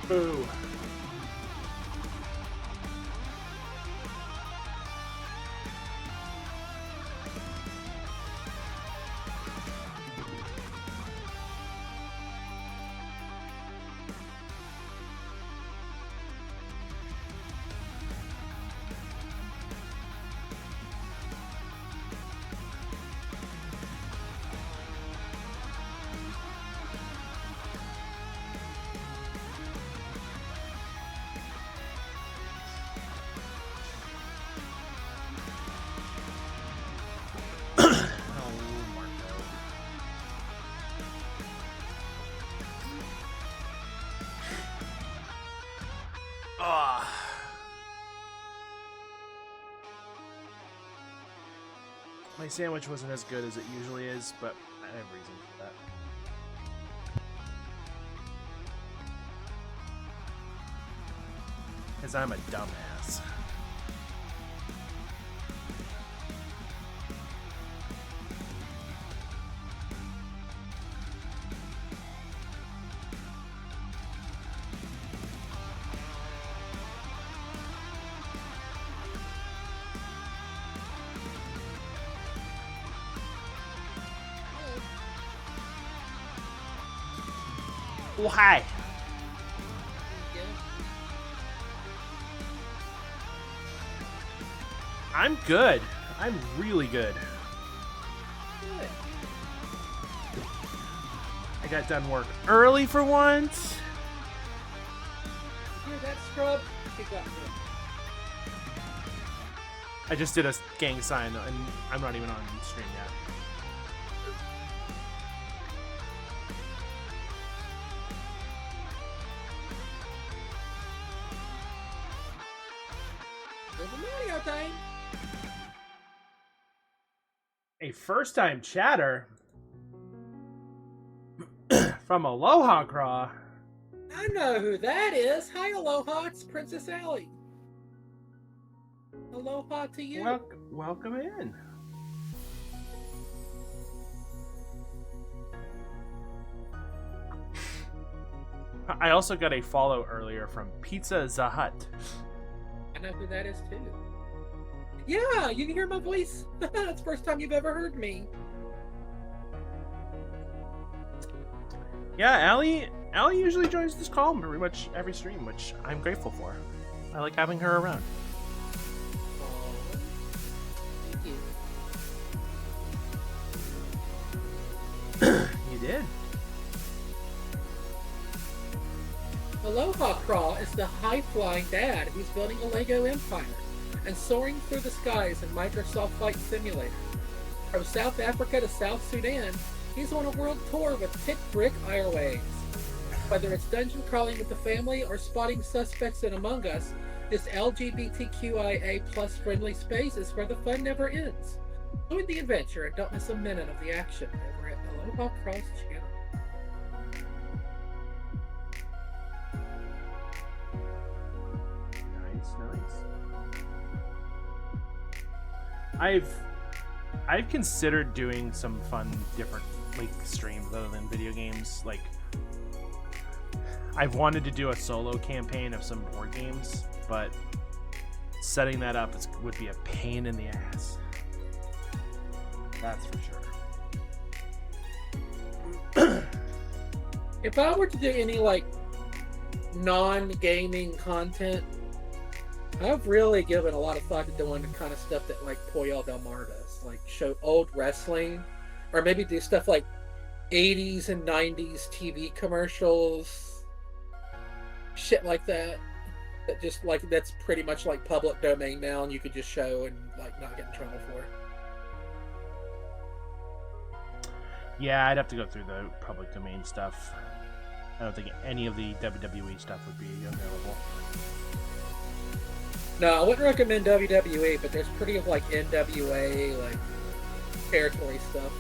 Boo. My sandwich wasn't as good as it usually is, but I have reason for that. Because I'm a dumbass. Oh, hi. I'm good. I'm really good. Good. I got done work early for once. Hear that, scrub? He got me. I just did a gang sign, and I'm not even on stream yet. There's a Mario time. A first-time chatter from Aloha Craw. I know who that is. Hi, Aloha. It's Princess Allie. Aloha to you. Welcome in. I also got a follow earlier from Pizza Zahat. I know who that is too. Yeah, you can hear my voice. That's the first time you've ever heard me. Yeah, Allie usually joins this call pretty much every stream, which I'm grateful for. I like having her around. Oh, thank you. You did. Aloha Craw is the high-flying dad who's building a Lego empire and soaring through the skies in Microsoft Flight Simulator. From South Africa to South Sudan, he's on a world tour with Tick Brick Airways. Whether it's dungeon crawling with the family or spotting suspects in Among Us, this LGBTQIA plus friendly space is where the fun never ends. Join the adventure and don't miss a minute of the action over at Aloha Craw's channel. Nice. I've considered doing some fun, different streams other than video games. Like, I've wanted to do a solo campaign of some board games, but setting that up would be a pain in the ass. That's for sure. If I were to do any non-gaming content, I've really given a lot of thought to doing the kind of stuff that Poyal Del Mar does, like show old wrestling, or maybe do stuff like 80s and 90s TV commercials, shit like that. That just that's pretty much public domain now, and you could just show and not get in trouble for it. Yeah, I'd have to go through the public domain stuff. I don't think any of the WWE stuff would be available. No, I wouldn't recommend WWE, but there's pretty of NWA territory stuff.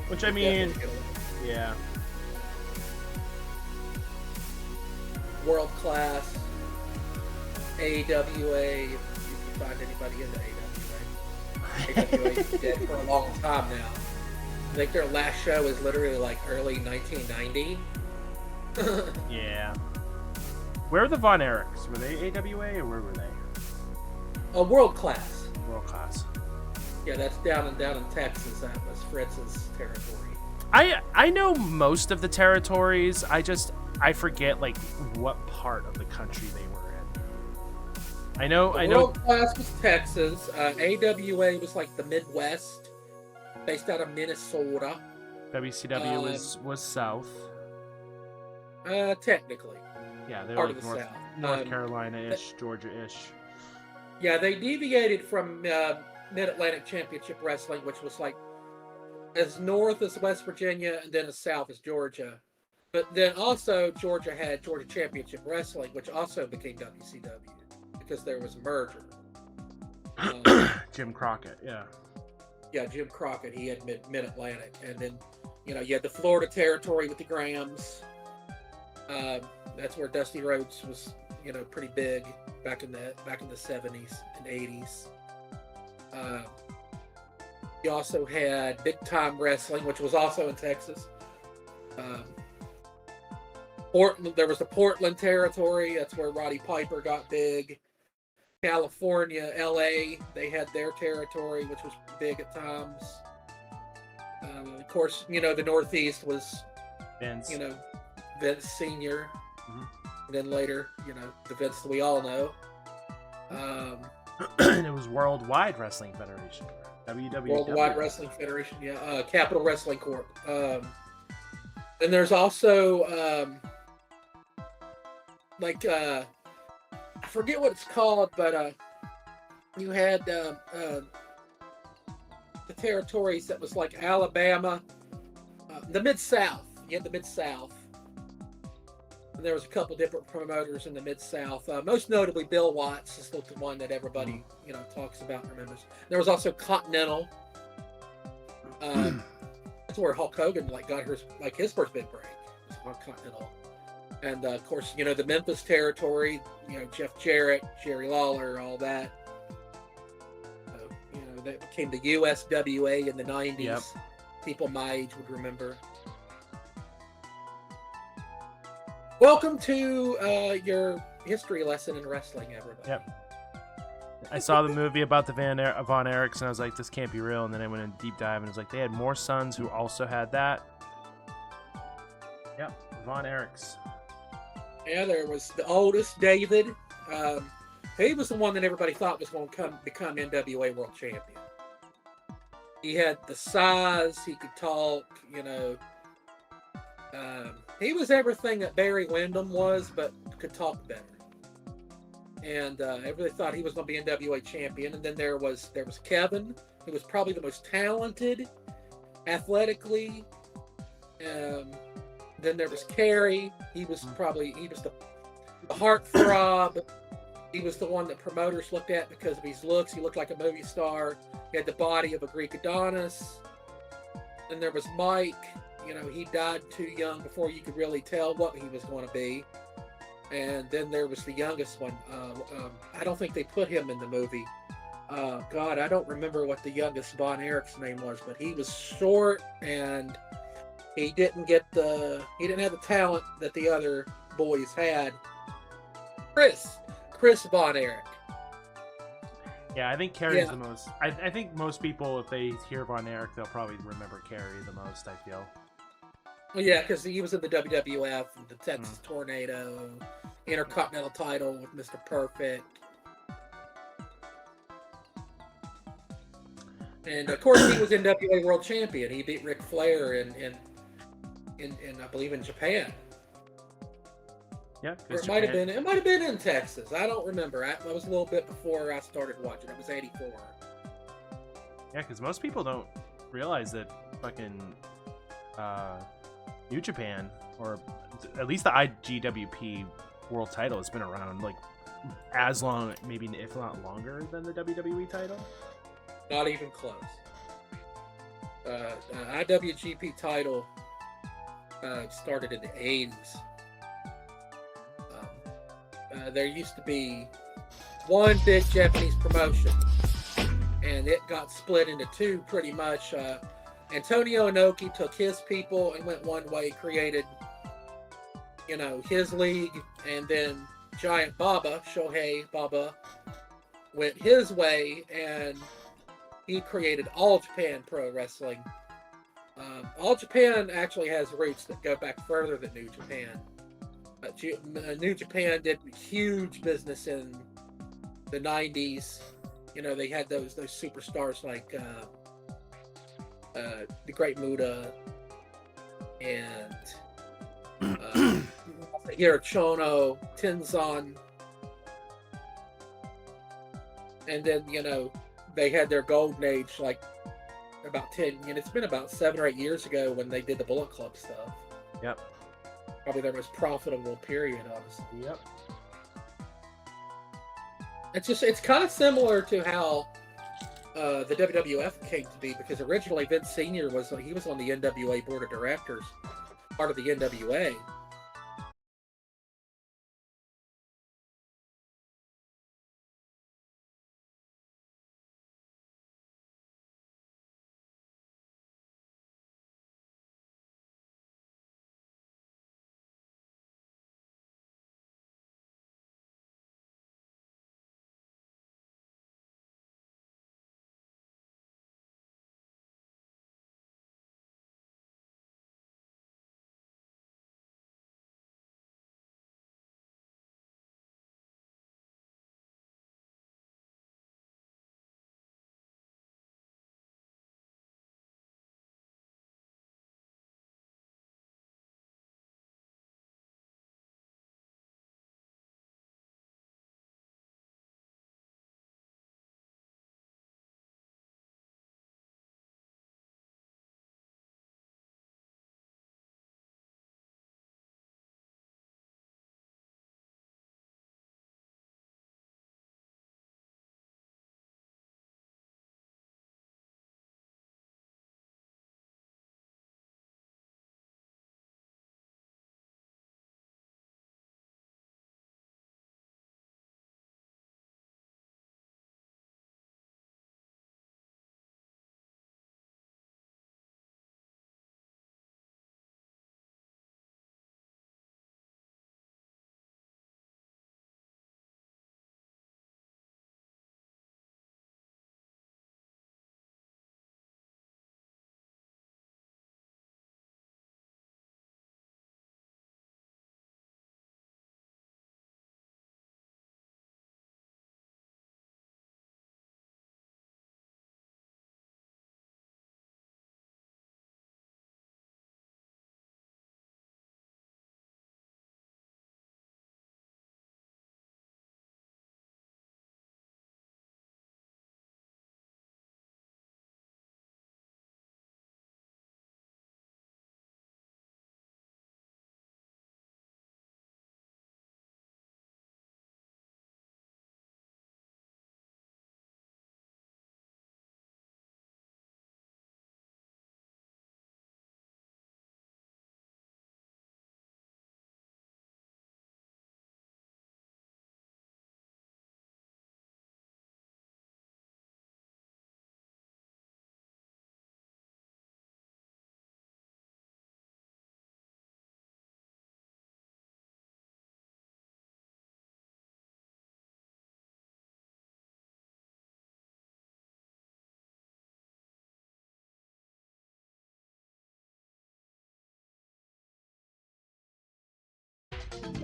Which I mean, yeah. World class AWA. If you can find anybody into AWA. AWA's dead for a long time now. I think their last show was literally early 1990. Yeah. Where are the Von Erichs? Were they AWA or where were they? World class. World class. Yeah, that's down in Texas. That was Fritz's territory. I know most of the territories. I forget like what part of the country they were in. I know. World class was Texas. AWA was like the Midwest, based out of Minnesota. WCW was south. Technically. Yeah, they part were like of the South. North Carolina-ish, Georgia-ish. Yeah, they deviated from Mid-Atlantic Championship Wrestling, which was like as north as West Virginia and then as south as Georgia. But then also Georgia had Georgia Championship Wrestling, which also became WCW because there was a merger. Jim Crockett, yeah. Yeah, Jim Crockett, he had Mid-Atlantic. And then, you had the Florida territory with the Grahams. That's where Dusty Rhodes was, pretty big back in the 70s and 80s. You also had Big Time Wrestling, which was also in Texas. Portland, there was the Portland territory. That's where Roddy Piper got big. California, LA, they had their territory, which was big at times. Of course, the Northeast was Vince. Vince Senior. Mm-hmm. And then later, the Vince that we all know. And it was Worldwide Wrestling Federation. WWW. Worldwide Wrestling Federation, yeah. Capital Wrestling Corp. Then there's also, I forget what it's called, but you had the territories that was like Alabama, the Mid-South. You had the Mid-South. And there was a couple different promoters in the Mid-South. Most notably, Bill Watts is the one that everybody, talks about and remembers. There was also Continental. That's where Hulk Hogan got his first big break. It was on Continental. And of course, the Memphis territory, Jeff Jarrett, Jerry Lawler, all that. That became the USWA in the 90s. Yep. People my age would remember. Welcome to your history lesson in wrestling, everybody. Yep. I saw the movie about the Von Erichs, and I was like, this can't be real. And then I went in deep dive, and it was like, they had more sons who also had that. Yep, Von Erichs. Yeah, there was the oldest, David. He was the one that everybody thought was going to become NWA World Champion. He had the size, he could talk, he was everything that Barry Windham was, but could talk better. And everybody thought he was going to be NWA champion. And then there was Kevin, who was probably the most talented, athletically. Then there was Kerry. He was the heartthrob. He was the one that promoters looked at because of his looks. He looked like a movie star. He had the body of a Greek Adonis. Then there was Mike. He died too young before you could really tell what he was going to be. And then there was the youngest one. I don't think they put him in the movie. God, I don't remember what the youngest Von Erich's name was, but he was short and he didn't have the talent that the other boys had. Chris Von Erich. Yeah, I think Kerry's the most. I think most people, if they hear Von Erich, they'll probably remember Kerry the most, I feel. Well, yeah, because he was in the WWF, the Texas Tornado, Intercontinental title with Mr. Perfect. And of course, he was NWA World Champion. He beat Ric Flair in I believe in Japan. Yeah, it might have been in Texas. I don't remember. I was a little bit before I started watching. It was '84. Yeah, because most people don't realize that fucking New Japan, or at least the IGWP world title, has been around as long, maybe if not longer, than the WWE title. Not even close. IWGP title started in the 80s. There used to be one big Japanese promotion, and it got split into two pretty much. Antonio Inoki took his people and went one way, created his league, and then Giant Baba, Shohei Baba, went his way, and he created All Japan Pro Wrestling. All Japan actually has roots that go back further than New Japan. New Japan did huge business in the 90s. They had those superstars like the Great Muda and Hirochono, Tenzan. And then, they had their golden age like about 10, it's been about 7 or 8 years ago when they did the Bullet Club stuff. Yep. Probably their most profitable period, honestly. Yep. It's kind of similar to how the WWF came to be, because originally Vince Sr. was on the NWA board of directors, part of the NWA.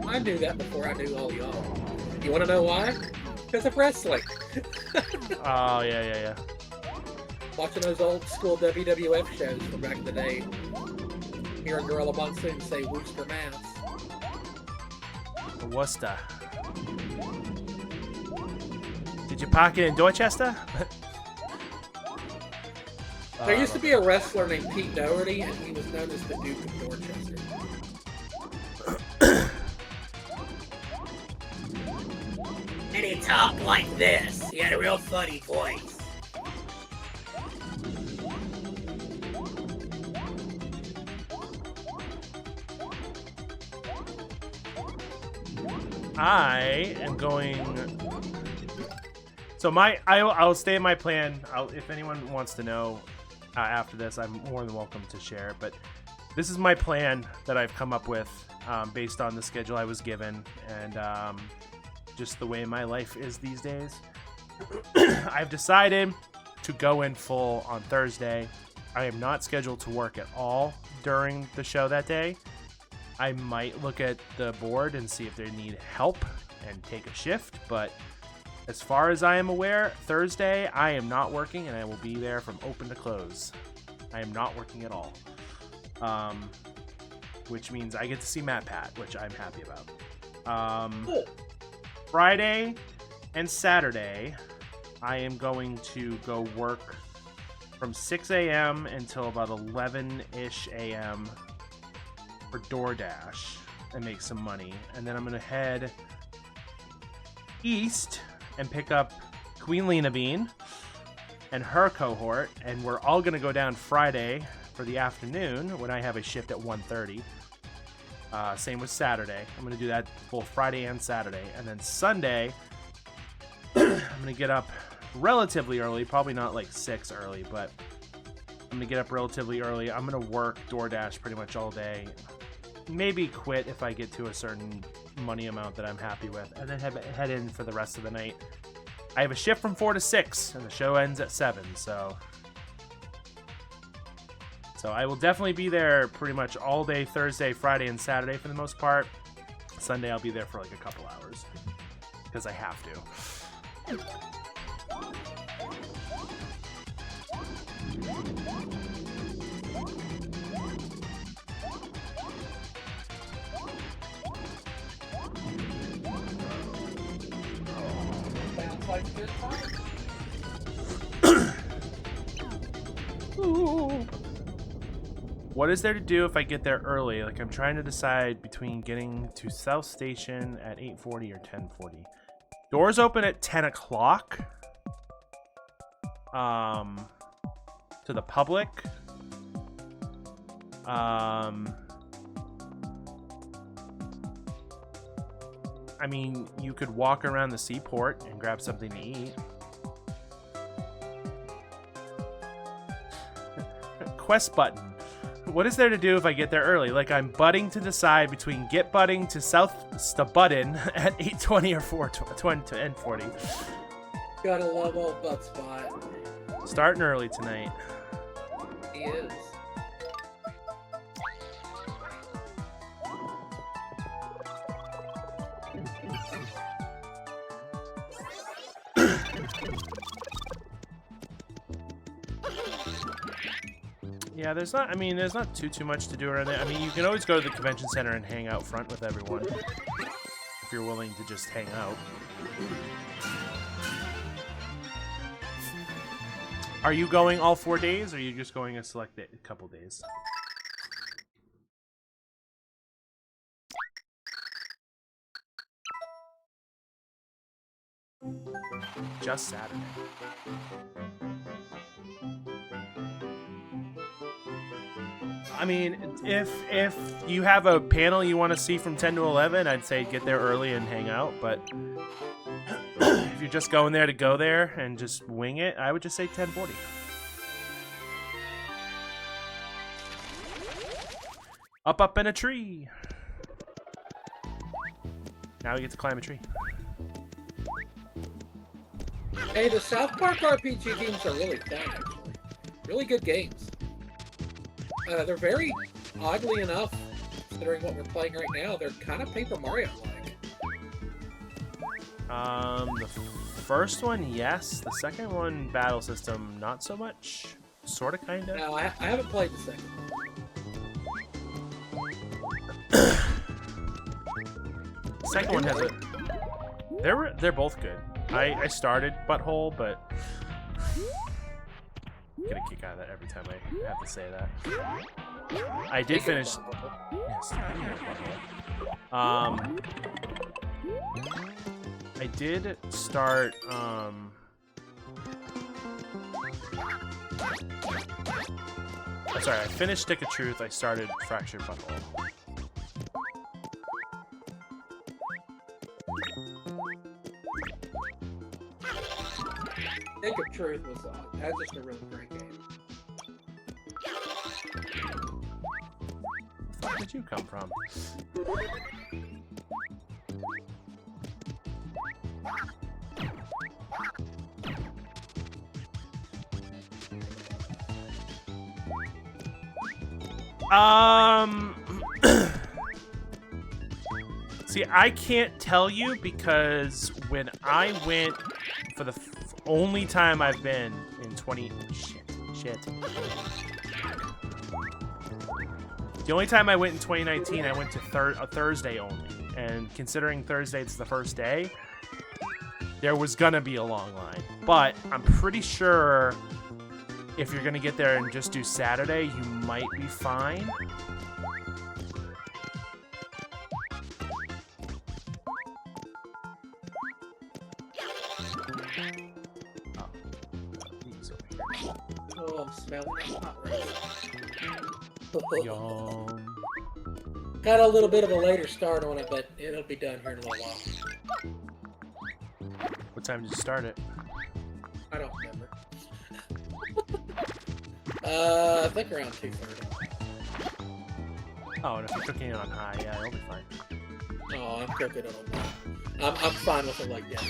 I knew that before I knew all y'all. You want to know why? Because of wrestling. Oh, yeah. Watching those old school WWF shows from back in the day. Hearing Gorilla Monsoon say Worcester, Mass. Worcester. Did you park it in Dorchester? There used to be a wrestler named Pete Doherty, and he was known as the Duke of Dorchester. And he talked like this. He had a real funny voice. I am going. So I'll stay in my plan. If anyone wants to know after this, I'm more than welcome to share. But this is my plan that I've come up with based on the schedule I was given and just the way my life is these days. I've decided to go in full on Thursday. I am not scheduled to work at all during the show that day. I might look at the board and see if they need help and take a shift, but as far as I am aware, Thursday I am not working and I will be there from open to close. I am not working at all. Which means I get to see Matt Pat, which I'm happy about. Cool. Friday and Saturday, I am going to go work from 6 a.m. until about 11-ish a.m. for DoorDash and make some money. And then I'm going to head east and pick up Queen Lena Bean and her cohort. And we're all going to go down Friday for the afternoon when I have a shift at 1:30. Same with Saturday. I'm going to do that both Friday and Saturday. And then Sunday, I'm going to get up relatively early. Probably not like 6 early, but I'm going to get up relatively early. I'm going to work DoorDash pretty much all day. Maybe quit if I get to a certain money amount that I'm happy with. And then head in for the rest of the night. I have a shift from 4 to 6, and the show ends at 7, so I will definitely be there pretty much all day Thursday, Friday, and Saturday for the most part. Sunday I'll be there for like a couple hours because I have to. Sounds like a good time. What is there to do if I get there early? Like, I'm trying to decide between getting to South Station at 8:40 or 10:40. Doors open at 10 o'clock. To the public. I mean, you could walk around the seaport and grab something to eat. Quest button. What is there to do if I get there early? Like, I'm butting to decide between get butting to South Button at 8:20 or 10:40. Gotta love old Butt Spot. Starting early tonight. He is. Yeah, there's not too much to do around there. I mean, you can always go to the convention center and hang out front with everyone if you're willing to just hang out. Are you going all 4 days, or are you just going a select a couple days? Just Saturday. I mean, if you have a panel you want to see from 10 to 11, I'd say get there early and hang out. But if you're just going there to go there and just wing it, I would just say 10:40. Up in a tree. Now we get to climb a tree. Hey, the South Park RPG games are really fun, actually. Really good games. They're very, oddly enough, considering what we're playing right now, they're kind of Paper Mario-like. The first one, yes. The second one, battle system, not so much. Sorta, kinda. No, I haven't played the second one. The second one has a... They're both good. I started Butthole, but... Get a kick out of that every time I have to say that. I did finish... Yes, I did start, sorry, I finished Stick of Truth, I started Fractured Butthole. Stick of Truth was that's just a really great game. did you come from? See, I can't tell you because when I went for the only time I've been in 20... Shit. The only time I went in 2019, I went to a Thursday only. And considering Thursday it's the first day, there was gonna be a long line. But I'm pretty sure if you're gonna get there and just do Saturday, you might be fine. Oh, I'm smelling hot rice. Yum. Got a little bit of a later start on it, but it'll be done here in a little while. What time did you start it? I don't remember. I think around 2:30. Oh, and if you're cooking it on high, yeah, it'll be fine. Oh, I'm cooking it on low. I'm fine with it like that.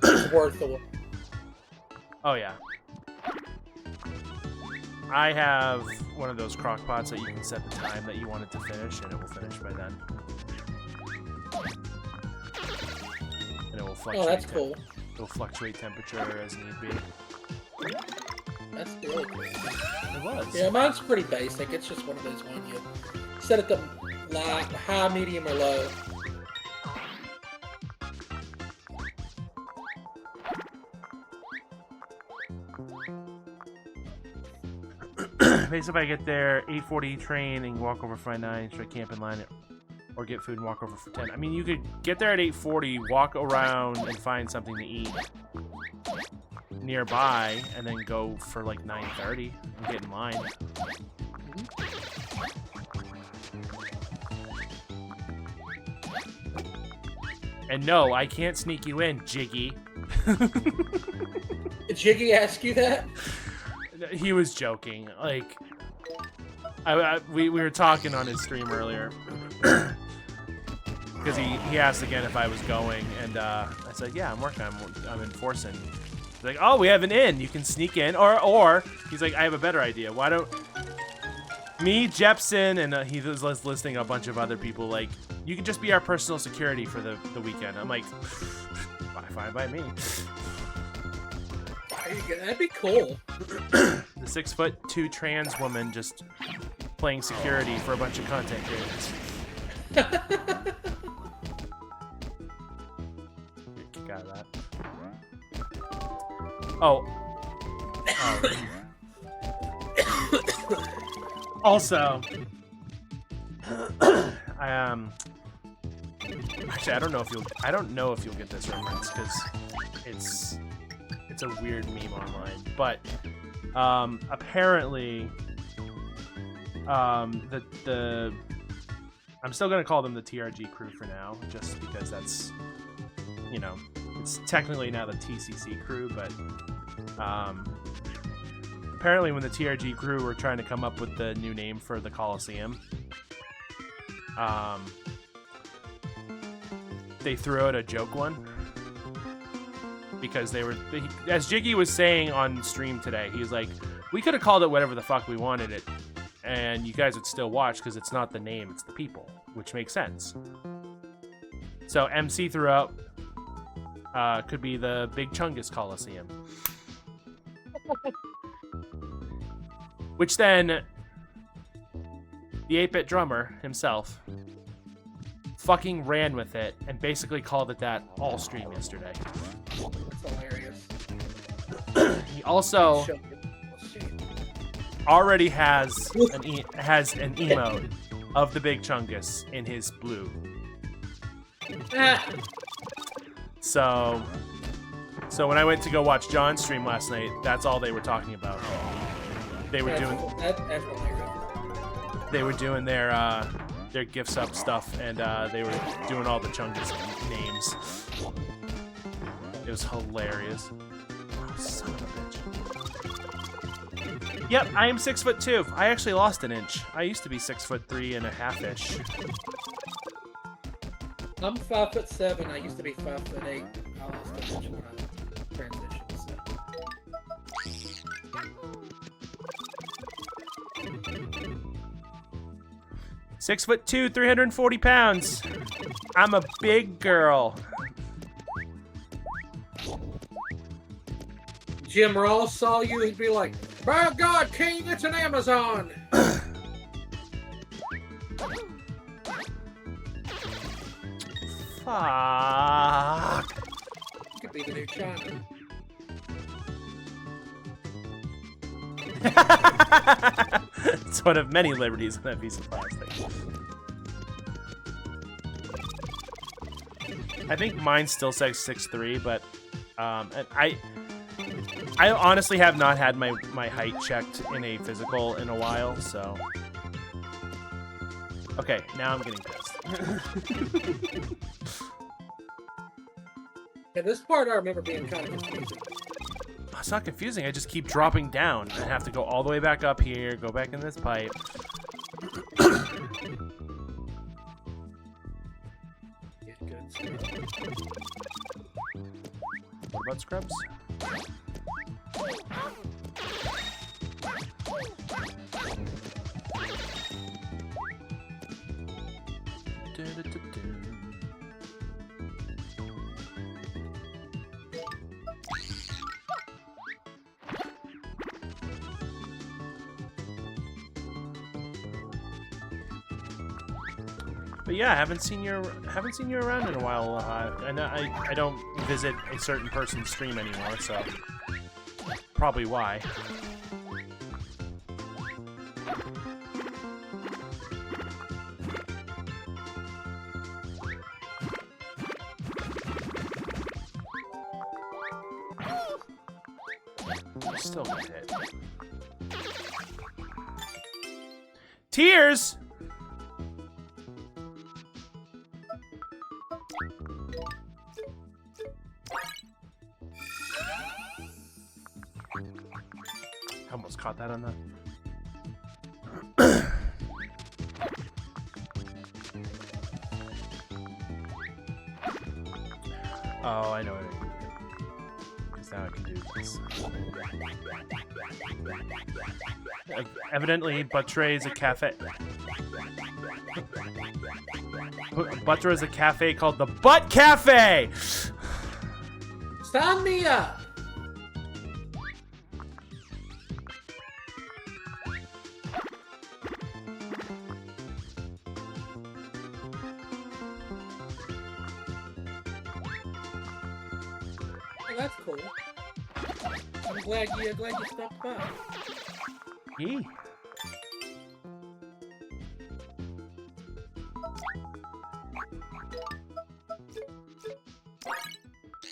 It's worth the work. Oh, yeah. I have one of those crock pots that you can set the time that you want it to finish, and it will finish by then. And it will fluctuate. Oh, that's cool. It will fluctuate temperature as need be. That's really cool. It was. Yeah, mine's pretty basic. It's just one of those ones you set it to high, medium, or low. Basically, if I get there 8:40 train and walk over 5-9, should I camp in line or get food and walk over for 10? I mean, you could get there at 8:40, walk around and find something to eat nearby, and then go for like 9:30 and get in line. And no, I can't sneak you in, Jiggy. Did Jiggy ask you that? He was joking. Like, we were talking on his stream earlier because he asked again if I was going, and I said, yeah, I'm working. I'm enforcing. He's like, oh, we have an inn. You can sneak in, or he's like, I have a better idea. Why don't me, Jepson, and he was listing a bunch of other people. Like, you can just be our personal security for the weekend. I'm like, fine by me. That'd be cool. The 6'2" trans woman just playing security for a bunch of content creators. Kick out of that. Oh. Also, actually, I don't know if you'll get this reference because it's a weird meme online, but apparently the I'm still gonna call them the TRG crew for now, just because that's, you know, it's technically now the TCC crew, but apparently when the TRG crew were trying to come up with the new name for the Coliseum, they threw out a joke one. Because as Jiggy was saying on stream today, he's like, we could have called it whatever the fuck we wanted it, and you guys would still watch because it's not the name, it's the people, which makes sense. So MC threw out, could be the Big Chungus Coliseum. Which then, the 8-bit drummer himself fucking ran with it and basically called it that all stream yesterday. That's hilarious. He also already has an emote of the Big Chungus in his blue. So when I went to go watch John's stream last night, that's all they were talking about. They were doing their gift sub stuff, and they were doing all the Chungus names. It was hilarious. Oh, son of a bitch. Yep, I am 6'2". I actually lost an inch. I used to be 6'3.5" ish. I'm 5'7". I used to be 5'8". I lost an inch when I transitioned. So. 6'2", 340 pounds. I'm a big girl. Jim Ross saw you, he'd be like, "By God, King, it's an Amazon." Fuck. Could be the new China. It's one of many liberties in that piece of plastic. I think mine still says 6'3", but and I honestly have not had my height checked in a physical in a while, so. Okay, now I'm getting pissed. Yeah, this part I remember being kind of confusing. It's not confusing, I just keep dropping down. I have to go all the way back up here, go back in this pipe. Get good stuff. What about scrubs? But yeah, haven't seen you around in a while. I don't visit a certain person's stream anymore, so probably why. Still not hit. Tears. I almost caught that on the. Oh, I know what I can do. Because now I can do this. Evidently, Buttre is a cafe. Buttre is a cafe called the Butt Cafe! Sign me up! Well, that's cool. I'm glad you stopped by. Yee.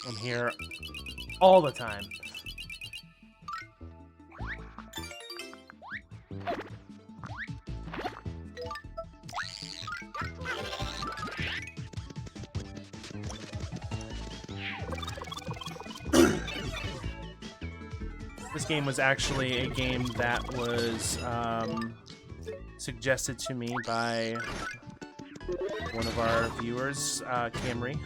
I'm here all the time. This game was actually a game that was suggested to me by one of our viewers, Camry.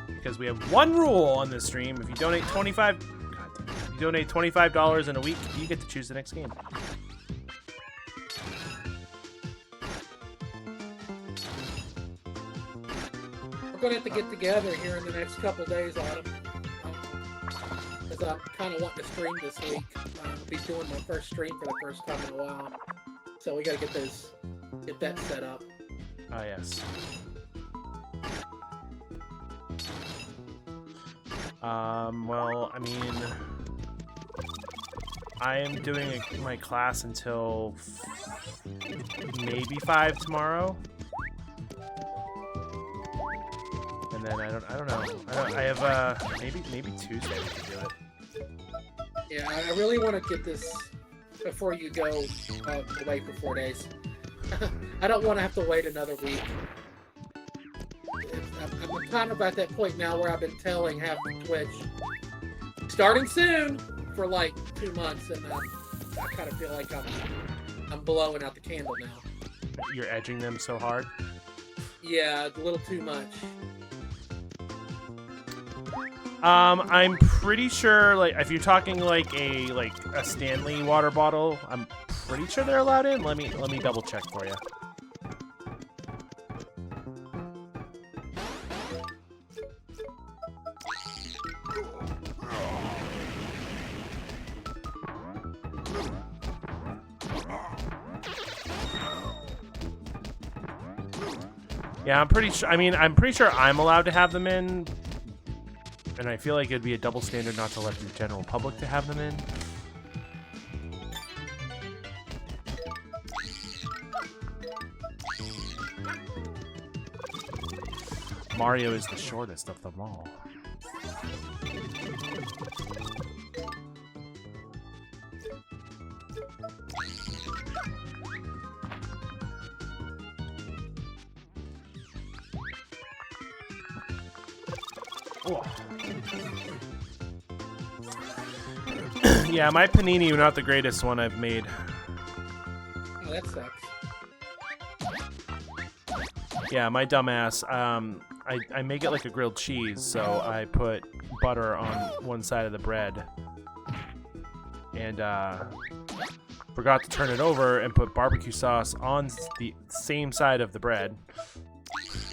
Because we have one rule on this stream: if you donate $25 in a week, you get to choose the next game. We're going to have to get together here in the next couple days, Autumn. Because I kind of want to stream this week. I'll be doing my first stream for the first time in a while. So we got to get that set up. Oh, yes. Well, I mean, I am doing my class until maybe 5 tomorrow. And then I don't know. I have maybe Tuesday we can do it. Yeah, I really want to get this before you go away for 4 days. I don't want to have to wait another week. I'm kind of at that point now where I've been telling half of Twitch, starting soon, for like 2 months, and I kind of feel like I'm blowing out the candle now. You're edging them so hard. Yeah, a little too much. I'm pretty sure, like, if you're talking like a Stanley water bottle, I'm pretty sure they're allowed in. Let me double check for you. Yeah, I'm pretty sure. I mean, I'm pretty sure I'm allowed to have them in, and I feel like it'd be a double standard not to let the general public to have them in. Mario is the shortest of them all. Oh. Yeah, my panini are not the greatest one I've made. Oh, that sucks. Yeah, my dumbass. I make it like a grilled cheese, so I put butter on one side of the bread, and forgot to turn it over and put barbecue sauce on the same side of the bread.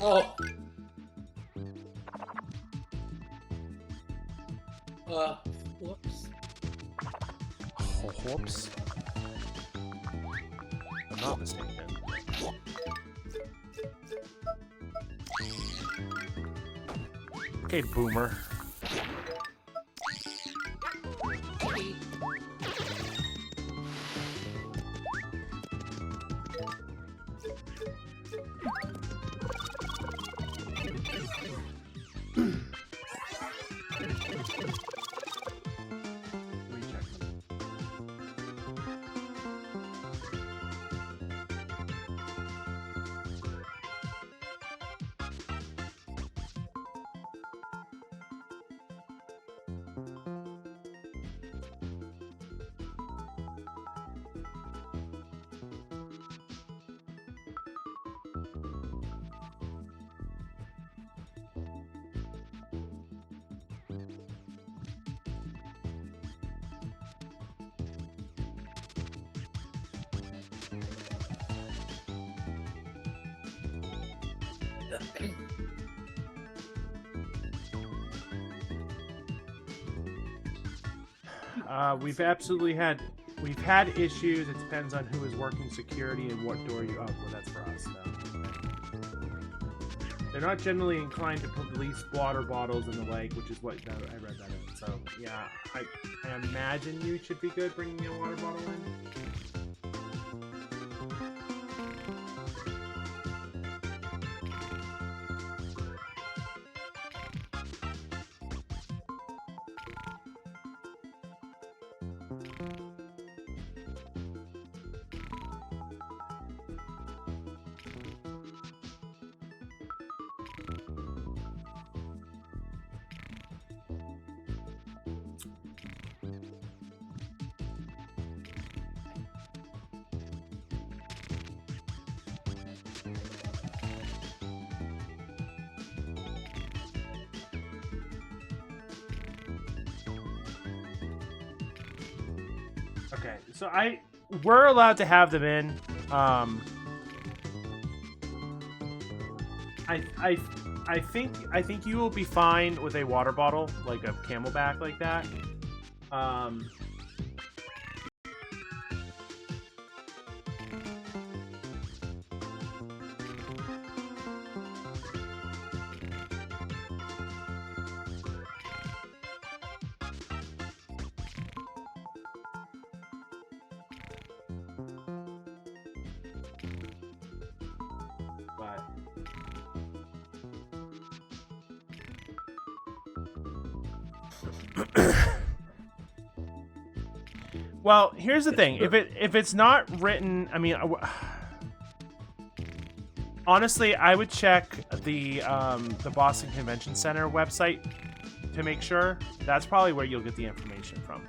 Oh. Whoops. Oh, whoops. I'm not mistaken. Okay, boomer. We've had issues. It depends on who is working security and what door you. Oh, well, that's for us though. They're not generally inclined to police water bottles in the lake, which is what I read that in. So yeah, I imagine you should be good bringing a water bottle in. Okay, so we're allowed to have them in. I think you will be fine with a water bottle, like a Camelback like that. Well, here's the thing. If it's not written, I mean, honestly, I would check the Boston Convention Center website to make sure. That's probably where you'll get the information from.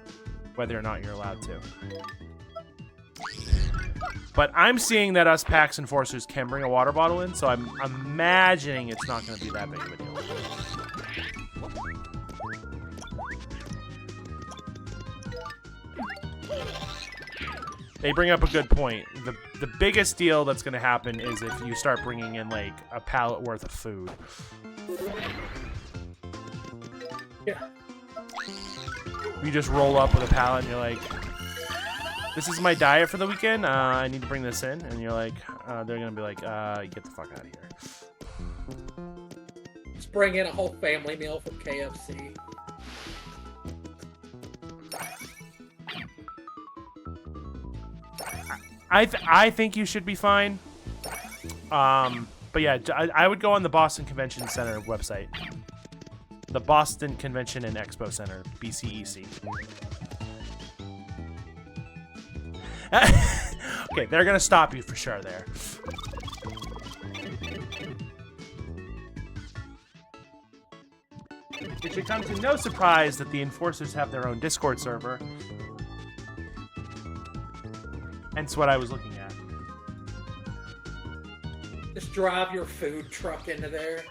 whether or not you're allowed to. But I'm seeing that us PAX enforcers can bring a water bottle in, so I'm imagining it's not going to be that big of a deal. They bring up a good point. The biggest deal that's going to happen is if you start bringing in, like, a pallet worth of food. Yeah. You just roll up with a pallet and you're like, this is my diet for the weekend. I need to bring this in. And you're like, they're going to be like, get the fuck out of here. Just bring in a whole family meal from KFC. I think you should be fine. But yeah, I would go on the Boston Convention Center website. The Boston Convention and Expo Center, BCEC. Okay, they're gonna stop you for sure there. It should come to no surprise that the enforcers have their own Discord server. Hence what I was looking at. Just drive your food truck into there.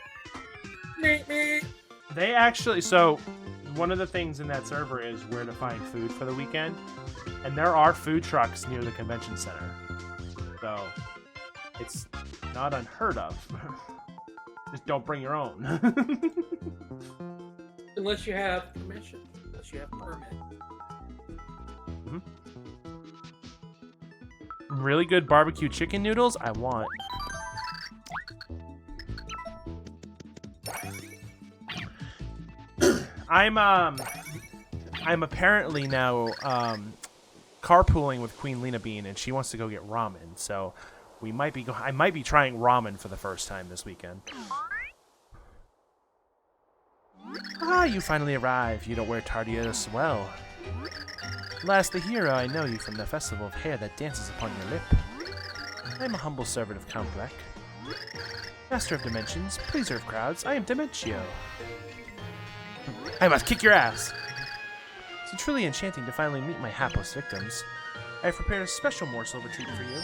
Meet me. They actually, so one of the things in that server is where to find food for the weekend. And there are food trucks near the convention center. So it's not unheard of. Just don't bring your own. Unless you have permission. Unless you have a permit. Mm-hmm. Really good barbecue chicken noodles? I want. I'm apparently now carpooling with Queen Lena Bean, and she wants to go get ramen. So we might be I might be trying ramen for the first time this weekend. Ah, you finally arrived. You don't wear tardy as well. Last the hero, I know you from the festival of hair that dances upon your lip. I am a humble servant of Count Bleck. Master of dimensions, pleaser of crowds, I am Dementio. I must kick your ass! It's truly enchanting to finally meet my hapless victims. I have prepared a special morsel of a treat for you.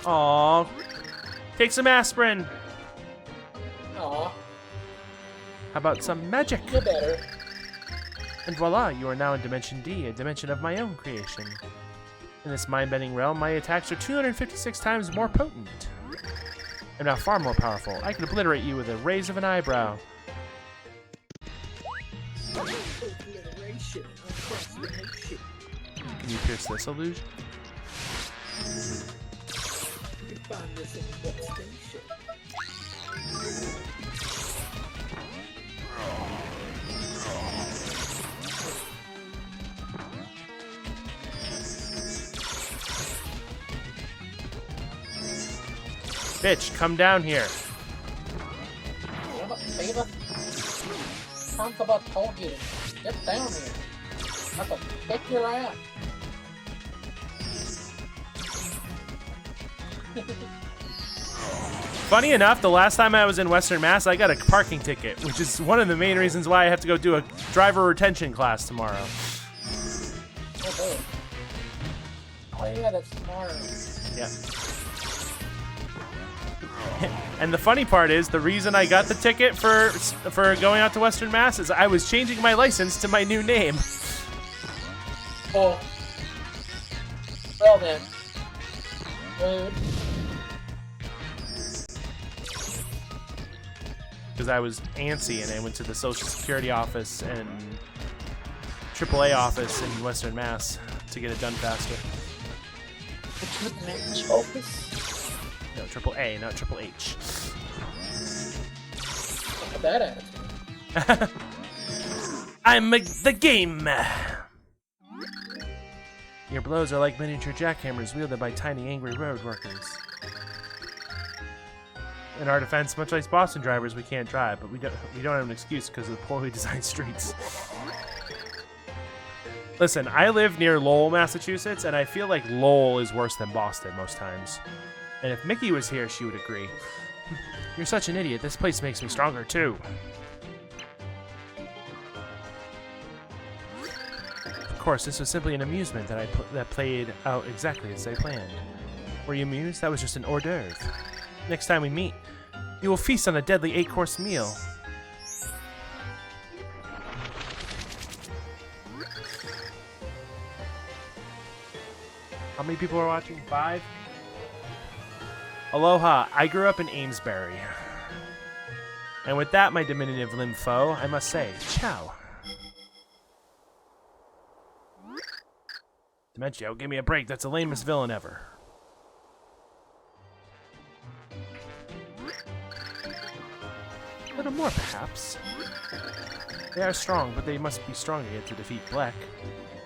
Aww. Take some aspirin! Aw. How about some magic? You're better. And voila, you are now in Dimension D, a dimension of my own creation. In this mind-bending realm, my attacks are 256 times more potent. I'm now far more powerful. I can obliterate you with a raise of an eyebrow. Obliteration. Assassination. Can you pierce this illusion? You can find this in what station? Bitch, come down here. Damn it, Fever. Times about told you to get down here. I can kick your ass. Funny enough, the last time I was in Western Mass, I got a parking ticket, which is one of the main reasons why I have to go do a driver retention class tomorrow. Oh, boy. Oh, yeah, that's tomorrow. Yeah. And the funny part is, the reason I got the ticket for going out to Western Mass is I was changing my license to my new name. Oh. Well then. Rude. Because I was antsy and I went to the Social Security office and AAA office in Western Mass to get it done faster. Focus. No, AAA, not Triple H. Look at that attitude. I'm the game! Your blows are like miniature jackhammers wielded by tiny angry road workers. In our defense, much like Boston drivers, we can't drive, but we don't have an excuse because of the poorly designed streets. Listen, I live near Lowell, Massachusetts, and I feel like Lowell is worse than Boston most times. And if Mickey was here, she would agree. You're such an idiot. This place makes me stronger, too. course, this was simply an amusement that played out exactly as I planned. Were you amused? That was just an hors d'oeuvre. Next time we meet, you will feast on a deadly 8-course meal. How many people are watching? 5? Aloha, I grew up in Amesbury. And with that, my diminutive limb foe, I must say, ciao. Dementio, give me a break. That's the lamest villain ever. A little more, perhaps. They are strong, but they must be stronger yet to defeat Black.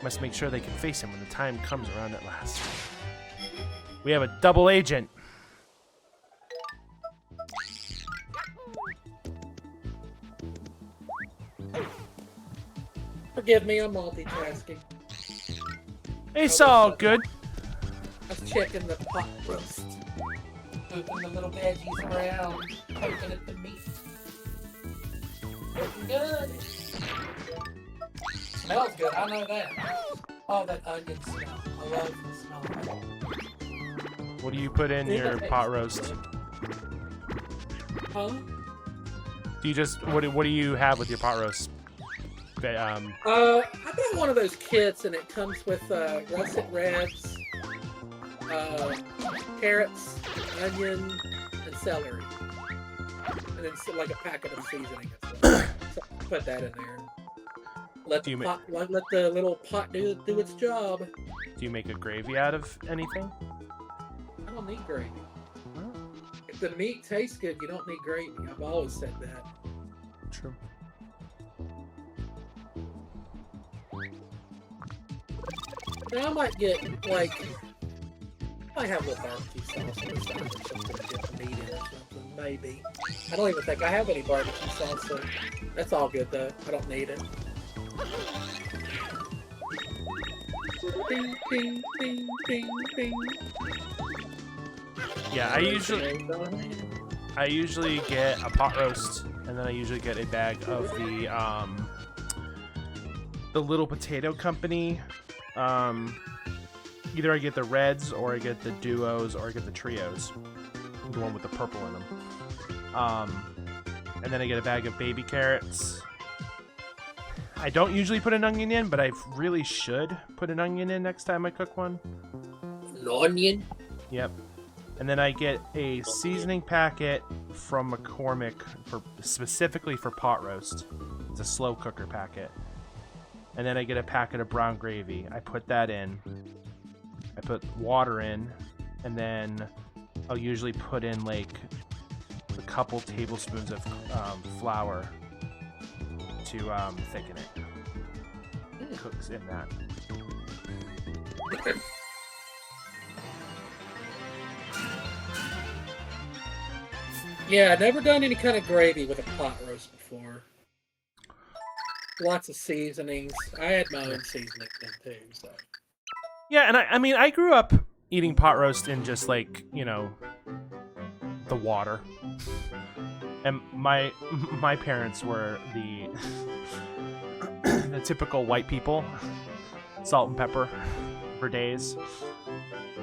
Must make sure they can face him when the time comes around at last. We have a double agent. Forgive me, I'm multitasking. It's all good. I was checking the pot roast. Moving the little veggies around, poking at the meat. Looking good. Smells good, I know that. Oh, that onion smell. I love the smell of it. What do you put in your pot roast? Huh? Do you just what do you have with your pot roast? I got one of those kits, and it comes with russet reds, carrots, onion, and celery, and then like a packet of seasoning as well. So put that in there. Let the little pot do its job. Do you make a gravy out of anything? I don't need gravy. If the meat tastes good, you don't need gravy. I've always said that. True. Now I might get like, I might have a little barbecue sauce or something to get the meat in or something. Maybe. I don't even think I have any barbecue sauce, so that's all good though. I don't need it. Bing, bing, bing, bing, bing. Yeah, I usually get a pot roast, and then I usually get a bag of the Little Potato Company. Either I get the reds, or I get the duos, or I get the trios, the one with the purple in them. And then I get a bag of baby carrots. I don't usually put an onion in, but I really should put an onion in next time I cook one. An onion? Yep. And then I get a seasoning packet from McCormick specifically for pot roast. It's a slow cooker packet. And then I get a packet of brown gravy. I put that in. I put water in, and then I'll usually put in like a couple tablespoons of flour to thicken it. It cooks in that. Yeah, I've never done any kind of gravy with a pot roast before. Lots of seasonings. I had my own seasonings then too, so. Yeah, and I mean, I grew up eating pot roast in just like, you know, the water. And my parents were the the typical white people, salt and pepper for days.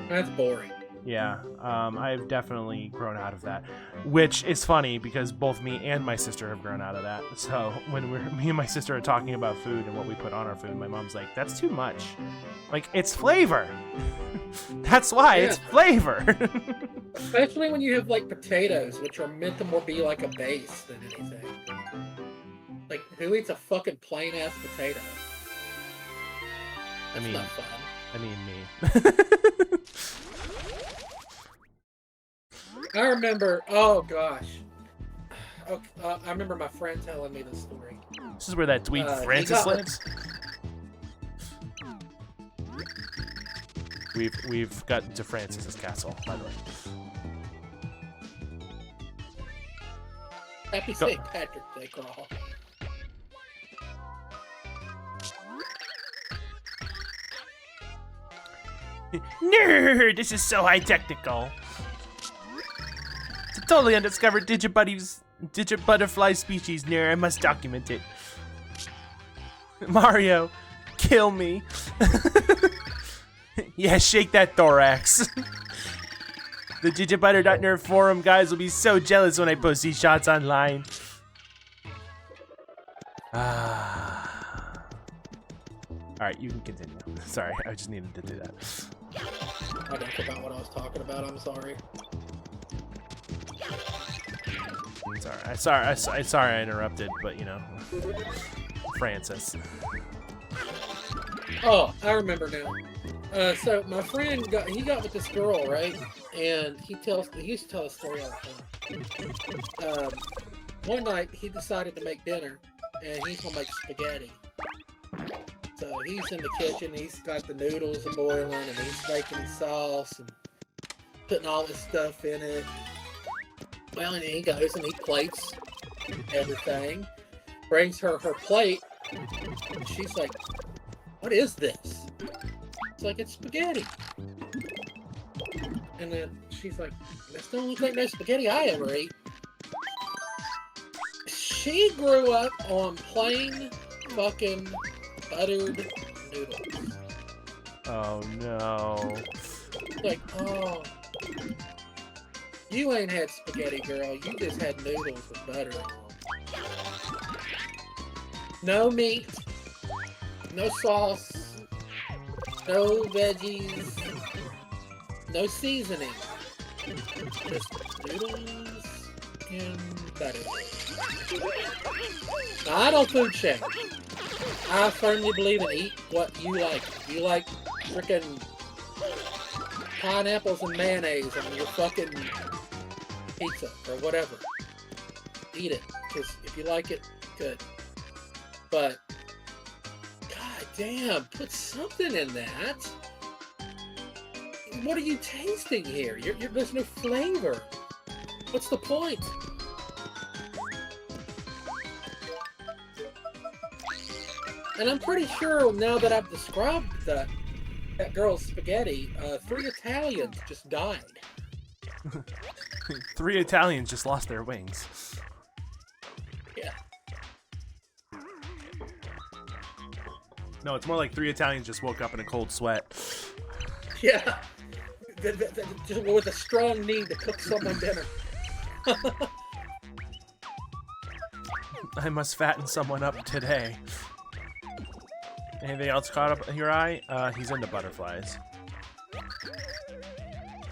That's boring. Yeah, I've definitely grown out of that, which is funny because both me and my sister have grown out of that. So when me and my sister are talking about food and what we put on our food, my mom's like, "That's too much." Like, it's flavor. That's why it's flavor. Especially when you have like potatoes, which are meant to more be like a base than anything. Like, who eats a fucking plain ass potato? That's not fun. I mean me. I remember, oh gosh. Okay, I remember my friend telling me this story. This is where that dweeb Francis lives? We've gotten to Francis's castle, by the way. Happy St. Patrick's Day, Crawl. Nerd! This is so high technical. It's a totally undiscovered digit butterfly species near. I must document it. Mario, kill me. Yeah, shake that thorax. The JijaButter.nerd forum guys will be so jealous when I post these shots online. Alright, you can continue. Sorry, I just needed to do that. I don't forgot what I was talking about. I'm sorry. Sorry I interrupted, but you know. Francis. Oh, I remember now. So my friend got with this girl, right? And he used to tell a story all the time. One night he decided to make dinner, and he's gonna make spaghetti. So he's in the kitchen, he's got the noodles boiling, and he's making sauce and putting all this stuff in it. Well, and he goes and he plates everything, brings her plate, and she's like, "What is this?" It's like, "It's spaghetti." And then she's like, "This don't look like no spaghetti I ever ate." She grew up on plain fucking buttered noodles. Oh no. Like, oh, you ain't had spaghetti, girl. You just had noodles with butter on them. No meat, no sauce, no veggies, no seasoning. Just noodles and butter. Now, I don't food shame. I firmly believe in eat what you like. If you like frickin' pineapples and mayonnaise on your fucking pizza or whatever, eat it. Because if you like it, good. But, god damn, put something in that. What are you tasting here? There's no flavor. What's the point? And I'm pretty sure now that I've described that girl's spaghetti, 3 Italians just died. 3 Italians just lost their wings. Yeah. No, it's more like 3 Italians just woke up in a cold sweat. Yeah. Just with a strong need to cook someone dinner. I must fatten someone up today. Anything else caught up your eye? He's into butterflies.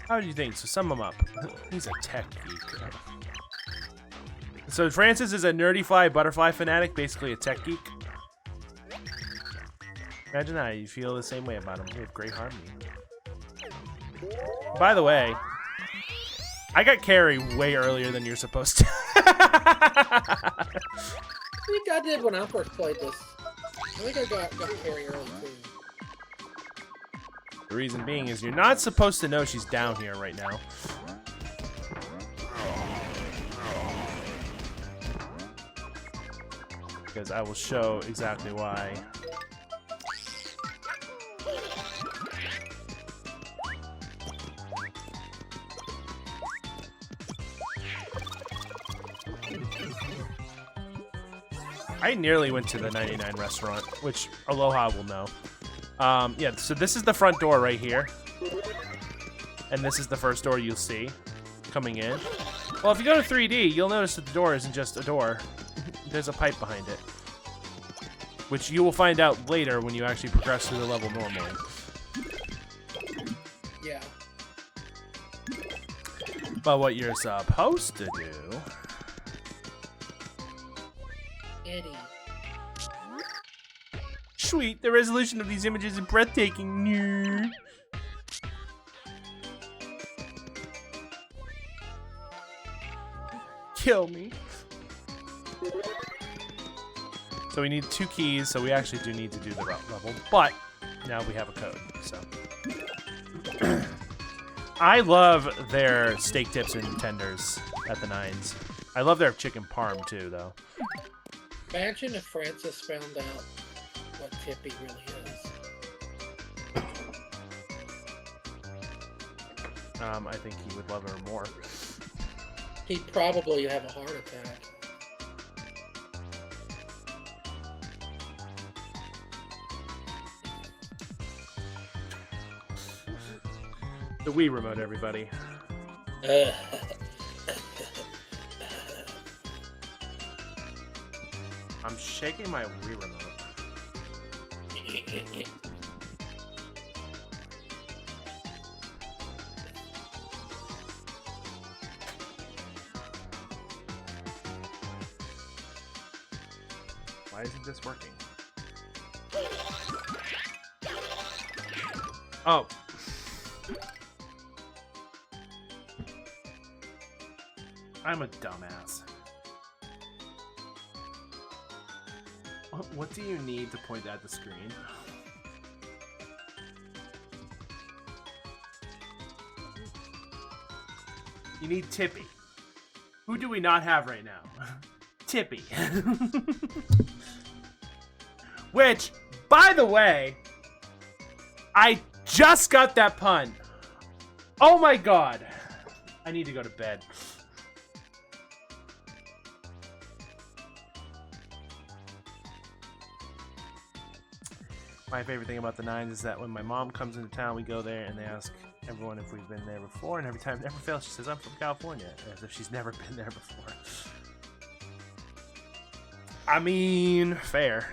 How do you think? So sum him up. He's a tech geek. So Francis is a nerdy fly butterfly fanatic, basically a tech geek. Imagine that. You feel the same way about him. We have great harmony. By the way, I got Carrie way earlier than you're supposed to. I think I did when I first played this. I think I got Carrie early too. The reason being is you're not supposed to know she's down here right now. Because I will show exactly why. I nearly went to the 99 restaurant, which Aloha will know. Yeah, so this is the front door right here. And this is the first door you'll see coming in. Well, if you go to 3D, you'll notice that the door isn't just a door. There's a pipe behind it. Which you will find out later when you actually progress through the level normally. Yeah. But what you're supposed to do... Eddie. Sweet, the resolution of these images is breathtaking. Nerd. Kill me. So we need 2 keys, so we actually do need to do the level, but now we have a code, so. I love their steak tips and tenders at the Nines. I love their chicken parm too, though. Imagine if Francis found out what Tippy really is. I think he would love her more. He'd probably have a heart attack. The Wii remote, everybody. I'm shaking my Wii remote. Why isn't this working? Oh. I'm a dumbass. What do you need to point at the screen? You need Tippy. Who do we not have right now? Tippy. Which, by the way, I just got that pun. Oh my god. I need to go to bed. My favorite thing about the Nines is that when my mom comes into town, we go there and they ask everyone if we've been there before, and every time it never fails, she says, I'm from California, as if she's never been there before. I mean, fair.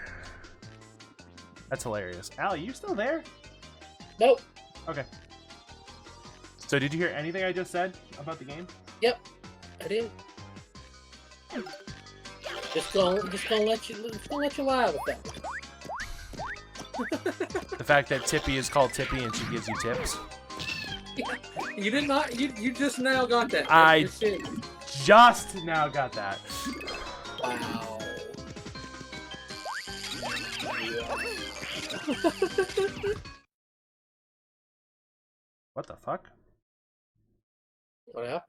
That's hilarious. Al, you still there? Nope. Okay. So did you hear anything I just said about the game? Yep, I did. Just gonna let you lie with that. The fact that Tippy is called Tippy and she gives you tips. You did not. You just now got that. I just now got that. Wow. What the fuck? What happened?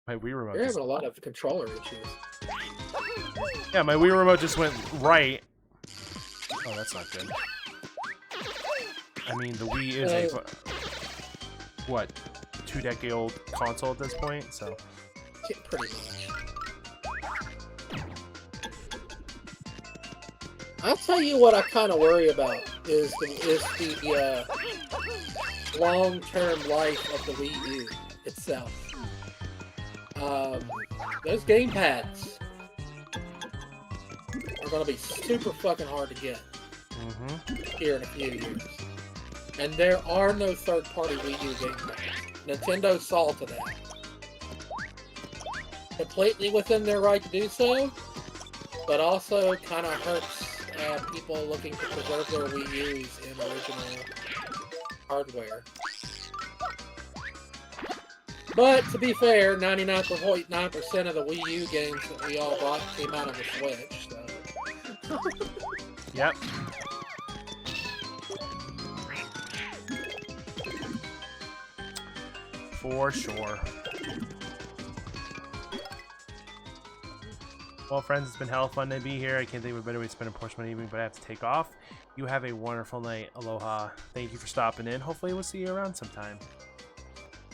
My Wii remote. You're having a lot of controller issues. Yeah, my Wii remote just went right. Oh, that's not good. I mean, the Wii is a what, 2-decade-old console at this point, so. Pretty much. I'll tell you what I kind of worry about is the long-term life of the Wii U itself. Those game pads are going to be super fucking hard to get here in a few years. And there are no third-party Wii U game pads. Nintendo saw to that. Completely within their right to do so, but also kind of hurts people looking to preserve their Wii U's in original hardware. But to be fair, 99.9% of the Wii U games that we all bought came out on the Switch. So. Yep. For sure. Well, friends, it's been hella fun to be here. I can't think of a better way to spend a portion of my evening, but I have to take off. You have a wonderful night. Aloha. Thank you for stopping in. Hopefully we'll see you around sometime.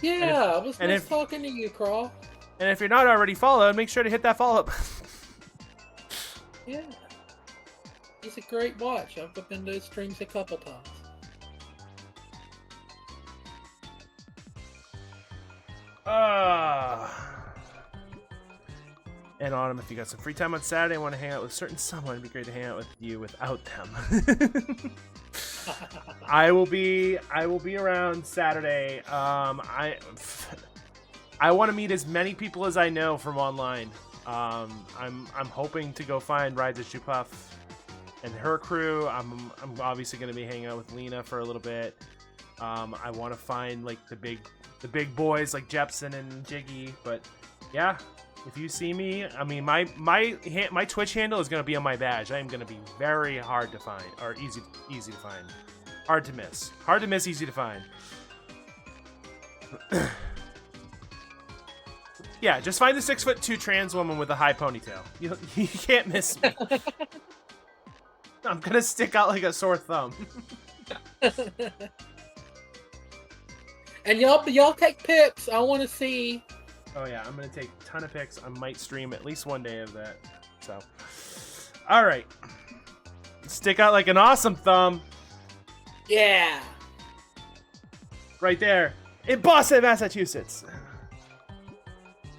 Yeah, it was nice talking to you, Crawl. And if you're not already followed, make sure to hit that follow up. Yeah. He's a great watch. I've been to his streams a couple times. And Autumn, if you got some free time on Saturday and want to hang out with a certain someone, it'd be great to hang out with you without them. I will be around Saturday. I want to meet as many people as I know from online. I'm hoping to go find Ride the Jupuff and her crew. I'm obviously going to be hanging out with Lena for a little bit. I want to find like the big boys like Jepsen and Jiggy. But yeah, if you see me, I mean my Twitch handle is going to be on my badge. I am going to be very hard to find, or easy to find. Hard to miss, easy to find. Yeah, just find the 6'2" trans woman with a high ponytail. You can't miss me. I'm gonna stick out like a sore thumb. And y'all take pics. I want to see. Oh yeah, I'm gonna take a ton of pics. I might stream at least one day of that. So, all right, stick out like an awesome thumb. Yeah. right there in Boston, Massachusetts.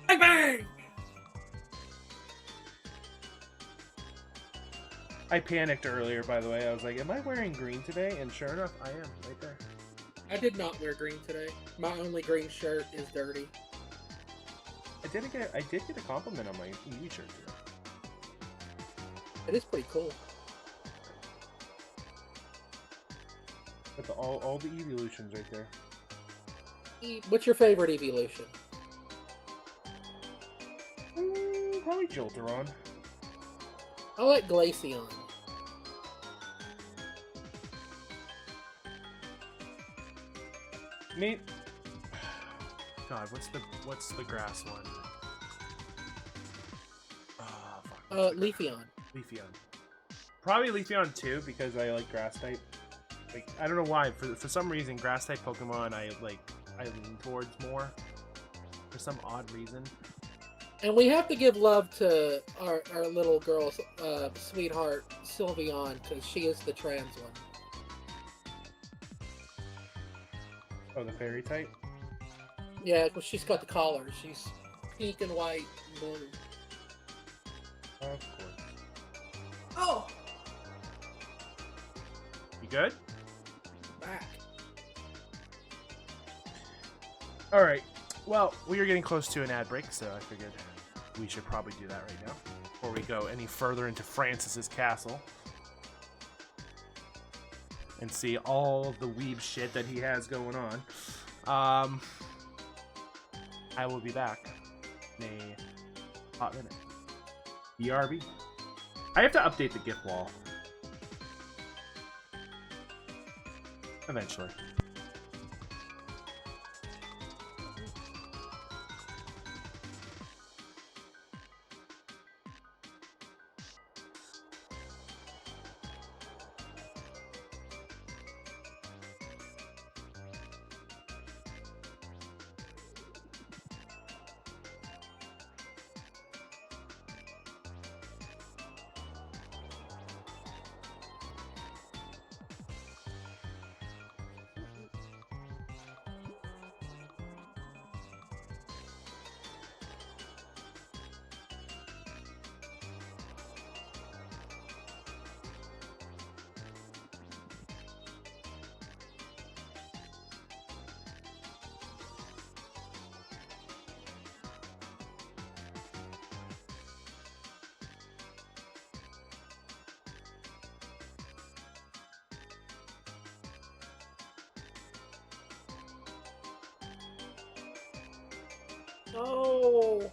Bang bang! I panicked earlier, by the way. I was like, am I wearing green today? And sure enough, I am, right there. I did not wear green today. My only green shirt is dirty. I did get a compliment on my Eevee shirt today. It is pretty cool. But all the evolutions right there. What's your favorite evolution? Probably Jolteron. I like Glaceon. Me. God, what's the grass one? Oh, fuck. Leafeon. Leafeon. Probably Leafeon too, because I like grass type. Like, I don't know why. For some reason, grass type Pokemon I lean towards more. For some odd reason. And we have to give love to our little girl's sweetheart, Sylveon, because she is the trans one. Oh, the fairy type? Yeah, well, she's got the collar. She's pink and white and blue. Of course. Oh! You good? Back. Alright. Well, we are getting close to an ad break, so I figured we should probably do that right now before we go any further into Francis's castle and see all of the weeb shit that he has going on. I will be back in a hot minute. BRB. I have to update the gift wall. Eventually. No!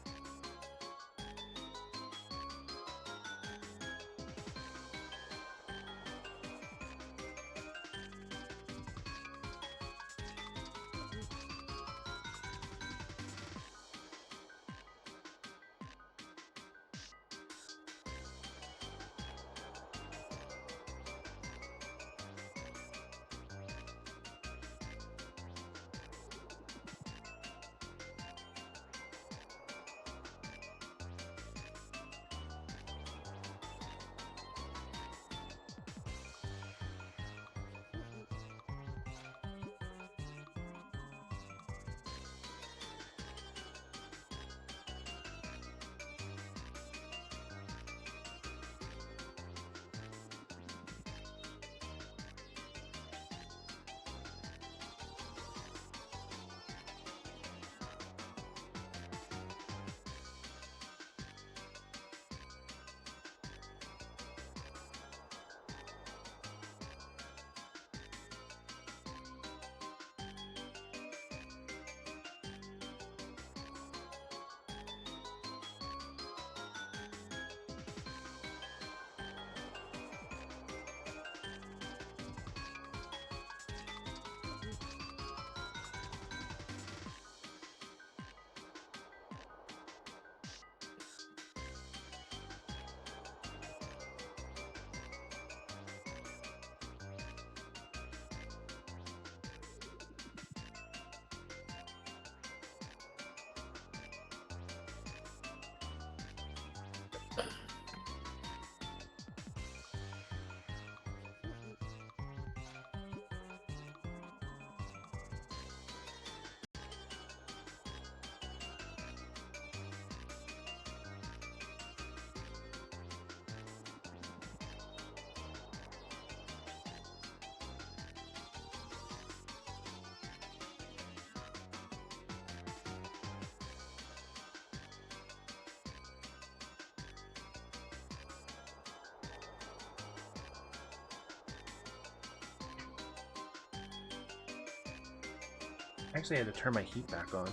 Actually, I had to turn my heat back on.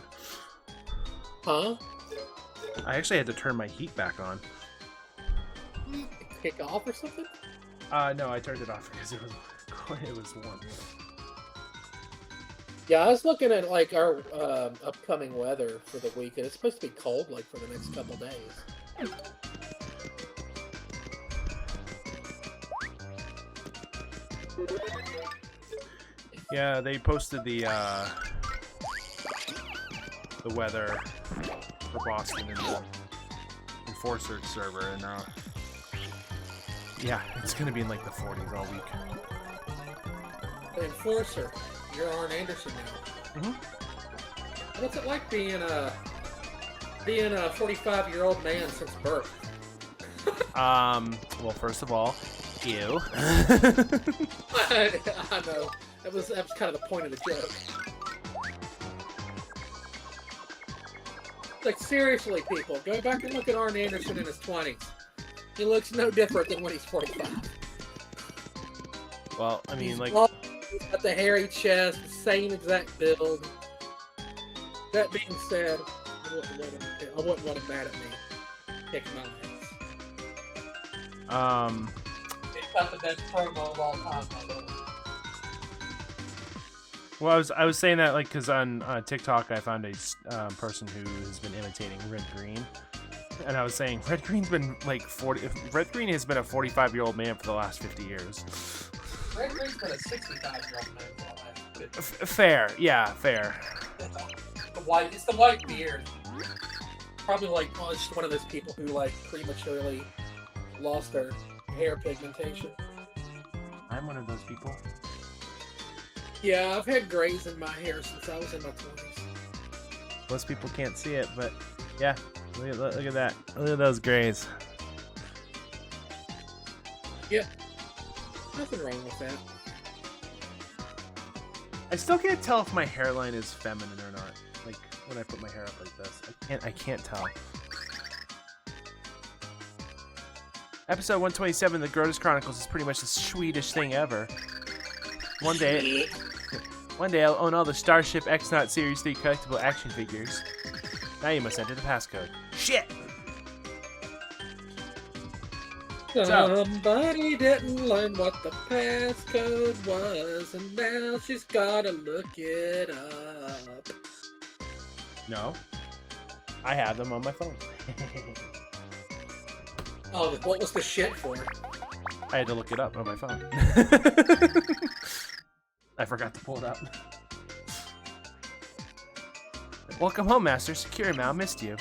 Huh? I actually had to turn my heat back on. Kick off or something? No, I turned it off because it was warm. Yeah, I was looking at like our upcoming weather for the week, and it's supposed to be cold like for the next couple days. Yeah, they posted the weather for Boston in the Enforcer server, and yeah, it's gonna be in like the 40s all week. The Enforcer, you're Arn Anderson now. Mm-hmm. What's it like being a 45-year-old man since birth? Well, first of all, ew. I know. That was kind of the point of the joke. Like, seriously, people, go back and look at Arn Anderson in his 20s. He looks no different than when he's 45. Well, I mean, like... He's got the hairy chest, the same exact build. That being said, I wouldn't want him mad at me. Kick my ass. It's got the best promo of all time, by the way. Well, I was saying that like because on TikTok I found a person who has been imitating Red Green, and I was saying Red Green's been like 40. Red Green has been a 45-year-old man for the last 50 years. Red Green's been a 65-year-old man for the last 50 years. Fair, yeah, fair. It's the white beard. Probably like just one of those people who like prematurely lost their hair pigmentation. I'm one of those people. Yeah, I've had grays in my hair since I was in my 20s. Most people can't see it, but yeah, look at that. Look at those grays. Yeah, nothing wrong with that. I still can't tell if my hairline is feminine or not. Like when I put my hair up like this, I can't tell. Episode 127 of the Grotus Chronicles is pretty much the sweetest thing ever. One day I'll own all the Starship X-Naut Series 3 collectible action figures. Now you must enter the passcode. Shit! Somebody didn't learn what the passcode was, and now she's gotta look it up. No. I have them on my phone. Oh, what was the shit for? I had to look it up on my phone. I forgot to pull it up. Welcome home, Master. Secure Mal missed you.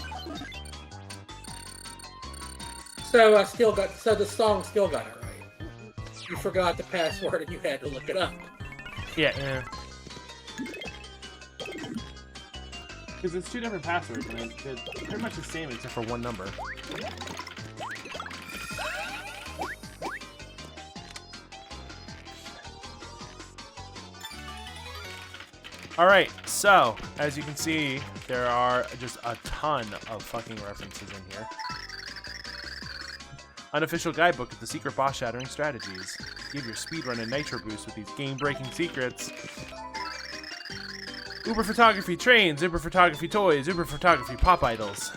So the song still got it right. You forgot the password and you had to look it up. Yeah. Because it's two different passwords, and they're pretty much the same except for one number. Alright, so, as you can see, there are just a ton of fucking references in here. Unofficial guidebook of the secret boss-shattering strategies. Give your speedrun a nitro boost with these game-breaking secrets. Uber Photography Trains, Uber Photography Toys, Uber Photography Pop Idols.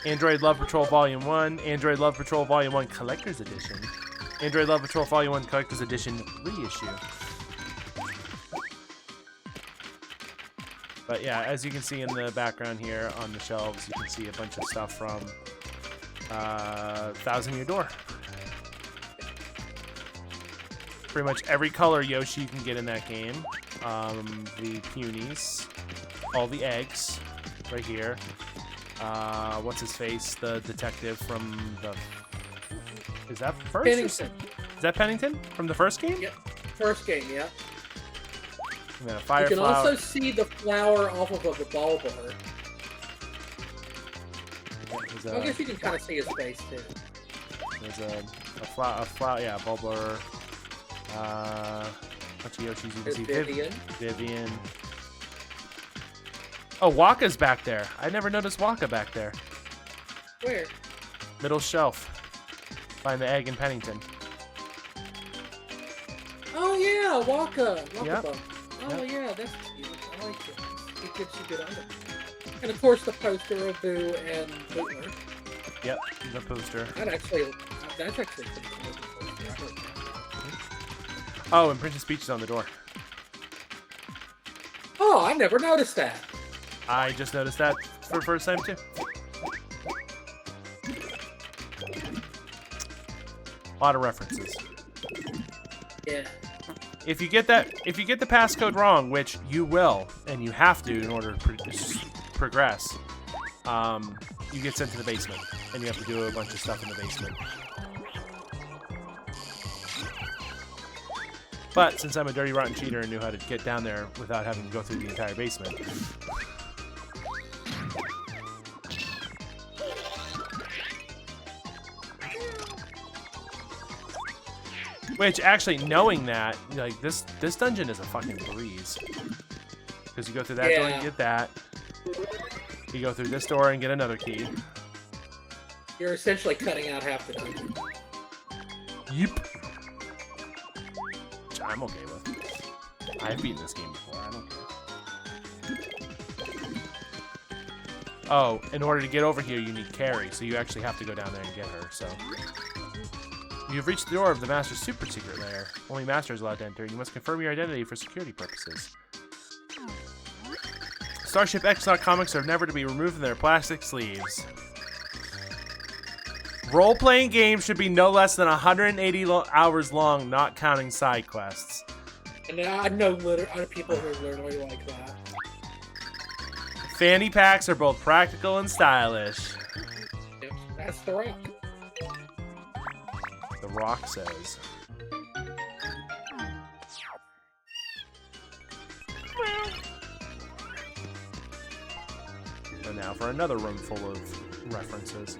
Android Love Patrol Volume 1, Android Love Patrol Volume 1 Collector's Edition, Android Love Patrol Volume 1 Collector's Edition Reissue. But yeah, as you can see in the background here on the shelves, you can see a bunch of stuff from Thousand Year Door. Pretty much every color Yoshi you can get in that game. The Punies, all the eggs, right here. What's his face? The detective from the... Is that first? Pennington. Is that Pennington from the first game? Yep. First game, yeah. And then a fire You can flower. also see the flower off of the Bulber. I guess you can kind of see his face too. There's a flower, yeah, Bulber. Bunch of Yoshis you can There's see. Vivian. Vivian. Oh, Waka's back there. I never noticed Waka back there. Where? Middle shelf. Find the egg in Pennington. Oh yeah, Waka. Yep. Bug. Oh yeah, that's cute. I like it. It gives you good items. And of course the poster of Boo and Butler. Yep, the poster. That's actually pretty cool. Oh, and Princess Peach is on the door. Oh, I never noticed that. I just noticed that for the first time too. A lot of references. Yeah. If you get the passcode wrong, which you will, and you have to in order to progress, you get sent to the basement, and you have to do a bunch of stuff in the basement. But since I'm a dirty, rotten cheater and knew how to get down there without having to go through the entire basement, which actually knowing that, like this dungeon is a fucking breeze, because you go through that door and get that. You go through this door and get another key. You're essentially cutting out half the dungeon. Yep. Which I'm okay with. I've beaten this game before, I don't care. Oh, in order to get over here, you need Carrie, so you actually have to go down there and get her, so. You've reached the door of the Master's super secret lair. Only Master is allowed to enter. You must confirm your identity for security purposes. Starship X-Not comics are never to be removed from their plastic sleeves. Role-playing games should be no less than 180 hours long, not counting side quests. And I know other people who are literally like that. Fanny packs are both practical and stylish. Yep, that's the Rock. The Rock says. And now for another room full of references.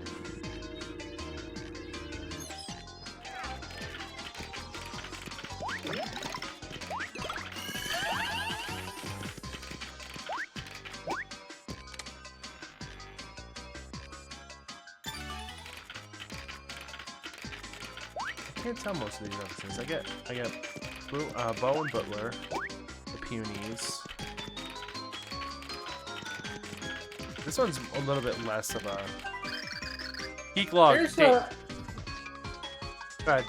I can't tell most of these references. I get Bo and Butler, the Punies. This one's a little bit less of a geek log. There's Go ahead.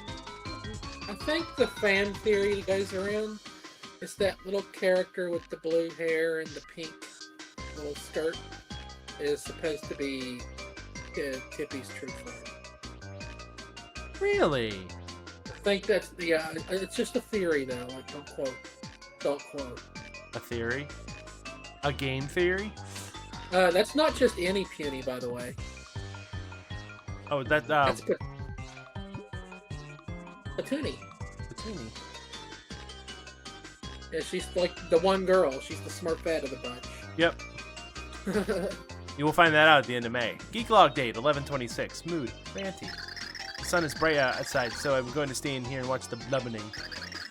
I think the fan theory that goes around is that little character with the blue hair and the pink little skirt is supposed to be Tippy's true friend. Really? I think that's it's just a theory though. Like don't quote. A theory? A game theory? That's not just any puny, by the way. Oh, that's Patoonie. Patoonie. Yeah, she's like the one girl. She's the smart fat of the bunch. Yep. You will find that out at the end of May. Geek log date 11/26. Mood ranty. The sun is bright outside, so I'm going to stay in here and watch the blubbening.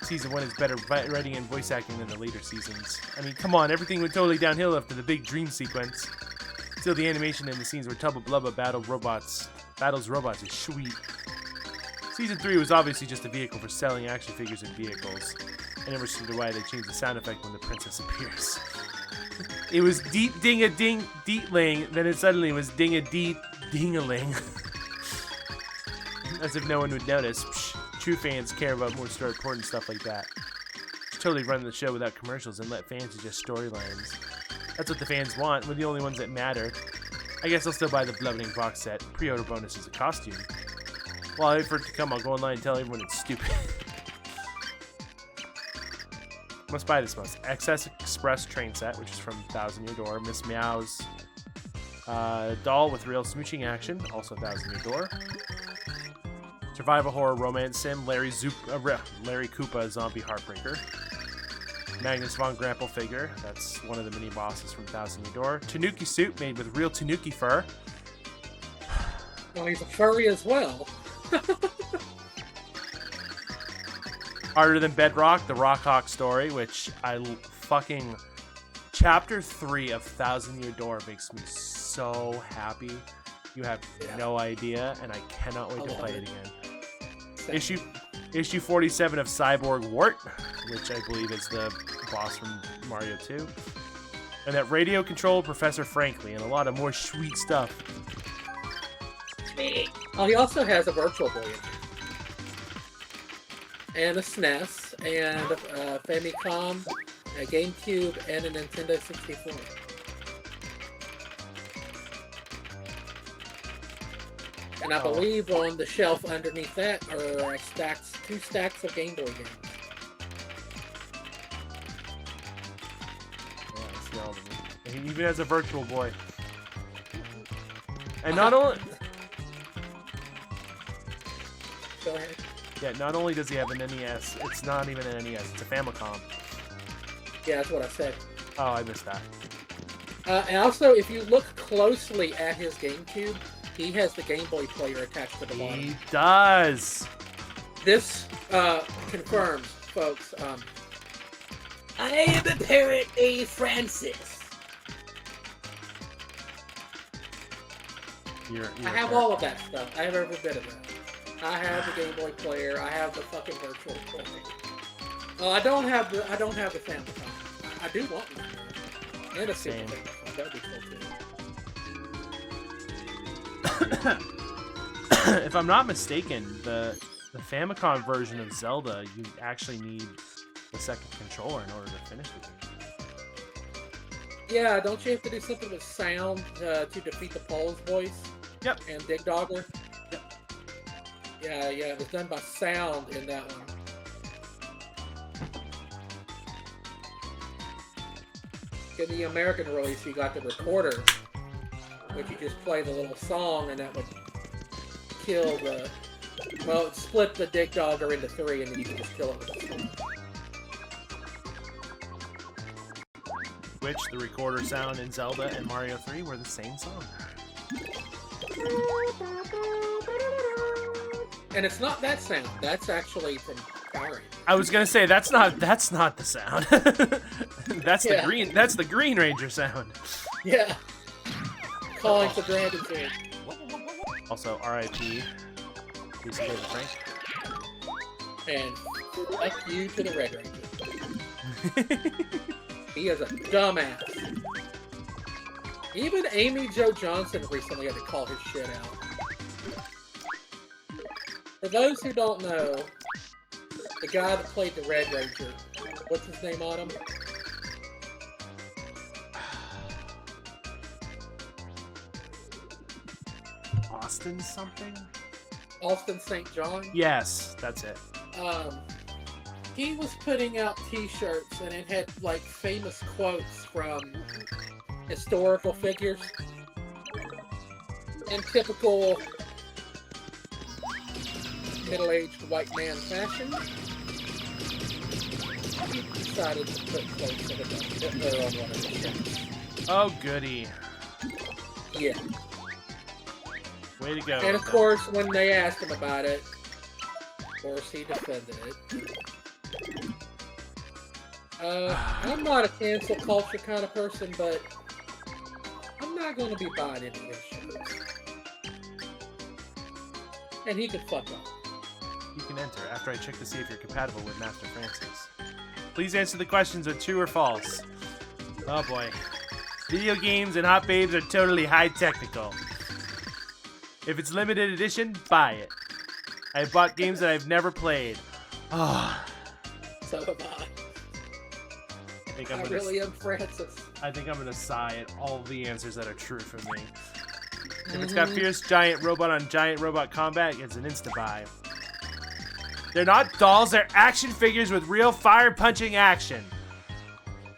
Season 1 is better writing and voice acting than the later seasons. I mean, come on, everything went totally downhill after the big dream sequence. Still, the animation in the scenes where Tubba Blubba battles robots is sweet. Season 3 was obviously just a vehicle for selling action figures and vehicles. I never understood why they changed the sound effect when the princess appears. It was deet ding a ding deetling, then it suddenly was ding a deet ding-a-ling. As if no one would notice. Psh, true fans care about more important stuff like that. Just totally run the show without commercials and let fans adjust storylines. That's what the fans want. We're the only ones that matter. I guess I'll still buy the Blubbening box set. Pre-order bonus is a costume. While I wait for it to come, I'll go online and tell everyone it's stupid. Must buy this month. XS Express train set, which is from Thousand Year Door. Miss Meow's doll with real smooching action, also Thousand Year Door. Survival horror romance sim, Larry Koopa zombie heartbreaker. Magnus von Grapple figure, that's one of the mini bosses from Thousand Year Door. Tanuki suit made with real Tanuki fur. Well, he's a furry as well. Harder Than Bedrock, the Rockhawk story, which I fucking... Chapter 3 of Thousand Year Door makes me so happy. You have no idea, and I cannot wait to play it again. Issue 47 of Cyborg Wart, which I believe is the boss from Mario 2. And that radio-controlled Professor Frankly, and a lot of more sweet stuff. Oh, he also has a Virtual Boy and a SNES, and a Famicom, a GameCube, and a Nintendo 64. And I believe on the shelf underneath that are two stacks of Game Boy games. Yeah, I see all of them. And he even has a Virtual Boy. And not only... Go ahead. Yeah, not only does he have an NES, it's not even an NES, it's a Famicom. Yeah, that's what I said. Oh, I missed that. And also, if you look closely at his GameCube, he has the Game Boy player attached to the bottom. He does! This confirms, folks. I am apparently Francis. I have all of that stuff. I have every bit of that. I have the Game Boy player. I have the fucking Virtual Boy. Oh, I don't have the Famicom. I do want one. And a Super Famicom. That'd be cool too. If I'm not mistaken, the Famicom version of Zelda, you actually need the second controller in order to finish the game. Yeah, don't you have to do something with sound to defeat the Pole's voice? Yep. And Dig Dogger? Yep. Yeah, it was done by sound in that one. In the American release, you got the recorder, which you just play the little song, and that would kill the... Well, it split the Dig Dogger into 3, and then you can just kill it with a song. Which, the recorder sound in Zelda and Mario 3 were the same song. And it's not that sound. That's actually from Power Rangers. I was gonna say that's not the sound. That's the Green Ranger sound. Yeah. Calling for Brandon Zane. Also, R.I.P. Please play the Frank. And fuck you to the Red Ranger. He is a dumbass. Even Amy Jo Johnson recently had to call his shit out. For those who don't know, the guy that played the Red Ranger, what's his name, Autumn? Austin something? Austin St. John? Yes, that's it. He was putting out t-shirts and it had like famous quotes from historical figures in typical middle-aged white man fashion. He decided to put quotes of Hitler on one of his shirts. Oh, goody. Yeah. Way to go. And of course, when they asked him about it, of course he defended it. I'm not a cancel culture kind of person, but I'm not going to be buying into this shit. And he can fuck off. You can enter after I check to see if you're compatible with Master Francis. Please answer the questions with true or false. Oh boy. Video games and hot babes are totally high technical. If it's limited edition, buy it. I have bought games that I've never played. Oh. So have I. I really am Francis. I think I'm gonna sigh at all the answers that are true for me. If it's got fierce giant robot on giant robot combat, it's an insta-buy. They're not dolls, they're action figures with real fire-punching action.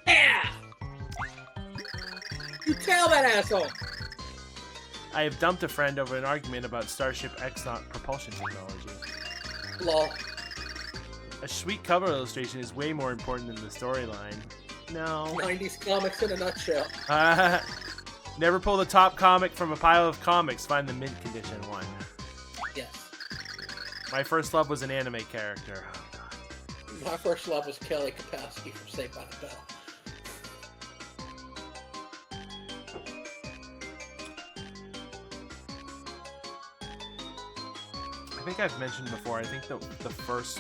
Yeah! You tell that asshole! I have dumped a friend over an argument about Starship X-Naught propulsion technology. Lol. A sweet cover illustration is way more important than the storyline. No. 90s comics in a nutshell. Never pull the top comic from a pile of comics. Find the mint condition one. Yes. My first love was an anime character. Oh, God. My first love was Kelly Kapowski from Saved by the Bell. I think I've mentioned before, I think the first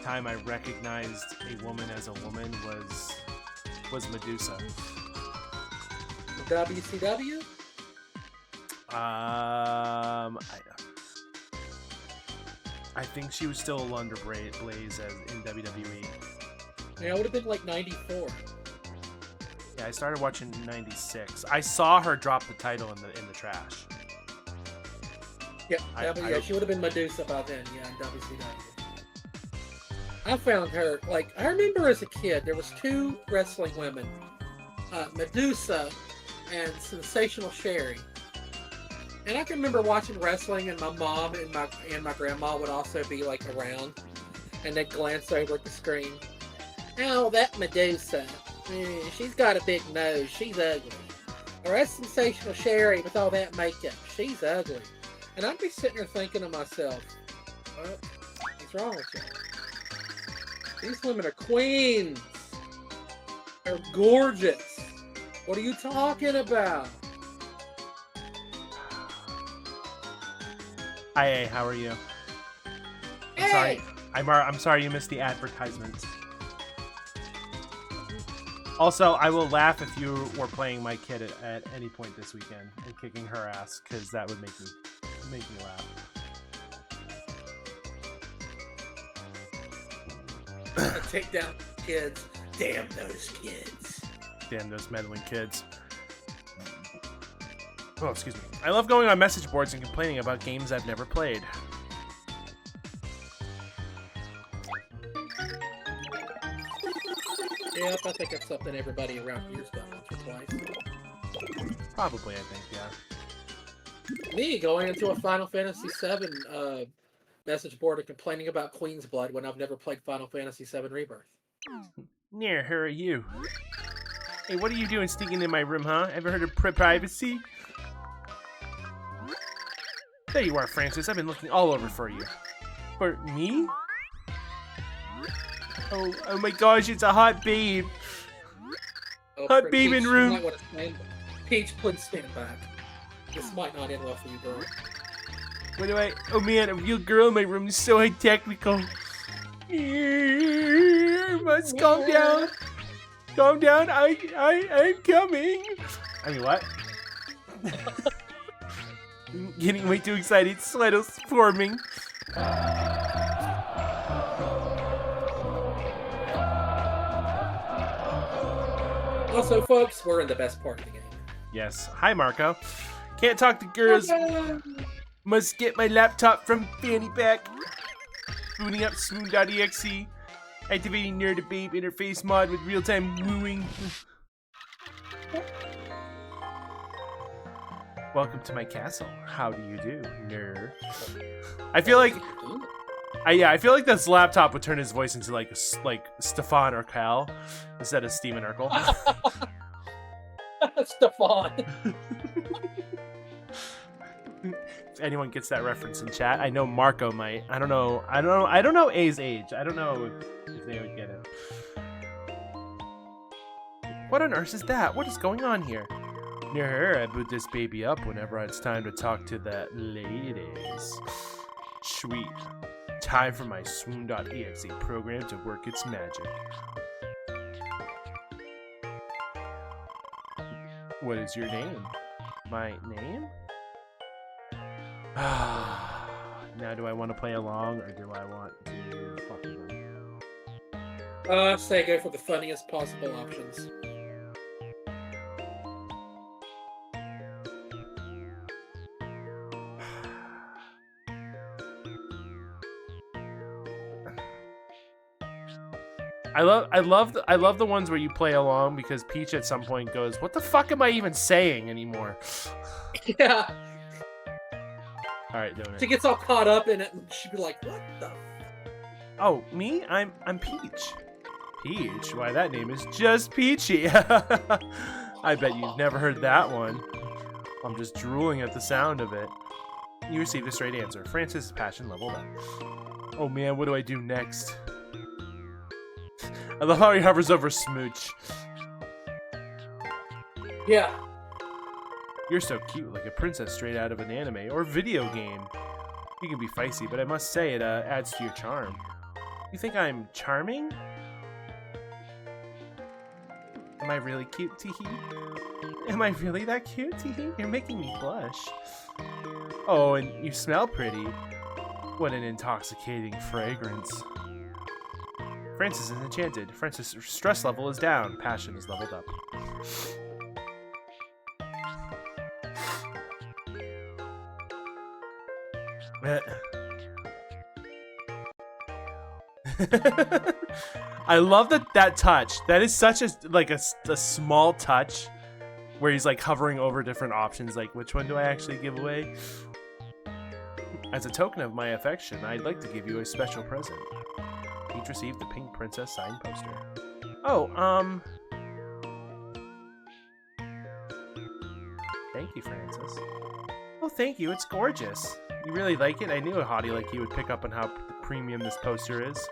time I recognized a woman as a woman was Medusa. WCW? I think she was still under Blaze as in WWE. Yeah, it would have been like 94. Yeah, I started watching in 96. I saw her drop the title in the trash. Yeah, she would have been Medusa by then, yeah, in WCW. I found her, like, I remember as a kid, there was two wrestling women, Medusa and Sensational Sherry. And I can remember watching wrestling, and my mom and my grandma would also be, like, around, and they'd glance over at the screen. Oh, that Medusa. She's got a big nose. She's ugly. Or that Sensational Sherry with all that makeup. She's ugly. And I'd be sitting there thinking to myself, what's wrong with you? These women are queens. They're gorgeous. What are you talking about? Hi, how are you? I'm sorry. I'm sorry you missed the advertisements. Also, I will laugh if you were playing my kid at any point this weekend and kicking her ass, because that would make me laugh. Take down kids. Damn those kids. Damn those meddling kids. Oh, excuse me. I love going on message boards and complaining about games I've never played. Yep, I think that's something everybody around here's done once or twice. Probably, I think, yeah. Me going into a Final Fantasy VII message board and complaining about Queen's Blood when I've never played Final Fantasy VII Rebirth. Near, who are you? Hey, what are you doing sneaking in my room, huh? Ever heard of privacy? There you are, Francis. I've been looking all over for you. For me? Oh my gosh, it's a hot babe. Hot babe in room. Peach, please stand back. This might not end well for you, girl. What do I... Oh man, a real girl in my room is so technical. Must calm down. Calm down, I'm coming. I mean, what? Getting way too excited. Slido's forming. Also, folks, we're in the best part of the game. Yes. Hi, Marco. Can't talk to girls. Must get my laptop from Fanny Pack. Booting up Swoon.exe. Activating Nerd to Babe interface mod with real-time wooing. Welcome to my castle. How do you do, nerd? I feel like, I feel like this laptop would turn his voice into like Stefan Urkel instead of Steven Urkel. Stefan. If anyone gets that reference in chat, I know Marco might. I don't know A's age. I don't know if they would get it. What on earth is that? What is going on here? Near her, I boot this baby up whenever it's time to talk to the ladies. Sweet. Time for my Swoon.exe program to work its magic. What is your name? My name? Now do I want to play along or do I want to fuck with them? Say go for the funniest possible options. I love the ones where you play along because Peach at some point goes, "What the fuck am I even saying anymore?" Yeah. All right, doing it. She gets all caught up in it, and she'd be like, "What the?" Oh, me? I'm Peach. Peach? Why, that name is just Peachy. I bet you've never heard that one. I'm just drooling at the sound of it. You received a straight answer. Francis' passion leveled up. Oh man, what do I do next? I love how he hovers over Smooch. Yeah. You're so cute, like a princess straight out of an anime or video game. You can be feisty, but I must say it adds to your charm. You think I'm charming? Am I really cute, teehee? Am I really that cute, teehee? You're making me blush. Oh, and you smell pretty. What an intoxicating fragrance. Francis is enchanted. Francis' stress level is down. Passion is leveled up. I love that touch. That is such a small touch where he's like hovering over different options, like which one do I actually give away? As a token of my affection, I'd like to give you a special present. Peach received the Pink Princess signed poster. Oh, thank you, Francis. Oh, thank you. It's gorgeous. You really like it? I knew a hottie like you would pick up on how premium this poster is.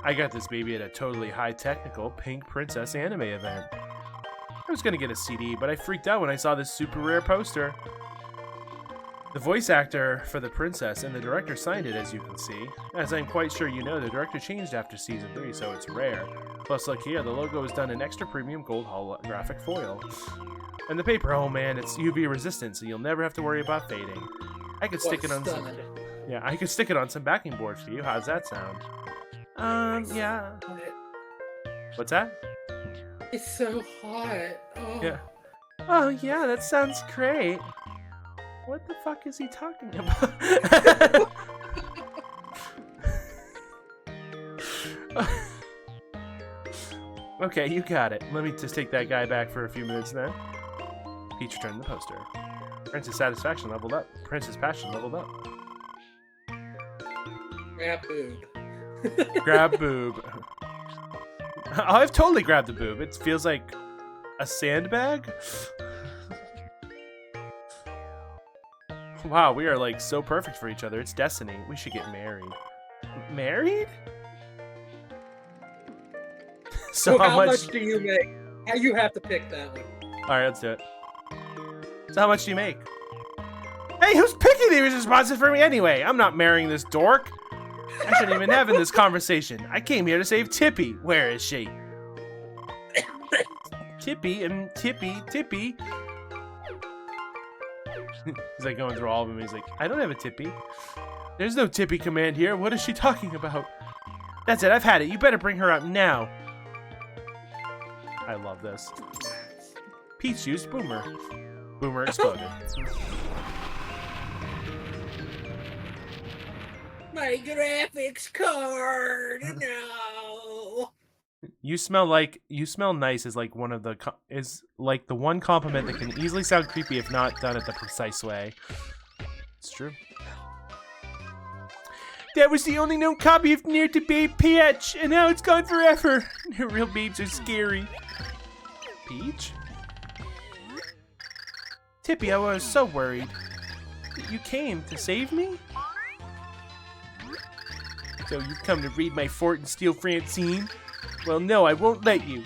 I got this baby at a totally high-technical Pink Princess anime event. I was gonna get a CD, but I freaked out when I saw this super rare poster. The voice actor for the princess and the director signed it, as you can see. As I'm quite sure you know, the director changed after season 3, so it's rare. Plus, look here, the logo is done in extra premium gold holographic foil. And the paper, oh man, it's UV resistant, so you'll never have to worry about fading. I could stick it on some... Yeah, I could stick it on some backing board for you. How's that sound? Yeah. What's that? It's so hot. Oh. Yeah. Oh, yeah, that sounds great. What the fuck is he talking about? Okay, you got it. Let me just take that guy back for a few minutes then. Peach returned the poster. Prince's satisfaction leveled up. Prince's passion leveled up. Grab boob. Grab boob. Oh, I've totally grabbed the boob. It feels like a sandbag. Wow, we are like so perfect for each other. It's destiny. We should get married. Married? So how much do you make? You have to pick that one. Alright, let's do it. So how much do you make? Hey, who's picking these responses for me anyway? I'm not marrying this dork. I shouldn't even have in this conversation. I came here to save Tippy. Where is she? Tippy and Tippy. He's like going through all of them. He's like, I don't have a Tippy. There's no Tippy command here. What is she talking about? That's it. I've had it. You better bring her out now. I love this. Peach used Boomer. Boomer exploded. My graphics card. No. You smell nice is like one of the the one compliment that can easily sound creepy if not done at the precise way. It's true. That was the only known copy of Near to Babe Peach, and now it's gone forever. Real babes are scary. Peach? Tippy, I was so worried. You came to save me? So you've come to raid my fort and steal Francine? Well, no, I won't let you.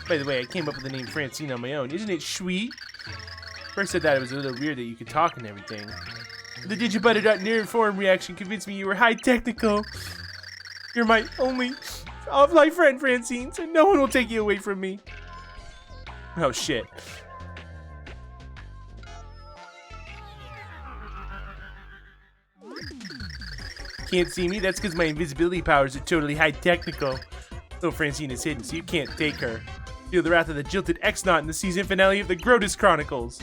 By the way, I came up with the name Francine on my own. Isn't it sweet? First I thought it was a little weird that you could talk and everything. The Digibuddy.Near-Inform reaction convinced me you were high technical. You're my only offline friend, Francine, so no one will take you away from me. Oh, shit. Can't see me? That's because my invisibility powers are totally high technical. Though Francine is hidden, so you can't take her. Feel the wrath of the jilted X-Naut in the season finale of the Grotus Chronicles.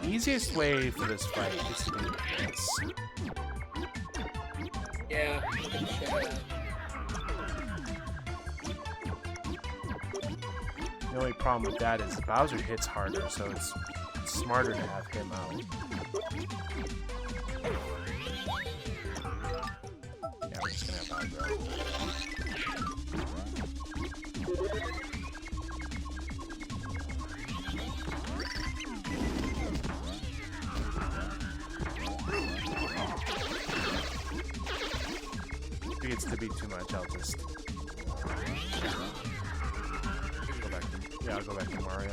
The easiest way for this fight is to do this. Yeah. The only problem with that is Bowser hits harder, so it's smarter to have him out. Yeah, we're just gonna have Bowser out. He gets to be too much, I'll just go back to, yeah, I'll go back to Mario.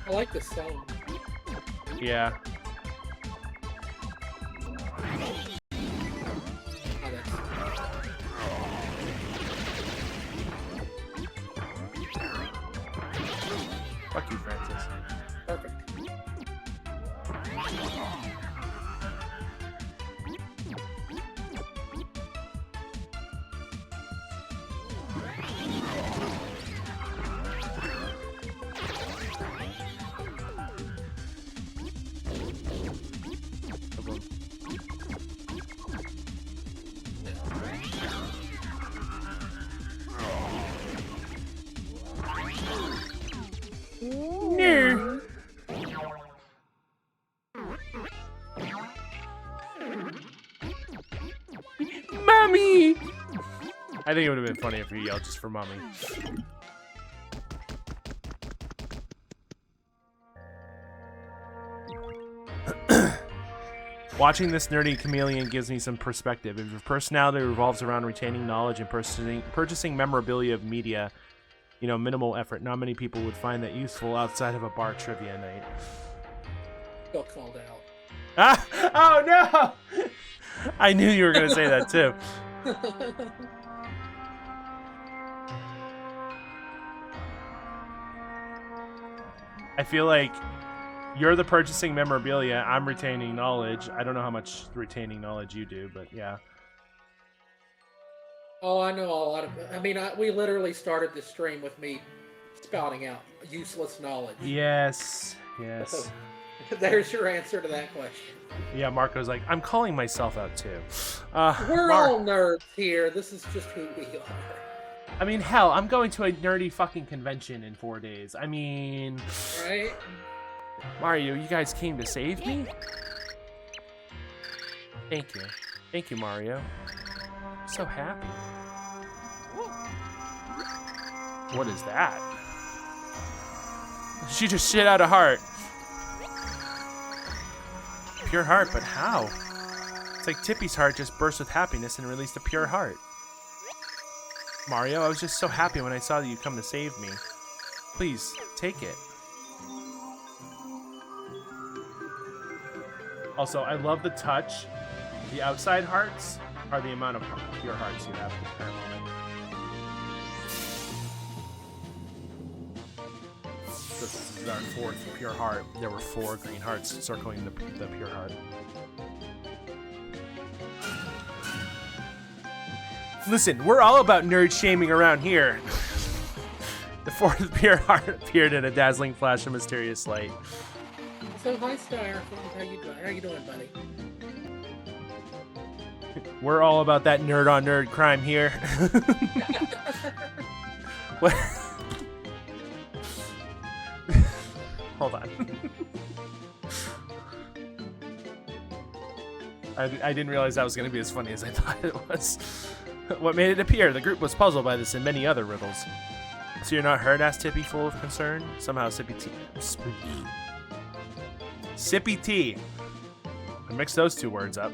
I like this song. Yeah. Oh, that's... Fuck you, Francis. Perfect. No. Mommy! I think it would have been funny if you yelled just for mommy. Watching this nerdy chameleon gives me some perspective. If your personality revolves around retaining knowledge and purchasing memorabilia of media, you know, minimal effort, not many people would find that useful outside of a bar trivia night. Got called out. Ah! Oh no! I knew you were going to say that too. I feel like you're the purchasing memorabilia. I'm retaining knowledge. I don't know how much retaining knowledge you do, but yeah. Oh, I know a lot of... I mean, we literally started this stream with me spouting out useless knowledge. Yes. Yes. So, there's your answer to that question. Yeah, Marco's like, I'm calling myself out too. We're all nerds here. This is just who we are. I mean, hell, I'm going to a nerdy fucking convention in 4 days. I mean... Right? Mario, you guys came to save me? Thank you. Thank you, Mario. I'm so happy. What is that? She just shit out a heart. Pure heart, but how? It's like Tippy's heart just burst with happiness and released a pure heart. Mario, I was just so happy when I saw that you come to save me. Please, take it. Also, I love the touch. The outside hearts are the amount of pure hearts you have at the current moment. This is our 4th pure heart. There were 4 green hearts circling the pure heart. Listen, we're all about nerd shaming around here. The 4th pure heart appeared in a dazzling flash of mysterious light. So, hi, Styrofoam. How you doing, buddy? We're all about that nerd on nerd crime here. What? Hold on. I didn't realize that was going to be as funny as I thought it was. What made it appear? The group was puzzled by this and many other riddles. So you're not hurt? Asked Tippy, full of concern. Somehow Sippy T. I mixed those 2 words up.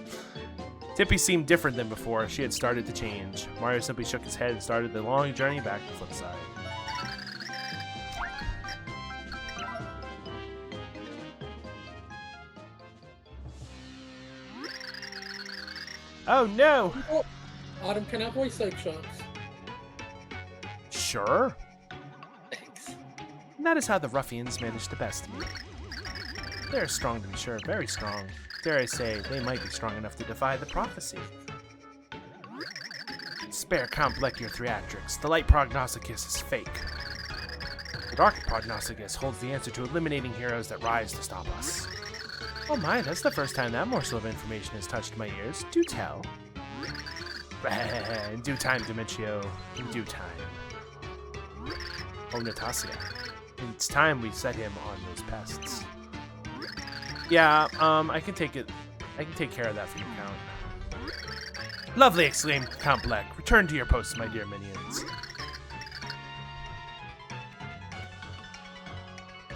Tippy seemed different than before. She had started to change. Mario simply shook his head and started the long journey back to Flipside. Oh no! Oh, Autumn, can I voice Soap Chunks? Sure. Thanks. And that is how the ruffians managed to best me. They're strong to be sure, very strong. Dare I say, they might be strong enough to defy the prophecy. Spare Complex your theatrics. The light prognosticus is fake. The dark prognosticus holds the answer to eliminating heroes that rise to stop us. Oh my, that's the first time that morsel of information has touched my ears. Do tell. In due time, Dimentio. In due time. Oh, Natasha. It's time we set him on those pests. Yeah, I can take it. I can take care of that for you, Count. Lovely, exclaimed Count Black. Return to your posts, my dear minions.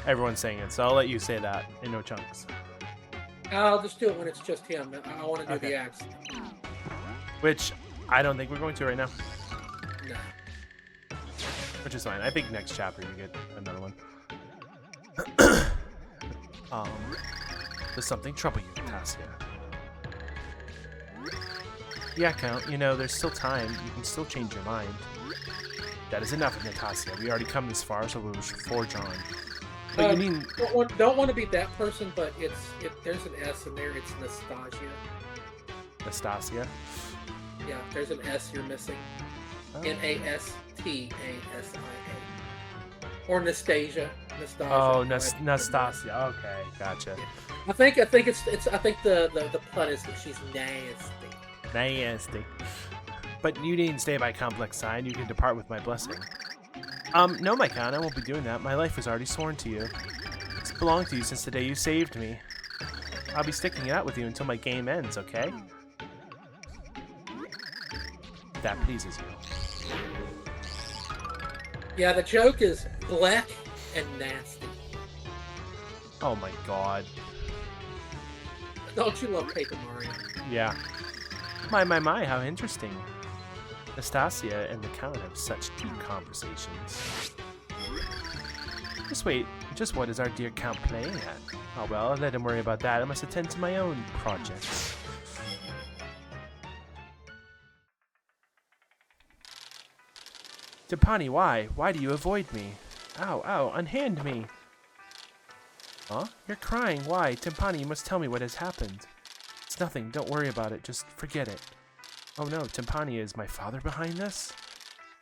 Everyone's saying it, so I'll let you say that in no chunks. I'll just do it when it's just him. I want to do Okay. the accent. Which I don't think we're going to right now. No. Which is fine. I think next chapter you get another one. Does something trouble you, Natasha? Yeah, Count. You know, there's still time. You can still change your mind. That is enough, Natasha. We already come this far, so we should forge on. But you mean... Don't want to be that person, but there's an S in there. It's Nastasia. Nastasia? Yeah, there's an S you're missing. Oh. Nastasia. Or Nastasia. Nastasia. Oh, Nastasia. Okay, gotcha. I think the pun is that she's nasty. Nasty. But you needn't stay by complex sign. You can depart with my blessing. No, my Count, I won't be doing that. My life was already sworn to you. It's belonged to you since the day you saved me. I'll be sticking it out with you until my game ends, okay? If that pleases you. Yeah, the joke is black and nasty. Oh my god. Don't you love Paper Mario? Yeah. My, how interesting. Nastasia and the Count have such deep conversations. Just wait, just what is our dear Count playing at? Oh well, let him worry about that. I must attend to my own projects. Tapani, why? Why do you avoid me? Ow, ow, unhand me! Huh? You're crying, why? Timpani, you must tell me what has happened. It's nothing, don't worry about it, just forget it. Oh no, Timpani, is my father behind this?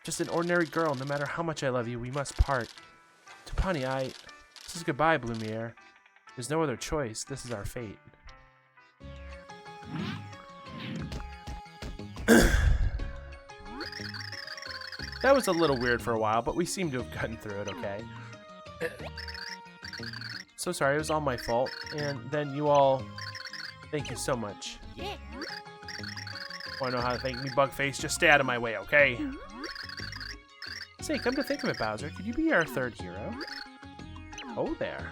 Just an ordinary girl, no matter how much I love you, we must part. Timpani, this is goodbye, Blumiere. There's no other choice, this is our fate. That was a little weird for a while, but we seem to have gotten through it okay. So sorry, it was all my fault. And then you all... Thank you so much. Want to know how to thank me, Bugface? Just stay out of my way, okay? Say, come to think of it, Bowser, could you be our third hero? Oh, there.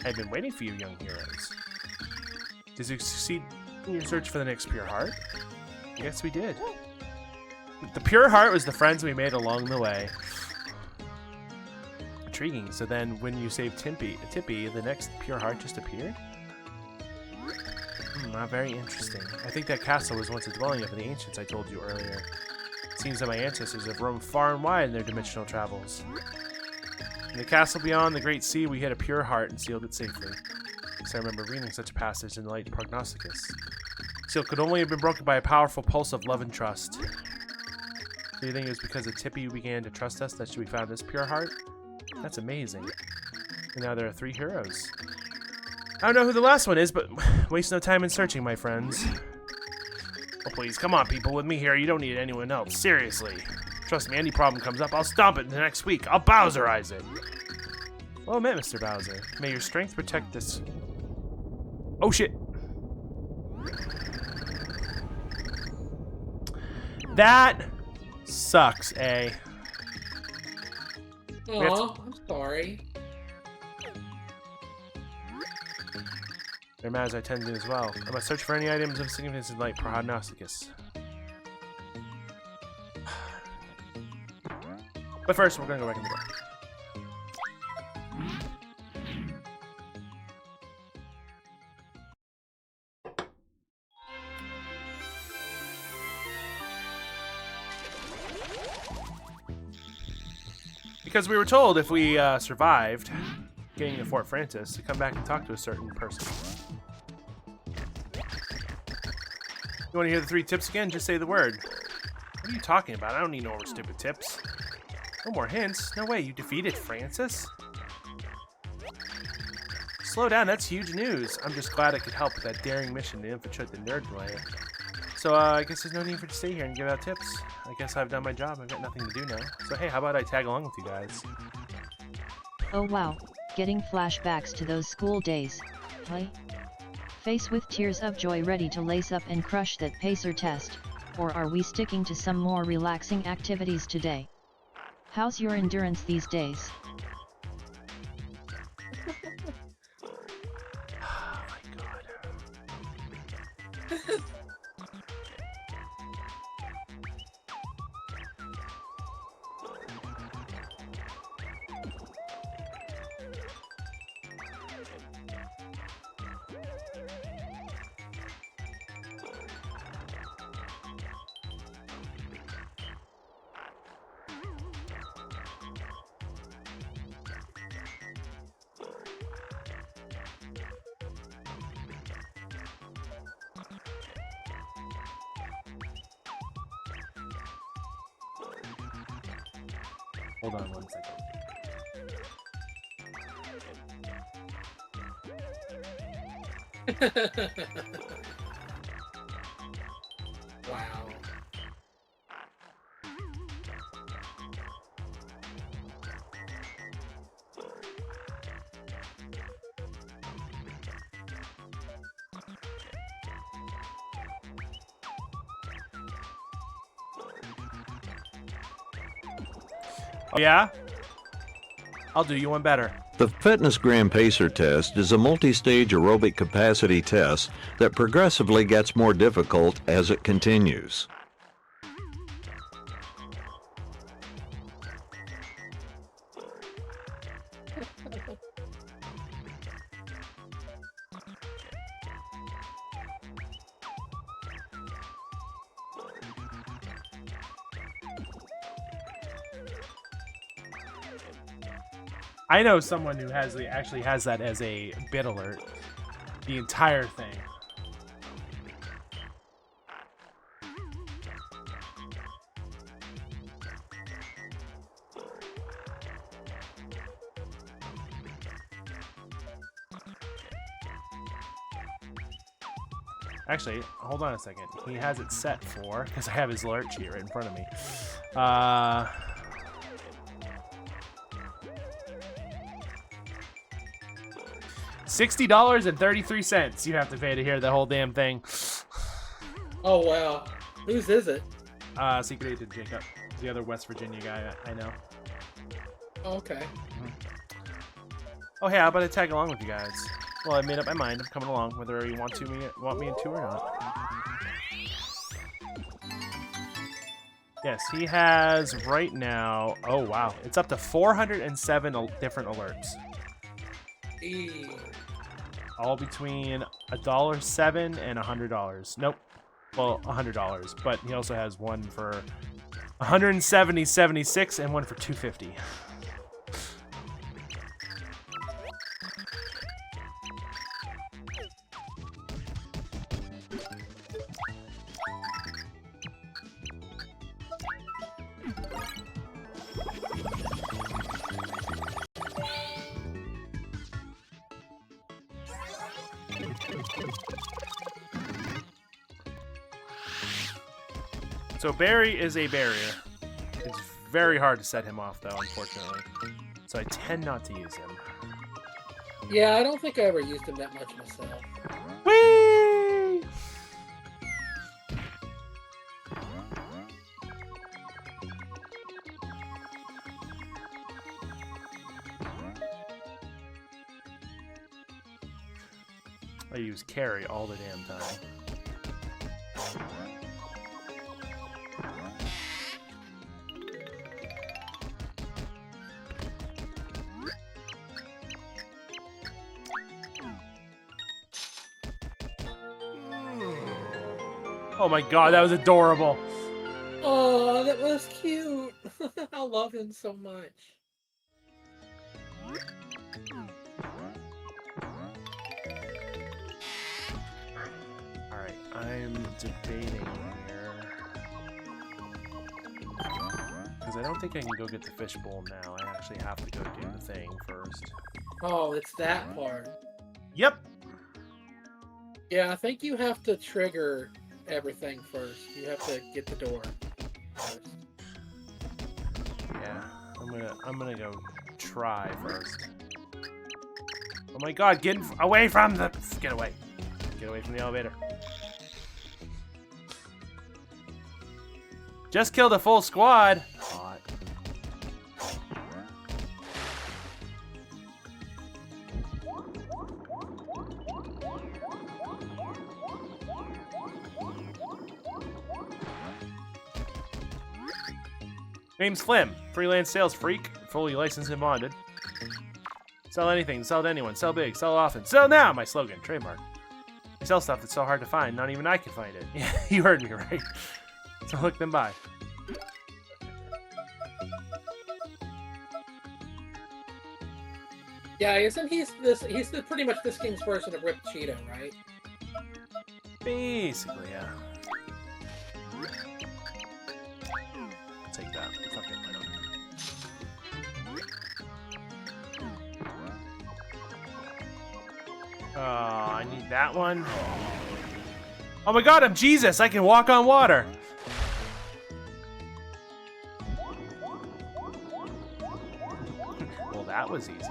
I've been waiting for you, young heroes. Did you succeed in your search for the next pure heart? Yes, we did. The pure heart was the friends we made along the way. Intriguing. So then, when you saved Tippy, the next pure heart just appeared? Not very interesting. I think that castle was once a dwelling of the ancients I told you earlier. It seems that my ancestors have roamed far and wide in their dimensional travels. In the castle beyond the great sea, we hid a pure heart and sealed it safely. Because I remember reading such a passage in the Light Prognosticus. Seal could only have been broken by a powerful pulse of love and trust. Do you think it was because of Tippy who began to trust us that we found this pure heart? That's amazing. And now there are 3 heroes. I don't know who the last one is, but waste no time in searching, my friends. Oh, please, come on, people, with me here. You don't need anyone else. Seriously. Trust me, any problem comes up, I'll stomp it the next week. I'll Bowserize it. Well met, Mr. Bowser. May your strength protect this... Oh, shit. That sucks, eh? Oh, I'm sorry. They're mad as I tend to as well. I must search for any items of significance in Light Prognosticus. But first, we're gonna go back in the book. Because we were told if we survived getting to Fort Francis to come back and talk to a certain person. You want to hear the 3 tips again? Just say the word. What are you talking about? I don't need no more stupid tips. No more hints? No way, you defeated Francis? Slow down, that's huge news. I'm just glad I could help with that daring mission to infiltrate the nerd lair. So, I guess there's no need for you to stay here and give out tips. I guess I've done my job. I've got nothing to do now. So, hey, how about I tag along with you guys? Oh wow, getting flashbacks to those school days, huh? Face with tears of joy ready to lace up and crush that pacer test, or are we sticking to some more relaxing activities today? How's your endurance these days? Oh my god. Hold on 1 second. Wow. Oh, yeah? I'll do you one better. The Fitness Gram Pacer test is a multi-stage aerobic capacity test that progressively gets more difficult as it continues. I know someone who actually has that as a bit alert. The entire thing. Actually, hold on a second. He has it set for, because I have his alert sheet right in front of me. $60.33 you have to pay to hear the whole damn thing. Oh, wow. Whose is it? Secret Agent Jacob, the other West Virginia guy I know. Oh, okay. Oh, hey, how about I tag along with you guys? Well, I made up my mind. I'm coming along, whether you want me to or not. Yes, he has right now. Oh wow, it's up to 407 different alerts. All between $1.07 and $100. Nope. Well, $100, but he also has one for 170.76 and one for 250. So Barry is a barrier. It's very hard to set him off, though, unfortunately. So I tend not to use him. Yeah, I don't think I ever used him that much myself. Whee! I use carry all the damn time. Oh my god, that was adorable. Oh, that was cute. I love him so much. Alright, I'm debating here. Because I don't think I can go get the fishbowl now. I actually have to go do the thing first. Oh, it's that part. Yep! Yeah, I think you have to trigger everything first. You have to get the door first. Yeah, I'm gonna go try first. Oh my god, get away from the... Get away. Get away from the elevator. Just killed a full squad. Hot. Name's Flim. Freelance sales freak. Fully licensed and bonded. Sell anything. Sell to anyone. Sell big. Sell often. Sell now! My slogan. Trademark. I sell stuff that's so hard to find, not even I can find it. Yeah, you heard me right. So look them by. Yeah, isn't he's pretty much this king's version of Rip Cheeto, right? Basically, yeah. I'll take that. Fuck it, why not? Oh, I need that one. Oh my god, I'm Jesus! I can walk on water! Well, that was easy.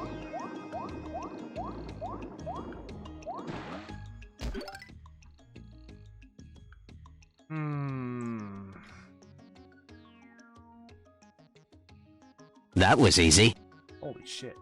That was easy. Holy shit.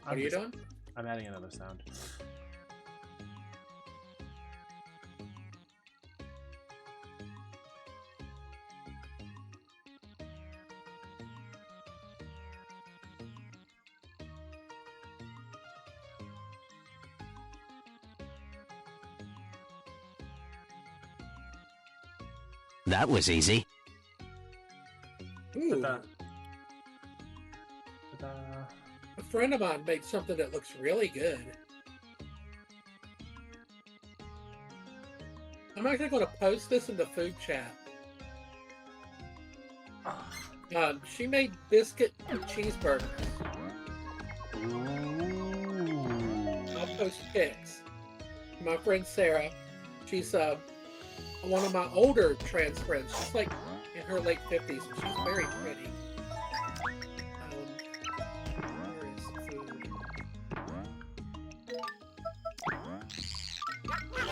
What are you doing? I'm adding another sound. That was easy. Ooh, Ta-da. Ta-da. a friend of mine made something that looks really good. I'm actually going to post this in the food chat. She made biscuit cheeseburgers. Ooh. I'll post pics. My friend Sarah, she's one of my older trans friends. She's like in her late 50s, and she's very pretty.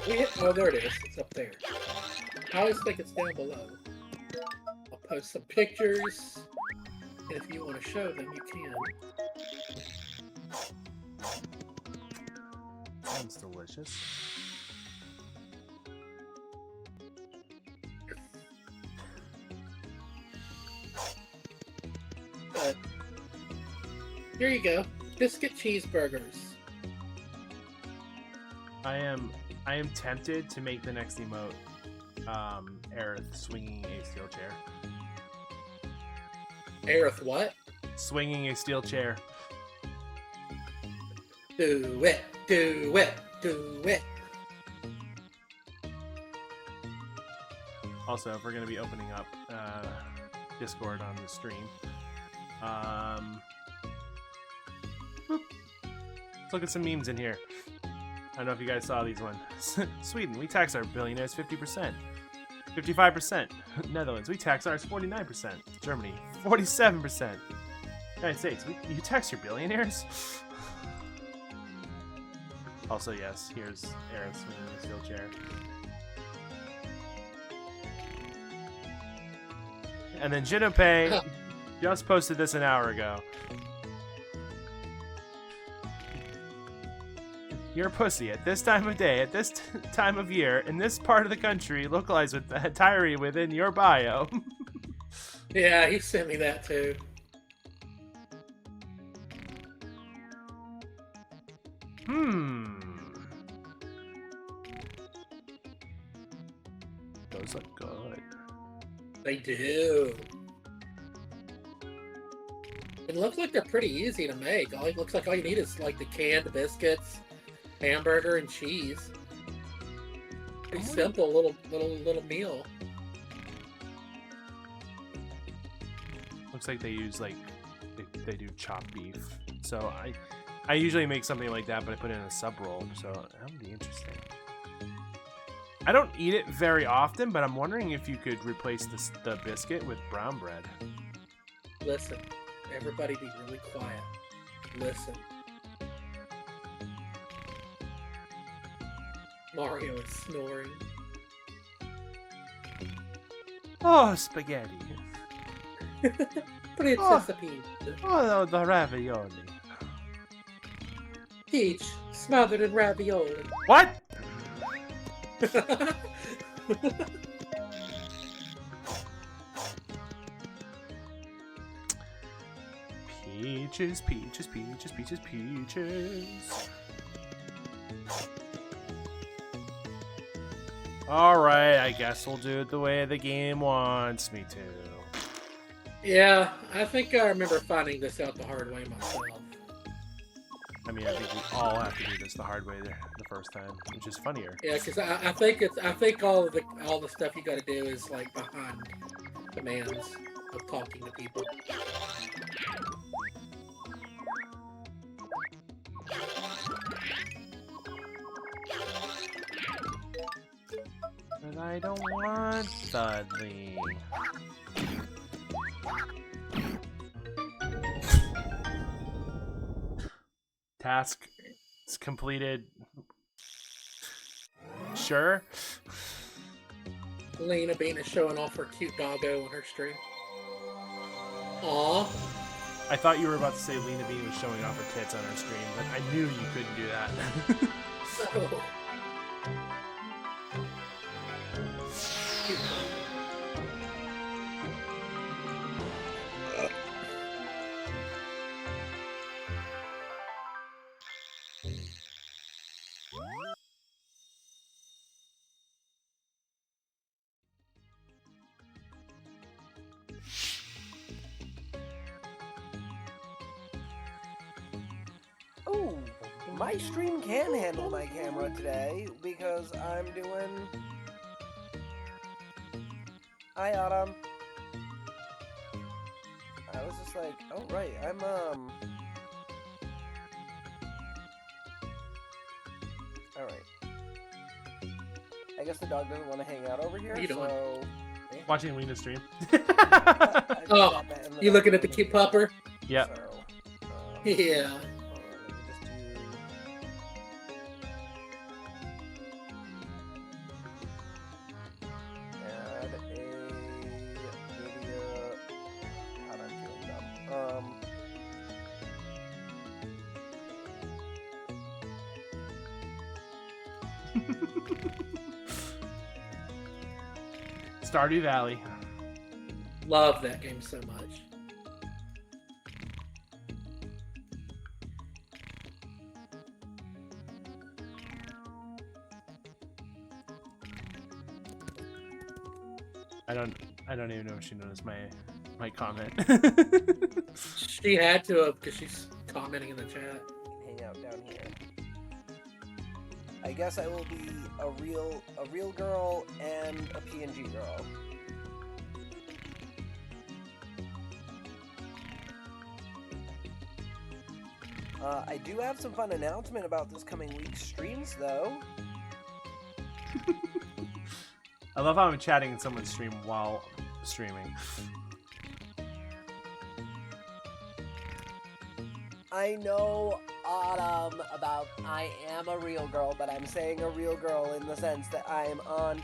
Where is food? Oh, there it is. It's up there. I always think it's down below. I'll post some pictures, and if you want to show them, you can. Sounds delicious. But here you go, biscuit cheeseburgers. I am tempted to make the next emote Aerith swinging a steel chair. Aerith, what? Swinging a steel chair. Do it, do it, do it. Also, if we're going to be opening up Discord on the stream, boop. Let's look at some memes in here. I don't know if you guys saw these ones. Sweden, we tax our billionaires 50%. 55%. Netherlands, we tax ours 49%. Germany, 47%. United States, you tax your billionaires? Also, yes, here's Aaron swinging the steel chair. And then Jinope just posted this an hour ago. You're a pussy at this time of day, at this time of year, in this part of the country, localized with the entirety within your bio. Yeah, he sent me that too. Those look good. They do. It looks like they're pretty easy to make. It looks like all you need is like the canned biscuits, hamburger, and cheese. Pretty simple little meal. Looks like they use like they do chopped beef. So I usually make something like that, but I put it in a sub roll. So that would be interesting. I don't eat it very often, but I'm wondering if you could replace the biscuit with brown bread. Listen, everybody be really quiet. Listen. Mario is snoring. Oh, spaghetti. Princess Peach. Oh, the ravioli. Peach smothered in ravioli. What? Peaches, peaches, peaches, peaches, peaches. Alright, I guess we'll do it the way the game wants me to. Yeah, I think I remember finding this out the hard way myself. I mean, I think we all have to do this the hard way the first time, which is funnier. Yeah, because I think all the stuff you got to do is like behind commands of talking to people. But I don't want Dudley. Task is completed. Sure. Lena Bean is showing off her cute doggo on her stream. Aww. I thought you were about to say Lena Bean was showing off her tits on her stream, but I knew you couldn't do that. Oh. Cute. Oh, my stream can handle my camera today because I'm doing... Hi, Autumn. I was just like, oh, right, I'm, Alright. I guess the dog doesn't want to hang out over here, What are you doing? so... Watching Lena stream. Oh, you looking at the cute pupper? Yep. So, Yeah. let me just do... Add a video... God, I'm feeling dumb. Stardew Valley. Love that game so much. I don't even know if she noticed my comment. She had to have because she's commenting in the chat. Hang out down here. I guess I will be a real girl and a PNG girl. I do have some fun announcement about this coming week's streams, though. I love how I'm chatting in someone's stream while streaming. I know, Autumn, about I am a real girl, but I'm saying a real girl in the sense that I'm on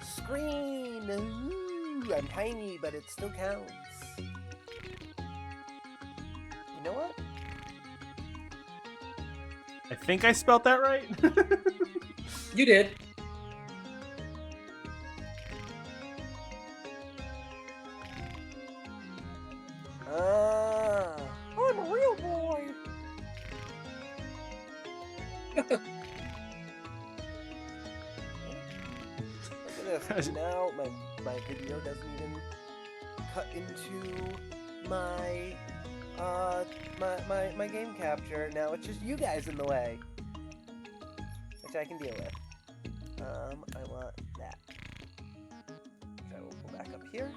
screen. Ooh, I'm tiny, but it still counts. You know what? I think I spelled that right. You did. I'm a real boy. Look at this. Now my video doesn't even cut into my my game capture. Now it's just you guys in the way, which I can deal with. I want that. Which I will pull back up here.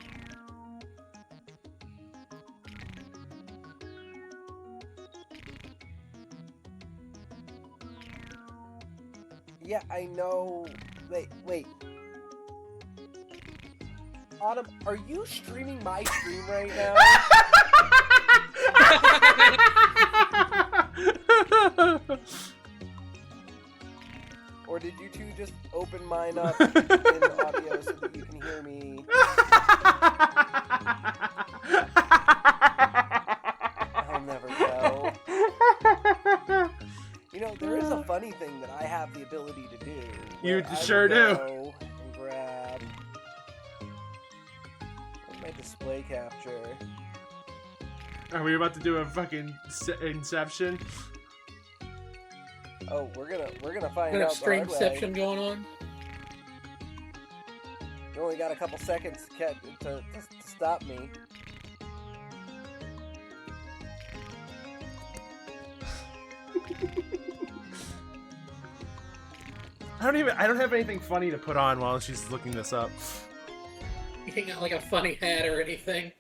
Yeah, I know. Wait. Autumn, are you streaming my stream right now? Or did could you two just open mine up in audio so that you can hear me? I'll never go. You know, there is a funny thing that I have the ability to do. You where I sure will do. go and grab my display capture. Are we about to do a fucking Inception? Oh, we're gonna find Kind out of the hard way. streamception going on. You only got a couple seconds to stop me. I don't have anything funny to put on while she's looking this up. You ain't got like a funny hat or anything.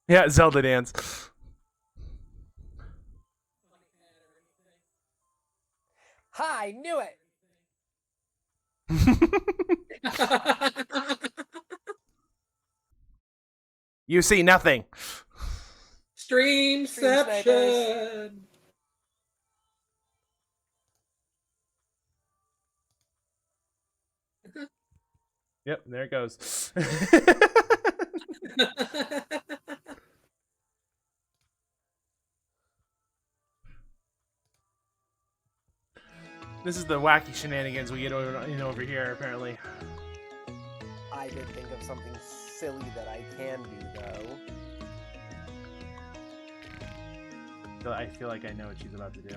Yeah, Zelda dance. Hi, knew it. You see nothing. Streamception. Yep, there it goes. This is the wacky shenanigans we get over here, apparently. I did think of something silly that I can do, though. I feel like I know what she's about to do.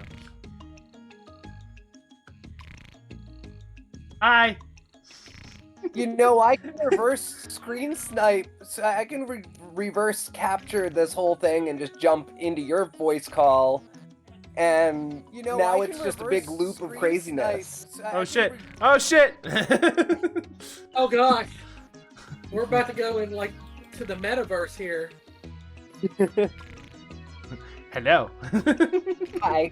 Hi! You know, I can reverse screen snipe. So I can reverse capture this whole thing and just jump into your voice call. And You know, now I it's can just a reverse big loop of screen craziness. snipe. Oh shit! Oh shit! Oh gosh. We're about to go in like to the metaverse here. Hello. Hi.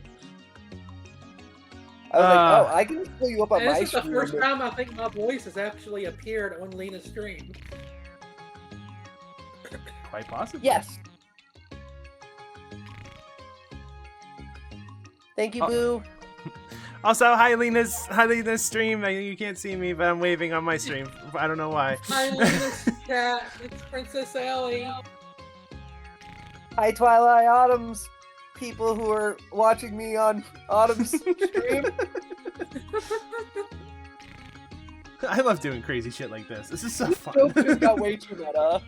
I was like, oh, I can pull you up on And my this is the stream. first time I think my voice has actually appeared on Lena's stream. Quite possibly. Yes. Thank you, Oh. Boo. Also, hi Lena's stream. You can't see me, but I'm waving on my stream. I don't know why. Hi, Lena's chat. It's Princess Ellie. Hi, TwiliAutumn's people who are watching me on Autumn's stream. I love doing crazy shit like this. This is so fun. Nope, just got way too meta.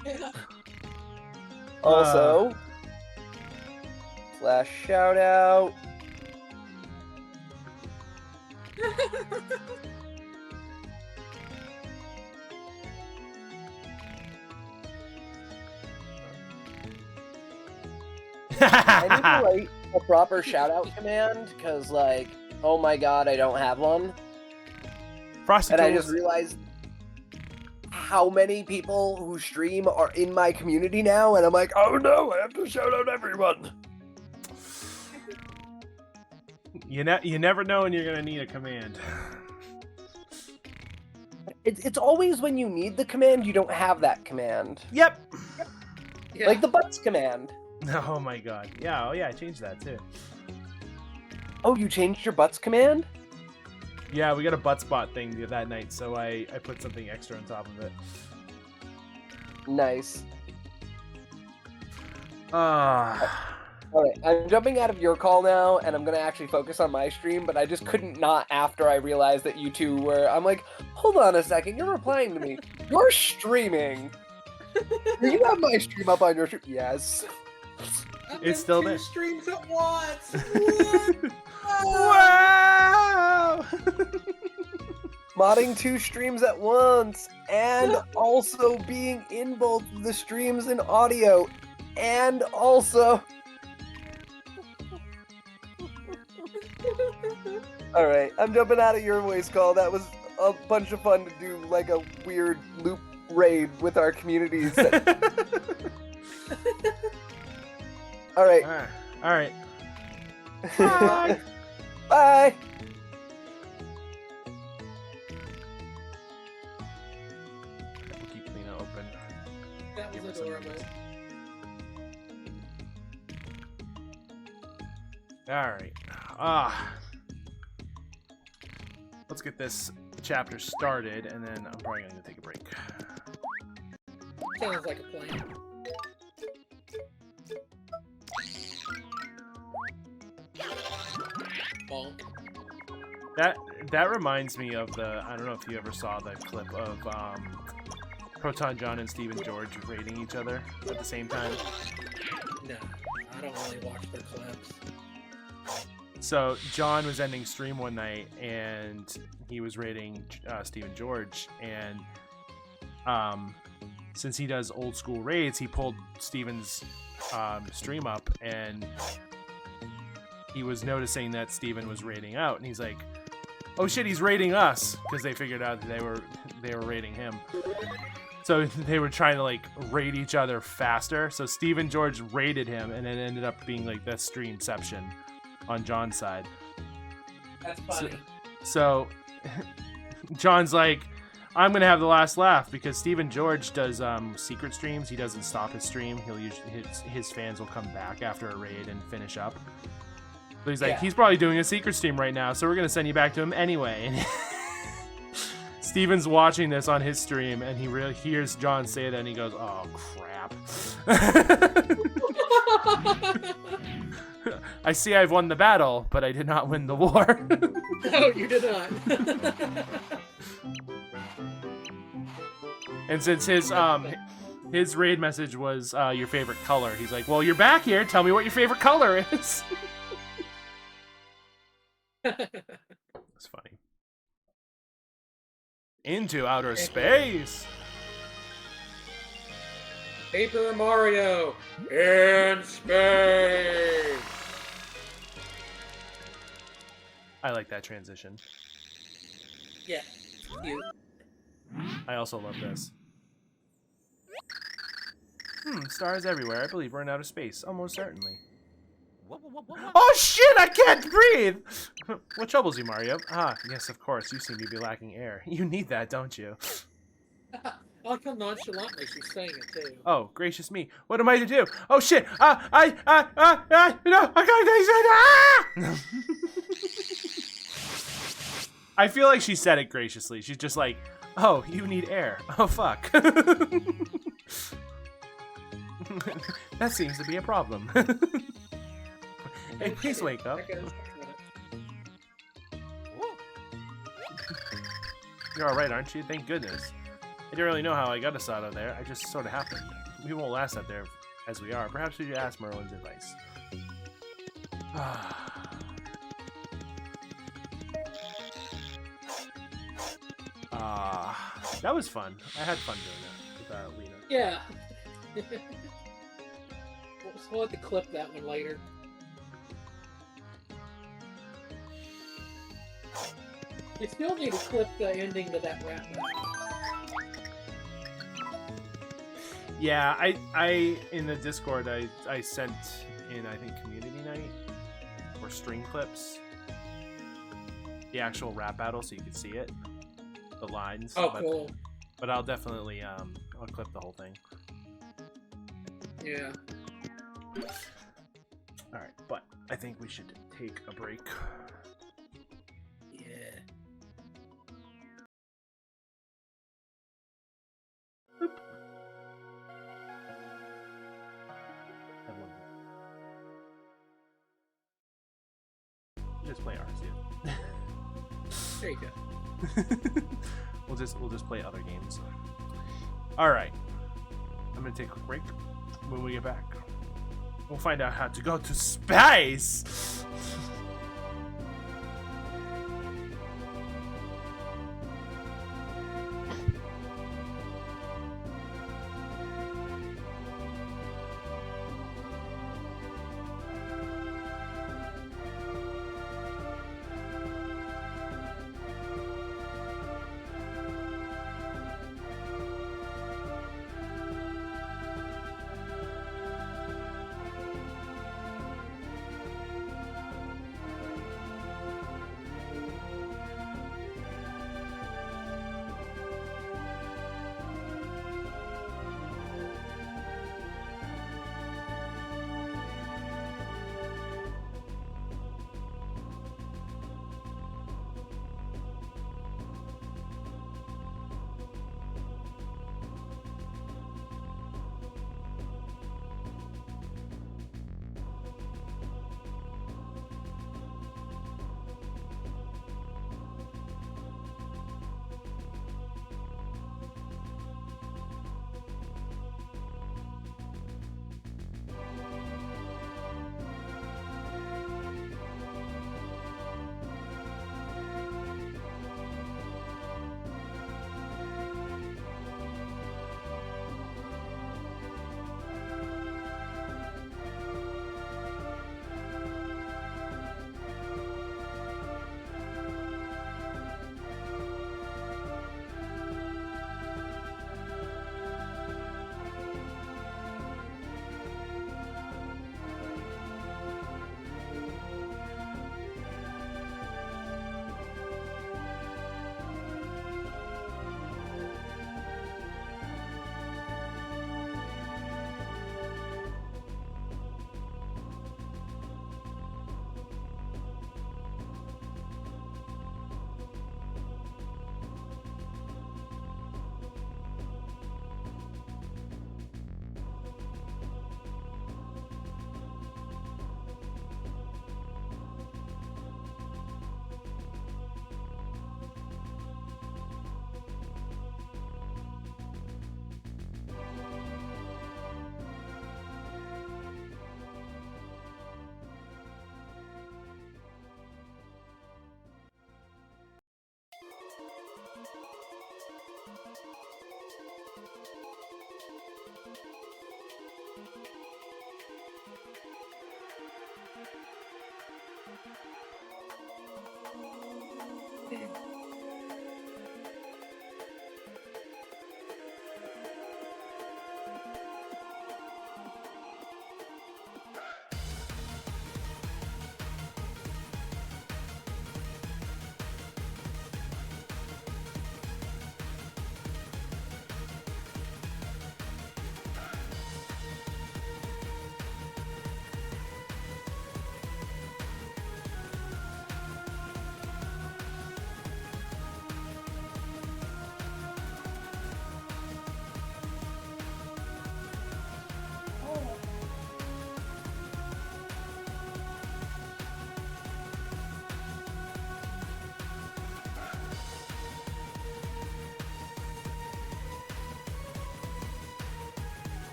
Also, slash shout out. I need to write a proper shout out command because, like, oh my god, I don't have one. Frosty And I Tools. just realized how many people who stream are in my community now, and I'm like, oh no, I have to shout out everyone. You never know when you're gonna need a command. It's always when you need the command, you don't have that command. Yep. Yeah. Like the butts command. Oh my god. Yeah. Oh yeah. I changed that too. Oh, you changed your butts command? Yeah, we got a butt spot thing that night, so I put something extra on top of it. Nice. Ah. Alright, I'm jumping out of your call now, and I'm gonna actually focus on my stream, but I just couldn't not after I realized that you two were. I'm like, hold on a second, you're replying to me. You're streaming. Do you have my stream up on your stream? Yes. It's still there. Streams at once. Wow! Modding 2 streams at once, and also being in both the streams and audio, and also. Alright, I'm jumping out of your voice call. That was a bunch of fun to do, like a weird loop raid with our communities. Alright, All right. Bye. bye! Alright. Let's get this chapter started, and then I'm probably going to take a break. Sounds like a plan. Bonk. That reminds me of the, I don't know if you ever saw the clip of Proton John and Steven George raiding each other at the same time. No, I don't really watch their clips. So John was ending stream one night and he was raiding Steven George, and since he does old school raids, he pulled Steven's stream up, and he was noticing that Steven was raiding out, and he's like, oh shit, he's raiding us, because they figured out that they were raiding him. So they were trying to like raid each other faster. So Steven George raided him, and it ended up being like the streamception on John's side. That's funny. So John's like, I'm gonna have the last laugh, because Steven George does secret streams. He doesn't stop his stream. He'll usually his fans will come back after a raid and finish up. So he's like, he's probably doing a secret stream right now, so we're gonna send you back to him anyway. And Steven's watching this on his stream, and he really hears John say that, and he goes, oh crap. I see I've won the battle, but I did not win the war. No, you did not. And since his raid message was your favorite color, he's like, well, you're back here, tell me what your favorite color is. It's funny. Into outer space. Paper Mario in space. I like that transition. Yeah, cute. I also love this. Stars everywhere. I believe we're in outer space. Almost certainly. Oh shit, I can't breathe! What troubles you, Mario? Ah, yes, of course. You seem to be lacking air. You need that, don't you? I like how nonchalantly she's saying it, too. Oh, gracious me. What am I to do? Oh shit! No, I can't. I feel like she said it graciously. She's just like, oh, you need air. Oh, fuck. That seems to be a problem. Hey, please wake up. You're alright, aren't you? Thank goodness. I didn't really know how I got us out of there. I just sort of happened. We won't last out there as we are. Perhaps we should ask Merlin's advice. That was fun. I had fun doing that with Lena. Yeah. We'll have to clip that one later. We still need to clip the ending to that rap. Yeah, I in the Discord I sent in, I think, community night or stream clips, the actual rap battle, so you can see it, the lines. Oh, cool. But I'll definitely I'll clip the whole thing. Yeah. All right, but I think we should take a break. Yeah. Just play ours, yeah. There you go. We'll just play other games. All right, I'm gonna take a quick break. When we get back, we'll find out how to go to space.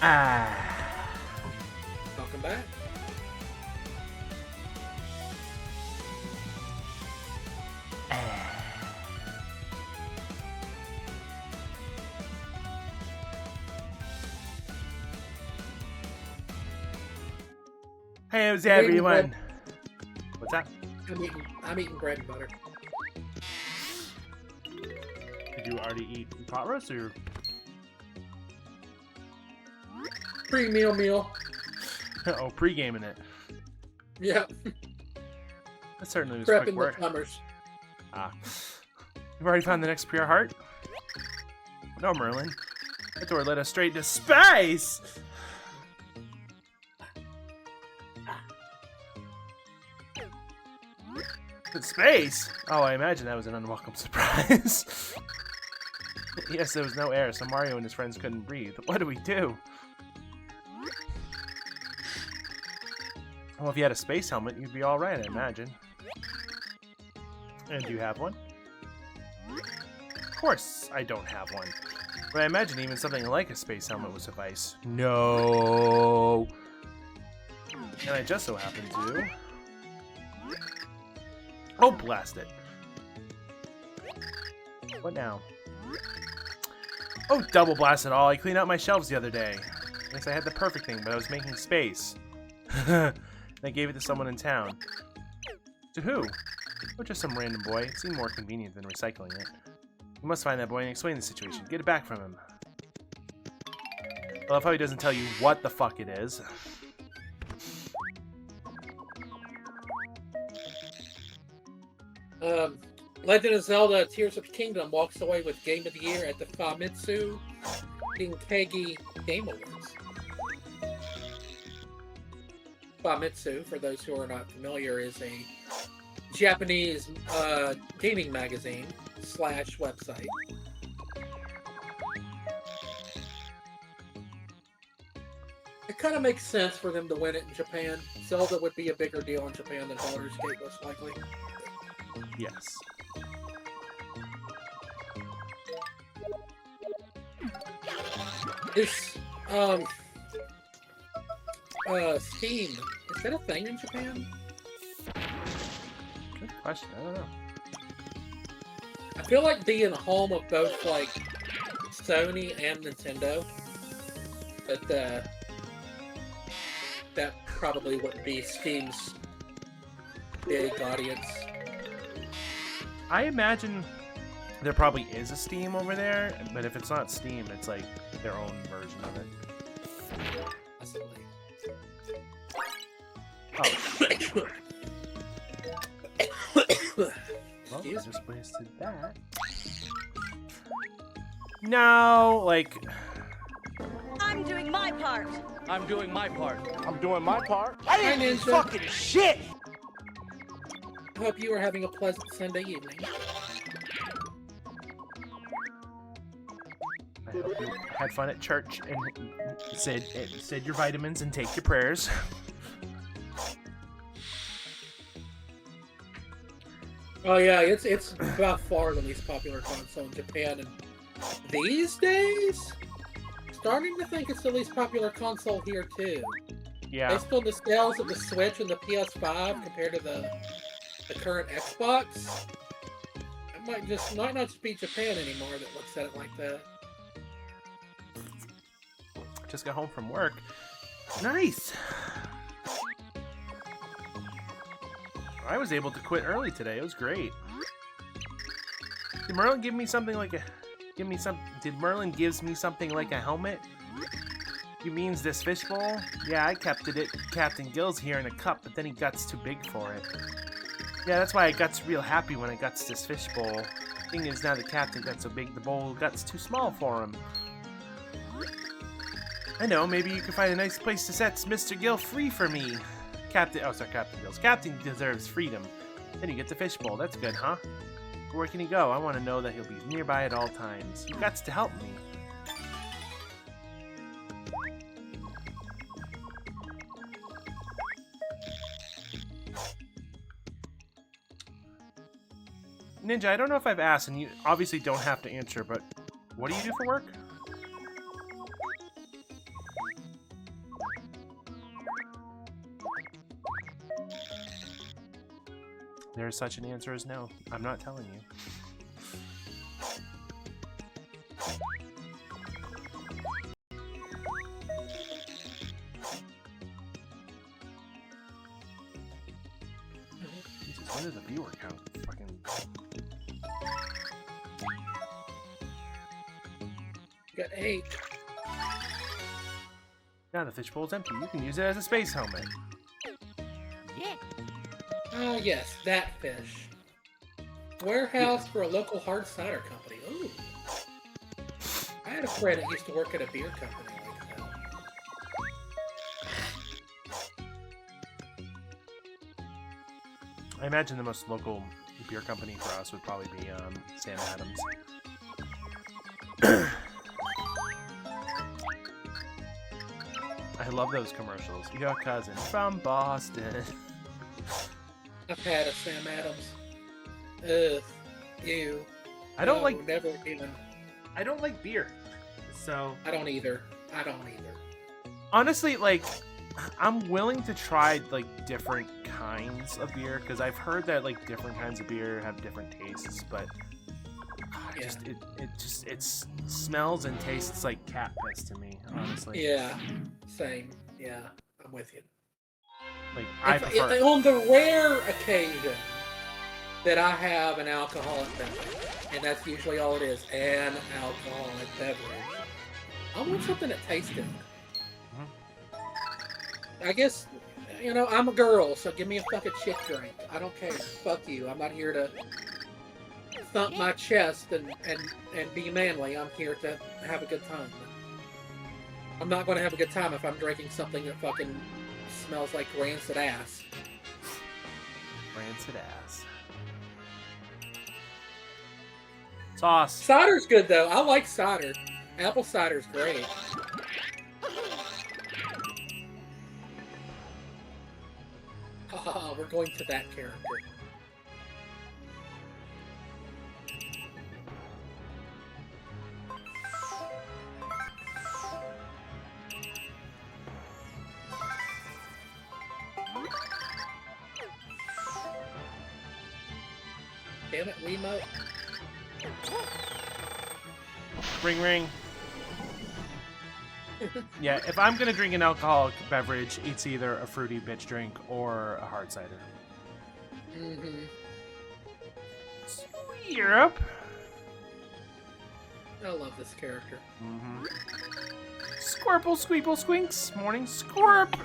Ah. Welcome back. Hey, how's everyone? What's that? I'm eating bread and butter. Did you already eat pot roast or? Meal. Oh, pre-gaming it. Yeah. That certainly was quick Prepping the work. plumbers. Ah. You've already found the next pure heart? No, Merlin. That door led us straight to space! In space? Oh, I imagine that was an unwelcome surprise. Yes, there was no air, so Mario and his friends couldn't breathe. What do we do? Well, if you had a space helmet, you'd be alright, I imagine. And do you have one? Of course I don't have one. But I imagine even something like a space helmet would suffice. No! And I just so happen to... Oh, blast it. What now? Oh, double blast it all. I cleaned out my shelves the other day. I guess I had the perfect thing, but I was making space. I gave it to someone in town. To who? Or just some random boy. It seemed more convenient than recycling it. You must find that boy and explain the situation. Get it back from him. I love how he doesn't tell you what the fuck it is. Legend of Zelda Tears of the Kingdom walks away with Game of the Year at the Famitsu Inkegi Game Awards. Famitsu, for those who are not familiar, is a Japanese gaming magazine / website. It kind of makes sense for them to win it in Japan. Zelda would be a bigger deal in Japan than Baldur's Gate, most likely. Yes. Is Steam, is that a thing in Japan? Good question. I don't know. I feel like being home of both like Sony and Nintendo, but that probably wouldn't be Steam's big audience. I imagine there probably is a Steam over there, but if it's not Steam, it's like their own version of it. Possibly. Oh. Well, I just wasted that. No, like... I'm doing my part. I'm doing my part. I'm doing my part. I Hi, didn't do Ninja. fucking shit! I hope you are having a pleasant Sunday evening. I hope you had fun at church and said your vitamins and take your prayers. Oh yeah, it's by far the least popular console in Japan, and these days, starting to think it's the least popular console here too. Yeah. Based on the sales of the Switch and the PS5 compared to the current Xbox, it might not just be Japan anymore that looks at it like that. Just got home from work. Nice. I was able to quit early today. It was great. Did Merlin give me something like a... Did Merlin gives me something like a helmet? You means this fishbowl? Yeah, I kept it at Captain Gill's here in a cup, but then he got's too big for it. Yeah, that's why I got's real happy when I got's this fishbowl. Thing is, now the captain got so big, the bowl got's too small for him. I know, maybe you can find a nice place to set Mr. Gill free for me. Captain Gill's. Captain deserves freedom. Then you get the fishbowl. That's good, huh? Where can he go? I want to know that he'll be nearby at all times. You got to help me. Ninja, I don't know if I've asked, and you obviously don't have to answer, but what do you do for work? There's such an answer as no. I'm not telling you. Jesus, when does a viewer count? Fucking. Got 8. Now the fish bowl's empty. You can use it as a space helmet. Ah, yes, that fish. Warehouse for a local hard cider company. Ooh. I had a friend that used to work at a beer company like that. I imagine the most local beer company for us would probably be Sam Adams. I love those commercials. Your cousin from Boston. I've had a Sam Adams. Ugh. Ew. I don't No, like. Never even. I don't like beer. So I don't either. honestly, like, I'm willing to try like different kinds of beer because I've heard that like different kinds of beer have different tastes, but Yeah. it smells and tastes like cat piss to me, honestly. Yeah. Same. Yeah. I'm with you. Like I prefer. On the rare occasion that I have an alcoholic beverage, and that's usually all it is, an alcoholic beverage, I want something that tastes good. I guess, you know, I'm a girl, so give me a fucking shit drink. I don't care. Fuck you. I'm not here to thump my chest and be manly. I'm here to have a good time. I'm not going to have a good time if I'm drinking something that fucking smells like rancid ass. Rancid ass. Sauce. Cider's good, though. I like cider. Apple cider's great. We're going to that character. Damn it, Wiimote. Ring ring. Yeah, if I'm gonna drink an alcoholic beverage, it's either a fruity bitch drink or a hard cider. Mm-hmm. Europe. I love this character. Mm-hmm. Squirple, squeeple, squinks. Morning, squirp.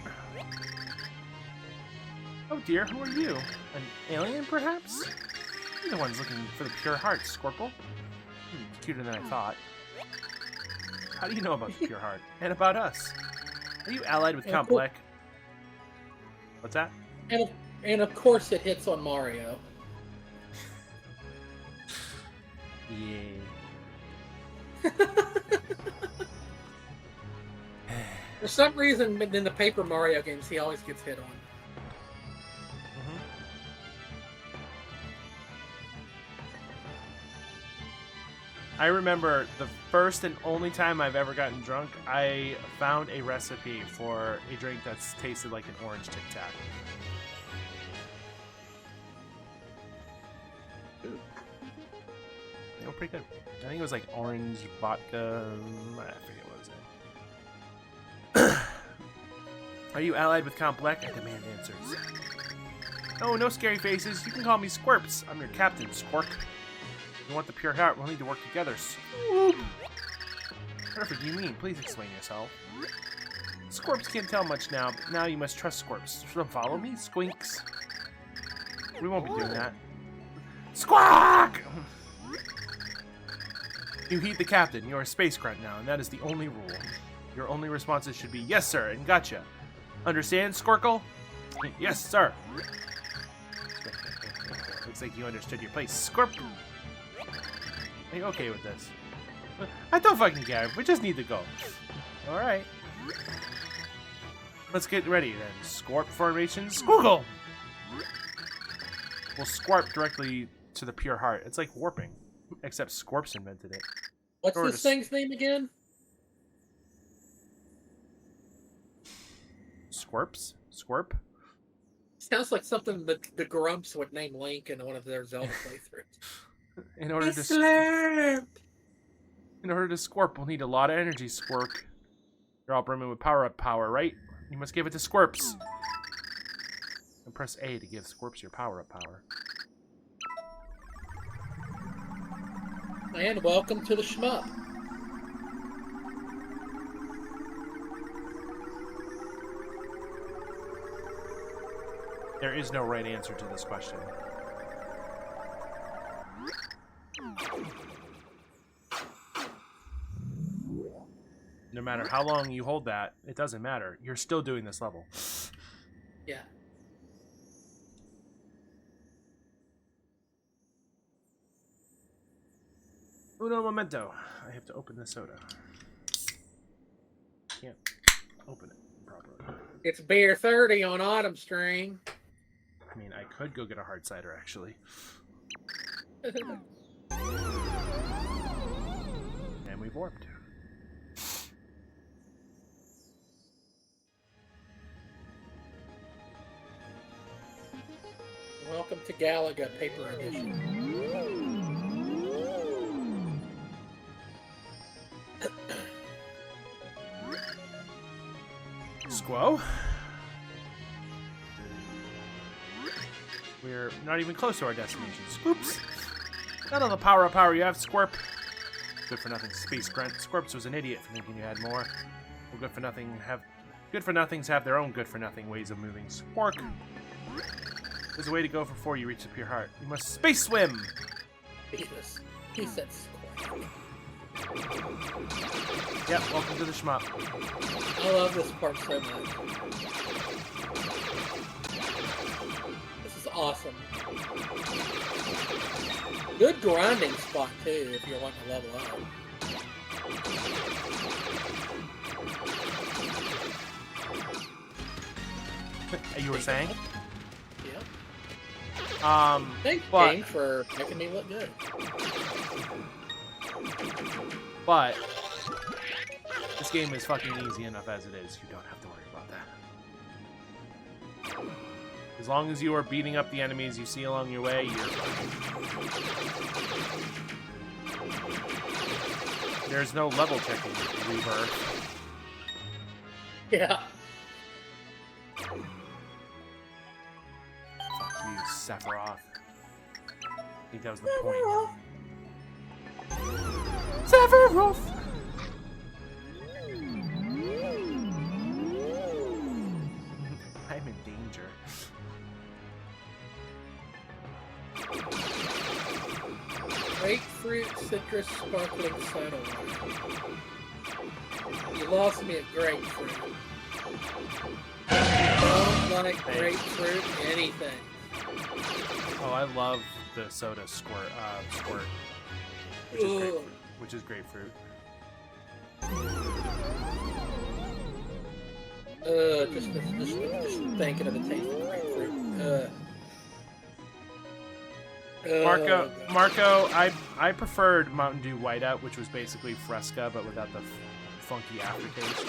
Oh dear, who are you? An alien, perhaps? You're the one's looking for the pure heart, Squirple. It's cuter than I thought. How do you know about the pure heart? And about us? Are you allied with Count Bleck? What's that? And of course it hits on Mario. Yeah. For some reason, in the Paper Mario games, he always gets hit on. I remember the first and only time I've ever gotten drunk, I found a recipe for a drink that's tasted like an orange Tic Tac. They were pretty good. I think it was like orange vodka. I forget what was it. Are you allied with Count Bleck? I demand answers. Oh, no scary faces. You can call me Squirps. I'm your captain, Squirk. If you want the pure heart, we'll need to work together. Swoop! Whatever do you mean? Please explain yourself. Squirps can't tell much now, but now you must trust Squirps. So follow me, Squinks. We won't be doing that. Squawk! You heed the captain. You're a space grunt now, and that is the only rule. Your only responses should be, yes, sir, and gotcha. Understand, Squirkle? Yes, sir. Looks like you understood your place, Squirp. Are you okay with this? I don't fucking care. We just need to go. Alright. Let's get ready then. Squarp formation, squiggle! We'll squarp directly to the pure heart. It's like warping. Except Squarps invented it. What's this thing's name again? Squirps? Squirp? Sounds like something that the Grumps would name Link in one of their Zelda playthroughs. In order to Scorp, we'll need a lot of energy, Squirk. You're all brimming with power-up power, right? You must give it to Squirps. And press A to give Squirps your power-up power. And welcome to the shmup. There is no right answer to this question. No matter how long you hold that, it doesn't matter. You're still doing this level. Yeah. Uno momento. I have to open the soda. Can't open it properly. It's beer 30 on Autumn String. I mean, I could go get a hard cider, actually. And we've warped. Welcome to Galaga Paper Edition. Squo. We're not even close to our destination. Scoops. Not all the power you have, Squirp. Good for nothing, Space Grunt. Squirps was an idiot for thinking you had more. Well, good for nothings have their own good for nothing ways of moving. Squark. There's a way to go before you reach the pure heart. You must space swim. Jesus. He said squirk. Yep, welcome to the shmup. I love this part so much. This is awesome. Good grinding spot too if you're wanting to level up. You were saying? Yeah. Thanks, but game, for making me look good. But this game is fucking easy enough as it is. You don't have to worry about that. As long as you are beating up the enemies you see along your way, you're fine. There's no level checking with Rebirth. Yeah. Fuck you, Sephiroth. I think that was the point. Sephiroth! I'm in danger. Grapefruit, citrus, sparkling soda. You lost me at grapefruit. Don't like grapefruit anything. Oh, I love the soda squirt, which is grapefruit. Just thinking of the taste of grapefruit. Marco, I preferred Mountain Dew Whiteout, which was basically Fresca, but without the funky aftertaste.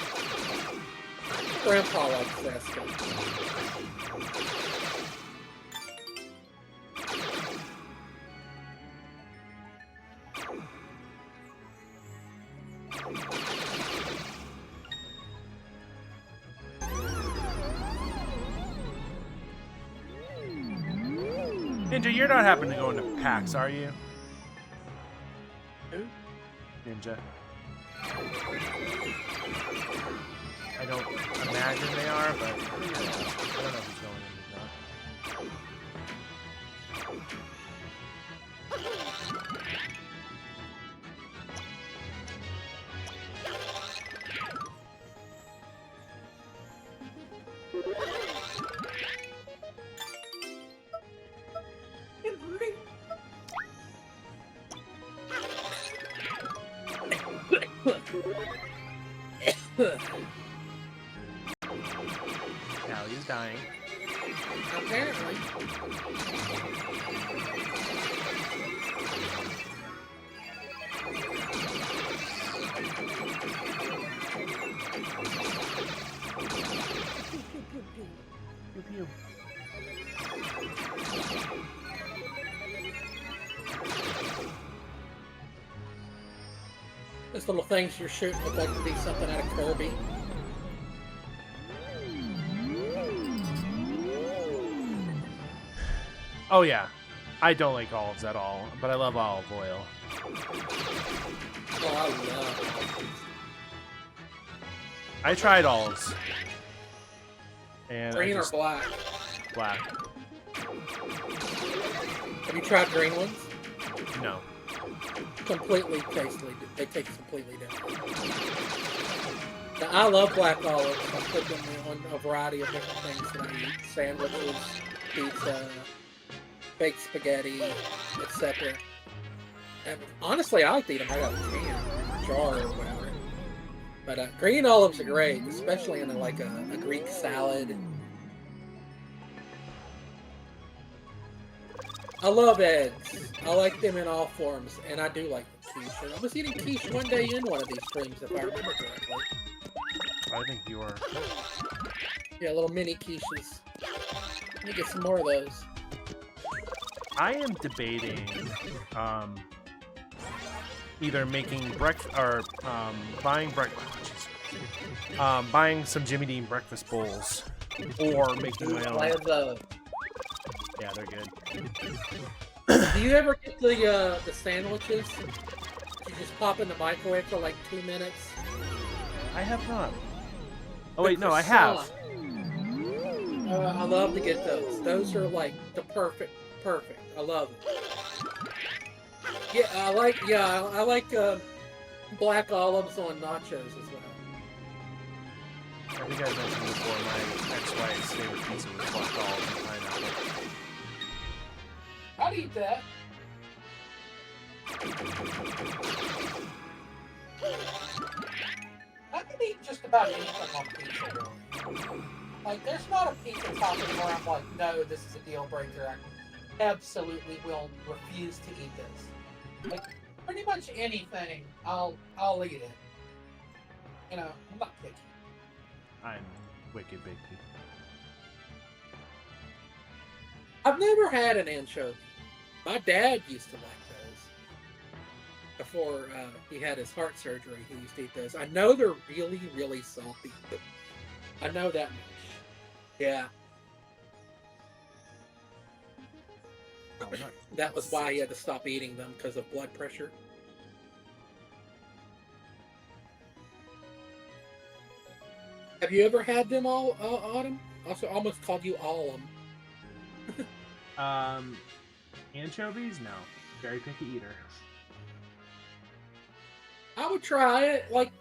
Grandpa likes Fresca. Ninja, you're not happening to go into PAX, are you? Who? Ninja. I don't imagine they are, but I don't know who's going in or not. Allie's dying. Apparently. Pew pew. those little things you're shooting look like to be something out of Kirby. Oh yeah, I don't like olives at all, but I love olive oil. Oh, I love I tried olives. And green or black. Black. Have you tried green ones? No. Completely tastefully. They taste completely different. Now, I love black olives. I put them on a variety of different things that I eat: sandwiches, pizza, baked spaghetti, etc. And honestly, I like to eat them right out of the can, or jar, or whatever. But green olives are great, especially in like a Greek salad. I love eggs. I like them in all forms, and I do like quiche. And I was eating quiche one day in one of these streams, if I remember correctly. I think you were. Yeah, little mini quiches. Let me get some more of those. I am debating either making breakfast or buying breakfast. Buying some Jimmy Dean breakfast bowls, or making my own. I have those. Yeah, they're good. Do you ever get the sandwiches? You just pop in the microwave for like 2 minutes. I have not. Oh wait, no, I have. I love to get those. Those are like the perfect. I love them. Yeah, I like black olives on nachos as well. I think I mentioned before my ex-wife's favorite pizza was black olives and pineapple. I'd eat that. I can eat just about anything on pizza, really. Like, there's not a pizza topping where I'm like, no, this is a deal breaker. I absolutely will refuse to eat this. Like, pretty much anything, I'll eat it. You know, I'm not picky. I'm wicked big people. I've never had an anchovy. My dad used to like those. Before he had his heart surgery, he used to eat those. I know they're really, really salty. I know that much. Yeah. That was why he had to stop eating them, because of blood pressure. Have you ever had them all, Autumn? Also, almost called you Allum. Anchovies? No. Very picky eater. I would try it. Like,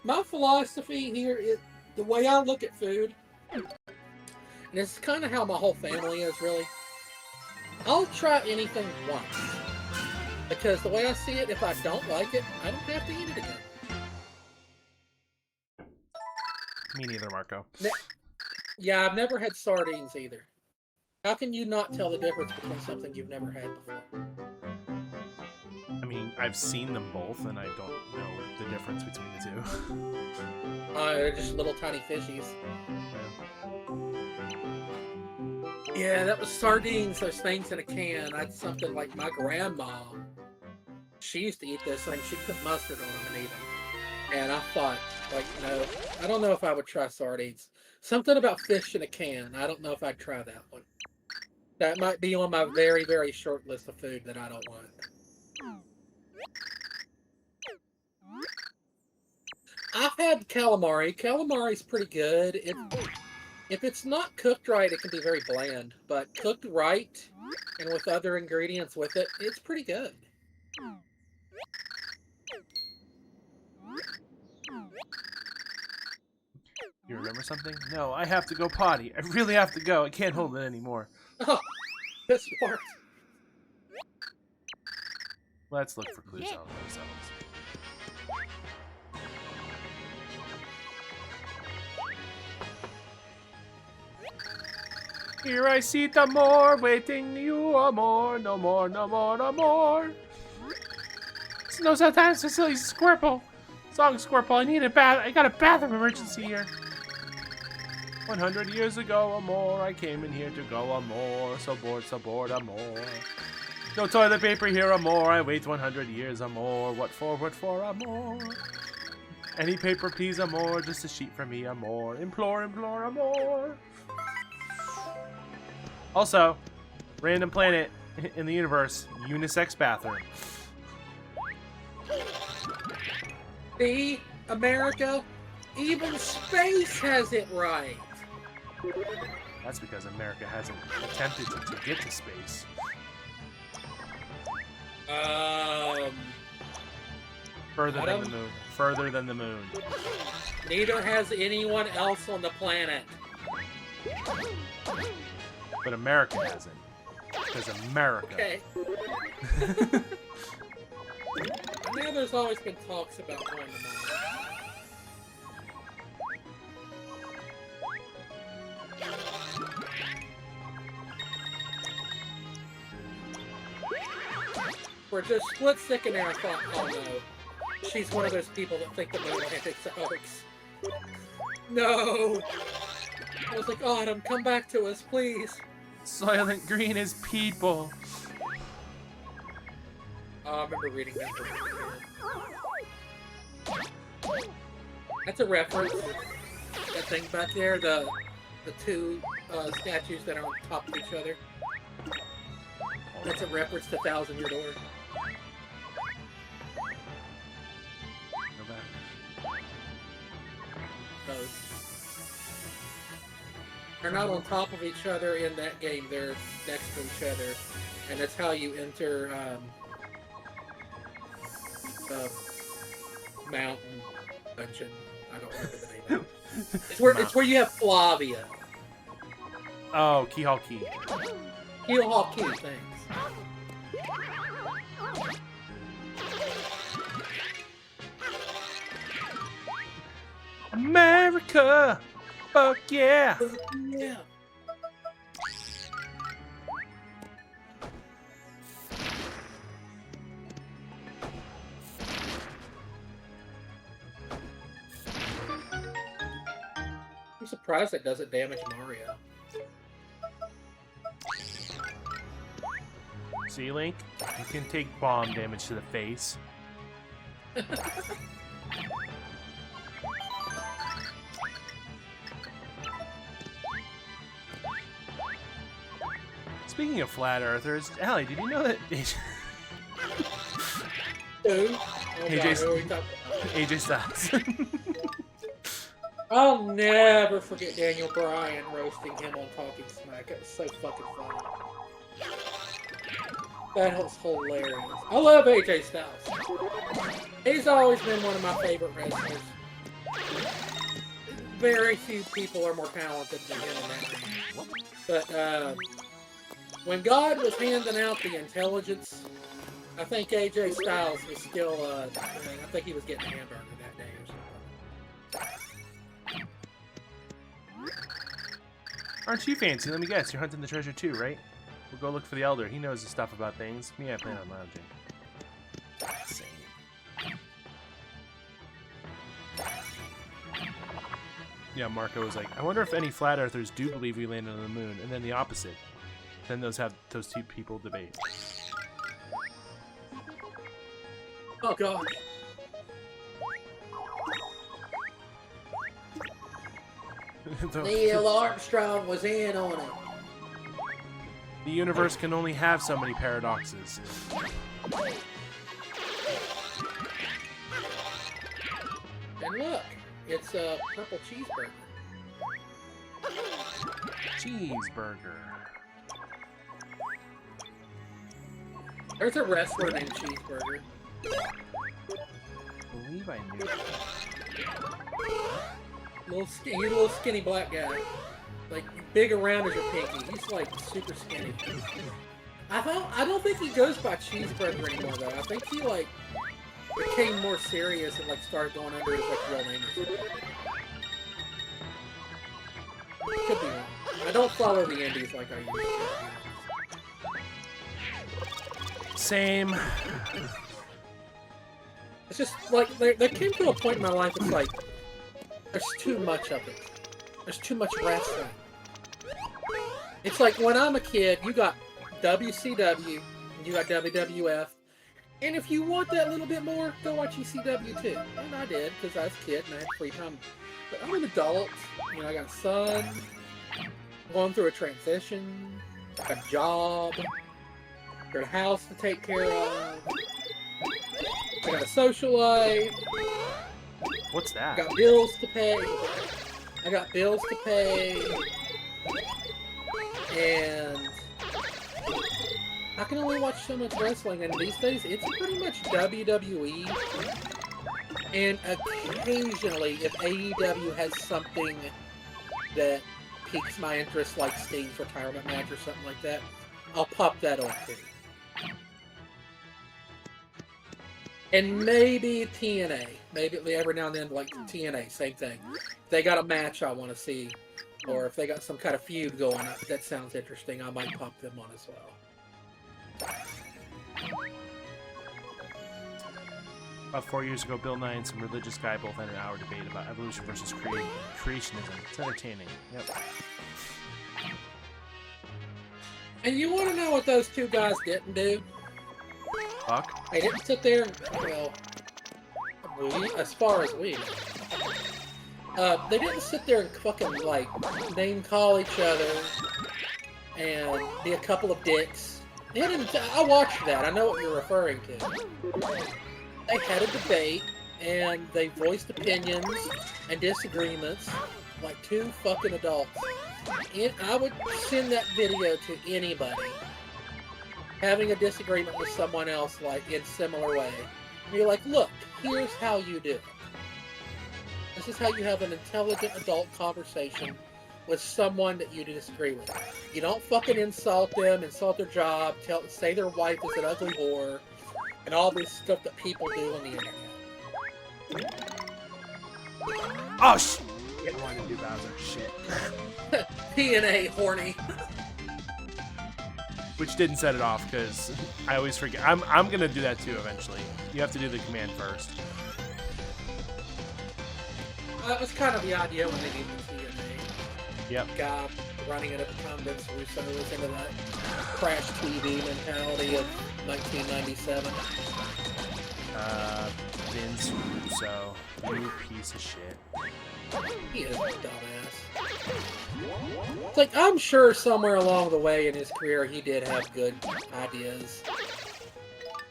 my philosophy here is the way I look at food, and it's kind of how my whole family is, really. I'll try anything once. Because the way I see it, if I don't like it, I don't have to eat it again. Me neither, Marco. Yeah, I've never had sardines either. How can you not tell the difference between something you've never had before? I mean, I've seen them both, and I don't know the difference between the two. They're just little tiny fishies. Yeah, that was sardines, those things in a can. That's something like my grandma. She used to eat those things. She'd put mustard on them and eat them. And I thought, like, no, I don't know if I would try sardines. Something about fish in a can. I don't know if I'd try that one. That might be on my very, very short list of food that I don't want. I've had calamari. Calamari's pretty good. If it's not cooked right, it can be very bland. But cooked right, and with other ingredients with it, it's pretty good. You remember something? No, I have to go potty. I really have to go. I can't hold it anymore. Oh, this works. Let's look for clues on ourselves. Here I see the more, waiting you are more, no more, no more, no more. No, sometimes Cecilia Squirple. Song Squirple, I need a bath. I got a bathroom emergency here. 100 years ago or more, I came in here to go or more. So bored or more. No toilet paper here or more. I wait 100 years or more. What for or more? Any paper, please, amor. Just a sheet for me, amor. Implore, implore, amor. Also, random planet in the universe, unisex bathroom. See, America, even space has it right. That's because America hasn't attempted to get to space. Further than the moon. Further than the moon. Neither has anyone else on the planet. But America hasn't. Because America. Okay. I know there's always been talks about going to Mars. For just a split second there, I thought, oh no. She's one of those people that think the moon landing's a hoax. No! I was like, Autumn, come back to us, please. Soylent Green is people. Oh, I remember reading that book. That's a reference. That thing back there, the two statues that are on top of each other. That's a reference to Thousand Year Door. Go back. Those. They're not on top of each other in that game, they're next to each other. And that's how you enter the mountain dungeon. I don't remember the name of it. It's where you have Flavia. Oh, Keyhole Key. Keelhaul Key, thanks. America! Fuck yeah! Yeah. I'm surprised it doesn't damage Mario. See, Link? You can take bomb damage to the face. Speaking of flat earthers, Allie, did you know that Who? Oh AJ God, who are we talking AJ Styles? I'll never forget Daniel Bryan roasting him on Talking Smack. It was so fucking funny. That was hilarious. I love AJ Styles. He's always been one of my favorite wrestlers. Very few people are more talented than him in that ring. But when God was handing out the intelligence, I think AJ Styles was still, I think he was getting a hamburger that day or something. Aren't you fancy? Let me guess. You're hunting the treasure too, right? We'll go look for the Elder. He knows his stuff about things. Me, I plan on lounging. Same. Yeah, Marco was like, I wonder if any flat earthers do believe we landed on the moon, and then the opposite. Then those two people debate. Oh God. Neil Armstrong was in on it. The universe can only have so many paradoxes. And look, it's a purple cheeseburger. Cheeseburger. There's a wrestler named Cheeseburger. I believe I knew that. Little skinny black guy. Like, big around as your pinky. He's like super skinny. I don't think he goes by Cheeseburger anymore though. I think he like became more serious and like started going under his like real name or something. Could be wrong. I don't follow the indies like I used to. Same. It's just like there came to a point in my life. It's like there's too much of it. There's too much wrestling. It's like when I'm a kid, you got WCW and you got WWF, And if you want that little bit more, go watch ECW too. And I did, because I was a kid and I had free time. But I'm an adult. You know, I got a son, going through a transition, a job, got a house to take care of, I got a social life. What's that? I got bills to pay. And I can only watch so much wrestling, and these days it's pretty much WWE. And occasionally, if AEW has something that piques my interest, like Sting's retirement match or something like that, I'll pop that on too. And maybe TNA. Maybe every now and then, like TNA, same thing. If they got a match I want to see, or if they got some kind of feud going on, that sounds interesting, I might pop them on as well. About 4 years ago, Bill Nye and some religious guy both had an hour debate about evolution versus creationism. It's entertaining. Yep. And you want to know what those two guys didn't do? Fuck. They didn't sit there and, well, as far as we know, they didn't sit there and fucking, like, name call each other and be a couple of dicks. They didn't, I watched that, I know what you're referring to. They had a debate, and they voiced opinions and disagreements like two fucking adults. And I would send that video to anybody having a disagreement with someone else, like, in similar way. And you're like, look, here's how you do it. This is how you have an intelligent adult conversation with someone that you disagree with. You don't fucking insult them, insult their job, say their wife is an ugly whore, and all this stuff that people do on the internet. Oh, shit! Get one to do Bowser. Shit. TNA horny. Which didn't set it off, because I always forget. I'm gonna do that too eventually. You have to do the command first. That was kind of the idea when they did the TNA. Yep. Guy running it at the time, Vince Russo was into that crash TV mentality of 1997. Vince Russo, you piece of shit. He is a dumbass. It's like, I'm sure somewhere along the way in his career he did have good ideas.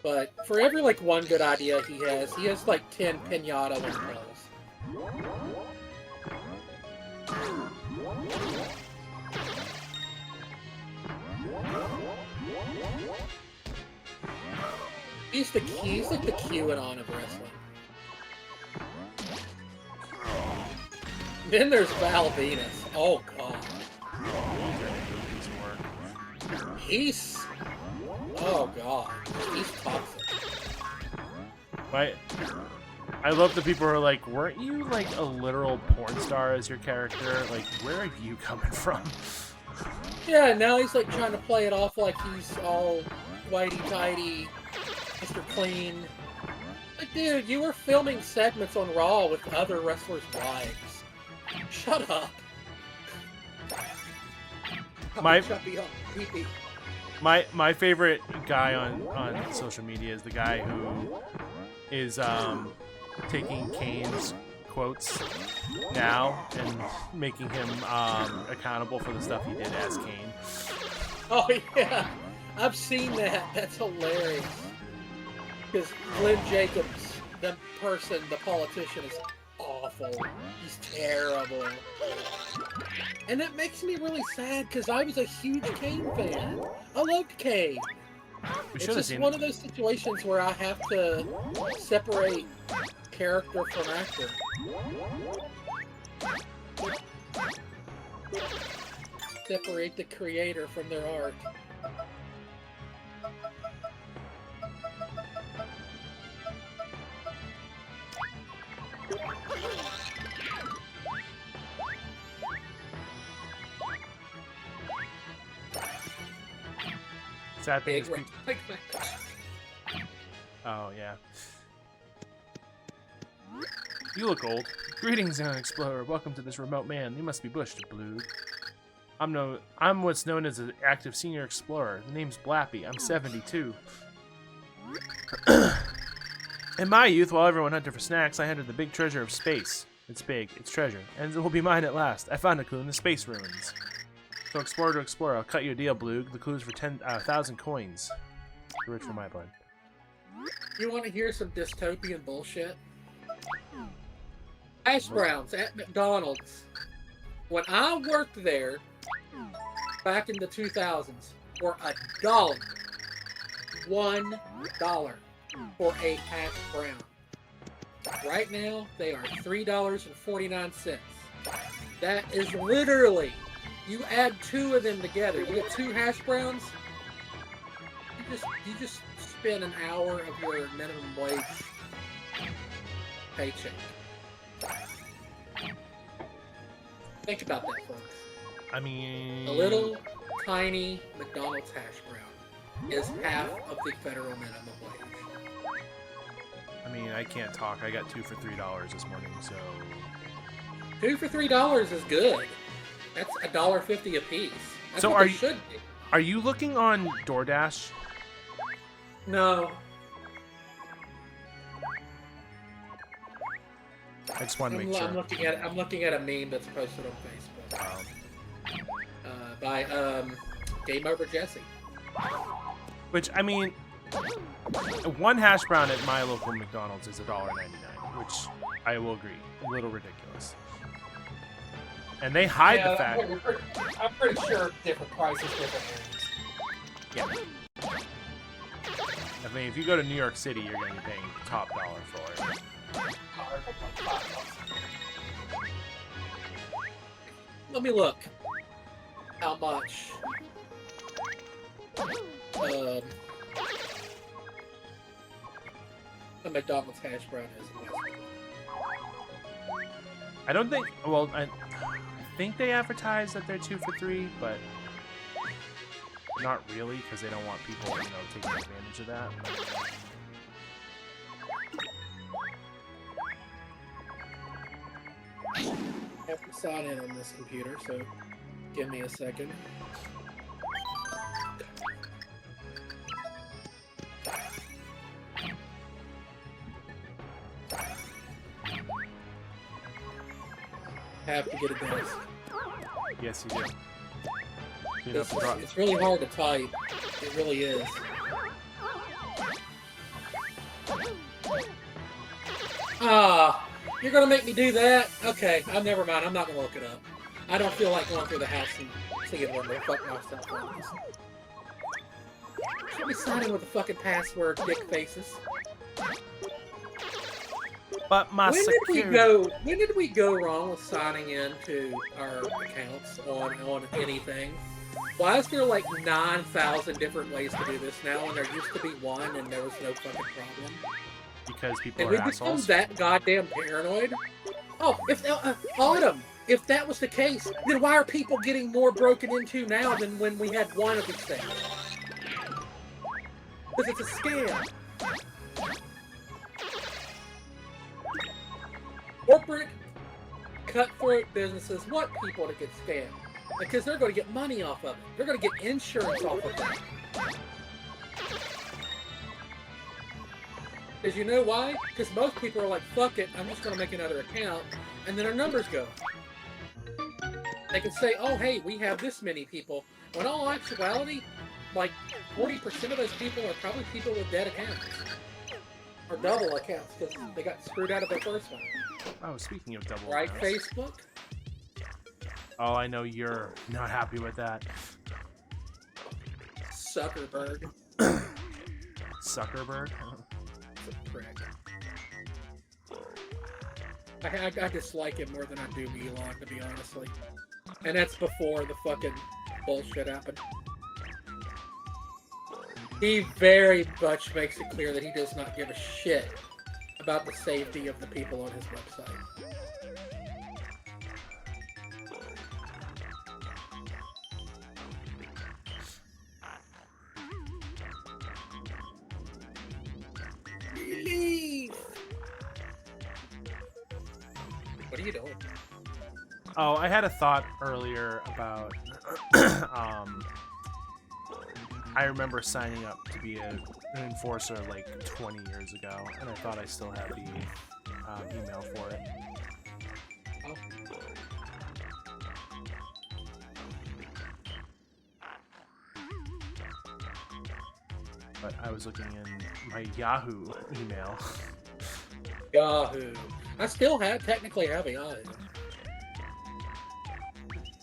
But for every, like, one good idea he has like 10 pinata windmills. He's like the QAnon of wrestling. Then there's Val Venus. Oh god. He's... Oh god. He's toxic. Right. I love the people who are like, weren't you like a literal porn star as your character? Like, where are you coming from? Yeah, now he's like trying to play it off like he's all whitey-tighty, Mr. Clean. Like, dude, you were filming segments on Raw with other wrestlers' wives. Shut up. My favorite guy on social media is the guy who is taking Kane's quotes now and making him accountable for the stuff he did as Kane. Oh yeah, I've seen that. That's hilarious. Because Glenn Jacobs, the politician, is awful. He's terrible. And that makes me really sad because I was a huge Kane fan. I loved Kane. It's just one of those situations where I have to separate character from actor. Separate the creator from their art. Sad thing is oh, yeah. You look old. Greetings, young explorer. Welcome to this remote man. You must be bushed, blue. I'm what's known as an active senior explorer. The name's Blappy. I'm 72. In my youth, while everyone hunted for snacks, I hunted the big treasure of space. It's big, it's treasure, and it will be mine at last. I found a clue in the space ruins. So explorer to explorer, I'll cut you a deal, Bloog. The clue's for 10,000 coins. Too rich for my blood. You want to hear some dystopian bullshit? Hash browns at McDonald's. When I worked there, back in the 2000s, were $1. $1 for a hash brown. Right now, they are $3.49. That is literally, you add 2 of them together, you get 2 hash browns, you just spend an hour of your minimum wage paycheck. Think about that, folks. I mean... A little tiny McDonald's hash brown is half of the federal minimum wage. I mean, I can't talk. I got 2 for $3 this morning, so... 2 for $3 is good. That's $1.50 a piece. That's So what they should be. Are you looking on DoorDash? No. I just wanted to make sure. I'm looking at a meme that's posted on Facebook by Game Over Jesse. Which, I mean, 1 hash brown at my local McDonald's is $1.99, which I will agree, a little ridiculous. And they hide the fact. I'm pretty sure different prices, different areas. Yeah. I mean, if you go to New York City, you're going to be paying top dollar for it. Let me look. How much? A McDonald's hash brown is. I don't think. Well, I think they advertise that they're 2 for $3, but not really, because they don't want people, taking advantage of that. I have to sign in on this computer, so give me a second. Have to get a desk. Yes, you do. You know, It's really hard to type. It really is. You're gonna make me do that? Okay, never mind. I'm not gonna look it up. I don't feel like going through the house and seeing what the fuck myself on. Should be signing with the fucking password, dick faces. But my When did we go wrong with signing into our accounts on anything? Why is there like 9,000 different ways to do this now when there used to be one and there was no fucking problem? Because people And are we become assholes. that goddamn paranoid? Oh, if Autumn, if that was the case, then why are people getting more broken into now than when we had one of these things? Because it's a scam. Corporate cutthroat businesses want people to get scammed because they're going to get money off of it. They're going to get insurance off of that. Because you know why? Because most people are like, fuck it, I'm just going to make another account, and then our numbers go. They can say, oh, hey, we have this many people. When in all actuality, like 40% of those people are probably people with dead accounts. Or double accounts, because they got screwed out of their first one. Oh, speaking of double Right, accounts. Facebook? Oh, I know you're not happy with that. Zuckerberg. Zuckerberg? It's a prick. I dislike him more than I do Elon, to be honestly. And that's before the fucking bullshit happened. He very much makes it clear that he does not give a shit about the safety of the people on his website. Leave! What are you doing? Oh, I had a thought earlier about I remember signing up to be an enforcer like 20 years ago, and I thought I still had the email for it. Oh. But I was looking in my Yahoo email. Yahoo. I still technically have a Yahoo.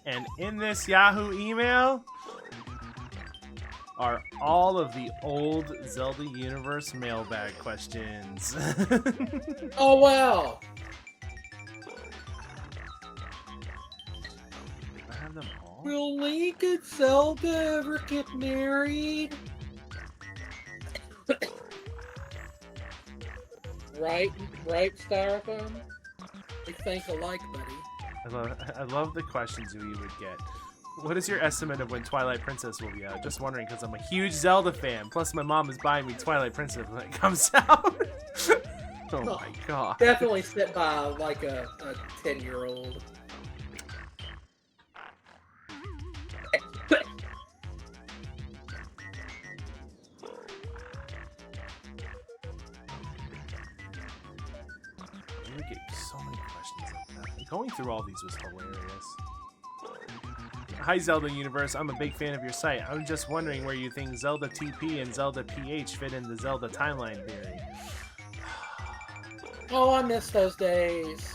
And in this Yahoo email are all of the old Zelda Universe mailbag questions. Oh, wow. I have them all. Will Link and Zelda ever get married? Right, Styrofoam? We think alike, buddy. I love the questions we would get. What is your estimate of when Twilight Princess will be out? Just wondering because I'm a huge Zelda fan. Plus, my mom is buying me Twilight Princess when it comes out. Oh my god. Definitely sit by like a 10-year-old. We get so many questions like that. Going through all these was hilarious. Hi Zelda Universe, I'm a big fan of your site. I'm just wondering where you think Zelda TP and Zelda PH fit in the Zelda timeline theory. Oh, I miss those days.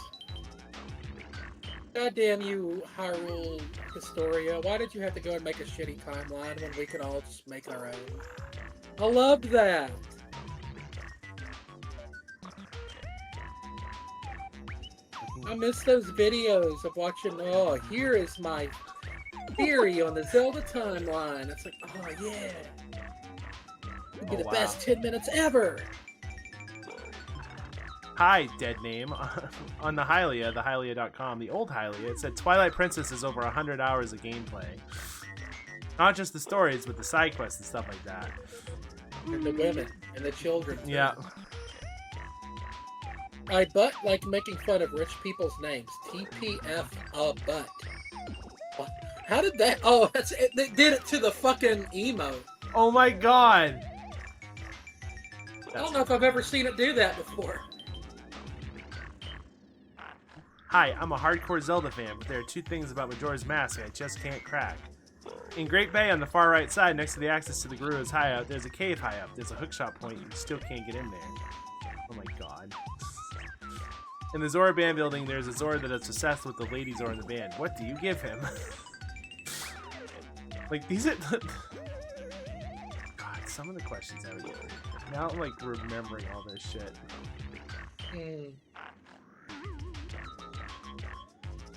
God damn you, Hyrule Historia. Why did you have to go and make a shitty timeline when we could all just make our own? I loved that. I miss those videos of watching, oh, here is my theory on the Zelda timeline. It's like, oh yeah. It'd be the best 10 minutes ever. Hi, dead name. On the Hylia, thehylia.com, the old Hylia, it said Twilight Princess is over 100 hours of gameplay. Not just the stories, but the side quests and stuff like that. And the women and the children. Too. Yeah. I but like making fun of rich people's names. TPF a butt. What? How did that? Oh, that's it. They did it to the fucking emote. Oh my god. I don't know if I've ever seen it do that before. Hi, I'm a hardcore Zelda fan, but there are two things about Majora's Mask I just can't crack. In Great Bay, on the far right side, next to the access to the Guru's hideout, there's a cave high up. There's a hookshot point. You still can't get in there. Oh my god. In the Zora band building, there's a Zora that is obsessed with the lady Zora in the band. What do you give him? Like, these are... God, some of the questions I would get. Now I'm, like, remembering all this shit.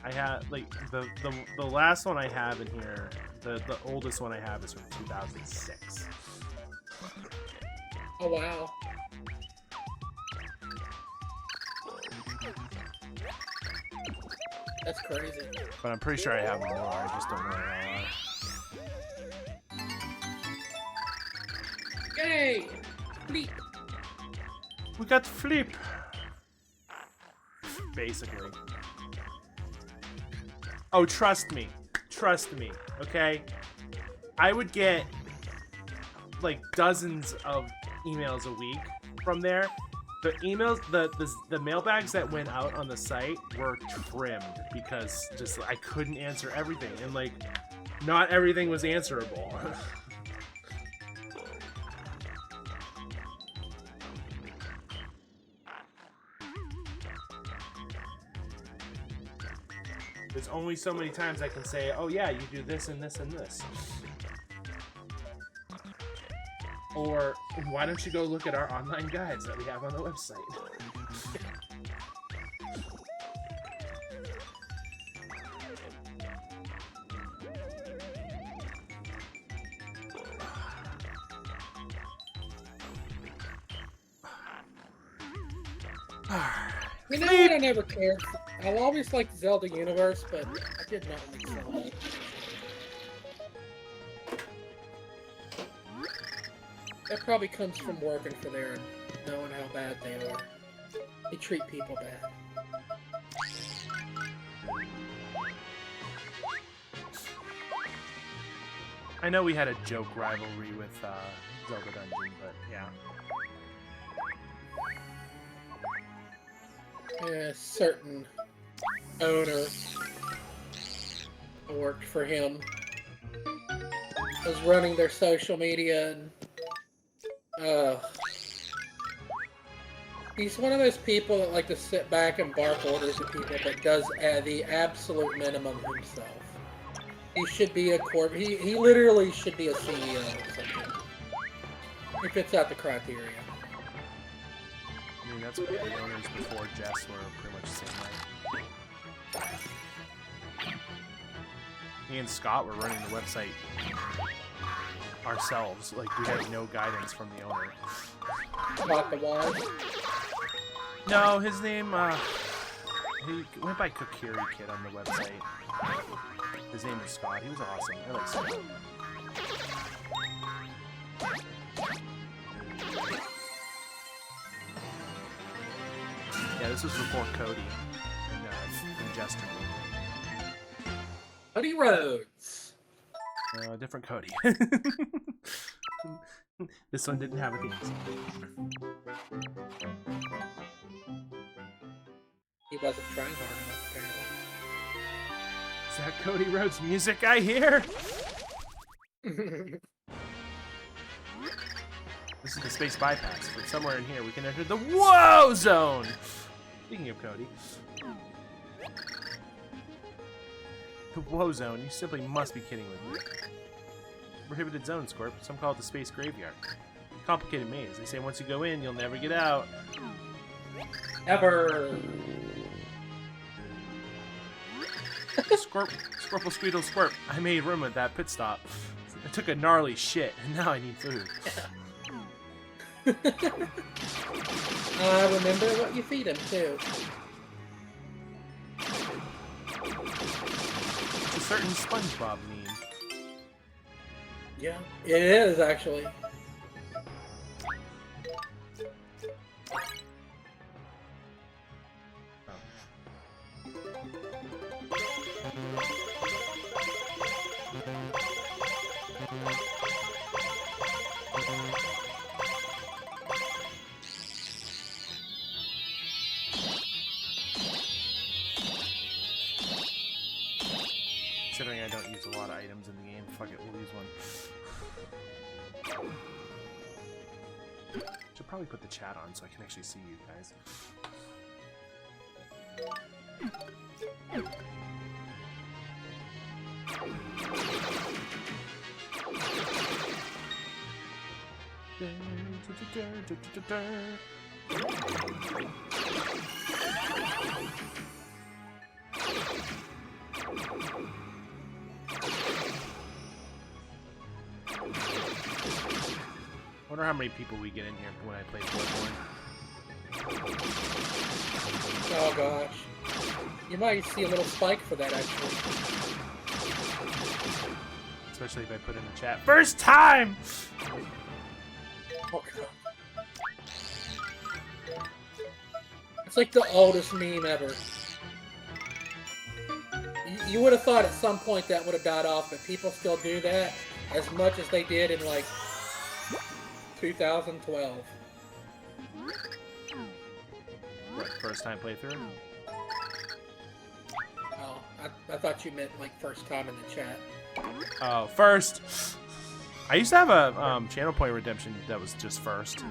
I have, like, the last one I have in here, the oldest one I have is from 2006. Oh, wow. That's crazy. But I'm pretty sure I have more. I just don't know where they are. Yay! Bleep. We got Flip! Basically. Oh, trust me. Trust me, okay? I would get, like, dozens of emails a week from there. The emails, the mailbags that went out on the site were trimmed because just I couldn't answer everything, and like, not everything was answerable. There's only so many times I can say, oh yeah, you do this and this and this. Or, why don't you go look at our online guides that we have on the website? You know what I never cared for? I always liked Zelda Universe, but I did not like Zelda. That probably comes from working for there and knowing how bad they are. They treat people bad. I know we had a joke rivalry with Zelda Dungeon, but yeah. A certain owner who worked for him was running their social media, and he's one of those people that like to sit back and bark orders at people, but does the absolute minimum himself. He should be a he literally should be a CEO or something. He fits out the criteria. I mean, that's what the owners before Jess were pretty much the same way. Me and Scott were running the website ourselves. Like, we had no guidance from the owner. Scott the Wise? No, his name, he went by Kokiri Kid on the website. His name was Scott. He was awesome. I like Scott. Yeah, this was before Cody and Jester. Cody Rhodes. Different Cody. This one didn't have a theme song. He wasn't trying hard enough, apparently. Is that Cody Rhodes music I hear? This is the space bypass, but somewhere in here we can enter the Whoa Zone! Speaking of Cody. The Whoa Zone, you simply must be kidding with me. Prohibited zone, Scorp. Some call it the space graveyard. Complicated maze. They say once you go in, you'll never get out. Ever. Squirple Squeedle Squirp. I made room at that pit stop. I took a gnarly shit, and now I need food. Remember what you feed him, too. It's a certain SpongeBob meme. Yeah, it is, actually. Considering I don't use a lot of items in the game, fuck it, we'll use one. Should probably put the chat on so I can actually see you guys. I wonder how many people we get in here when I play Bloodborne. Oh gosh. You might see a little spike for that, actually. Especially if I put in the chat. First time! Oh god. It's like the oldest meme ever. You would have thought at some point that would have died off, but people still do that as much as they did in, like, 2012. What, first time playthrough? Oh, I thought you meant, like, first time in the chat. Oh, first! I used to have a channel point redemption that was just first.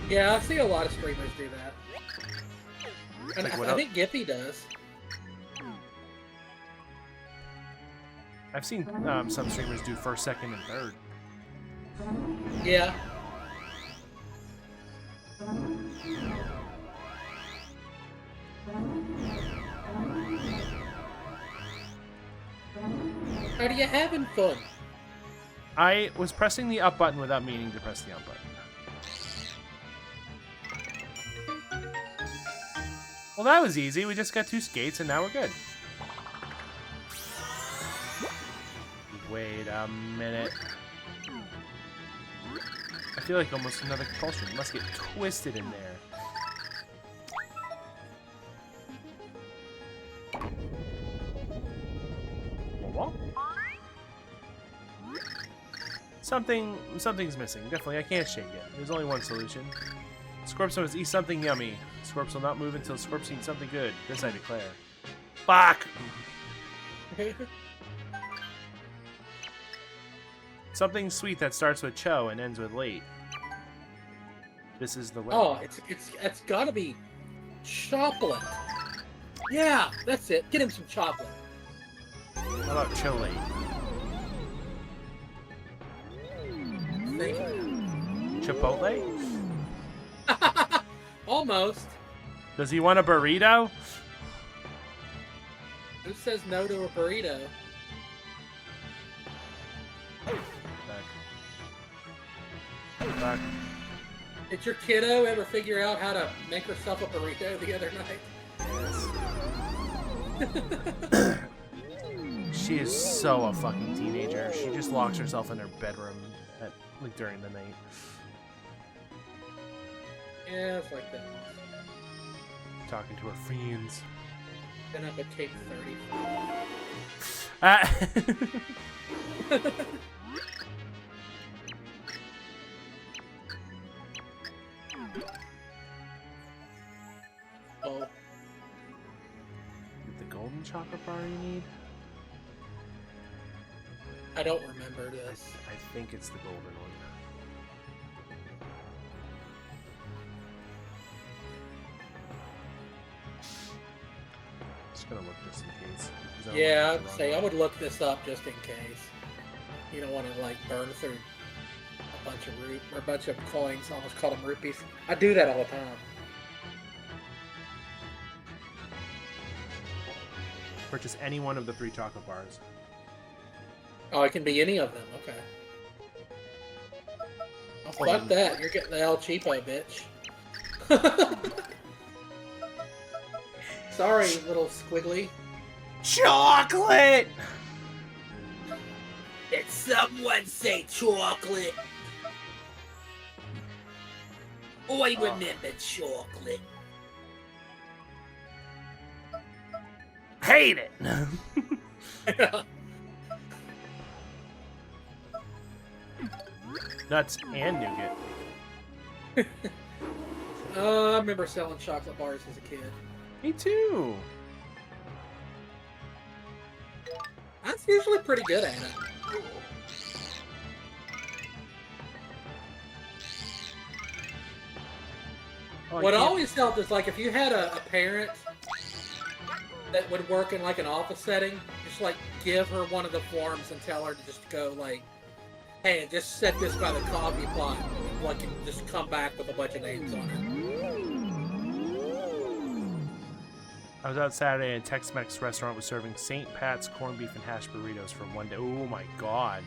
Yeah, I see a lot of streamers do that. And Like, I think Giphy does. I've seen some streamers do first, second, and third. Yeah. How are you having fun? I was pressing the up button without meaning to press the up button. Well, that was easy. We just got 2 skates and now we're good. Wait a minute. I feel like almost another compulsion. It must get twisted in there. What? Something's missing. Definitely, I can't shake it. There's only one solution. Scorpio must eat something yummy. Scorpio will not move until Scorpio eats something good. This I declare. Fuck! Something sweet that starts with cho and ends with late. This is the way. Oh, it's gotta be chocolate. Yeah, that's it. Get him some chocolate. How about chili? Thank you. Chipotle? Almost. Does he want a burrito? Who says no to a burrito? Back. Did your kiddo ever figure out how to make herself a burrito the other night? She is so a fucking teenager. She just locks herself in her bedroom at like during the night. Yeah, it's like that. Talking to her friends. Been up at tape 30. Oh. Get the golden chocolate bar you need? I don't remember this. I think it's the golden one. Just gonna look just in case. 'Cause I don't Yeah, wanna I'd get say the I wrong would look this up just in case. You don't want to like burn through a bunch of coins. I almost call them rupees. I do that all the time. one. Purchase any one of the 3 chocolate bars. Oh, it can be any of them. Okay. Oh, fuck that. You're getting the El Cheapo, bitch. Sorry, little squiggly. Chocolate! Did someone say chocolate? I remember chocolate. Hate it! Nuts and nougat. I remember selling chocolate bars as a kid. Me too. I was usually pretty good at it. Oh, I What can't- always helped is like if you had a parent that would work in like an office setting, just like give her one of the forms and tell her to just go like, hey, just set this by the coffee pot, and like and just come back with a bunch of names on it. I was out Saturday and a Tex-Mex restaurant was serving St. Pat's corned beef and hash burritos for one day. Oh my god.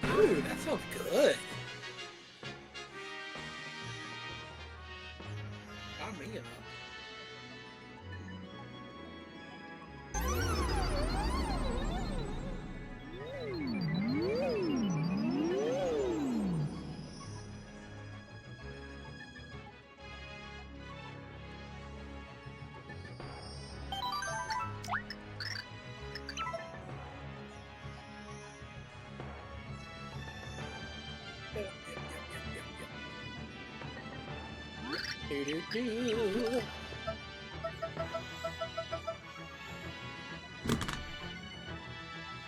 Ooh, that sounds good. Sign me up. Do-do-do.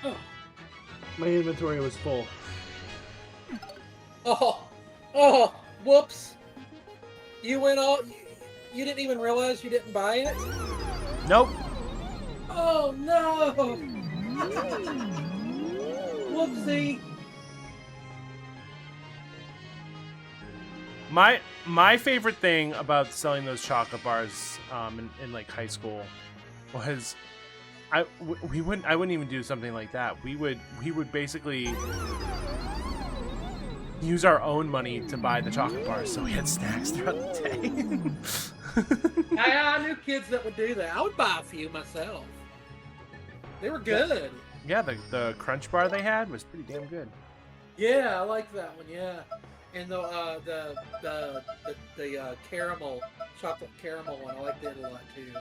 Oh. My inventory was full. Oh, whoops. You went all, you didn't even realize you didn't buy it? Nope. Oh no! Whoopsie. My favorite thing about selling those chocolate bars in like high school was I wouldn't even do something like that. We would basically use our own money to buy the chocolate bars so we had snacks throughout the day. I knew kids that would do that. I would buy a few myself. They were good. Yeah, the crunch bar they had was pretty damn good. Yeah, I like that one. Yeah, and the caramel, chocolate caramel one, I liked it a lot too.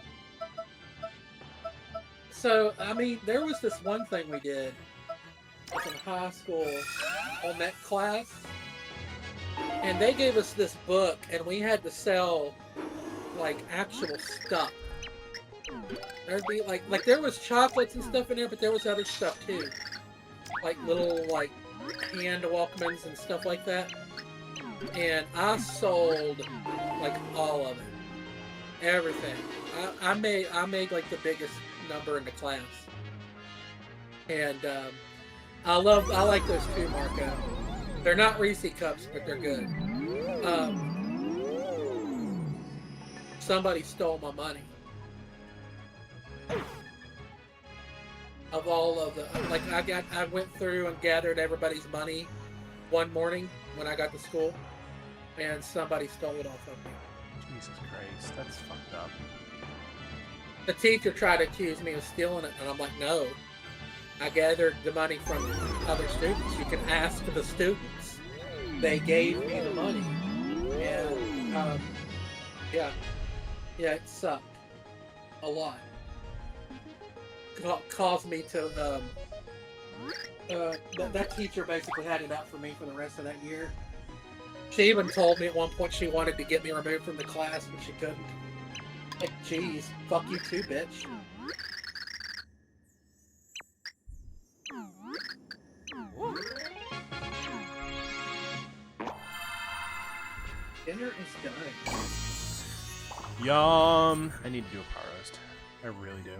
So I mean, there was this one thing we did was in high school on that class, and they gave us this book, and we had to sell like actual stuff. There'd be like there was chocolates and stuff in there, but there was other stuff too, like little like hand Walkmans and stuff like that. And I sold like all of it, everything. I made like the biggest number in the class, and I like those too, Marco. They're not Reese cups, but they're good. Somebody stole my money. Of all of the, like I went through and gathered everybody's money one morning when I got to school, and somebody stole it off of me. Jesus Christ, that's fucked up. The teacher tried to accuse me of stealing it, and I'm like, no. I gathered the money from other students. You can ask the students. They gave me the money, and yeah, it sucked a lot. Caused me to that teacher basically had it out for me for the rest of that year. She even told me at one point she wanted to get me removed from the class, but she couldn't. Like, geez, fuck you too, bitch. Dinner is done. Yum! I need to do a pot roast. I really do.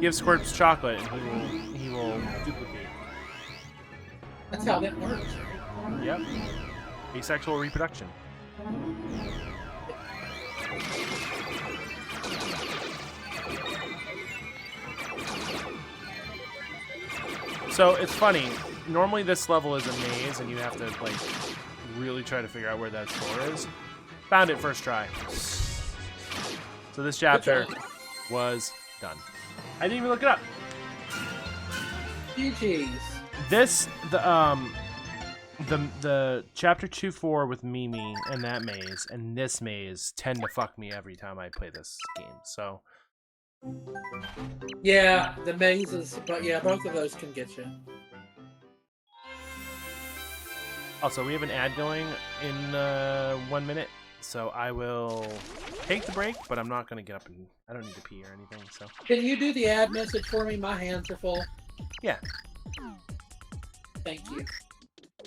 Give Squirps chocolate and he will duplicate. That's how that works. Yep. Asexual reproduction. So it's funny. Normally this level is a maze and you have to like really try to figure out where that door is. Found it first try. So this chapter was done. I didn't even look it up. GG's. This the chapter 2-4 with Mimi and that maze and this maze tend to fuck me every time I play this game. So yeah, the mazes, but yeah, both of those can get you. Also, we have an ad going in 1 minute, so I will take the break, but I'm not going to get up and I don't need to pee or anything. So Can you do the ad message for me? My hands are full. yeah. Thank you.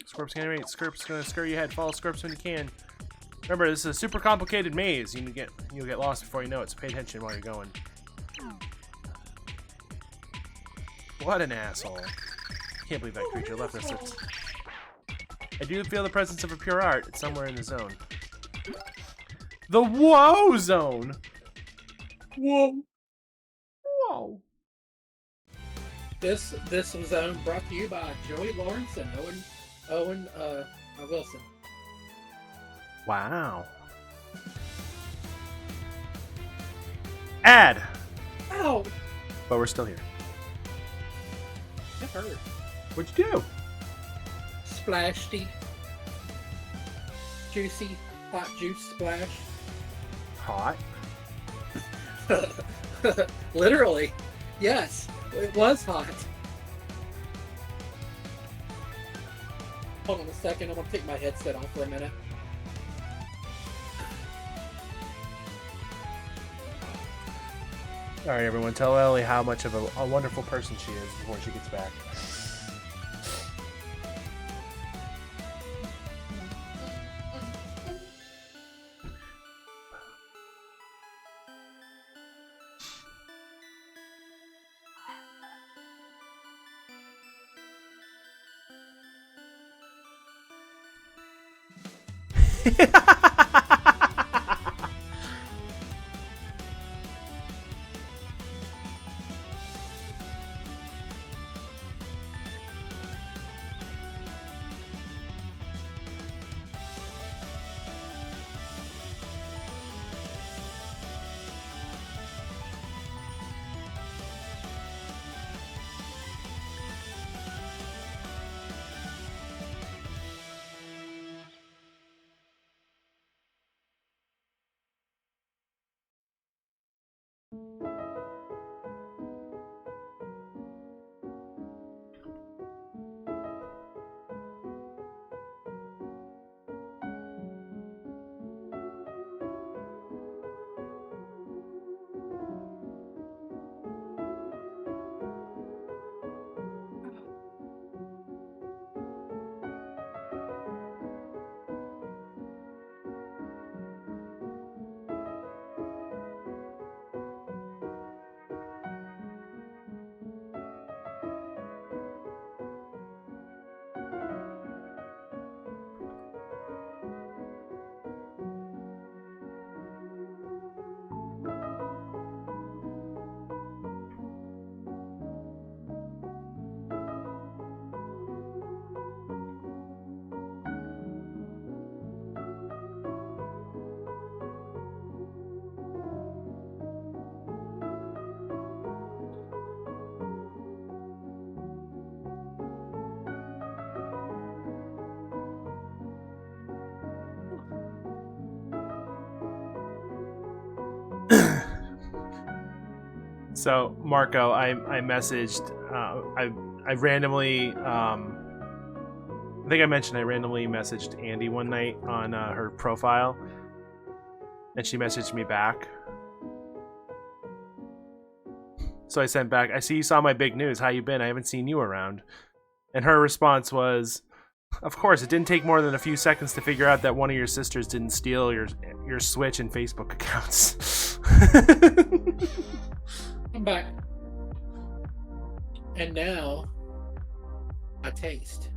Squirps can animate. Squirps gonna skirt your head. Follow Squirps when you can. Remember, this is a super complicated maze. You'll get lost before you know it. So pay attention while you're going. What an asshole! Can't believe that creature left us. I do feel the presence of a pure art. It's somewhere in the zone. The Whoa Zone. Whoa. Whoa. This zone brought to you by Joey Lawrence and Owen Wilson. Wow. Ad. Ow! But we're still here. That hurt. What'd you do? Splashy. Juicy. Hot juice splash. Hot. Literally. Yes. It was hot. Hold on a second. I'm going to take my headset off for a minute. All right, everyone. Tell Ellie how much of a wonderful person she is before she gets back. So Marco, I messaged. I randomly. I think I mentioned I randomly messaged Andy one night on her profile, and she messaged me back. So I sent back, I see you saw my big news. How you been? I haven't seen you around. And her response was, of course, it didn't take more than a few seconds to figure out that one of your sisters didn't steal your Switch and Facebook accounts. I'm back. And now, a taste.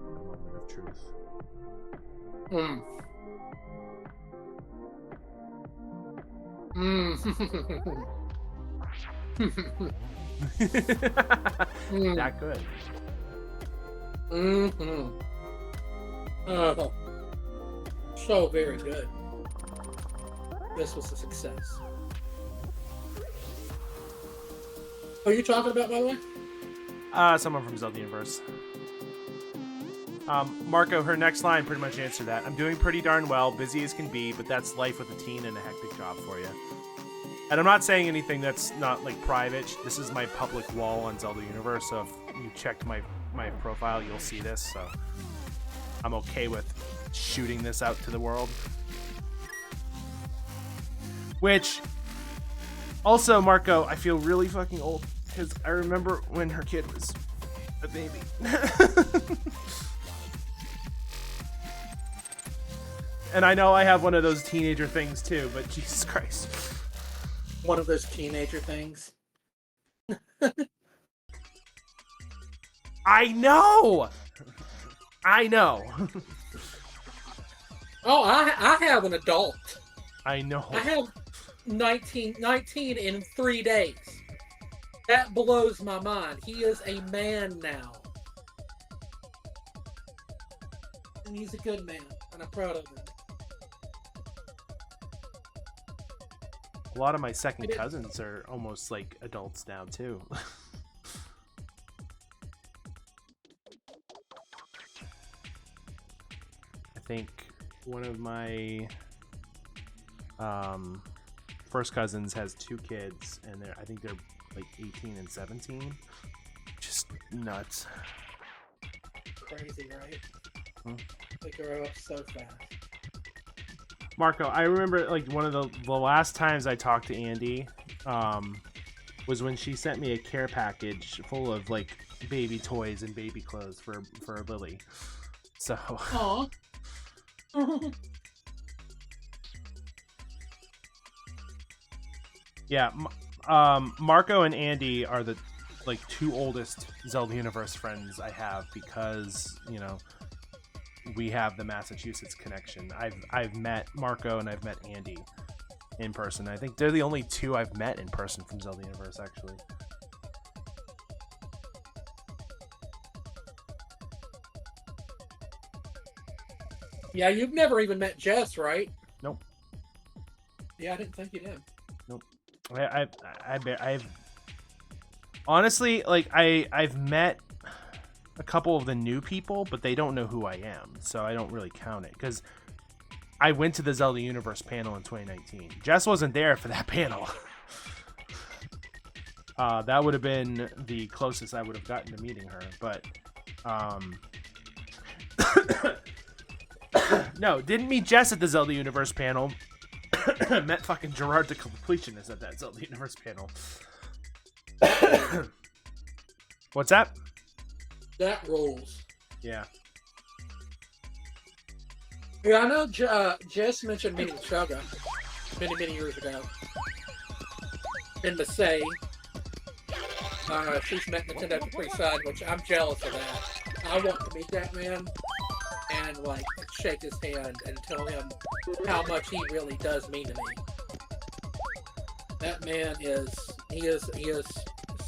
The moment of truth. Mm. That good. Mm-hmm. Oh, so very good. This was a success. Who are you talking about, by the way? Someone from Zelda Universe. Marco, her next line pretty much answered that. I'm doing pretty darn well, busy as can be, but that's life with a teen and a hectic job for you. And I'm not saying anything that's not, like, private. This is my public wall on Zelda Universe, so if you checked my profile, you'll see this, so I'm okay with shooting this out to the world. Which, also, Marco, I feel really fucking old, because I remember when her kid was a baby. And I know I have one of those teenager things too, but Jesus Christ. One of those teenager things. I know! I know. Oh, I have an adult. I know. I have 19 in 3 days. That blows my mind. He is a man now. And he's a good man, and I'm proud of him. A lot of my second cousins are almost like adults now too. I think one of my first cousins has 2 kids, and I think they're like 18 and 17. Just nuts. Crazy, right? They grow up so fast. Marco, I remember like one of the last times I talked to Andy was when she sent me a care package full of like baby toys and baby clothes for Lily. So. Aww. Yeah, Marco and Andy are the like 2 oldest Zelda Universe friends I have because, you know, we have the Massachusetts connection. I've met Marco and I've met Andy in person. I think they're the only 2 I've met in person from Zelda Universe, actually. Yeah, you've never even met Jess, right? Nope. Yeah, I didn't think you did. Nope. I've honestly, like, I've met a couple of the new people, but they don't know who I am, so I don't really count it because I went to the Zelda Universe panel in 2019. Jess wasn't there for that panel. That would have been the closest I would have gotten to meeting her, but no, didn't meet Jess at the Zelda Universe panel. Met fucking Gerard the Completionist at that Zelda Universe panel. What's that? That rules. Yeah. Yeah, I know Jess mentioned meeting Suga many years ago. In the Say. She's met Nintendo Capri Sun, which I'm jealous of that. I want to meet that man and, like, shake his hand and tell him how much he really does mean to me. That man is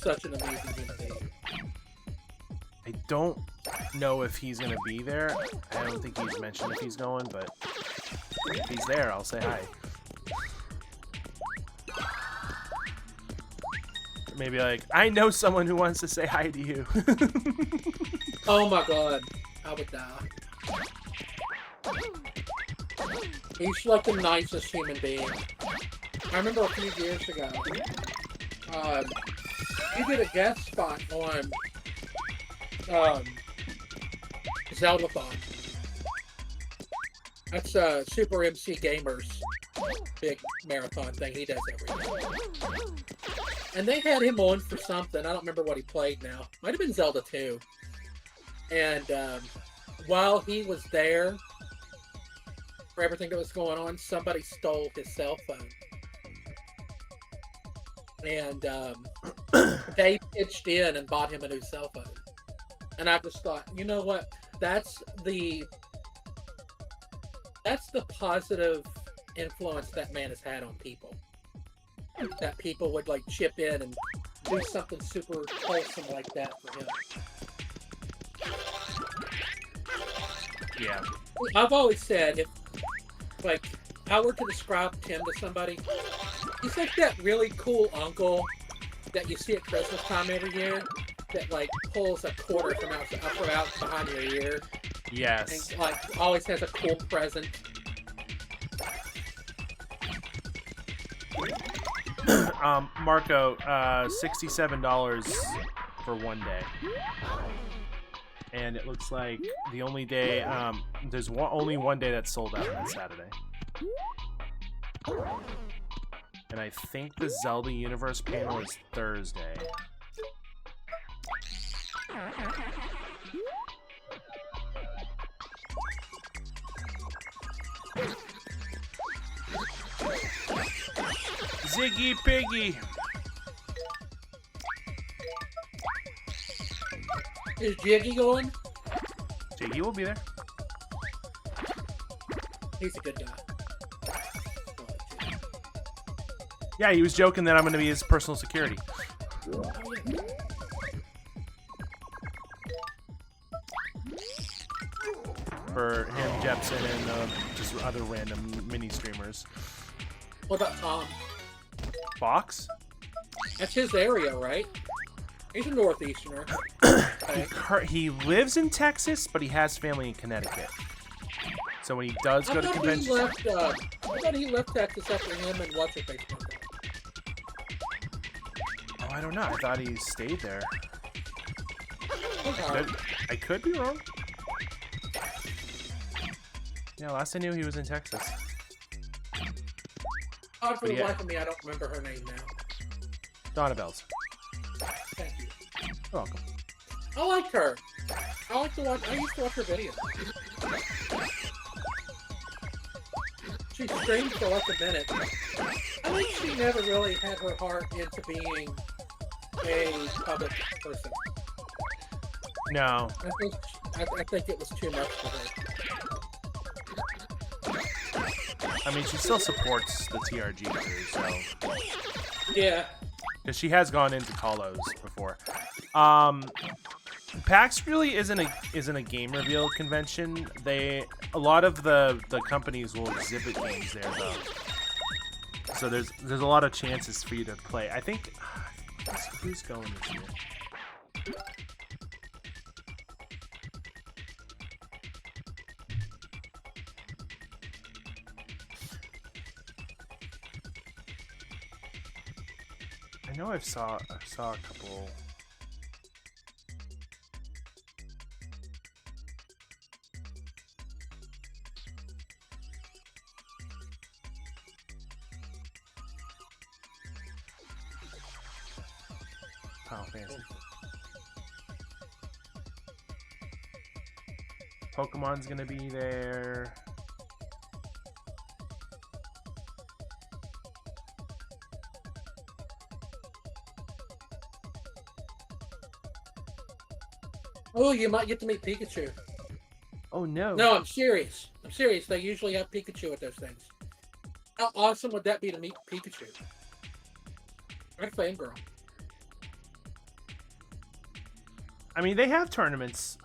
such an amazing human being. I don't know if he's gonna be there. I don't think he's mentioned if he's going, but if he's there, I'll say hi. Maybe like, I know someone who wants to say hi to you. Oh my god, I would die. He's like the nicest human being. I remember a few years ago, he did a guest spot on Zeldathon. That's Super MC Gamer's big marathon thing he does every year. And they had him on for something. I don't remember what he played now. Might have been Zelda 2. And while he was there, for everything that was going on, somebody stole his cell phone. And they pitched in and bought him a new cell phone. And I just thought, you know what? That's the positive influence that man has had on people. That people would like chip in and do something super wholesome like that for him. Yeah. I've always said, if like I were to describe Tim to somebody, he's like that really cool uncle that you see at Christmas time every year that like pulls a quarter from out behind your ear. Yes. And like always has a cool present. Marco, $67 for one day. And it looks like the only day, there's only one day that's sold out, and that's Saturday. And I think the Zelda Universe panel is Thursday. Ziggy Piggy! Is Jiggy going? Jiggy will be there. He's a good guy. Yeah, he was joking that I'm going to be his personal security. For him, Jepsen, and just other random mini streamers. What about Tom? Fox? That's his area, right? He's a northeasterner. He lives in Texas, but he has family in Connecticut. So when he does go to conventions... I thought he left Texas after him and what's-her-face broke up. Oh, I don't know. I thought he stayed there. Okay. I could be wrong. Yeah, last I knew he was in Texas. For the life of me, I don't remember her name now. Donna Bells. Thank you. You're welcome. I liked her. I used to watch her videos. She streamed for like a minute. I think she never really had her heart into being a public person. No. I think it was too much for her. I mean, she still supports the TRG crew, so... Yeah. Because she has gone into Kalos before. PAX really isn't a game reveal convention. A lot of the companies will exhibit games there though. So there's a lot of chances for you to play. I think who's going this year? I know I saw a couple. Final Fantasy. Pokemon's gonna be there. Oh, you might get to meet Pikachu. Oh no. No, I'm serious. I'm serious. They usually have Pikachu at those things. How awesome would that be to meet Pikachu? I'd fangirl. I mean, they have tournaments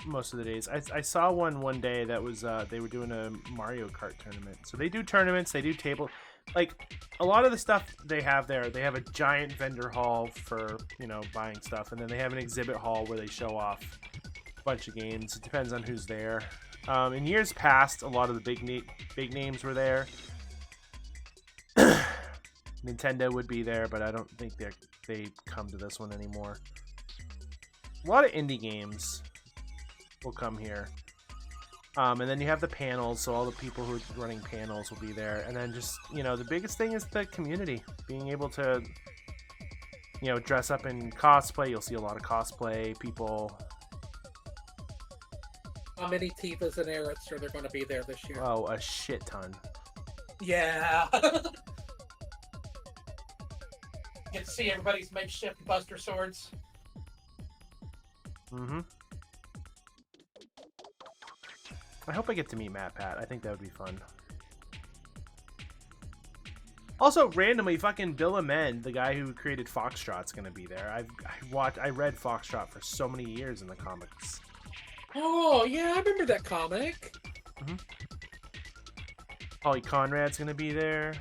most of the days. I saw one day that was they were doing a Mario Kart tournament. So they do tournaments, they do table, like a lot of the stuff they have there. They have a giant vendor hall for buying stuff, and then they have an exhibit hall where they show off a bunch of games. It depends on who's there. In years past, a lot of the big names were there. Nintendo would be there, but I don't think they come to this one anymore. A lot of indie games will come here. And then you have the panels, so all the people who are running panels will be there. And then just, the biggest thing is the community. Being able to, dress up in cosplay. You'll see a lot of cosplay people. How many Tifas and Erits are there going to be there this year? Oh, a shit ton. Yeah. Get to see everybody's makeshift Buster Swords. Mm-hmm. I hope I get to meet Matt Pat. I think that would be fun. Also, randomly, fucking Bill Amend, the guy who created Foxtrot's gonna be there. I read Foxtrot for so many years in the comics. Oh, yeah, I remember that comic. Mm-hmm. Holly Conrad's gonna be there.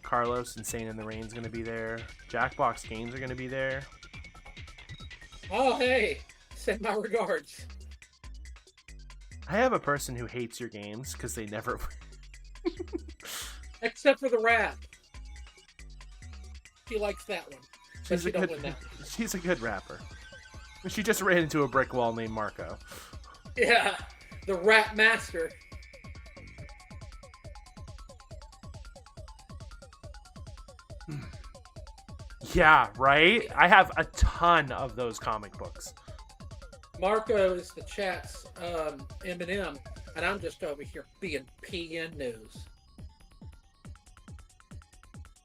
Carlos Insane in the Rain's gonna be there. Jackbox Games are gonna be there. Oh, hey, send my regards. I have a person who hates your games because they never... Except for the rap. She likes that one. But she don't win that one. She's a good rapper. She just ran into a brick wall named Marco. Yeah, the rap master. Yeah, right? I have a ton of those comic books. Marco is the chat's Eminem, and I'm just over here being PN News.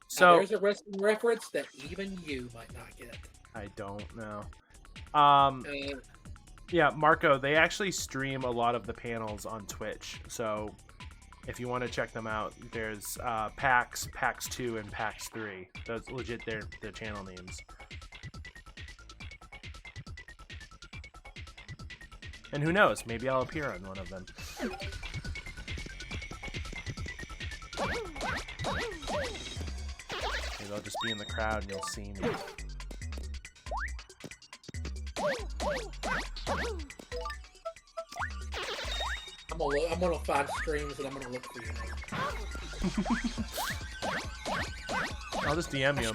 So now, there's a wrestling reference that even you might not get. I don't know. Yeah, Marco, they actually stream a lot of the panels on Twitch. So if you want to check them out, there's PAX 2, and PAX 3. Those legit their channel names. And who knows, maybe I'll appear on one of them. Maybe I'll just be in the crowd and you'll see me. I'm gonna find streams and I'm gonna look for you. I'll just DM you.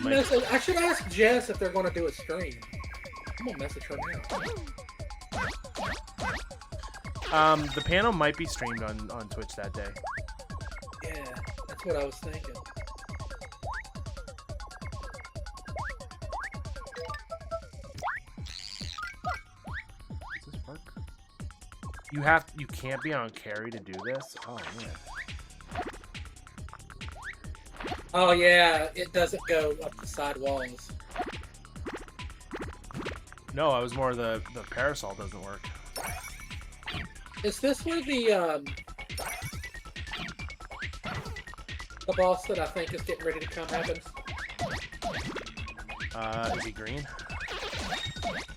I should ask Jess if they're gonna do a stream. I'm gonna message her now. The panel might be streamed on Twitch that day. Yeah, that's what I was thinking. Does this work? You can't be on carry to do this? Oh man. Oh yeah, it doesn't go up the side walls. No, I was more the parasol doesn't work. Is this where the boss that I think is getting ready to come happens? Is he green?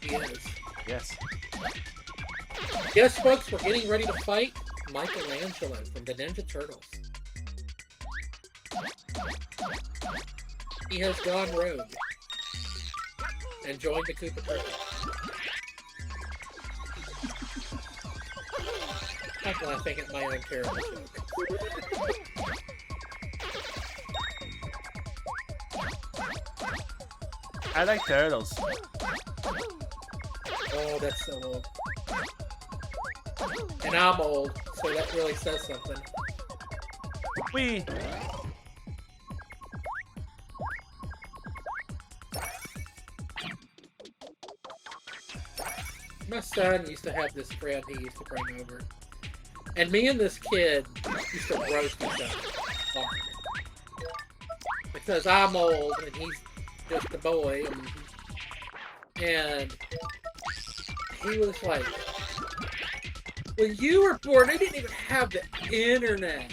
He is. Yes. Yes, folks, we're getting ready to fight Michelangelo from the Ninja Turtles. He has gone rogue and joined the Koopa Turtles. I'm laughing at my own terrible joke. I like turtles. Oh, that's so old. And I'm old, so that really says something. Wee. My son used to have this friend he used to bring over. And me and this kid used to roast each other hard. Because I'm old and he's just a boy. And he was like, when you were born, they didn't even have the internet.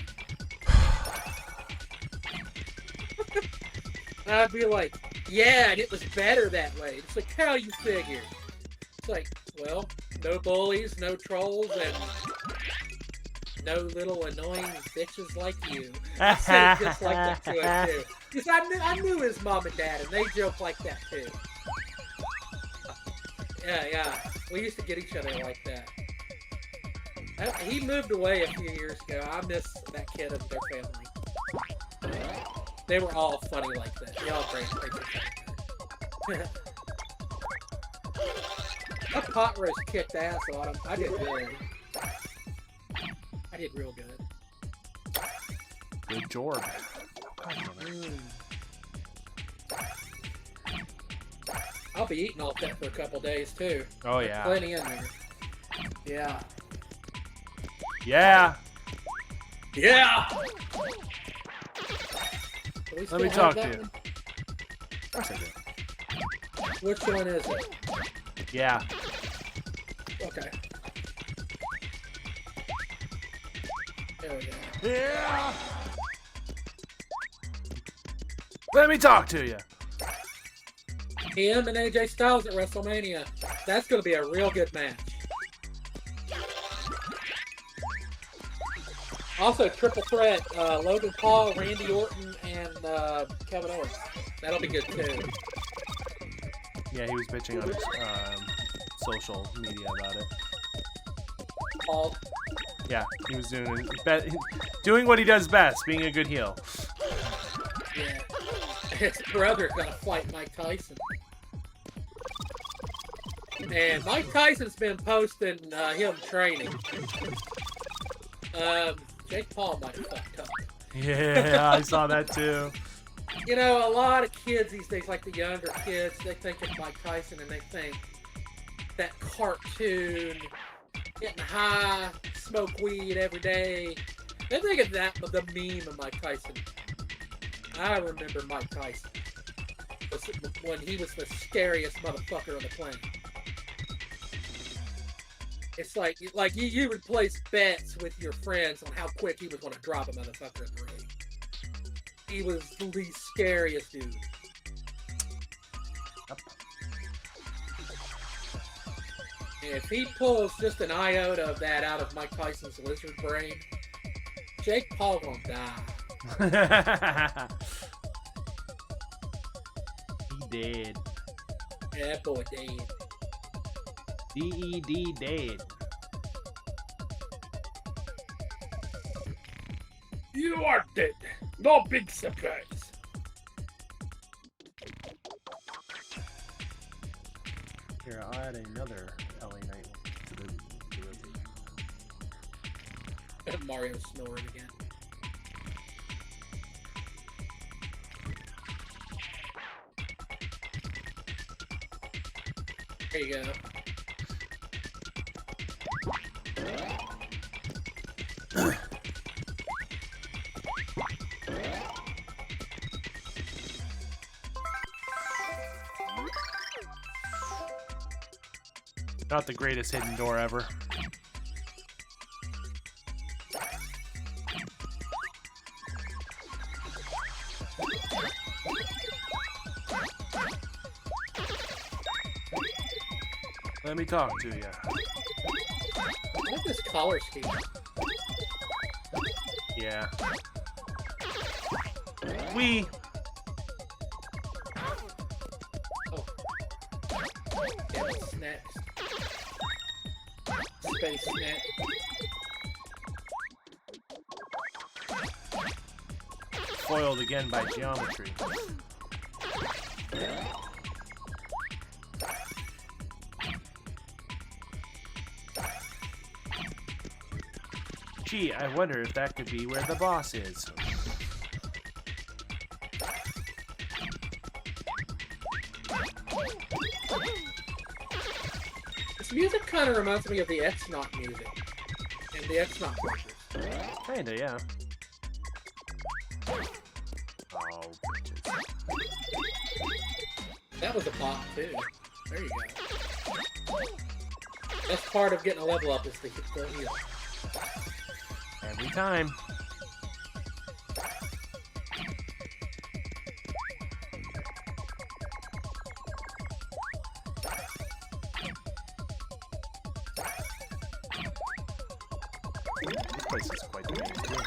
And I'd be like, yeah, and it was better that way. It's like, how you figure? It's like, well, no bullies, no trolls, and no little annoying bitches like you. I said it just like that to him, too. Because I knew his mom and dad, and they joke like that, too. Yeah. We used to get each other like that. He moved away a few years ago. I miss that kid and their family. They were all funny like that. They all great. That pot roast kicked ass, Autumn. I did good. I did real good. Good job. I'll be eating all that for a couple days too. Oh yeah. Plenty in there. Yeah. Yeah. Yeah. Let me talk to you. Of course I do. Which one is it? Yeah. Okay. There we go. Yeah. Let me talk to you. Him and AJ Styles at WrestleMania. That's going to be a real good match. Also, triple threat: Logan Paul, Randy Orton, and Kevin Owens. That'll be good too. Yeah, he was bitching on his social media about it. Paul. Yeah, he was doing what he does best, being a good heel. Yeah. His brother got to fight Mike Tyson. And Mike Tyson's been posting him training. Jake Paul might have fucked up. Yeah, I saw that too. You know, a lot of kids these days, like the younger kids, they think of Mike Tyson and they think that cartoon, getting high, smoke weed every day. They think of that, the meme of Mike Tyson. I remember Mike Tyson when he was the scariest motherfucker on the planet. It's like you would place bets with your friends on how quick he was going to drop a motherfucker in the ring. He was the scariest dude. Yep. If he pulls just an iota of that out of Mike Tyson's lizard brain, Jake Paul won't die. He dead. Yeah, that boy dead. D-E-D dead. You are dead. No big surprise. Here, I'll add another LA Knight to the Mario snoring again. There you go. Not the greatest hidden door ever. Let me talk to you. I like this collar scheme. Yeah. Oh. Yeah, what's next? Space Snack. Foiled again by geometry. Gee, I wonder if that could be where the boss is. This music kind of reminds me of the X-Naut music. And the X-Naut pictures. Kinda, yeah. Oh, bitches. That was a pop, too. There you go. That's part of getting a level up is to go heal. Every time. This place is quite big, too.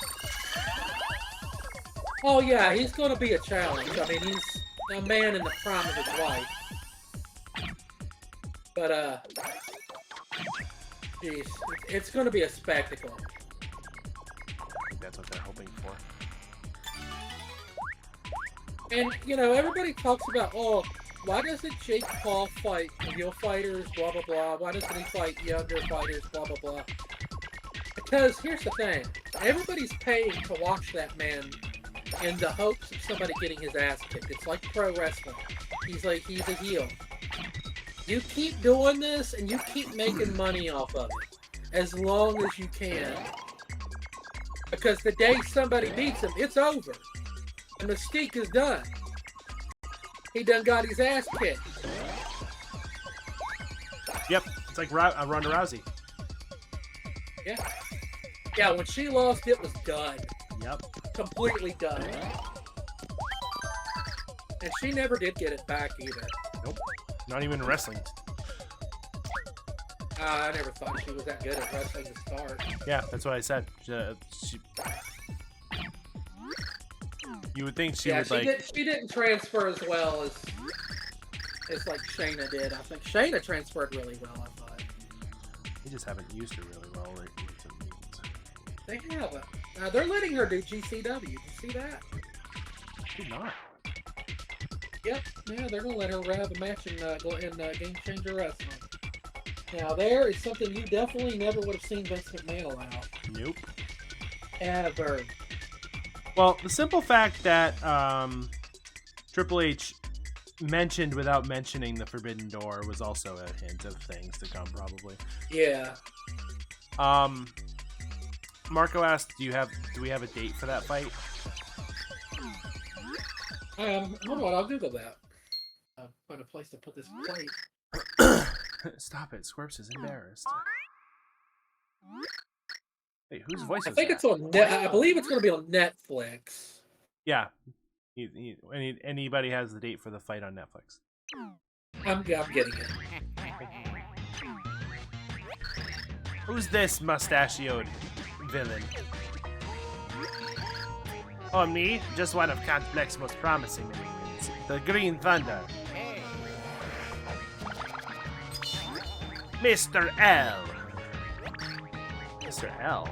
Oh yeah, he's going to be a challenge. I mean, he's a man in the prime of his life. But, geez, it's going to be a spectacle. I think that's what they're hoping for. And, you know, everybody talks about, oh, why doesn't Jake Paul fight real fighters, blah, blah, blah. Why doesn't he fight younger fighters, blah, blah, blah. Because here's the thing. Everybody's paying to watch that man in the hopes of somebody getting his ass kicked. It's like pro wrestling. He's a heel. You keep doing this, and you keep making money off of it. As long as you can. Because the day somebody beats him, it's over. The mystique is done. He done got his ass kicked. Yep, it's like Ronda Rousey. Yeah. Yeah, when she lost, it was done. Yep. Completely done. And she never did get it back either. Nope. Not even in wrestling. I never thought she was that good at wrestling to start. Yeah, that's what I said. You would think she would she didn't transfer as well as like Shayna did. I think Shayna transferred really well, I thought. They just haven't used her really well lately. They haven't. They're letting her do GCW. Did you see that? She's not. Yep. Yeah, they're gonna let her have a match in Game Changer Wrestling. Now there is something you definitely never would have seen Vince McMahon allow. Nope. Ever. Well, the simple fact that Triple H mentioned without mentioning the Forbidden Door was also a hint of things to come, probably. Yeah. Marco asked, do we have a date for that fight? Hold on, I'll Google that. Find a place to put this plate. Stop it, Squirps is embarrassed. Hey, whose voice is I think that? it's on I believe it's going to be on Netflix. Yeah. Anybody has the date for the fight on Netflix? I'm getting it. Who's this mustachioed villain? Oh, me? Just one of Count Black's most promising minions. The Green Thunder. Mr. L. Mr. L?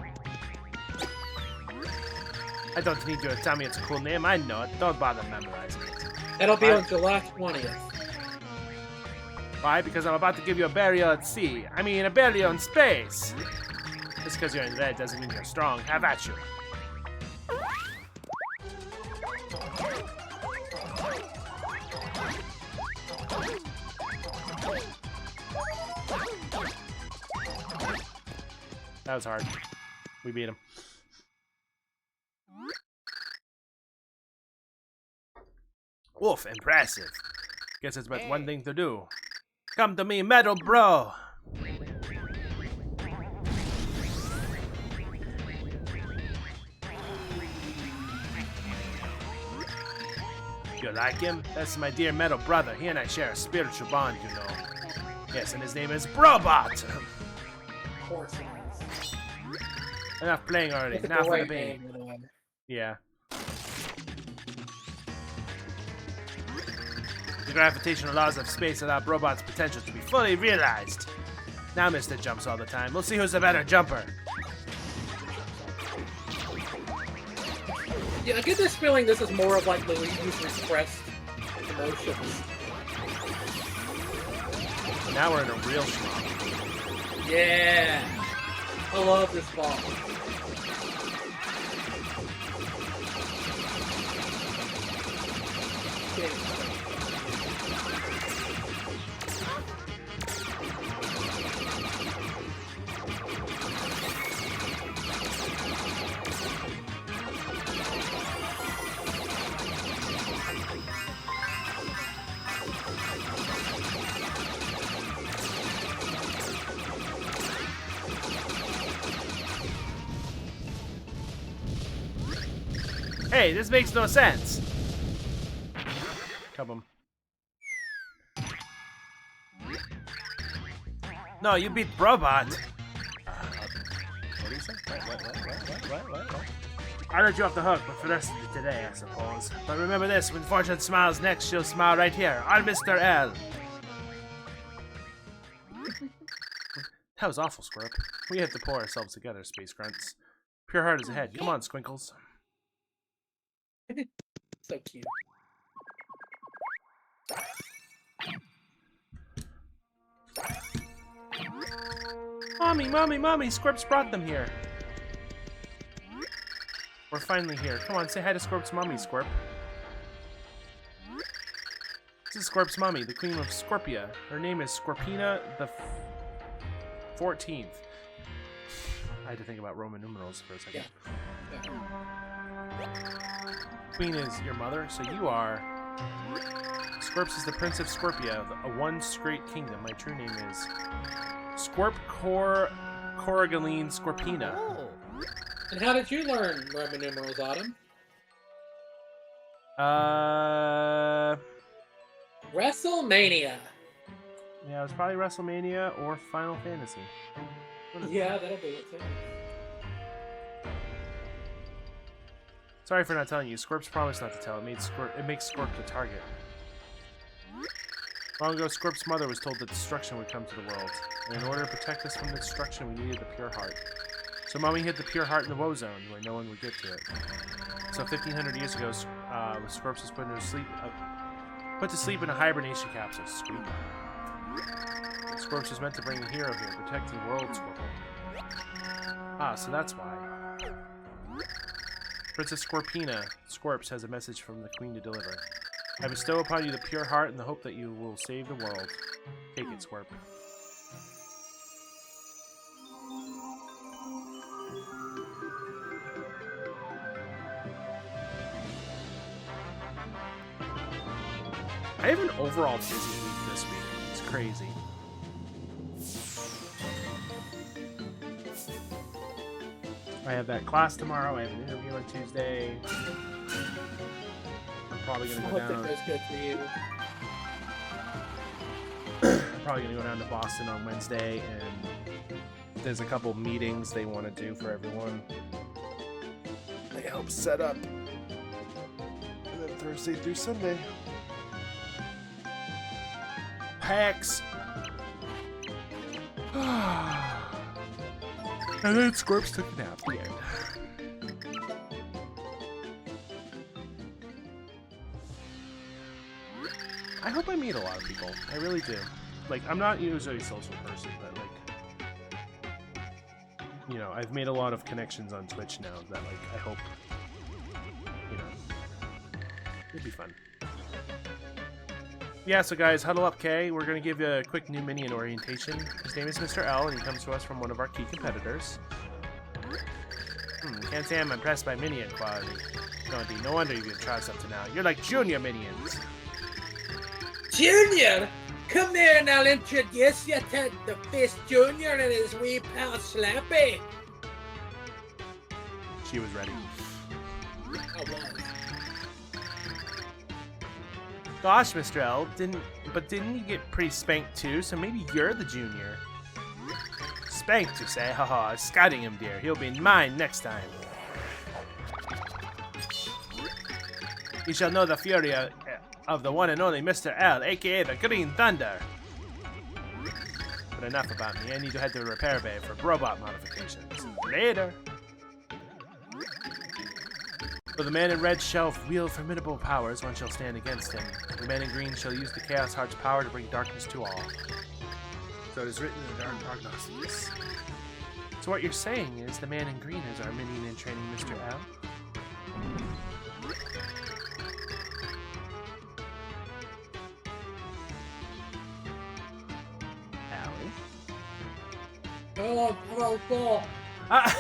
I don't need you to tell me it's a cool name. I know it. Don't bother memorizing it. That'll be on July 20th. Why? Because I'm about to give you a burial at sea. I mean, a burial in space. Just because you're in red doesn't mean you're strong. Have at you. That was hard. We beat him. Oof, impressive. Guess it's but one thing to do. Come to me, metal bro. You like him? That's my dear metal brother. He and I share a spiritual bond, you know. Yes, and his name is Brobot. Of course it is. Enough playing already. It's Now a for the great bait. name, by the way. Yeah. The gravitational laws of space allow Brobot's potential to be fully realized. Now Mr. jumps all the time. We'll see who's the better jumper. Yeah, I get this feeling this is more of like Luigi's repressed emotions. Now we're in a real schmuck. Yeah! I love this ball. Hey, this makes no sense. Come on. No, you beat Brobot. What do you say? What? I let you off the hook, but for the rest of it today, I suppose. But remember this, when fortune smiles next, she'll smile right here. On Mr. L. That was awful, Squirp. We have to pull ourselves together, Space Grunts. Pure heart is ahead. Come on, Squinkles. So cute. Mommy, mommy, mommy! Squirps brought them here. We're finally here. Come on, say hi to Squirp's mommy, Squirp. This is Squirp's mommy, the Queen of Scorpia. Her name is Scorpina the 14th. I had to think about Roman numerals for a second. Queen is your mother, so you are... Squirps is the Prince of Scorpia, a one straight kingdom. My true name is Squirp Corrigaline Scorpina. Oh. And how did you learn Roman numerals, Autumn? WrestleMania. Yeah, it was probably WrestleMania or Final Fantasy. Yeah, that'll do it too. Sorry for not telling you. Squirps promised not to tell. It makes Squirp the target. Long ago, Squirp's mother was told that destruction would come to the world, and in order to protect us from the destruction, we needed the pure heart. So Mommy hid the pure heart in the woe zone, where no one would get to it. So 1,500 years ago, Squirps was put to sleep in a hibernation capsule. Sweet. Squirps was meant to bring the hero here, protect the world, Squirple. Ah, so that's why. Princess Scorpina, Squirps has a message from the Queen to deliver. I bestow upon you the pure heart in the hope that you will save the world. Take it, Squirp. I have an overall busy week this week. It's crazy. I have that class tomorrow. I have an interview on Tuesday. I'm probably gonna go down. That's good for you. I'm probably gonna go down to Boston on Wednesday, and there's a couple meetings they want to do for everyone. They help set up, and then Thursday through Sunday. PAX. And then Squirps took a nap. The end. I hope I meet a lot of people. I really do. Like, I'm not usually a social person, but like, you know, I've made a lot of connections on Twitch now that like I hope, you know, it'll be fun. Yeah, so guys, huddle up, K. We're going to give you a quick new minion orientation. His name is Mr. L, and he comes to us from one of our key competitors. Can't say I'm impressed by minion quality. Don't be. No wonder you've been trials up to now. You're like junior minions. Junior? Come here and I'll introduce you to the Fist Junior and his wee pal Slappy. She was ready. I was. Gosh, Mr. L, didn't you get pretty spanked too? So maybe you're the junior. Spanked, you say? Haha, scouting him, dear. He'll be mine next time. You shall know the fury of the one and only Mr. L, aka the Green Thunder. But enough about me. I need to head to the repair bay for robot modifications. Later. Though the man in red shall wield formidable powers, one shall stand against him. The man in green shall use the Chaos Heart's power to bring darkness to all. So it is written in the Dark Prognostics. So what you're saying is the man in green is our minion in training, Mr. L? Allie? Hello. Ah!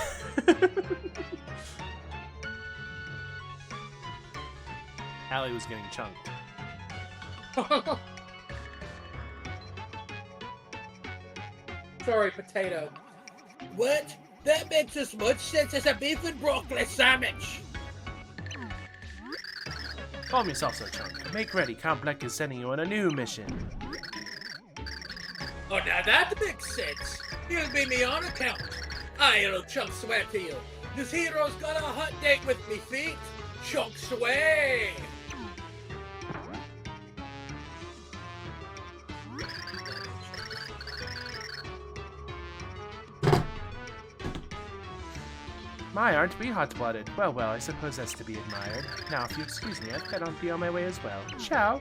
Allie was getting chunked. Sorry, potato. What? That makes as much sense as a beef and broccoli sandwich. Calm yourself, Sir Chunk. Make ready. Count Bleck is sending you on a new mission. Oh, now that makes sense. He'll be me on account. I'll Chunk swear to you. This hero's got a hot date with me feet. Chunk sway. My, aren't we hot-blooded? Well, I suppose that's to be admired. Now, if you excuse me, I'd better be on my way as well. Ciao!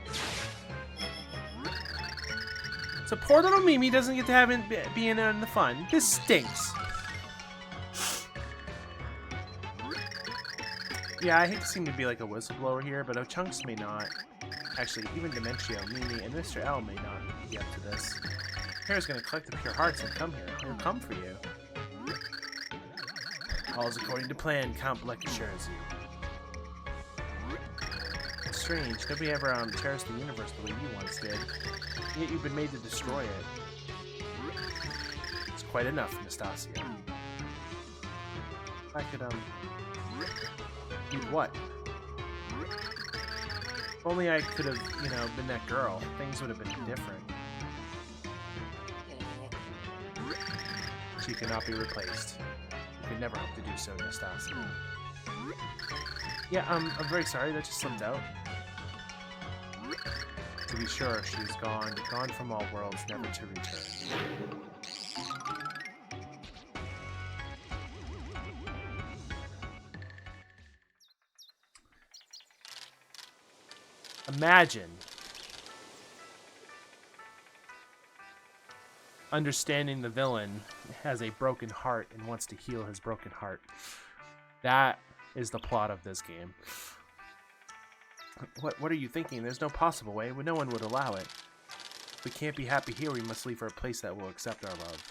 So poor little Mimi doesn't get to have be in on the fun. This stinks. Yeah, I hate to seem to be like a whistleblower here, but Chunks may not. Actually, even Dementio, Mimi, and Mr. L may not be up to this. Hare's gonna collect the pure hearts and come here. He'll come for you. All is according to plan, Count Bleck assures you. It's strange, nobody ever cherished the universe the way you once did. Yet you've been made to destroy it. It's quite enough, Nastasia. If I could, do what? If only I could have, you know, been that girl. Things would have been different. She cannot be replaced. You could never hope to do so, Nastasia. Yeah, I'm very sorry, that just slipped out. To be sure, she's gone from all worlds, never to return. Imagine understanding the villain has a broken heart and wants to heal his broken heart. That is the plot of this game. What are you thinking? There's no possible way. No one would allow it. If we can't be happy here, we must leave for a place that will accept our love.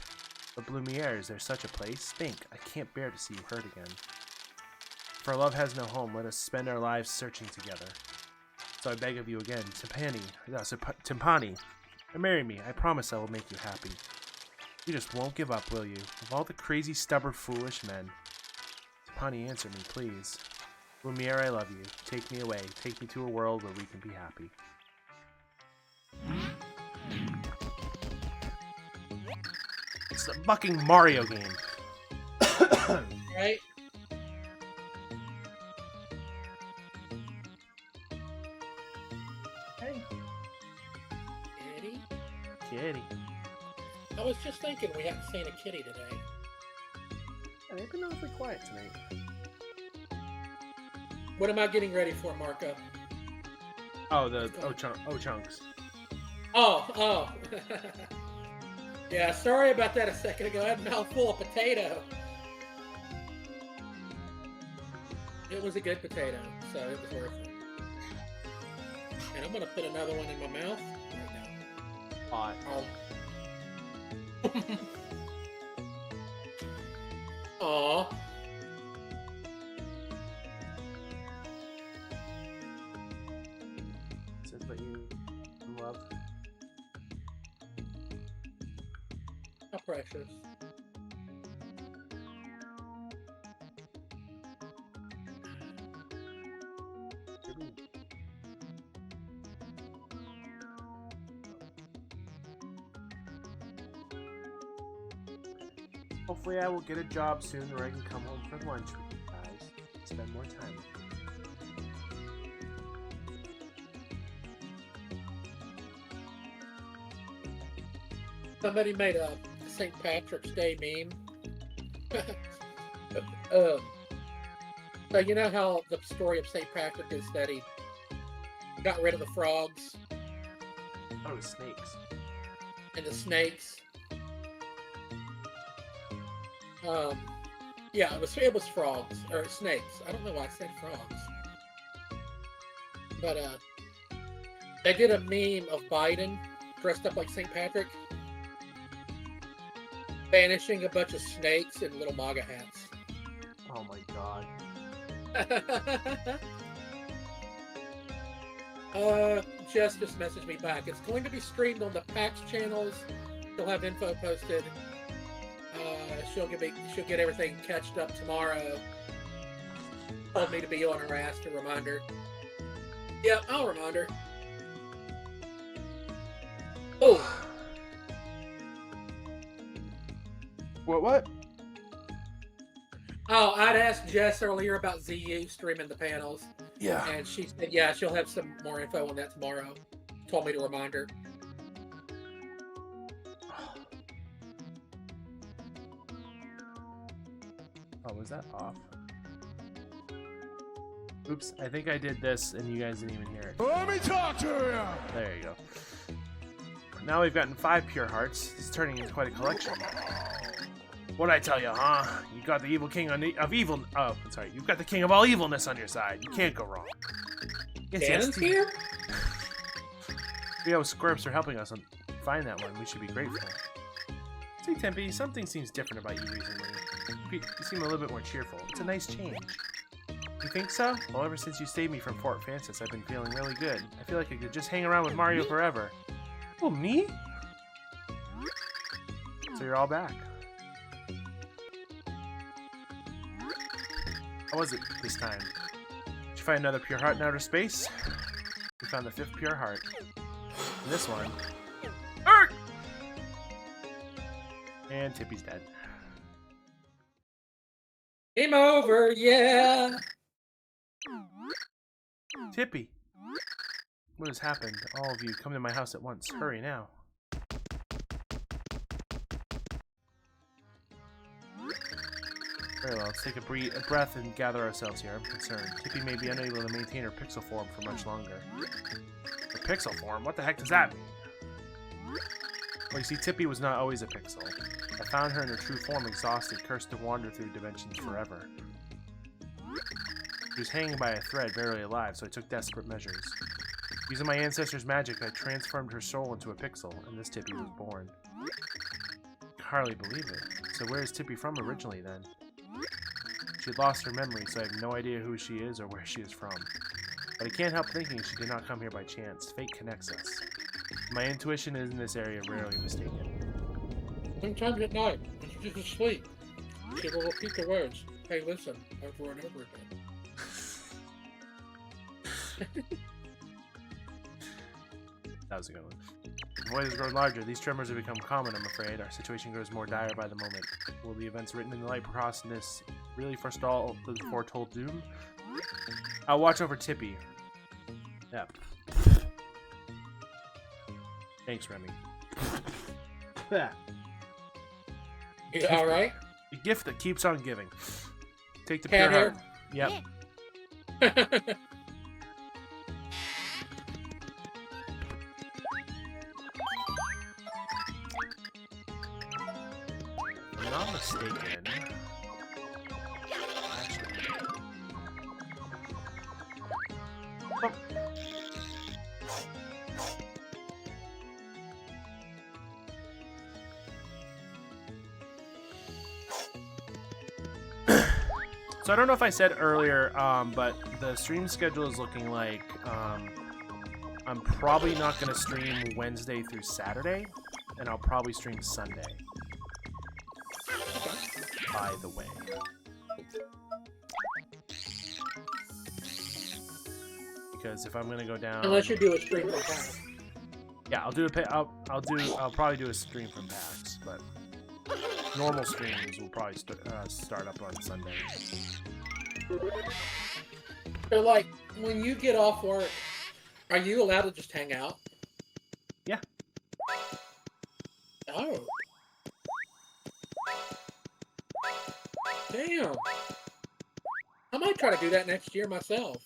But Blumiere, is there such a place? Think, I can't bear to see you hurt again. If our love has no home, let us spend our lives searching together. So I beg of you again, Timpani, marry me. I promise I will make you happy. You just won't give up, will you? Of all the crazy, stubborn, foolish men. Timpani, answer me, please. Lumiere, I love you. Take me away. Take me to a world where we can be happy. It's a fucking Mario game. Right? Hey. Kitty? Kitty. I was just thinking we haven't seen a kitty today. Yeah, they've been awfully quiet tonight. What am I getting ready for, Marco? Oh, the chunks. Oh. Yeah, sorry about that a second ago. I had a mouthful of potato. It was a good potato, so it was worth it. And I'm gonna put another one in my mouth right now. Hot. Aw. Is this what you love? How precious. Hopefully I will get a job soon where I can come home for lunch with you guys. Spend more time with you. Somebody made a St. Patrick's Day meme. So you know how the story of St. Patrick is that he got rid of the frogs Oh, it was snakes. and the snakes. Yeah, it was frogs or snakes. I don't know why I said frogs, but they did a meme of Biden dressed up like St. Patrick, banishing a bunch of snakes in little MAGA hats. Oh my god. Jess just messaged me back. It's going to be streamed on the PAX channels. She'll have info posted. She'll get everything catched up tomorrow. Told me to be on her ass to remind her. Yep, I'll remind her. Oh. What? Oh, I'd asked Jess earlier about ZU streaming the panels. Yeah. And she said, yeah, she'll have some more info on that tomorrow. Told me to remind her. Oh, was that off? Oops, I think I did this and you guys didn't even hear it. Let me talk to you. There you go. now we've gotten 5 pure hearts. This is turning into quite a collection. What'd I tell you, huh? You got the evil king of evil. Oh, sorry. You've got the king of all evilness on your side. You can't go wrong. Ganon's here? Rio Squirps for helping us find that one. We should be grateful. Say, Tempe, something seems different about you recently. You seem a little bit more cheerful. It's a nice change. You think so? Well, ever since you saved me from Fort Francis, I've been feeling really good. I feel like I could just hang around with Mario forever. Oh, me? So you're all back. How was it this time? Did you find another pure heart in outer space? We found the 5th pure heart. And this one. Arr! And Tippy's dead. Game over, yeah. Tippy! What has happened? All of you, come to my house at once. Hurry now. Very well, let's take a breath and gather ourselves here. I'm concerned. Tippy may be unable to maintain her pixel form for much longer. Her pixel form? What the heck does that mean? Well, you see, Tippy was not always a pixel. I found her in her true form, exhausted, cursed to wander through dimensions forever. She was hanging by a thread, barely alive, so I took desperate measures. Using my ancestors' magic, I transformed her soul into a pixel, and this Tippy was born. I can hardly believe it. So where is Tippy from originally, then? She had lost her memory, so I have no idea who she is or where she is from. But I can't help thinking she did not come here by chance. Fate connects us. My intuition is in this area rarely mistaken. Sometimes at night, when she's just asleep, she will repeat the words, "Hey, listen," over and over again. That was a good one. The void has grown larger. These tremors have become common, I'm afraid. Our situation grows more dire by the moment. Will the events written in the light across this really forestall the foretold doom? I'll watch over Tippy. Yep. Thanks, Remy. You alright? The gift that keeps on giving. Take the Cat pure hair? heart. Yep. If I'm not mistaken. Actually. Oh. So I don't know if I said earlier, but the stream schedule is looking like I'm probably not going to stream Wednesday through Saturday, and I'll probably stream Sunday. By the way. Because if I'm going to go down... Unless you do a stream from PAX. Yeah, I'll probably do a stream from PAX, but normal streams will probably start up on Sunday. So, like, when you get off work, are you allowed to just hang out? Yeah. Oh. Damn. I might try to do that next year myself.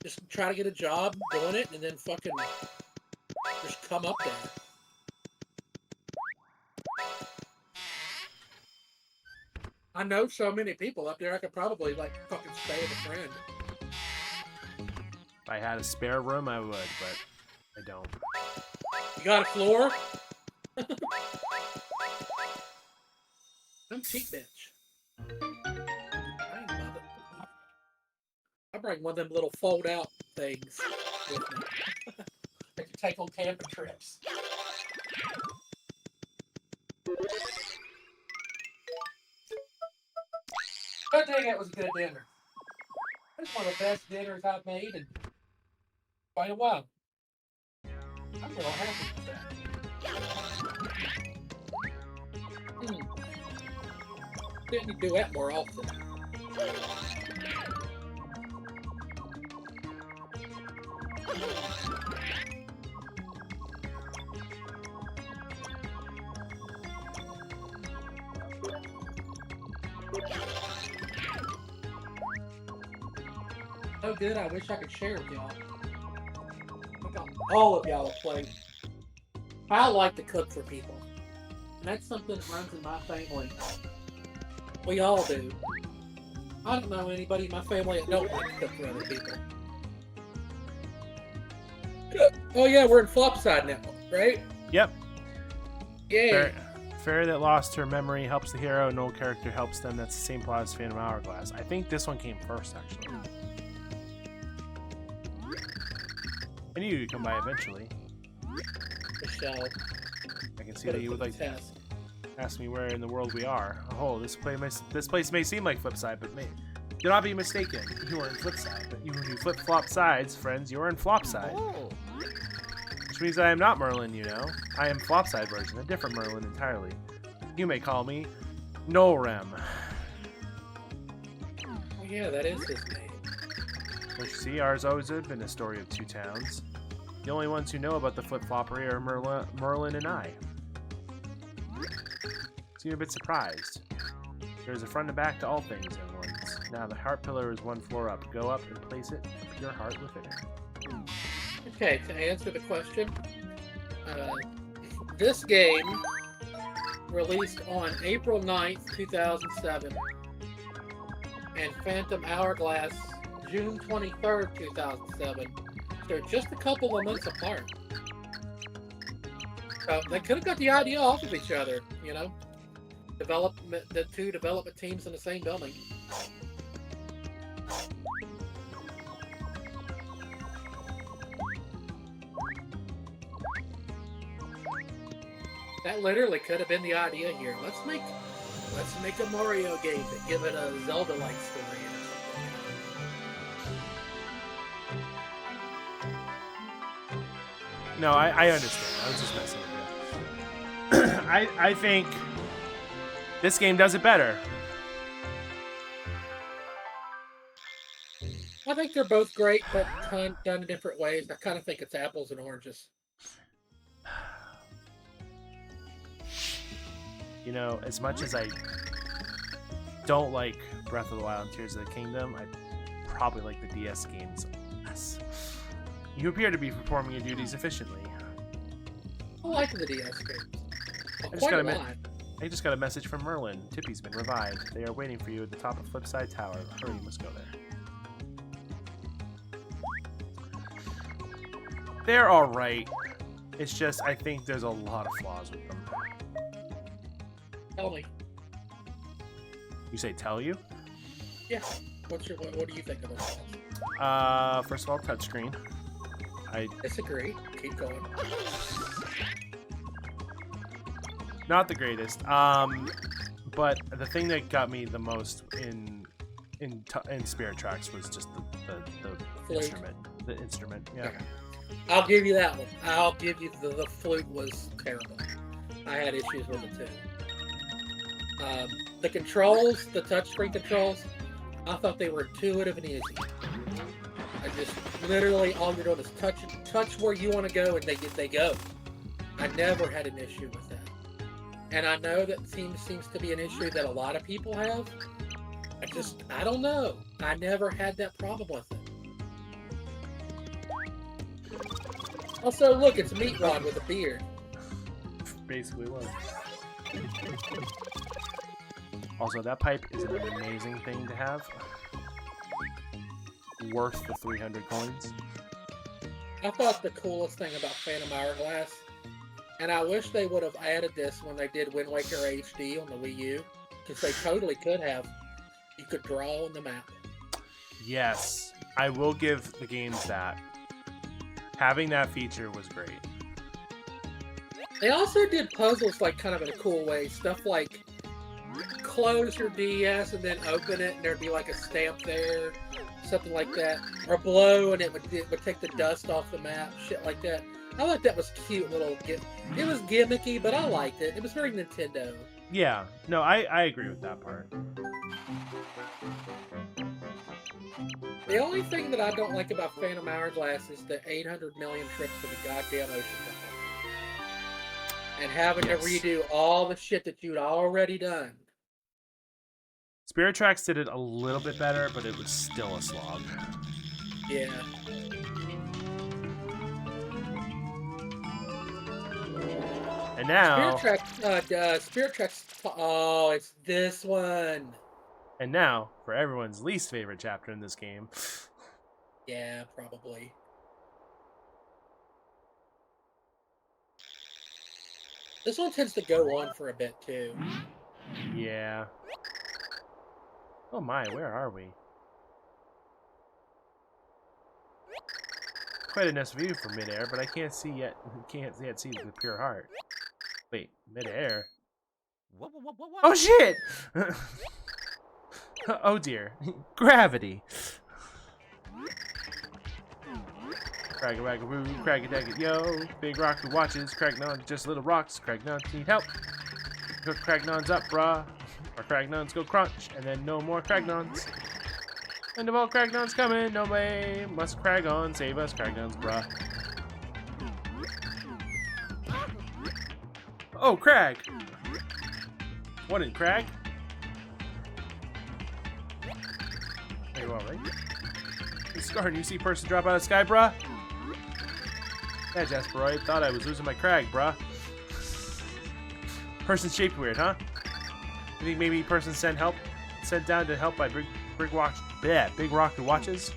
Just try to get a job doing it, and then fucking just come up there. I know so many people up there, I could probably, like, fucking stay with a friend. If I had a spare room, I would, but I don't. You got a floor? I'm cheap, bitch. I bring one of them little fold-out things with me. I can take on camping trips. I think that was a good dinner. That's one of the best dinners I've made in quite a while. I'm real happy with that. Didn't do that more often. So good, I wish I could share with y'all. I got all of y'all have played I like to cook for people. And that's something that runs in my family. We all do. I don't know anybody in my family that don't like to cook for other people. Oh yeah, we're in Flopside now, right? Yep. Yay. Fairy that lost her memory helps the hero. An old character helps them. That's the same plot as Phantom Hourglass. I think this one came first, actually. I knew you'd come by eventually. Michelle. I can see that you would like to test. ask me where in the world we are. Oh, this place may seem like Flipside, but do not be mistaken. You are in Flipside, but when you flip-flop sides, friends, you are in Flopside. Oh. Which means I am not Merlin, you know. I am Flopside version, a different Merlin entirely. You may call me Nolrem. Oh yeah, that is his name. Don't you see, ours always have been a story of two towns. The only ones who know about the flip-floppery are Merlin and I. So you're a bit surprised. There's a front and back to all things, young ones. Now the heart pillar is one floor up. Go up and place it, your heart within it. Okay, to answer the question, this game released on April 9th, 2007, and Phantom Hourglass June 23rd, 2007. They're just a couple of months apart. They could have got the idea off of each other, you know? The two development teams in the same building. That literally could have been the idea here. Let's make a Mario game, but give it a Zelda-like story. No, I understand. I was just messing with you. I think this game does it better. I think they're both great, but done in different ways. I kind of think it's apples and oranges. You know, as much as I don't like Breath of the Wild and Tears of the Kingdom, I probably like the DS games less. You appear to be performing your duties efficiently. I like the DS games. I just got a message from Merlin. Tippy's been revived. They are waiting for you at the top of Flipside Tower. Hurry, you must go there. They're alright. It's just, I think there's a lot of flaws with them. Tell me. You say tell you? Yeah. What do you think of the flaws? First of all, touchscreen. I disagree. Keep going. Not the greatest. But the thing that got me the most in Spirit Tracks was just the instrument. The instrument, yeah. Okay. I'll give you that one. I'll give you the flute was terrible. I had issues with it too. The controls, the touchscreen controls, I thought they were intuitive and easy. I just literally all you're doing is touch where you want to go, and they go. I never had an issue with that, and I know that seems to be an issue that a lot of people have. I don't know. I never had that problem with it. Also, look, it's Meat Rod with a beard. Basically was. Also, that pipe is an amazing thing to have. Worth the 300 coins. I thought the coolest thing about Phantom Hourglass, and I wish they would have added this when they did Wind Waker HD on the Wii U, because they totally could have. You could draw on the map. Yes, I will give the games that. Having that feature was great. They also did puzzles like kind of in a cool way. Stuff like close your DS and then open it, and there'd be like a stamp there, something like that, or blow and it would take the dust off the map, shit like that. I thought that was cute little. It was gimmicky, but I liked it. It was very Nintendo. Yeah, no, I agree with that part. The only thing that I don't like about Phantom Hourglass is the 800 million trips to the goddamn ocean tunnel. And having to redo all the shit that you'd already done. Spirit Tracks did it a little bit better, but it was still a slog. Yeah. And now, Spirit Tracks. Oh, it's this one. and now for everyone's least favorite chapter in this game. Yeah, probably. This one tends to go on for a bit too. Yeah. Oh my, where are we? Quite a nice view from midair, but I can't see yet. Can't yet see the pure heart. Wait, midair? Oh shit! Oh dear, gravity. Crag-a-rag-a-roo, crag-a-dag-a, yo. Big rock who watches, Cragnon just little rocks. Cragnons need help. Cook Cragnons up, brah. Our Cragnons go crunch, and then no more Cragnons. End of all Cragnons coming, no way. Must crag on, save us, Cragnons, bruh. Oh, Crag! What in Crag? Are you alright? Hey, Scar, you see person drop out of the sky, bruh? Yeah, Jasperoid, thought I was losing my Crag, bruh. Person's shaped weird, huh? You think maybe person sent down to help by Big Rock who watches?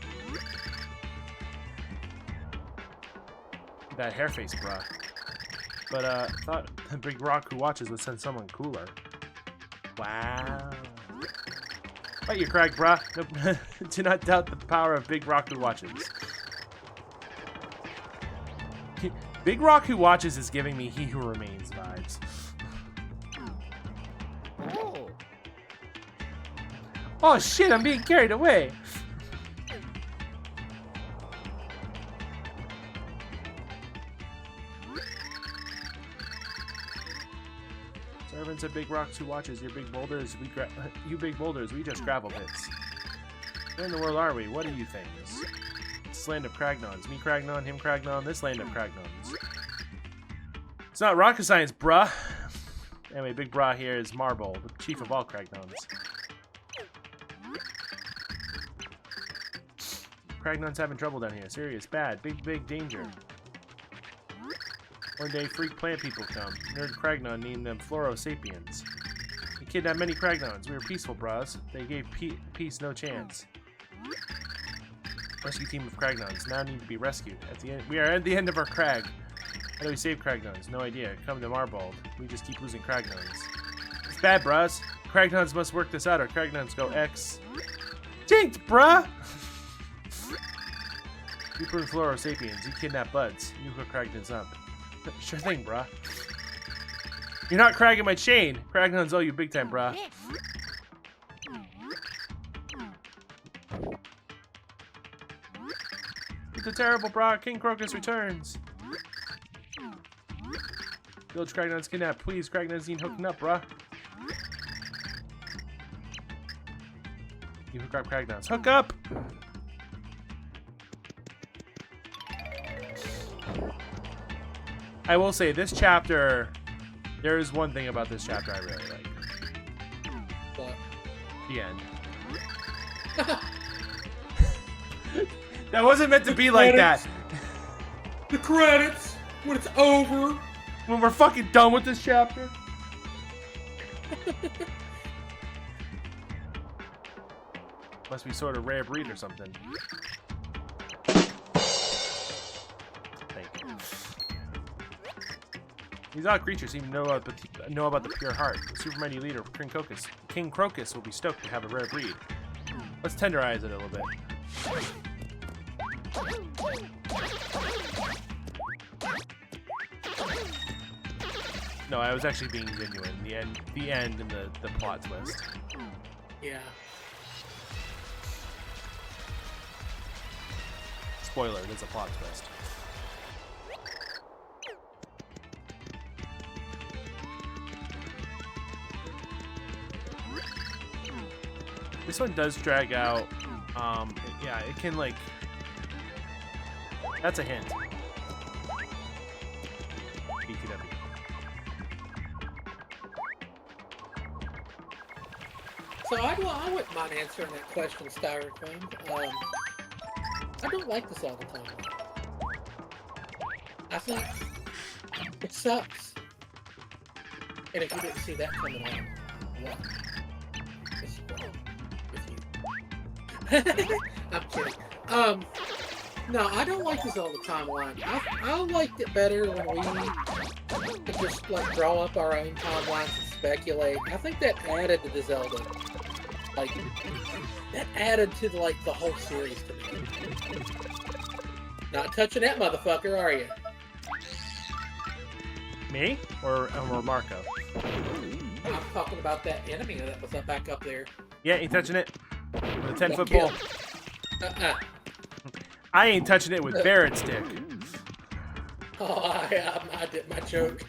That hair face, bruh. But, thought Big Rock who watches would send someone cooler. Wow. Fight your Crag, bruh. Nope. Do not doubt the power of Big Rock who watches. Big Rock who watches is giving me He Who Remains vibes. Oh shit, I'm being carried away. Servants of Big Rocks who watches, you big boulders, we just gravel pits. Where in the world are we? What are you things? This land of Cragnons. Me Cragnon, him Cragnon, this land of Cragnons. It's not rocket science, bruh. Anyway, Big Brah here is Marble, the chief of all Cragnons. Cragnon's having trouble down here. Serious, bad, big danger. One day, freak plant people come. Nerd Cragnon named them Floro-Sapiens. They kidnapped many Cragnons. We were peaceful, bras. They gave peace no chance. Rescue team of Cragnons now need to be rescued. We are at the end of our Crag. How do we save Cragnons? No idea. Come to Marbold. We just keep losing Cragnons. It's bad, bras. Cragnons must work this out, or Cragnons go X. Jinxed, bruh! You prove Floro-Sapiens. You kidnap buds. You hook Cragnons up. Sure thing, bruh. You're not cragging my chain. Cragnons owe you big time, bruh. It's a terrible, bruh. King Crocus returns. Village Cragnons kidnapped. Please, Cragnons need hooking up, bruh. You hook up Cragnons. Hook up! I will say, this chapter, there is one thing about this chapter I really like. What? The end. That wasn't meant to be like that. The credits! When it's over! When we're fucking done with this chapter. Must be sort of rare breed or something. Thank you. These odd creatures seem to know about the pure heart. The super mighty leader, King Crocus, will be stoked to have a rare breed. Let's tenderize it a little bit. No, I was actually being genuine. The end and the plot twist. Yeah. Spoiler, there's a plot twist. This one does drag out. Yeah, it can like. That's a hint. BTW. So I wouldn't mind answering that question, Styrofoam. I don't like this all the time. I think it's sucks. And if you didn't see that coming on, what is wrong with you? I'm kidding. No, I don't like the Zelda timeline. I liked it better when we could just like draw up our own timelines and speculate. I think that added to the Zelda. Like, that added to like the whole series to me. Not touching that motherfucker, are you? Me? Or Marco? I'm talking about that enemy that was back up there. Yeah, ain't touching it. With a 10-foot kill. pole. I ain't touching it with Barrett's dick. Oh, I did my joke.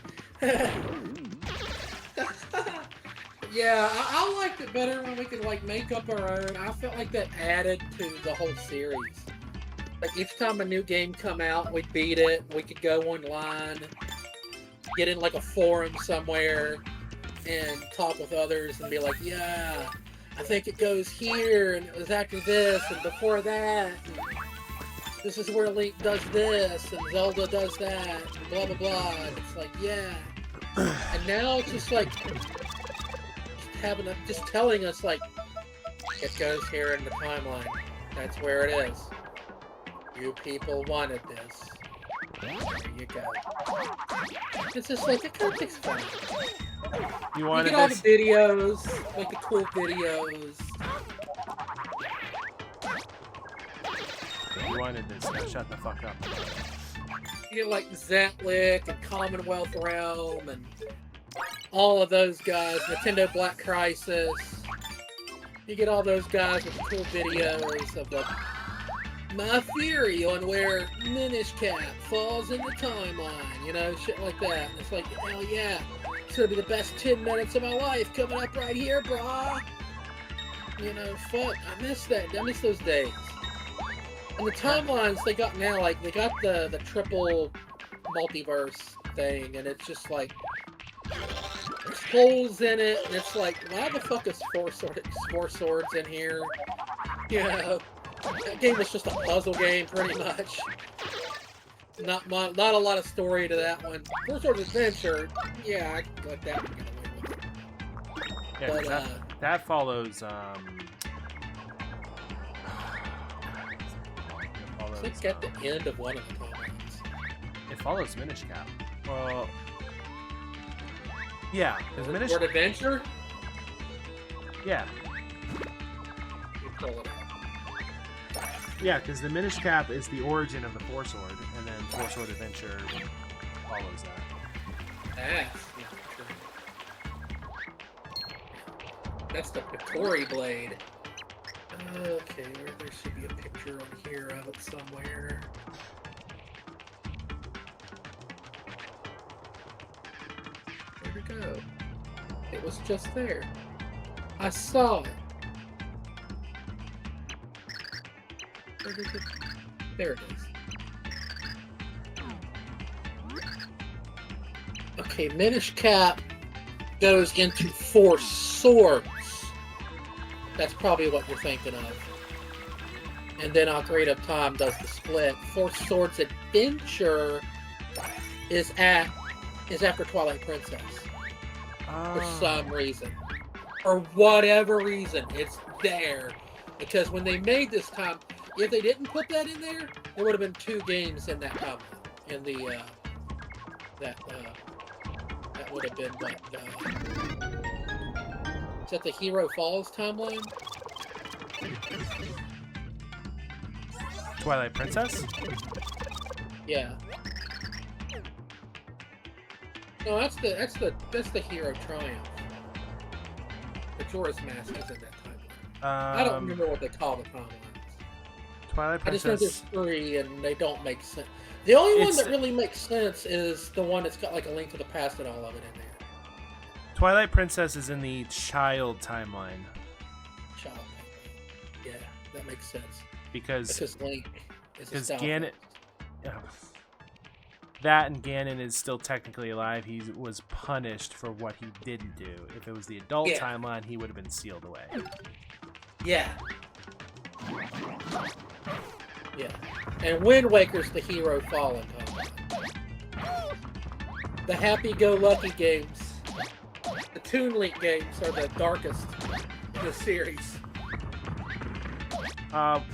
Yeah, I liked it better when we could like make up our own. I felt like that added to the whole series. Like each time a new game come out, we'd beat it. We could go online, get in like a forum somewhere, and talk with others and be like, yeah, I think it goes here, and it was after this, and before that. And this is where Link does this, and Zelda does that, and blah, blah, blah. And it's like, yeah. And now it's just like, just telling us, like, it goes here in the timeline. That's where it is. You people wanted this. There you go. It's just like, it kind of takes fun. You wanted get all this? the videos, like the cool videos. You wanted this. Now shut the fuck up. You get like Zetlick and Commonwealth Realm and all of those guys, Nintendo Black Crisis. You get all those guys with cool videos of like, my theory on where Minish Cap falls in the timeline, you know, shit like that. And it's like, hell yeah, it's gonna be the best 10 minutes of my life coming up right here, brah. You know, fuck, I miss that. I miss those days. And the timelines they got now, like, they got the triple multiverse thing, and it's just like, there's holes in it, and it's like, why the fuck is four swords in here? You know, that game was just a puzzle game, pretty much. Not a lot of story to that one. Four Swords Adventure, yeah, I can let that one get away with it. Yeah, But, that follows, I think at the end of one of the timelines. It follows Minish Cap. Well, yeah, because Minish. Sword Adventure? Yeah, You pull it out. yeah, because the Minish Cap is the origin of the Four Sword, and then Four Sword Adventure follows that. That's not true. That's the Pitori blade. Okay, there should be a picture on here of it somewhere. Where'd it go? It was just there. I saw it. Where did it? There it is. Okay, Minish Cap goes into Four Swords. That's probably what you're thinking of. And then Ocarina of Time does the split. Four Swords Adventure is after Twilight Princess. For some reason. For whatever reason, it's there. Because when they made this time, if they didn't put that in there, there would have been 2 games in that time. In the, that would have been what, is that the Hero Falls timeline? Twilight Princess? Yeah. No, that's the Hero Triumph. The Majora's Mask is in that timeline. I don't remember what they call the timelines. Twilight I just Princess. know there's 3 and they don't make sense. The only one It's- that really makes sense is the one that's got like a Link to the Past and all of it in there. Twilight Princess is in the child timeline Child. Yeah, that makes sense. because Link is a because South Ganon, that and Ganon is still technically alive. He was punished for what he didn't do. If it was the adult Yeah. timeline, he would have been sealed away. Yeah. Yeah. And Wind Waker's the Hero Fallen timeline. the happy-go-lucky games. The Toon Link games are the darkest in the series.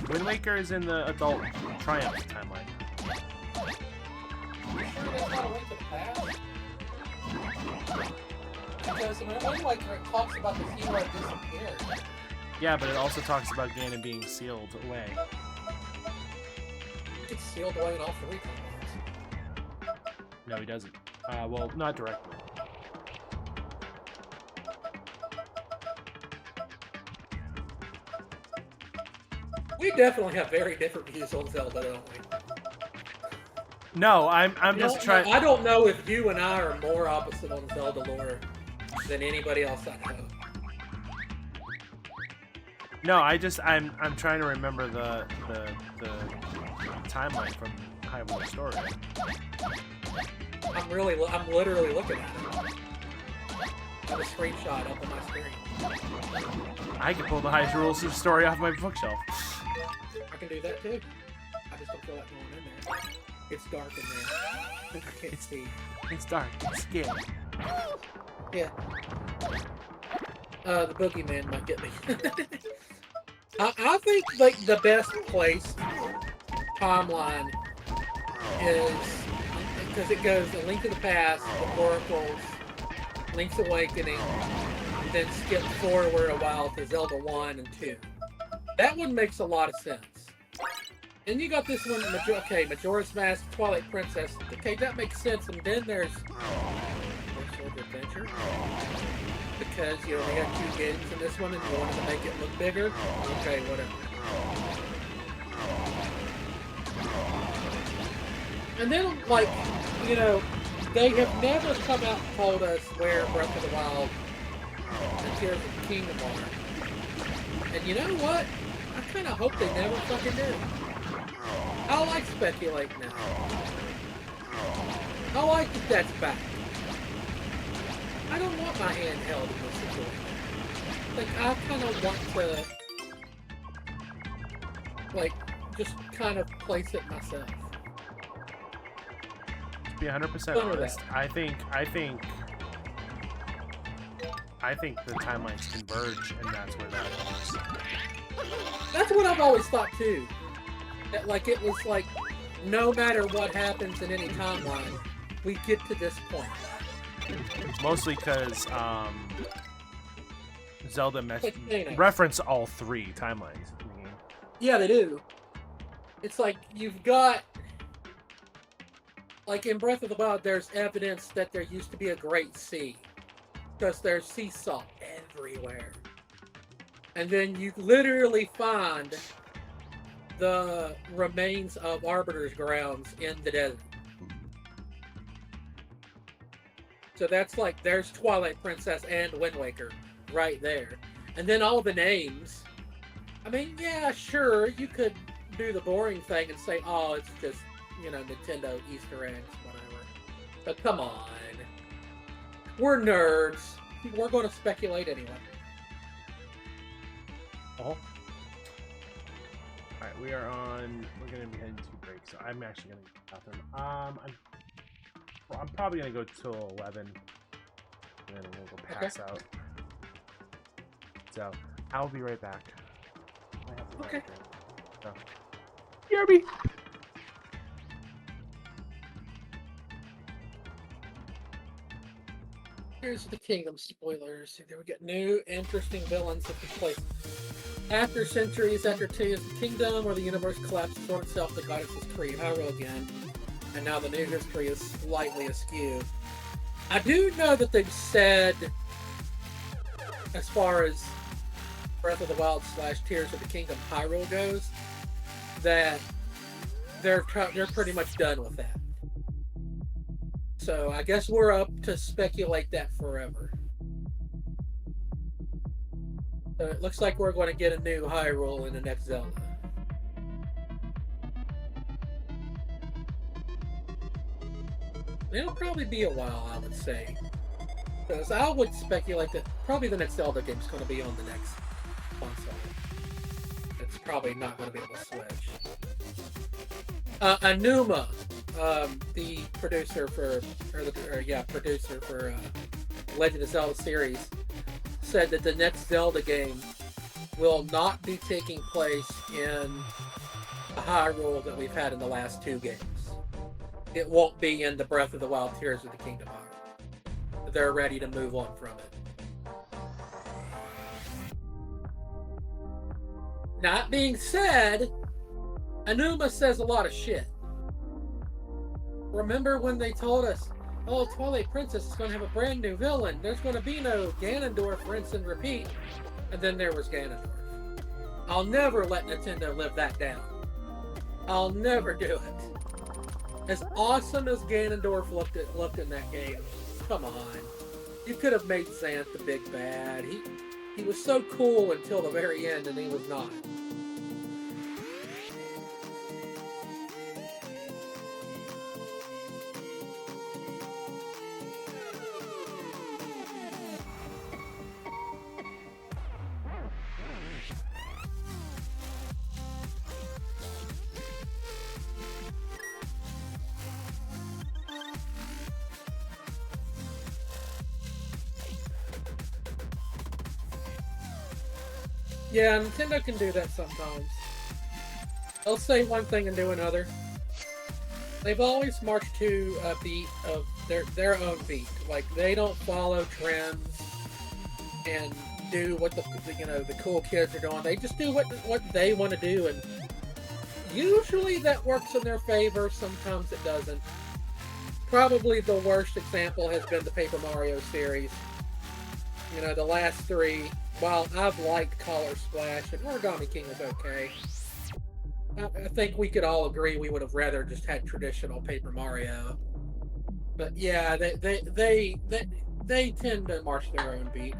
Wind Waker is in the adult Triumph timeline. You sure that's not a Link to the Past? Because in Wind Waker it talks about the hero disappeared. Yeah, but it also talks about Ganon being sealed away. It's sealed away in all three timelines. No, he doesn't. Well, not directly. We definitely have very different views on Zelda, don't we? No, I'm just trying. I don't know if you and I are more opposite on Zelda lore than anybody else I know. No, I'm trying to remember the timeline from Hyrule Story. I'm literally looking at it. I have a screenshot up on my screen. I can pull the Hyrule Story off my bookshelf. I can do that too. I just don't feel like going in there. It's dark in there. I can't see. It's dark. It's scary. Yeah. The boogeyman might get me. I think like the best place timeline is because it goes A Link to the Past, the Oracles, Link's Awakening, then skip forward a while to Zelda 1 and 2. That one makes a lot of sense. Then you got this one, Majora's Mask, Twilight Princess. Okay, that makes sense. And then there's Sword Adventure. Because you only have 2 games in this one and you wanted to make it look bigger. Okay, whatever. And then, like, you know, they have never come out and told us where Breath of the Wild and Tears of the Kingdom are. And you know what? I kind of hope they never fucking do. I like speculating now. I like that that's back. I don't want my hand held in this situation. Like, I kind of want to, like, just kind of place it myself. To be 100% honest, I think the timelines converge, and that's where that goes. That's what I've always thought too. That like it was like, no matter what happens in any timeline, we get to this point. Mostly because Zelda reference all 3 timelines in the game. Yeah, they do. It's like you've got, like in Breath of the Wild, there's evidence that there used to be a Great Sea. Because there's sea salt everywhere. And then you literally find the remains of Arbiter's grounds in the desert. So that's like, there's Twilight Princess and Wind Waker right there. And then all the names. I mean, yeah, sure, you could do the boring thing and say, oh, it's just, you know, Nintendo Easter eggs, whatever. But come on. We're nerds. We're going to speculate anyway. Oh. Alright, we're going to be heading to break, so I'm actually going to go to the bathroom. I'm probably going to go till 11, and then we'll go pass out. So, I'll be right back. I have to Okay. So. Yerby! Here's the Kingdom spoilers. There we get new, interesting villains that take place after centuries after Tears of the Kingdom, where the universe collapses on itself. The goddesses create Hyrule again, and now the new history is slightly askew. I do know that they've said, as far as Breath of the Wild / Tears of the Kingdom Hyrule goes, that they're pretty much done with that. So I guess we're up to speculate that forever. So it looks like we're going to get a new Hyrule in the next Zelda. It'll probably be a while, I would say. Because I would speculate that probably the next Zelda game is going to be on the next console. It's probably not going to be able to switch. Anuma the producer for, producer for Legend of Zelda series, said that the next Zelda game will not be taking place in the Hyrule that we've had in the last 2 games. It won't be in the Breath of the Wild Tears of the Kingdom Hyrule. They're ready to move on from it. That being said, Anuma says a lot of shit. Remember when they told us, oh, Twilight Princess is going to have a brand new villain. There's going to be no Ganondorf, rinse and repeat. And then there was Ganondorf. I'll never let Nintendo live that down. I'll never do it. As awesome as Ganondorf looked in that game, come on. You could have made Xanth the big bad. He was so cool until the very end, and he was not. Yeah, Nintendo can do that sometimes. They'll say one thing and do another. They've always marched to a beat of their own beat. Like, they don't follow trends and do what the cool kids are doing. They just do what they want to do, and usually that works in their favor. Sometimes it doesn't. Probably the worst example has been the Paper Mario series. The last 3. While I've liked Color Splash and Origami King was okay, I think we could all agree we would have rather just had traditional Paper Mario. But yeah, they tend to march their own beat,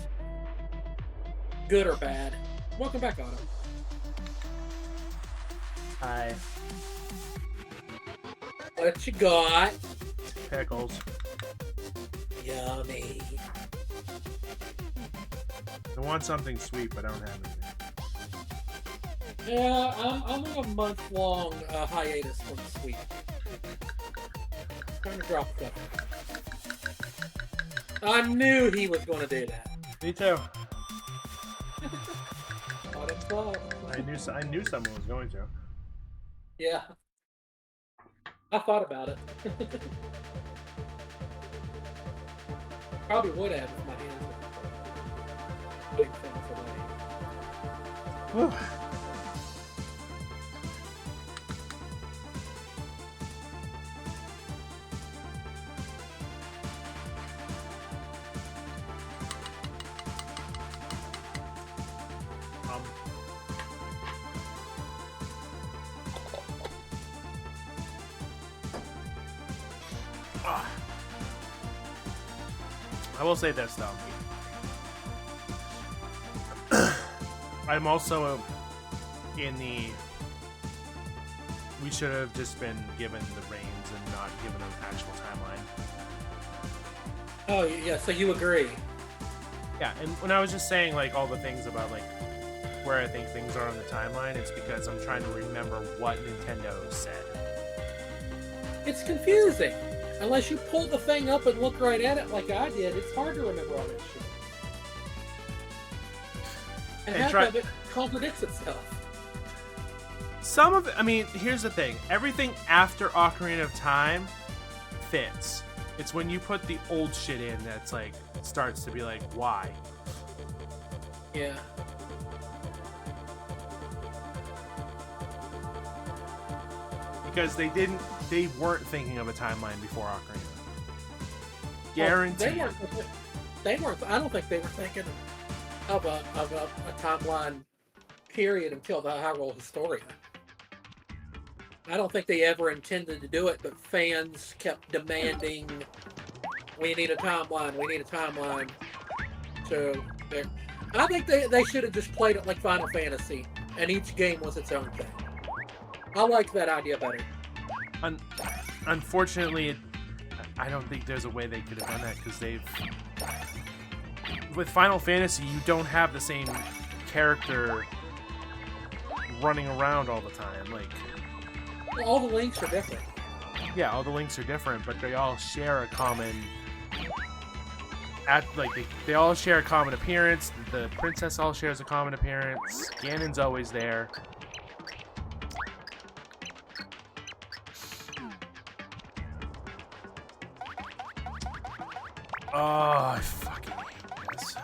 good or bad. Welcome back, Autumn. Hi. What you got? Pickles. Yummy. I want something sweet, but I don't have anything. Yeah, I'm on a month-long hiatus from the sweet. Trying to drop that. I knew he was going to do that. Me too. Autumn's love. I knew someone was going to. Yeah. I thought about it. Probably would have if my hands were putting things away. Whew. I will say this though. I'm also in the we should have just been given the reins and not given an actual timeline. Oh yeah, so you agree? Yeah, and when I was just saying like all the things about like where I think things are on the timeline, it's because I'm trying to remember what Nintendo said. It's confusing. Unless you pull the thing up and look right at it like I did, it's hard to remember all that shit. And half of it contradicts itself. Some of it, I mean, here's the thing. Everything after Ocarina of Time fits. It's when you put the old shit in that's like, starts to be like, why? Yeah. Because they weren't thinking of a timeline before Ocarina. Guaranteed. Well, they weren't. I don't think they were thinking of a timeline period until the Hyrule Historia. I don't think they ever intended to do it, but fans kept demanding, we need a timeline, we need a timeline. So, I think they should have just played it like Final Fantasy, and each game was its own thing. I like that idea better. Unfortunately, I don't think there's a way they could have done that, because with Final Fantasy, you don't have the same character running around all the time. Like, well, all the links are different. Yeah, all the links are different, but they all share a common they all share a common appearance. The princess all shares a common appearance. Ganon's always there. Oh, I fucking hate this.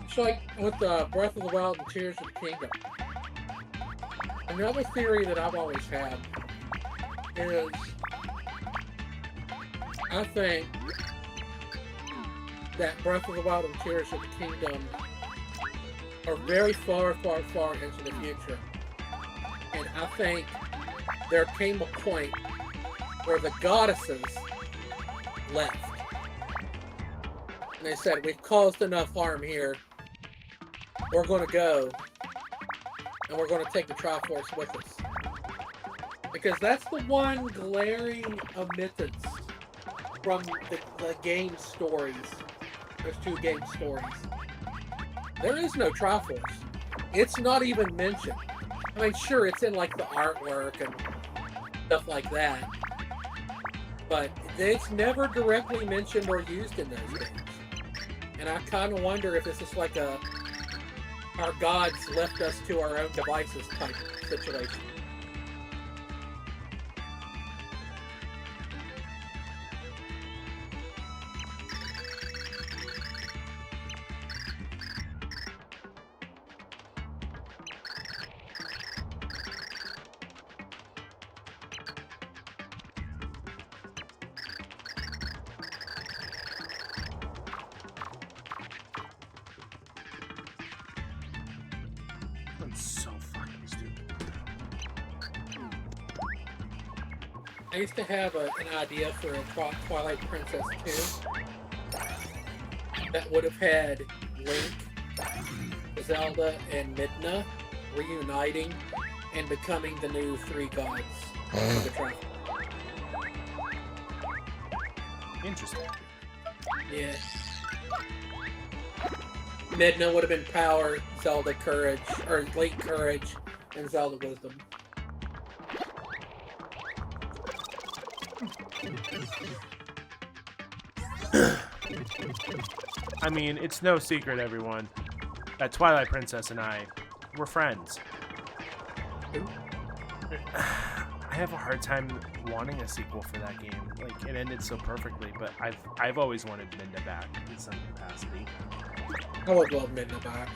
It's like with Breath of the Wild and Tears of the Kingdom. Another theory that I've always had is I think that Breath of the Wild and Tears of the Kingdom are very far, far, far into the future. And I think there came a point where the goddesses left. And they said, we've caused enough harm here. We're going to go. And we're going to take the Triforce with us. Because that's the one glaring omittance from the game stories. Those two game stories. There is no Triforce. It's not even mentioned. I mean, sure, it's in like the artwork and stuff like that. But it's never directly mentioned or used in those games. And I kind of wonder if this is like a our gods left us to our own devices type situation. So fucking stupid. I used to have an idea for a Twilight Princess 2 that would have had Link, Zelda, and Midna reuniting and becoming the new three gods of the Triforce. Interesting. Yeah. Midna would have been power, Zelda courage, or Link courage, and Zelda wisdom. I mean, it's no secret, everyone, that Twilight Princess and I, we're friends. I have a hard time wanting a sequel for that game. Like, it ended so perfectly, but I've always wanted Midna back in some capacity. I would love Midna back.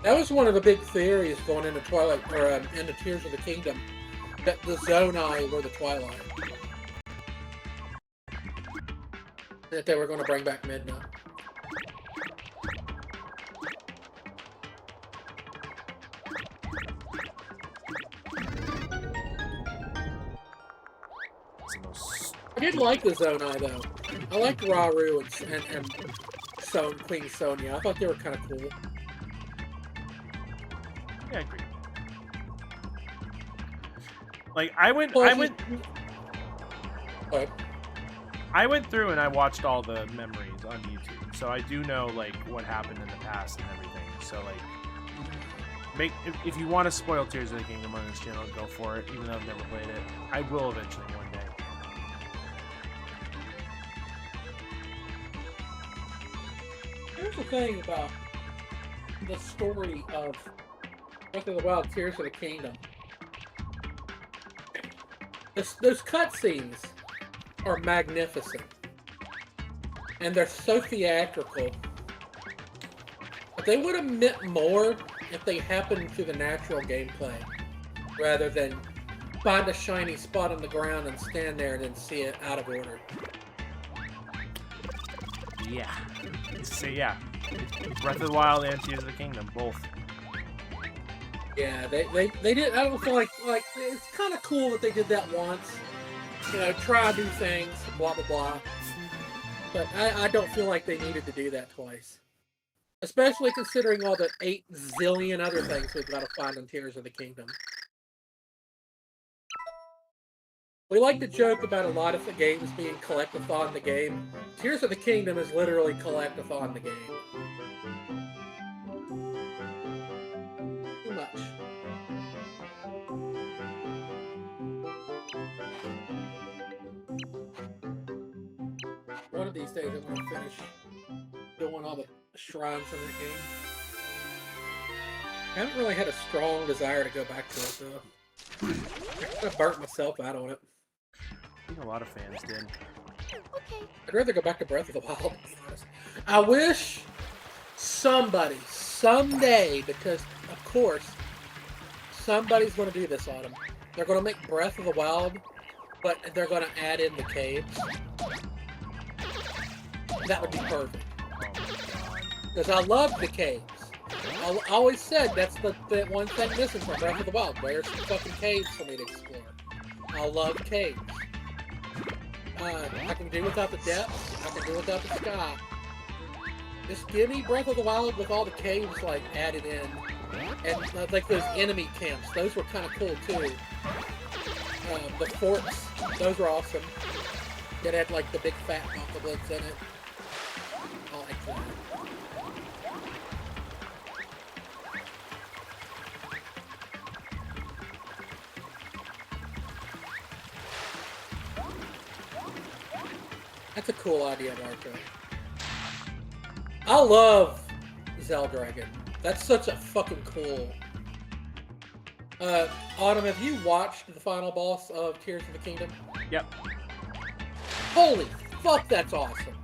That was one of the big theories going into Twilight, or into Tears of the Kingdom, that the Zonai were the Twilight. That they were going to bring back Midna. I did like the Zonai though. I liked Rauru and Queen Sonia. I thought they were kind of cool. Yeah, I agree. Like I went through and I watched all the memories on YouTube, so I do know like what happened in the past and everything. So like, if you want to spoil Tears of the Kingdom on this channel, go for it. Even though I've never played it, I will eventually one day. Here's the thing about the story of Breath of the Wild, Tears of the Kingdom. Those cutscenes are magnificent. And they're so theatrical. But they would have meant more if they happened through the natural gameplay. Rather than find a shiny spot on the ground and stand there and then see it out of order. Yeah. So yeah, Breath of the Wild and Tears of the Kingdom, both. Yeah, they did. I don't feel like it's kind of cool that they did that once. You know, try new things, blah blah blah. But I don't feel like they needed to do that twice. Especially considering all the 8 zillion other things we've got to find in Tears of the Kingdom. We like to joke about a lot of the games being collectathon the game. Tears of the Kingdom is literally collectathon the game. Too much. One of these days I'm going to finish doing all the shrines in the game. I haven't really had a strong desire to go back to it, though. I kind of burnt myself out on it. I think a lot of fans did. I'd rather go back to Breath of the Wild, to be honest. I wish somebody, someday, because, of course, somebody's going to do this, Autumn. They're going to make Breath of the Wild, but they're going to add in the caves. That would be perfect. Because I love the caves. I always said that's the one thing missing from Breath of the Wild. Where's some fucking caves for me to explore? I love caves. I can do without the depths. I can do without the sky. Just give me Breath of the Wild with all the caves like added in, and like those enemy camps. Those were kind of cool too. The forts, those were awesome. That had like the big fat apocalypse in it. I like that. That's a cool idea, Marco. I love Zeldragon. That's such a fucking cool. Autumn, have you watched the final boss of Tears of the Kingdom? Yep. Holy fuck, that's awesome.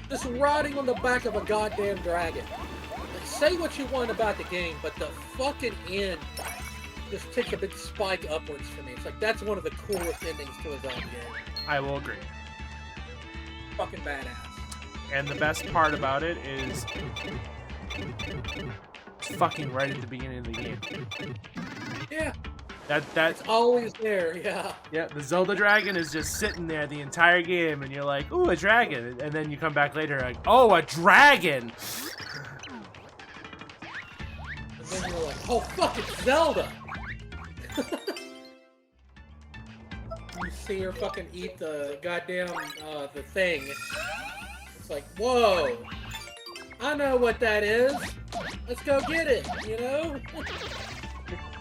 Just riding on the back of a goddamn dragon. Like, say what you want about the game, but the fucking end just takes a big spike upwards for me. It's like, that's one of the coolest endings to a Zelda game. I will agree. Fucking badass. And the best part about it is it's fucking right at the beginning of the game. Yeah. That's It's always there, yeah. Yeah, the Zelda dragon is just sitting there the entire game, and you're like, ooh, a dragon. And then you come back later like, oh, a dragon! And then you're like, oh, fuck, it's Zelda! You see her fucking eat the goddamn, the thing. It's like, whoa! I know what that is! Let's go get it, you know?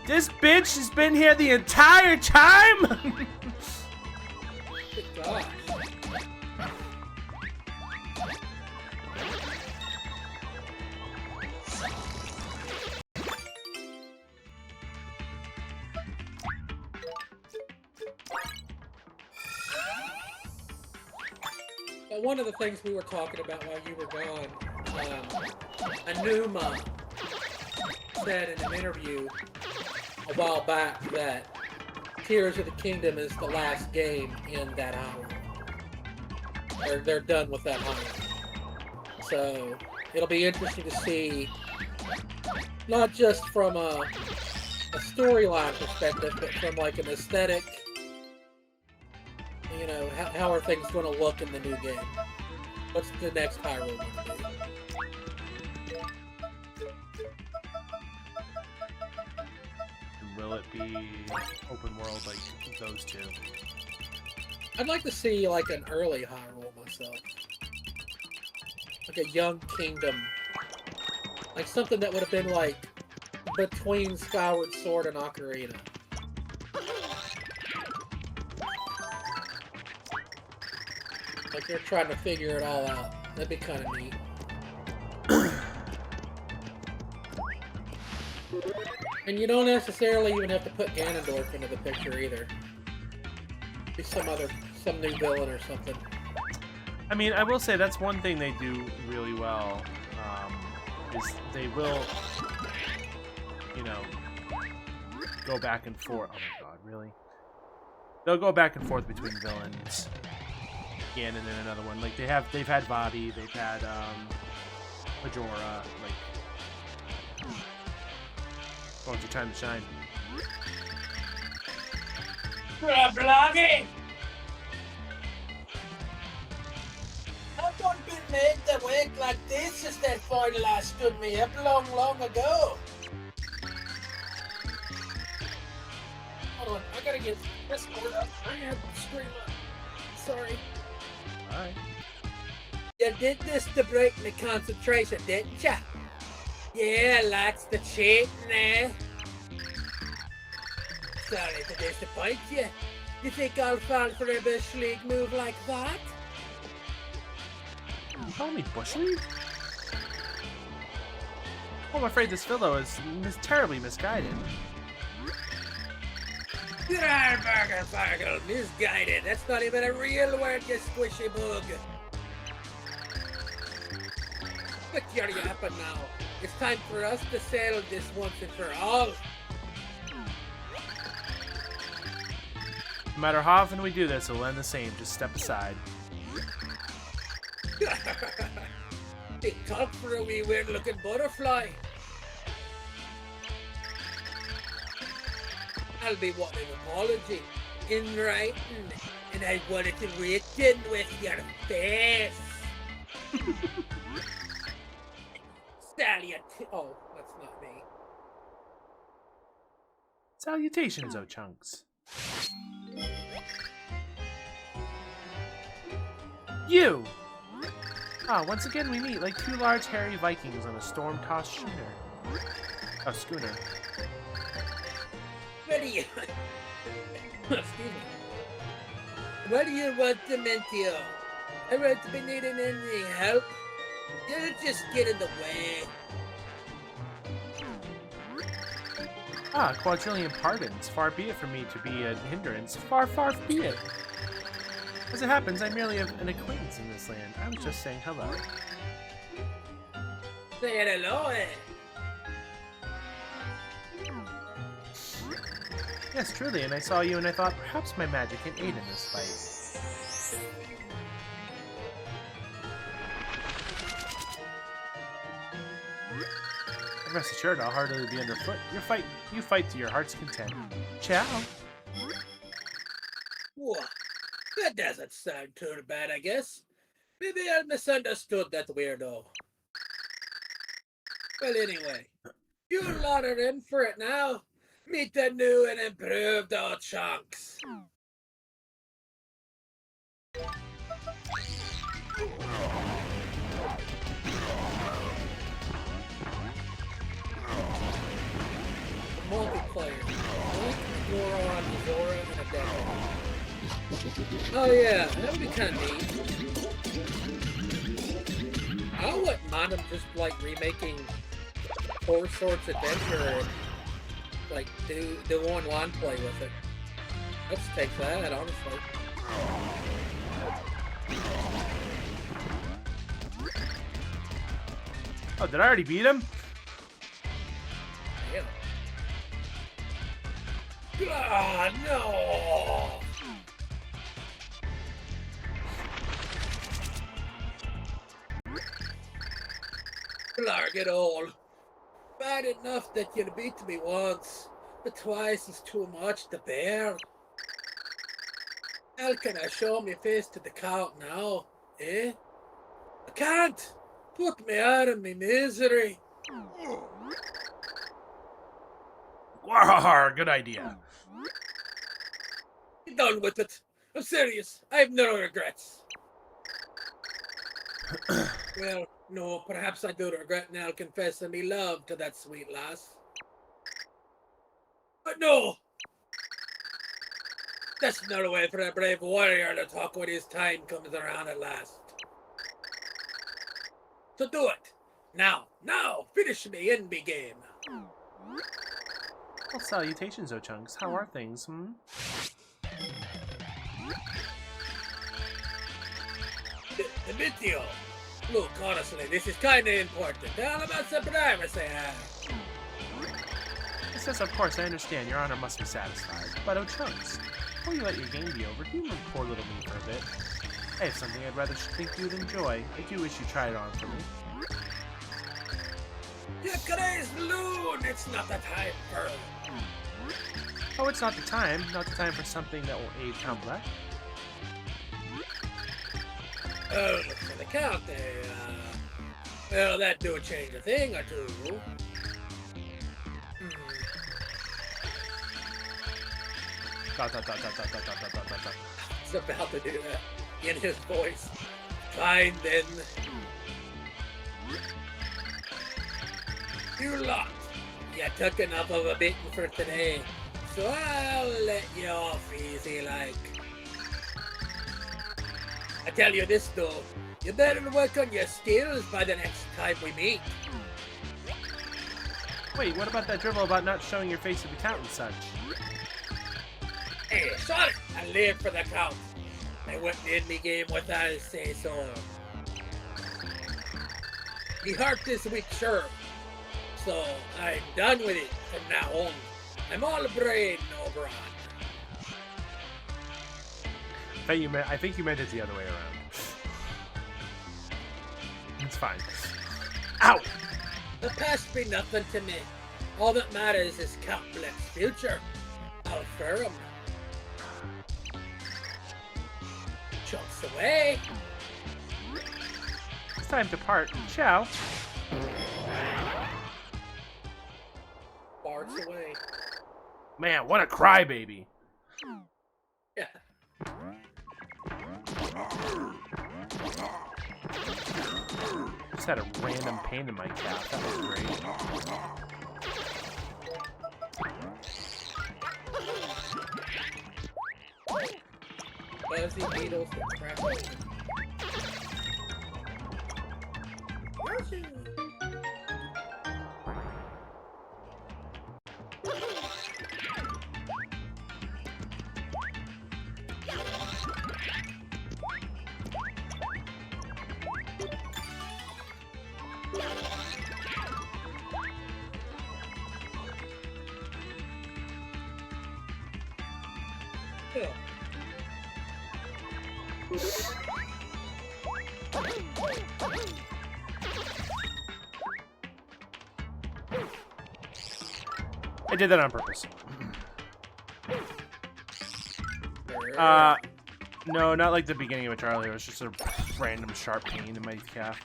This bitch has been here the entire time? Good God. One of the things we were talking about while you were gone, Anuma said in an interview a while back that Tears of the Kingdom is the last game in that hour. They're done with that hour. So it'll be interesting to see, not just from a storyline perspective, but from like an aesthetic. You know, how are things going to look in the new game? What's the next Hyrule going to be? Will it be open world like those two? I'd like to see like an early Hyrule myself. Like a young kingdom. Like something that would have been like between Skyward Sword and Ocarina. Like they're trying to figure it all out. That'd be kind of neat. And you don't necessarily even have to put Ganondorf into the picture either. Be some new villain or something. I mean, I will say that's one thing they do really well, is they will, you know, go back and forth. Oh my god, really? They'll go back and forth between villains. Again, and then another one. Like they've had Vavi, they've had Majora, like oh, it's your time to shine. Blogging! I've not been made to work like this since that final I stood me up long ago. Hold on, I gotta get Yes, Gordo. I had to scream up. Sorry. Alright. You did this to break my concentration, didn't ya? Yeah, lots the cheating, eh? Sorry to disappoint you. You think I'll fall for a bush league move like that? You call me Bush League? Oh, I'm afraid this fellow is terribly misguided. Fargle, misguided. That's not even a real word, you squishy bug. But you're yapping now. It's time for us to settle this once and for all. No matter how often we do this, it'll end the same. Just step aside. Big talk for a wee weird-looking butterfly. I'll be wanting an apology in writing, and I want it written with your face. Oh, that's not me. Salutations, O Chunks. You! Ah, once again we meet like two large hairy Vikings on a storm-tossed schooner. A schooner. What do you... Excuse me. What do you want, Dementio? I won't be needing any help. You'll just get in the way. Ah, quadrillion pardons. Far be it from me to be a hindrance. Far, far be it. As it happens, I merely have an acquaintance in this land. I was just saying hello. Say hello, eh? Yes, truly, and I saw you and I thought perhaps my magic can aid in this fight. And rest assured, I'll hardly be underfoot. You fight to your heart's content. Ciao. What? That doesn't sound too bad, I guess. Maybe I misunderstood that weirdo. Well, anyway, you lot are in for it now. Meet the new and improved old chunks. Multiplayer. Link, Goron, Zora, and a Devil. Oh yeah, that would be kind of neat. I wouldn't mind them just like remaking Four Swords Adventure and like do online play with it. Let's take that, honestly. Oh, did I already beat him? Damn. Ah, no! Blarg it all. Bad enough that you beat me once, but twice is too much to bear. How can I show me face to the count now, eh? I can't! Put me out of me misery. Warr, good idea. Be done with it. I'm serious. I have no regrets. Well, no, perhaps I do regret now confessing me love to that sweet lass. But no! That's not a way for a brave warrior to talk when his time comes around at last. So do it! Now! Finish me and be game! Well, salutations, O Chunks. How are things, Dementio! Look, honestly, this is kinda important. How about some privacy? Yes, of course, I understand. Your honor must be satisfied. But, O Chunks, before you let your game be over, humor poor little me for a bit. I have something I'd rather think you'd enjoy. I do wish you tried it on for me. You crazed loon! It's not the time for... Oh, it's not the time. Not the time for something that will aid combat. Oh, look for the count there. Well, that do change a thing or two. Dot, dot, dot, dot, dot, dot, dot, dot, dot, dot. He's about to do that in his voice. Fine then. You lot, you took enough of a beating for today, so I'll let you off easy like. I tell you this though, you better work on your skills by the next time we meet. Wait, what about that dribble about not showing your face at the count and such? Hey, sorry, I live for the count. I wouldn't end me game without I say so. Me heart this week, sure. So I'm done with it from now on. I'm all brain, no brawn. I think you meant it the other way around. It's fine. Ow! The past be nothing to me. All that matters is Count Black's future. Out for him. Chunks away. It's time to part. Ciao. Barks away. Man, what a crybaby. Yeah. Just had a random pain in my calf. That was great. Fuzzy beetles that crap. I did that on purpose. No, not like the beginning of a Charlie. It was just a random sharp pain in my calf.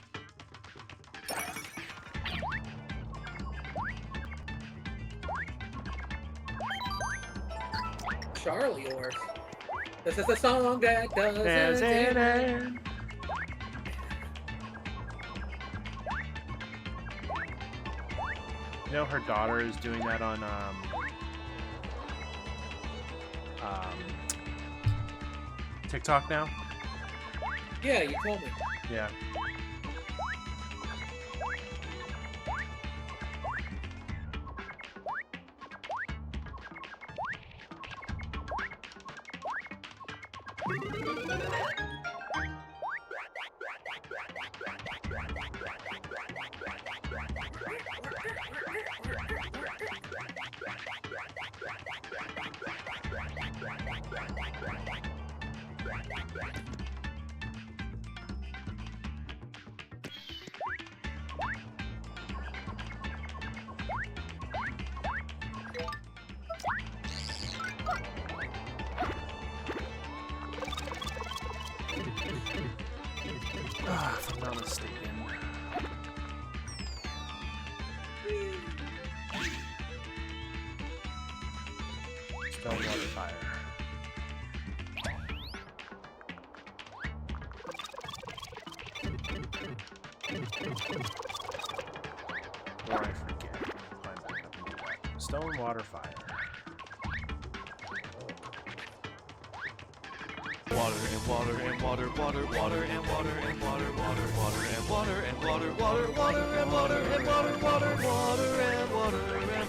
Charlie horse. This is the song that doesn't end. You know her daughter is doing that on TikTok now? Yeah, you told me. Yeah. If I'm not mistaken. Stone, water, fire. Or I forget. Climb back up and do that. Stone, water, fire. Water and water and water, water, water and water and water, water, water and water and water, water, water and water and water, water, water and water and water, water, water,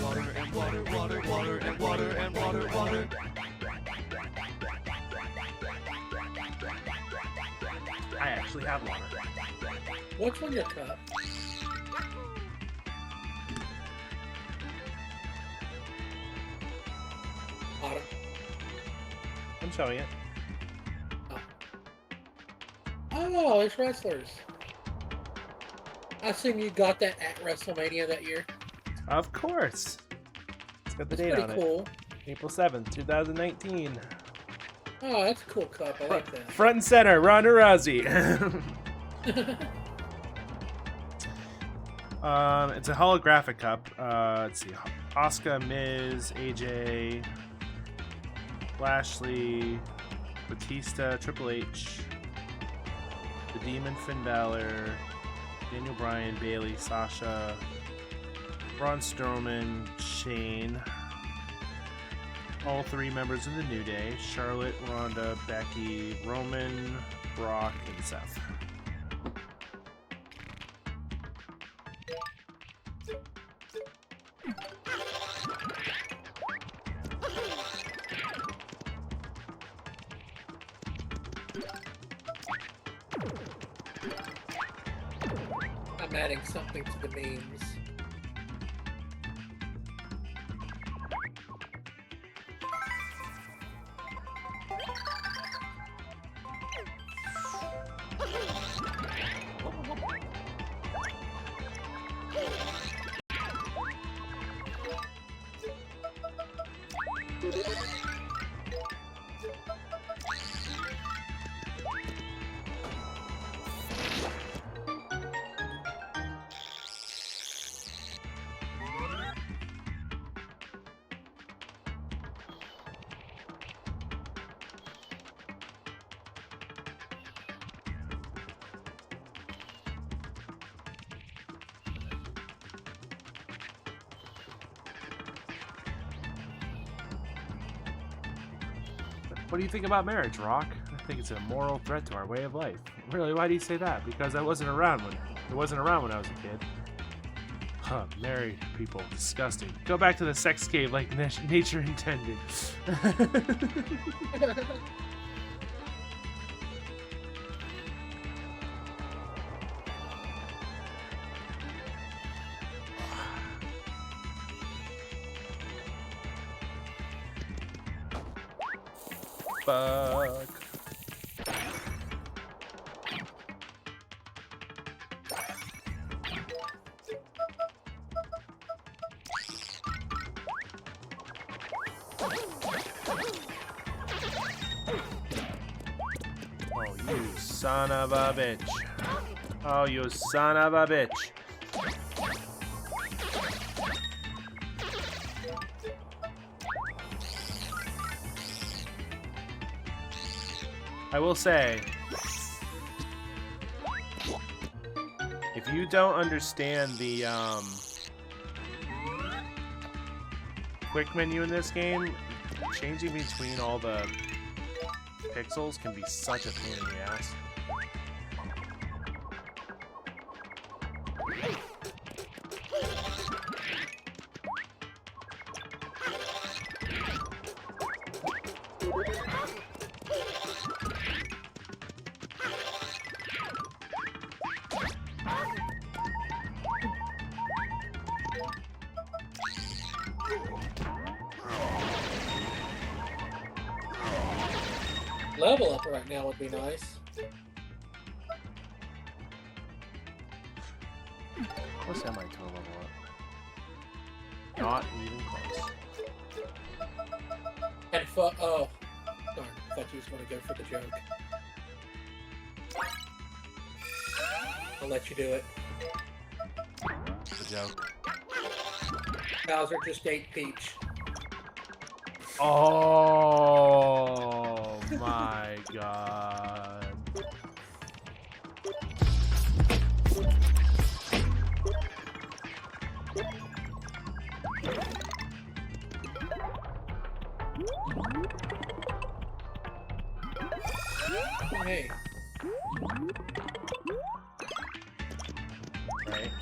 water and water, water, water and water and water, water. I actually have water. What's on your cup? Autumn. I'm showing it. Oh, it's wrestlers. I assume you got that at WrestleMania that year. Of course. It's got the That's date pretty on cool. it. April 7th, 2019. Oh, that's a cool cup. I like that. Front and center, Ronda Rousey. It's a holographic cup. Let's see. Asuka, Miz, AJ, Lashley, Batista, Triple H, The Demon, Finn Balor, Daniel Bryan, Bayley, Sasha, Braun Strowman, Shane, all three members of the New Day, Charlotte, Ronda, Becky, Roman, Brock, and Seth. I'm adding something to the memes. What do you think about marriage, Rock? I think it's a moral threat to our way of life. Really, why do you say that? Because I wasn't around when I was a kid. Huh, married people, disgusting. Go back to the sex cave like nature intended. Fuck. Oh, you son of a bitch. Oh, you son of a bitch. I will say, if you don't understand the quick menu in this game, changing between all the pixels can be such a pain in the ass. Level up right now would be nice. What's am I to a level up? Not even close. And oh, darn, I thought you was going to go for the joke. I'll let you do it. The joke. Bowser just ate Peach. Oh my god. Hey. Right.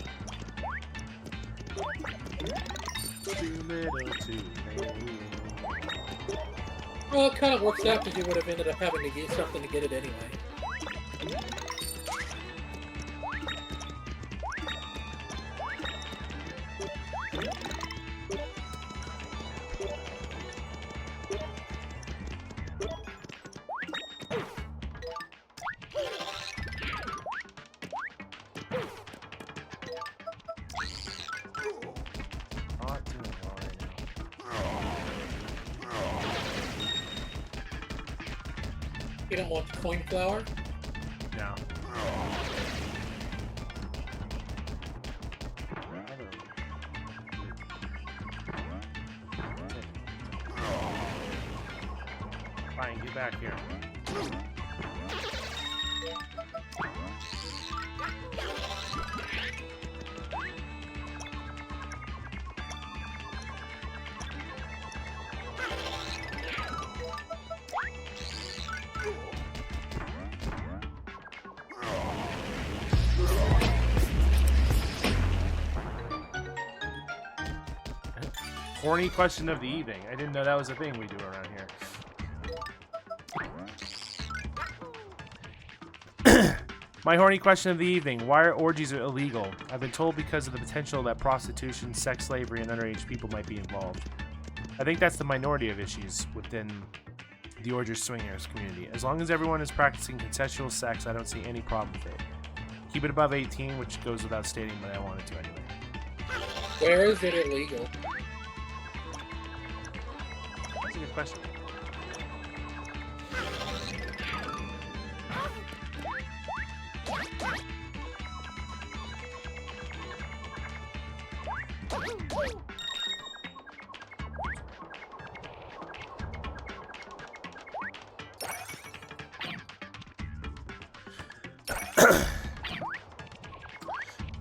Too little, too late. Well, it kind of works out because you would have ended up having to get something to get it anyway. Not doing well right now. You don't want the coin flower? No. back here. Horny question of the evening. I didn't know that was a thing we do around here. My horny question of the evening. Why are orgies illegal? I've been told because of the potential that prostitution, sex slavery, and underage people might be involved. I think that's the minority of issues within the orgy swingers community. As long as everyone is practicing consensual sex, I don't see any problem with it. Keep it above 18, which goes without stating, but I wanted to anyway. Where is it illegal? That's a good question.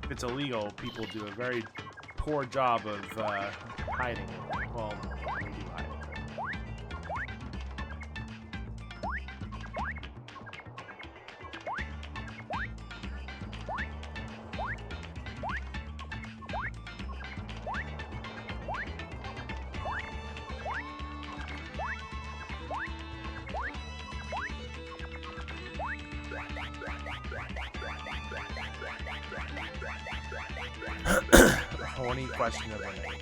If it's illegal, people do a very poor job of hiding it. Well, they do hide it. Horny question of the night.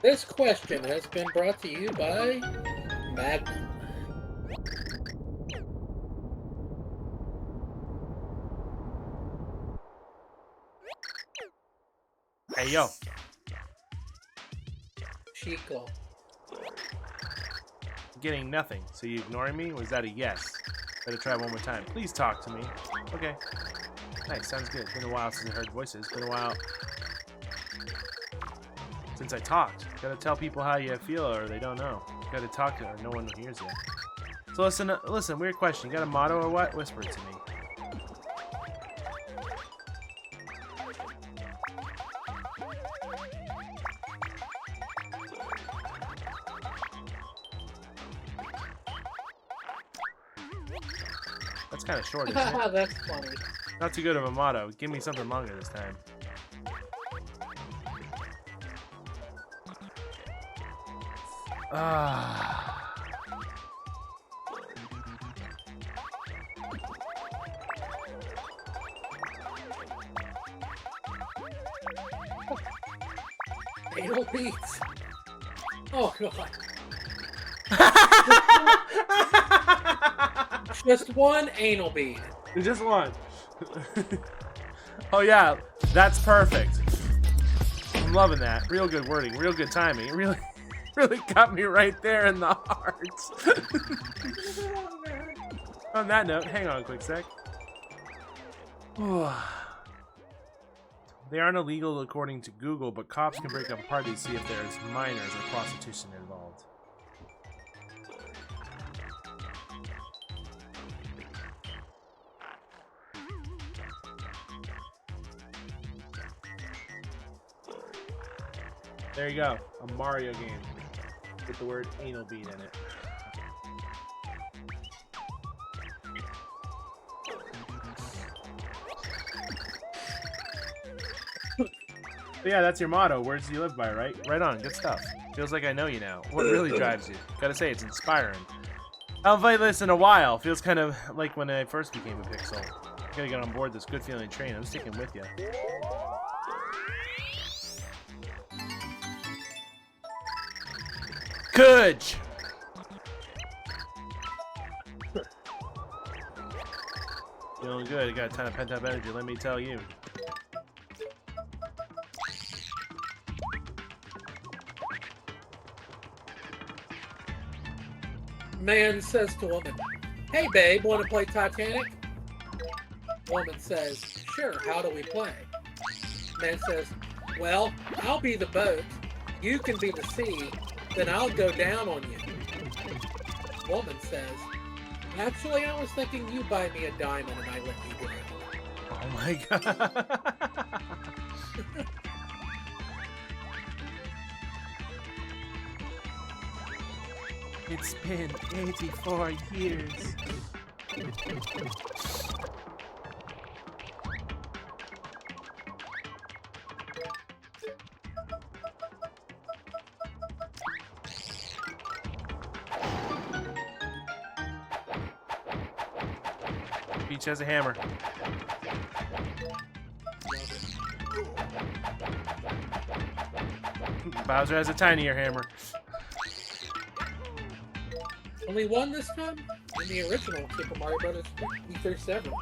This question has been brought to you by Magnum. Hey, yo. Chico. Getting nothing. So you ignoring me? Was that a yes? Better try one more time. Please talk to me. Okay. Nice. Sounds good. Been a while since I heard voices. Been a while since I talked. Gotta tell people how you feel or they don't know. Gotta talk to or no one hears you. So listen, weird question. You got a motto or what? Whisper it to me. That's kind of short, isn't it? That's funny. Not too good of a motto. Give me something longer this time. Anal beats. Oh god. Just one anal bead. Just one. Oh yeah, that's perfect. I'm loving that. Real good wording, real good timing. It really got me right there in the heart. On that note, hang on a quick sec. They aren't illegal according to Google, but cops can break up a party to see if there's minors or prostitution involved. There you go, a Mario game with the word anal bead in it. But yeah, that's your motto. Words you live by, right? Right on. Good stuff. Feels like I know you now. What really drives you? Gotta say, it's inspiring. I haven't played this in a while. Feels kind of like when I first became a Pixel. I gotta get on board this good feeling train. I'm sticking with you. Good. Feeling good. I got a ton of pent-up energy. Let me tell you. Man says to woman, "Hey babe, want to play Titanic?" Woman says, "Sure, how do we play?" Man says, Well, I'll be the boat. You can be the sea. Then I'll go down on you. Woman says, actually, I was thinking you buy me a diamond and I let you go. Oh my god. It's been 84 years. Peach has a hammer. Bowser has a tinier hammer. Only one this time? In the original Super Mario Brothers Ether 7.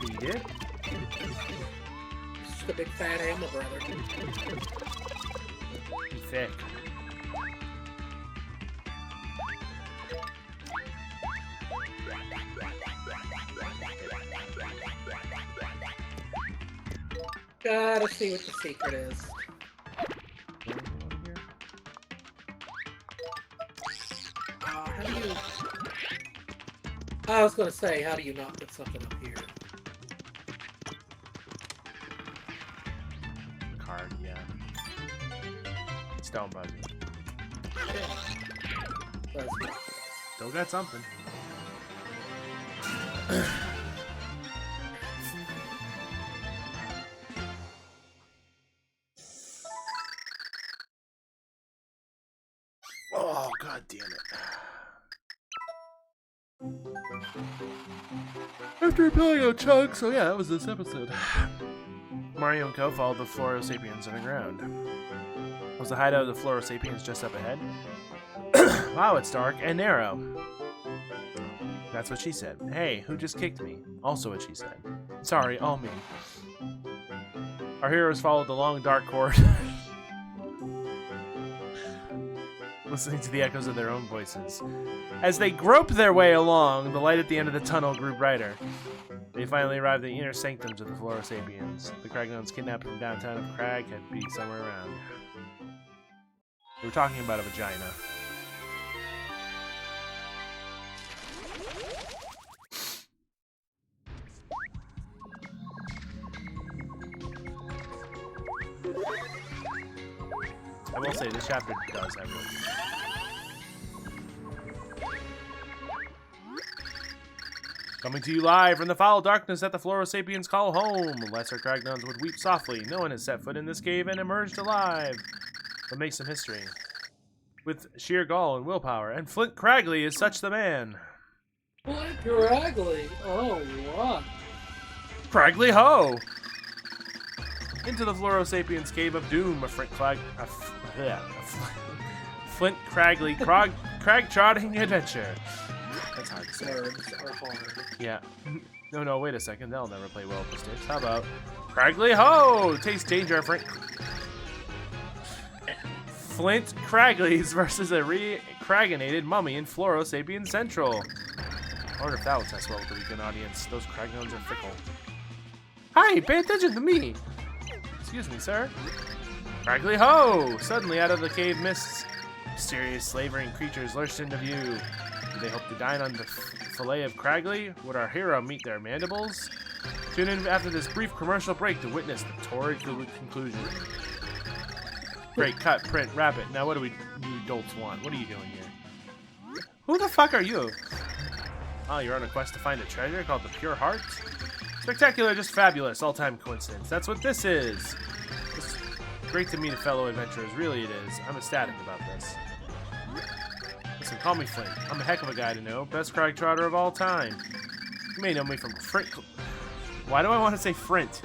You did? It's just a big fat hammer brother. You thick. Gotta see what the secret is. How do you... I was gonna say, how do you not put something up here? Card, yeah. Stone buggy. Yeah. Still got something. Oh, god damn it. After repelling out chunks, so yeah, that was this episode. Mario and Co. followed the Floro Sapiens underground. Was the hideout of the Floro Sapiens just up ahead? Wow, it's dark and narrow. That's what she said. Hey, who just kicked me? Also what she said. Sorry, all me. Our heroes followed the long dark corridor. Listening to the echoes of their own voices. As they groped their way along, the light at the end of the tunnel grew brighter. They finally arrived at the inner sanctums of the Floro Sapiens. The Cragnones kidnapped from downtown of Crag had to be somewhere around. We were talking about a vagina. I will say, this chapter does have really good. Coming to you live from the foul darkness that the Floro Sapiens call home. Lesser Cragnones would weep softly. No one has set foot in this cave and emerged alive. But make some history. With sheer gall and willpower, and Flint Cragley is such the man. Flint Cragley? Oh, what? Cragley ho! Into the Floro Sapiens Cave of Doom, a Flint Cragley crag-trotting adventure. That's hard to say. Words are hard. Yeah. No, wait a second. They'll never play well with the sticks. How about Cragley ho! Taste danger, Flint Cragley's versus a re-craginated mummy in Floro Sapien Central. I wonder if that will test well with the weekend audience. Those Cragnones are fickle. Hi, pay attention to me! Excuse me, sir. Cragley ho! Suddenly out of the cave mists, mysterious slavering creatures lurched into view. Do they hope to dine on the fillet of Cragley? Would our hero meet their mandibles? Tune in after this brief commercial break to witness the torrid conclusion. Great, cut, print, wrap it. Now what do you adults want? What are you doing here? Who the fuck are you? Oh, you're on a quest to find a treasure called the Pure Heart? Spectacular, just fabulous, all-time coincidence. That's what this is. It's great to meet a fellow adventurers, really it is. I'm ecstatic about this. Listen, call me Flint. I'm a heck of a guy to know. Best crag trotter of all time. You may know me from Frint. Why do I want to say Frint?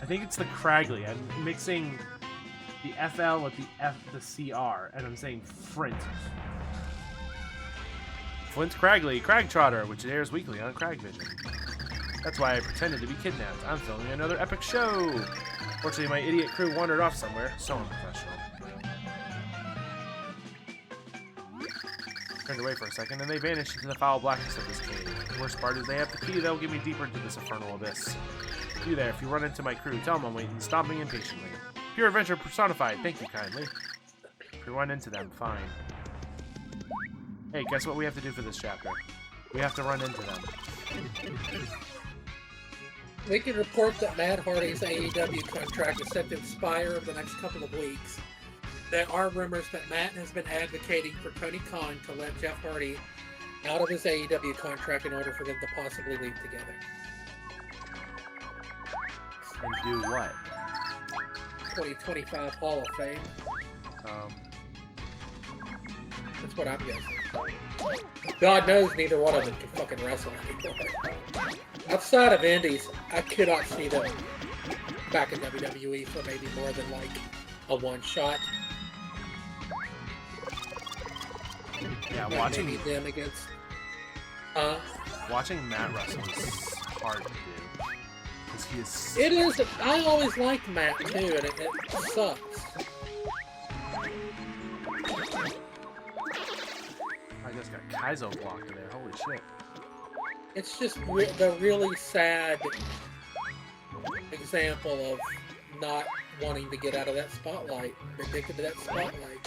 I think it's the Cragley. I'm mixing the FL with the CR, and I'm saying Frint. Flint Cragley, Crag Trotter, which airs weekly on Cragvision. That's why I pretended to be kidnapped. I'm filming another epic show. Fortunately, my idiot crew wandered off somewhere. So unprofessional. Turned away for a second, and they vanished into the foul blackness of this cave. The worst part is they have the key that'll get me deeper into this infernal abyss. You there, if you run into my crew, tell them I'm waiting. Stop me impatiently. Pure adventure personified. Thank you kindly. If you run into them, fine. Hey, guess what we have to do for this chapter? We have to run into them. We can report that Matt Hardy's AEW contract is set to expire over the next couple of weeks. There are rumors that Matt has been advocating for Tony Khan to let Jeff Hardy out of his AEW contract in order for them to possibly leave together. And do what? 2025 Hall of Fame. That's what I'm guessing. God knows neither one of them can fucking wrestle anymore. Outside of Indies, I could not see them back in WWE for maybe more than like a one shot. Yeah, watching them against. Watching Matt wrestle is hard to do. Because he is. It is. I always liked Matt too, and it sucks. I just got Kaizo blocked in there. Holy shit. It's just the really sad example of not wanting to get out of that spotlight, addicted to that spotlight.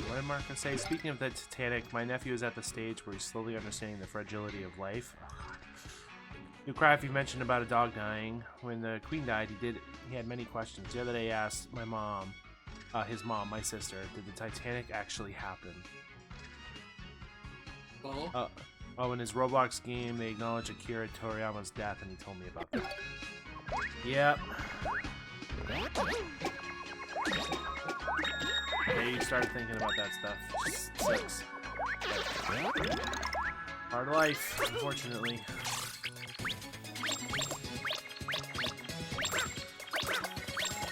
What did Marco say? Speaking of the Titanic, my nephew is at the stage where he's slowly understanding the fragility of life. Oh, God. You cry if you mentioned about a dog dying. When the Queen died, he had many questions. The other day he asked my mom, his mom, my sister, did the Titanic actually happen? Oh, in his Roblox game, they acknowledge Akira Toriyama's death, and he told me about that. Yep. Yeah, you started thinking about that stuff. Just sucks. Hard life, unfortunately.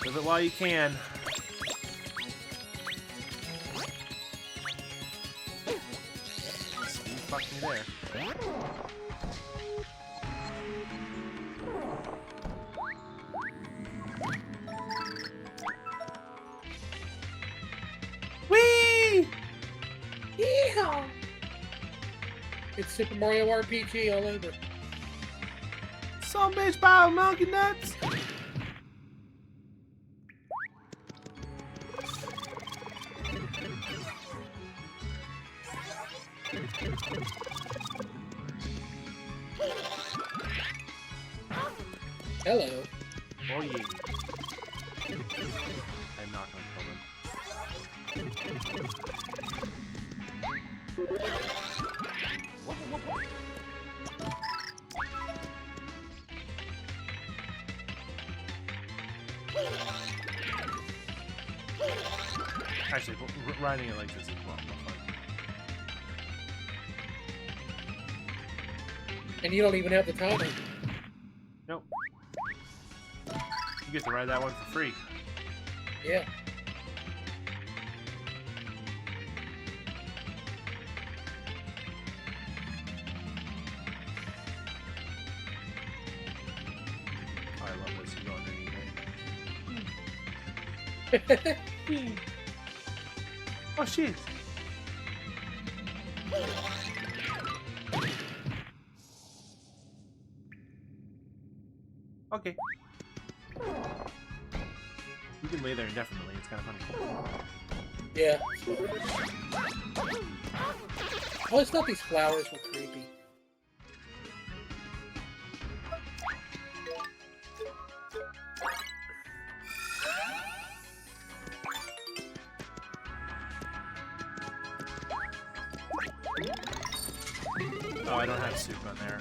Live it while you can. You fucked me there. Whee! Yeehaw! It's Super Mario RPG all over. Some bitch power monkey nuts. Hello. Oh yeah. I'm not gonna kill them. Actually, riding it like this is a lot more fun. And you don't even have the timer. Nope. You get to ride that one for free. Yeah. Oh, I love this. You go underneath it. Oh shit! Okay. You can lay there indefinitely. It's kind of funny. Yeah. I always thought these flowers were creepy. Oh, I don't have soup on there.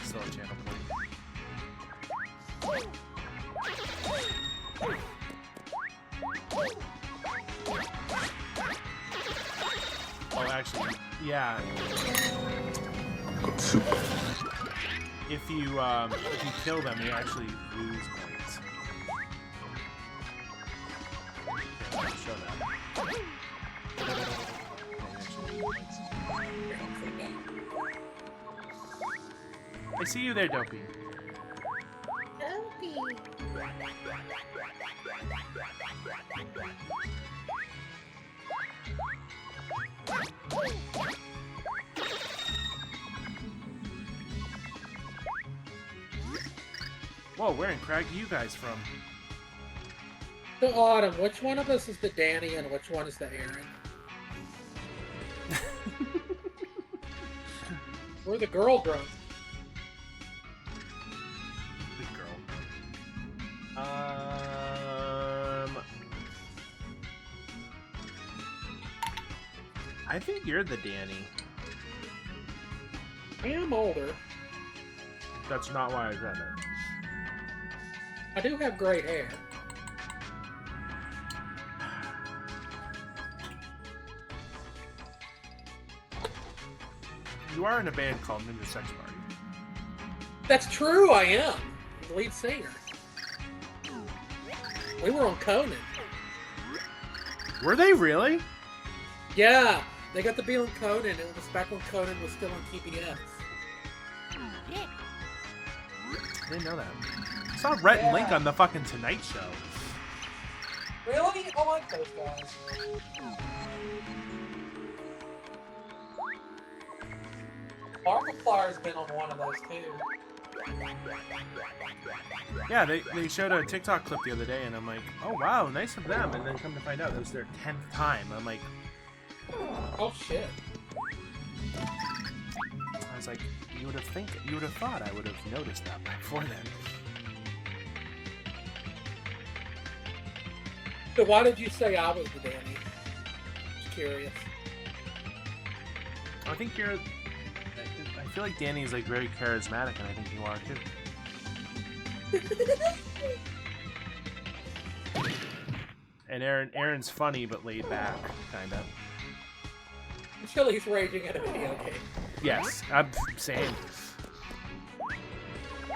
Still a channel point. Oh, actually, yeah. If you kill them, you actually lose points. Okay, I'll show that. I see you there, Dopey. Dopey. Whoa, where in Craig are you guys from? So, Autumn, which one of us is the Danny and which one is the Aaron? We're the girl drunk. The girl. I think you're the Danny. I am older. That's not why I said it. I do have gray hair. You are in a band called Ninja Sex Party. That's true, I am. The lead singer. We were on Conan. Were they really? Yeah, they got to be on Conan. It was back when Conan was still on TBS. I didn't know that. I saw Rhett and Link on the fucking Tonight Show. Really? I like those guys. Markiplier's been on one of those too. Yeah, they showed a TikTok clip the other day, and I'm like, oh wow, nice of them. And then come to find out it was their 10th time. I'm like, oh shit. I was like, you would have thought I would have noticed that before then. So why did you say I was the Danny? Just curious. I think you're. I feel like Danny is like very charismatic, and I think you are too. And Aaron's funny but laid back, kind of. Until he's raging at a video game. Yes, I'm same.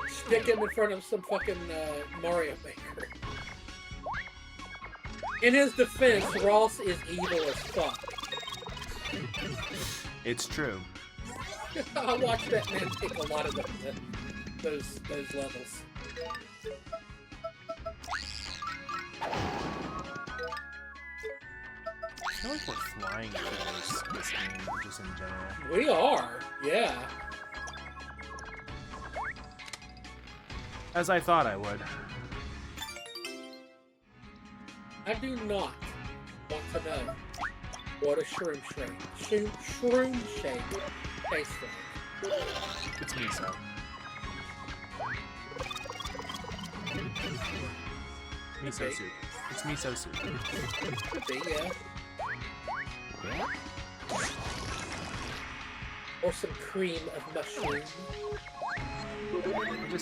Stick him in front of some fucking Mario Maker. In his defense, Ross is evil as fuck. It's true. I watched that man take a lot of those levels. I feel like we're flying through this game, just in general. We are, yeah. As I thought I would. I do not want to know what a shroom shake tastes like. It's miso. Miso Okay. soup. It's miso soup. Could be, yeah. Or some cream of mushroom.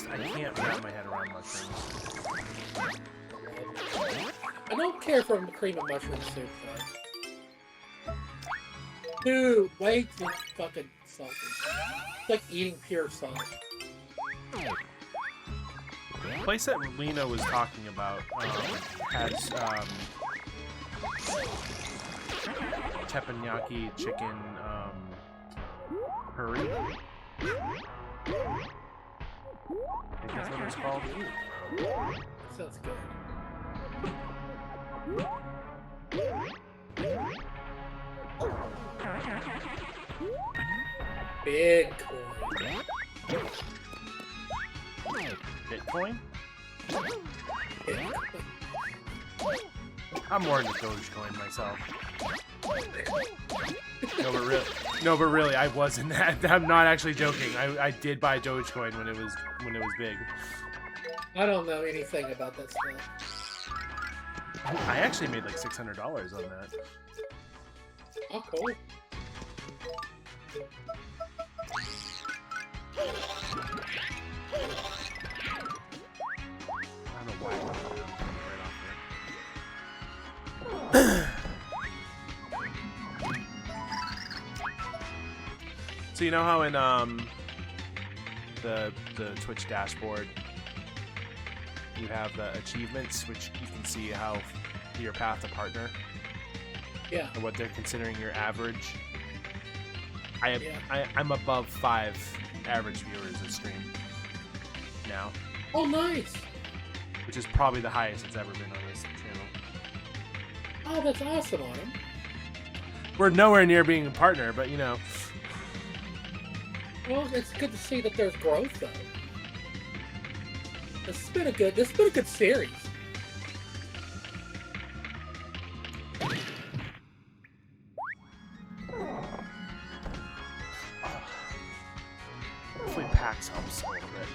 I can't wrap my head around mushrooms. I don't care for cream of mushroom soup, though. Dude, way too fucking salty. It's like eating pure salt. The place that Lena was talking about has teppanyaki chicken curry. I think that's what it's called. Sounds good. Bitcoin? I'm more into Dogecoin myself. No, but really, I wasn't. I'm not actually joking. I did buy Dogecoin when it was big. I don't know anything about that stuff. I actually made like $600 on that. Oh, cool. I don't know why I put that right off there. So you know how in the Twitch dashboard you have the achievements, which you can see how your path to partner. Yeah. And what they're considering your average. I'm above 5 average viewers a stream now. Oh, nice. Which is probably the highest it's ever been on this channel. Oh, that's awesome, Autumn. We're nowhere near being a partner, but you know. Well, it's good to see that there's growth, though. This has been a good series. Hopefully PAX helps a little bit.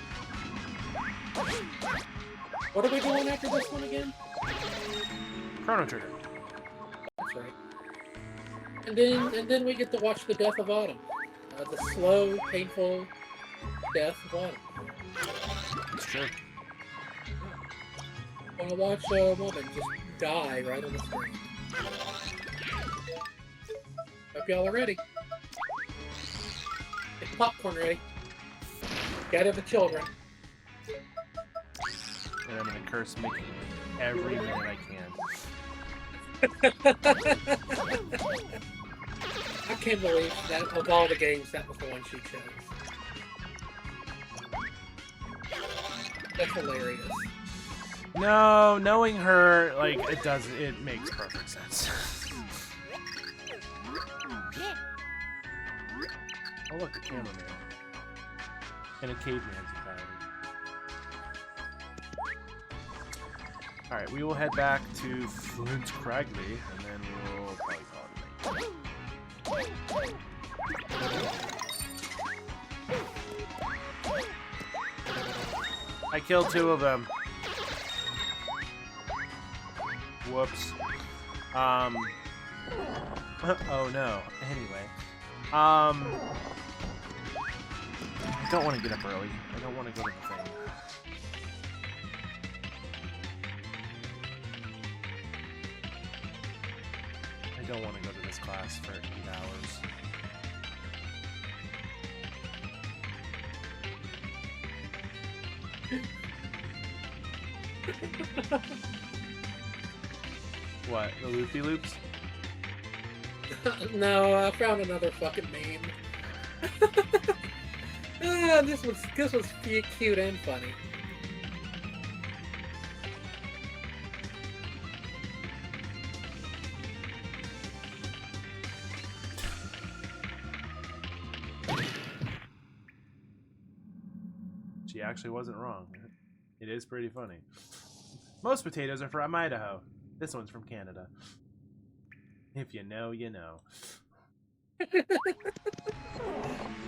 What are we doing after this one again? Chrono Trigger. That's right. And then we get to watch the death of Autumn. The slow, painful death of Autumn. It's true. I want to watch a woman just die right on the screen. Hope y'all are ready. Get popcorn ready. Gather the children. And I'm gonna curse Mickey every minute I can. I can't believe that of all the games, that was the one she chose. That's hilarious. No, knowing her, like, it makes perfect sense. Oh look, a cameraman. And a caveman society. Alright, we will head back to Flint Cragley, and then we will probably call it a night. I killed 2 of them. Whoops. Oh no. Anyway. I don't want to get up early. I don't want to go to the thing. I don't want to go to this class for 8 hours. What? The loopy loops? No, I found another fucking meme. This was cute and funny. She actually wasn't wrong. It is pretty funny. Most potatoes are from Idaho. This one's from Canada. If you know, you know.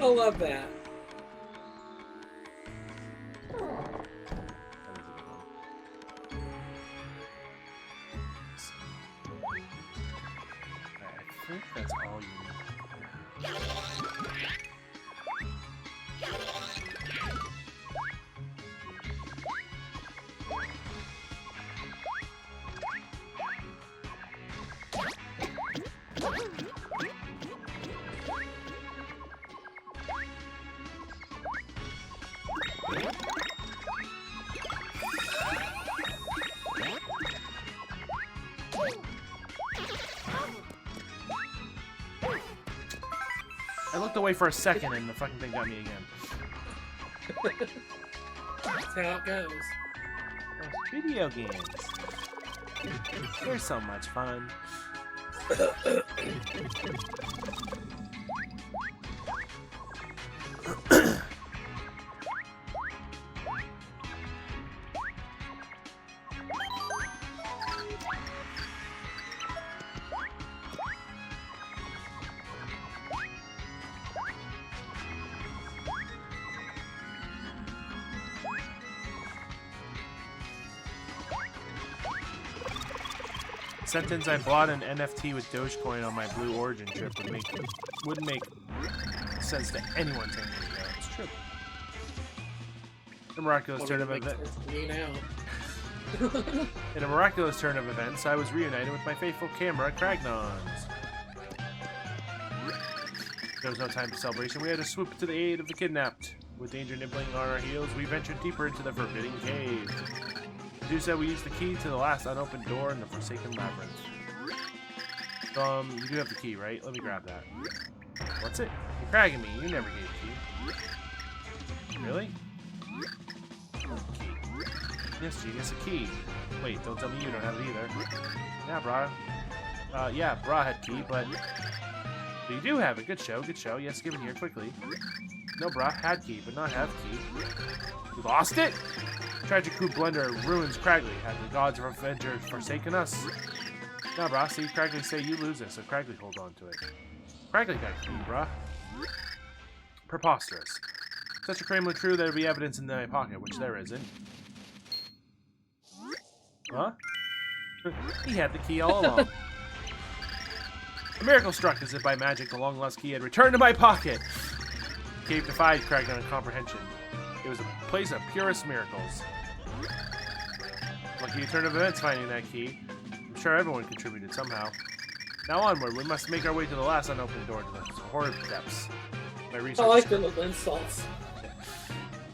I love that. I think that's all you need. I looked away for a second and the fucking thing got me again. That's how it goes. Those video games. They're so much fun. Sentence: I bought an NFT with Dogecoin on my Blue Origin trip wouldn't make sense to anyone 10 years ago. It's true. The miraculous turn of events. In a miraculous turn of events, I was reunited with my faithful camera, Cragnons. There was no time for celebration. We had to swoop to the aid of the kidnapped. With danger nibbling on our heels, we ventured deeper into the forbidden cave. To do so, we used the key to the last unopened door in the Forsaken Labyrinth. You do have the key, right? Let me grab that. What's it? You're cragging me. You never gave the key. Really? Key. Yes, genius, a key. Wait, don't tell me you don't have it either. Yeah, brah. Yeah, brah had key, but you do have it. Good show, good show. Yes, give it here quickly. No, brah. Had key, but not have key. You lost it? Tragic coup blunder ruins Cragley. Have the gods of adventure forsaken us? No, brah. See, Cragley say you lose it, so Cragley hold on to it. Cragley got key, brah. Preposterous. Such a claim was true, there'd be evidence in my pocket, which there isn't. Huh? He had the key all along. A miracle struck as if by magic. The long-lost key had returned to my pocket. Cave defied Cragley comprehension. It was a place of purest miracles. Lucky turn of events finding that key. I'm sure everyone contributed somehow. Now onward, we must make our way to the last unopened door to the horrid depths. My research. I like the little insults.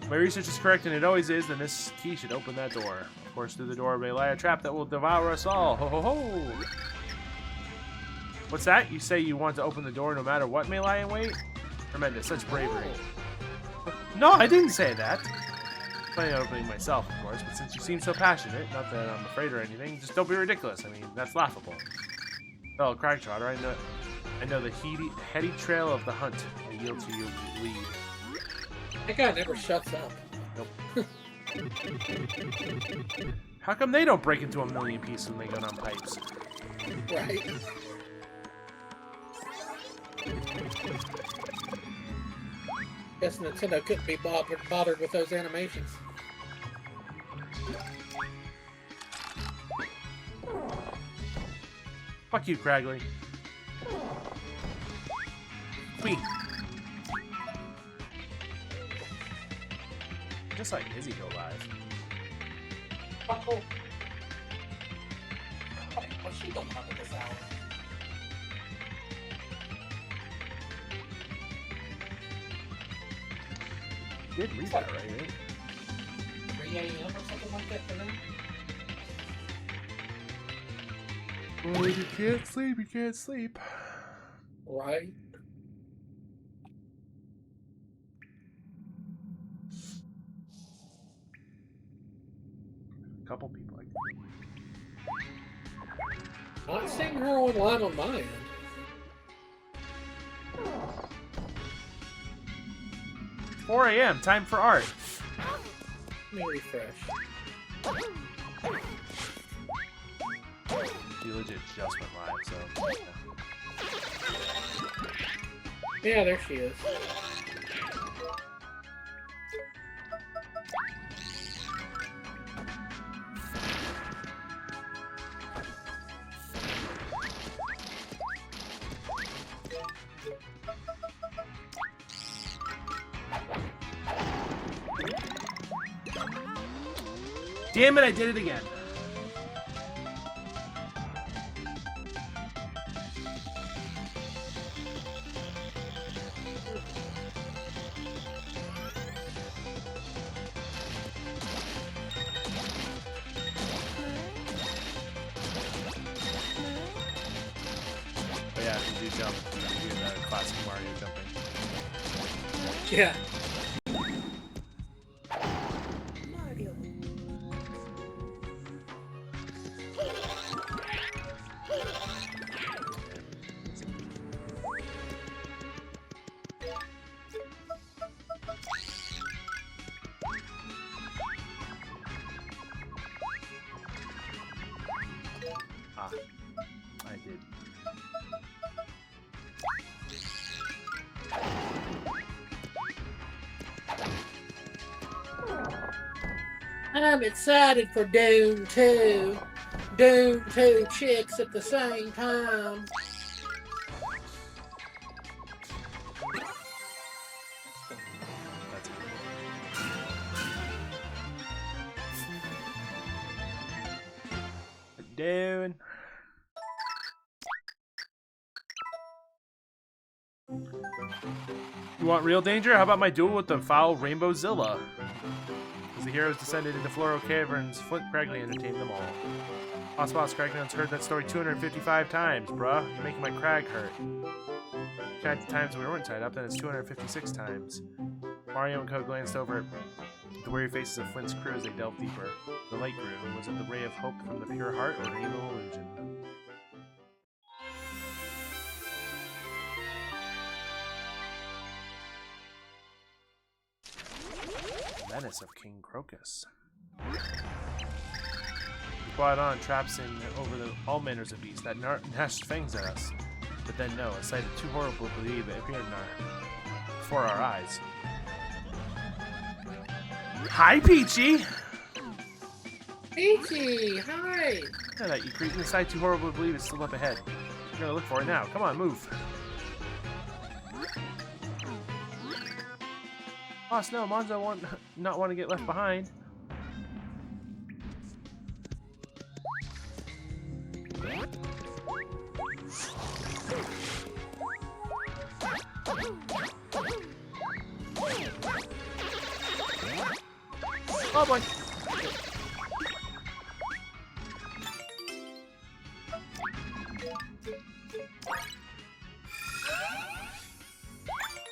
My research is correct, and it always is, then this key should open that door. Of course, through the door may lie a trap that will devour us all. Ho ho ho! What's that? You say you want to open the door no matter what may lie in wait? Tremendous, such bravery. No, I didn't say that. Planning on opening myself, of course, but since you seem so passionate, not that I'm afraid or anything, just don't be ridiculous. I mean, that's laughable. Fellow Cragtrotter, I know the heady trail of the hunt. I yield to your lead. That guy never shuts up. Nope. How come they don't break into a million pieces when they go down pipes? Right. Guess Nintendo couldn't be bothered with those animations. Fuck you, Cragley. Sweet. Just like Izzy go live. Oh. What's she doing under this hour? You did read that right? 3 a.m. or something like that for them? Oh, you can't sleep, you can't sleep. Right. A couple people like that. Not seeing her online on my end. 4 a.m. Time for art. Let me refresh. She legit just went live, so. Yeah, there she is. Damn it, I did it again. But yeah, if you do jump, you do the classic Mario jumping. Yeah. Ah, I did. I'm excited for Doom 2. Doom 2 chicks at the same time. That's good. Doing. You want real danger? How about my duel with the foul Rainbow Zilla? As the heroes descended into Floro Caverns, Flint Cragley entertained them all. Boss Cragley's heard that story 255 times, bruh. You're making my crag hurt. Count the times we weren't tied up, then it's 256 times. Mario and Co. glanced over at the weary faces of Flint's crew as they delved deeper. The light grew. Was it the ray of hope from the pure heart or an evil illusion? Menace of King Crocus. TwiliAutumn traps in over all manners of beasts that gnashed fangs at us. But then no, a sight of too horrible to believe it appeared before our eyes. Hi, Peachy! Peachy, hi! Yeah, that you creep in the sight too horrible to believe is still up ahead. You're gonna look for it now. Come on, move. Boss, no, Monzo won't not want to get left behind. Oh boy.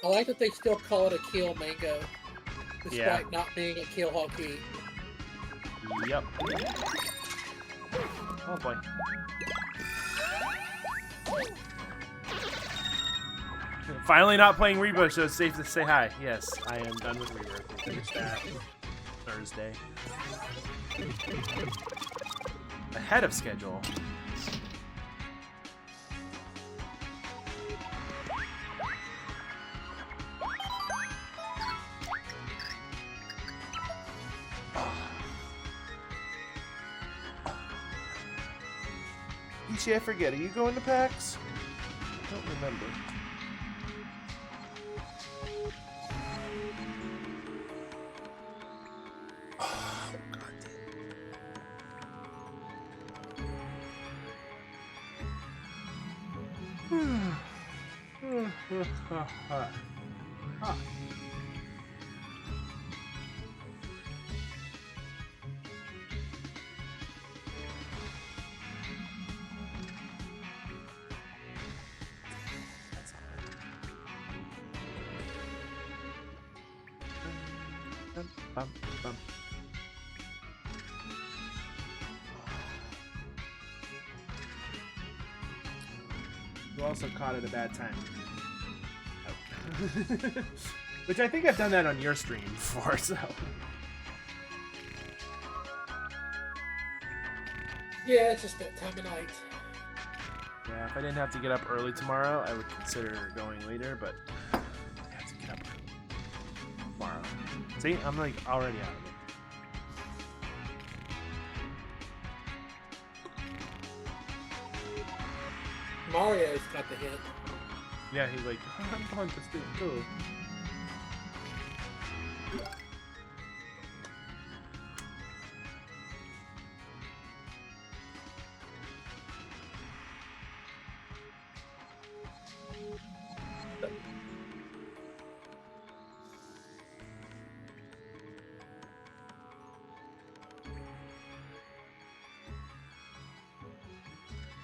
I like that they still call it a Kill Mango, despite Yeah. not being a Kill Hockey. Yep. Oh boy. Finally not playing Rebirth, so it's safe to say hi. Yes, I am done with Rebirth. We'll finish that Thursday. Ahead of schedule. Ichi, I forget. Are you going to PAX? I don't remember. Bum, bum. You also caught at a bad time. Oh. Which I think I've done that on your stream before, so. Yeah, it's just that time of night. Yeah, if I didn't have to get up early tomorrow, I would consider going later, but I have to get up tomorrow. See, I'm like already out of it. Mario's got the hint. Yeah, he's like, I'm going to sleep too.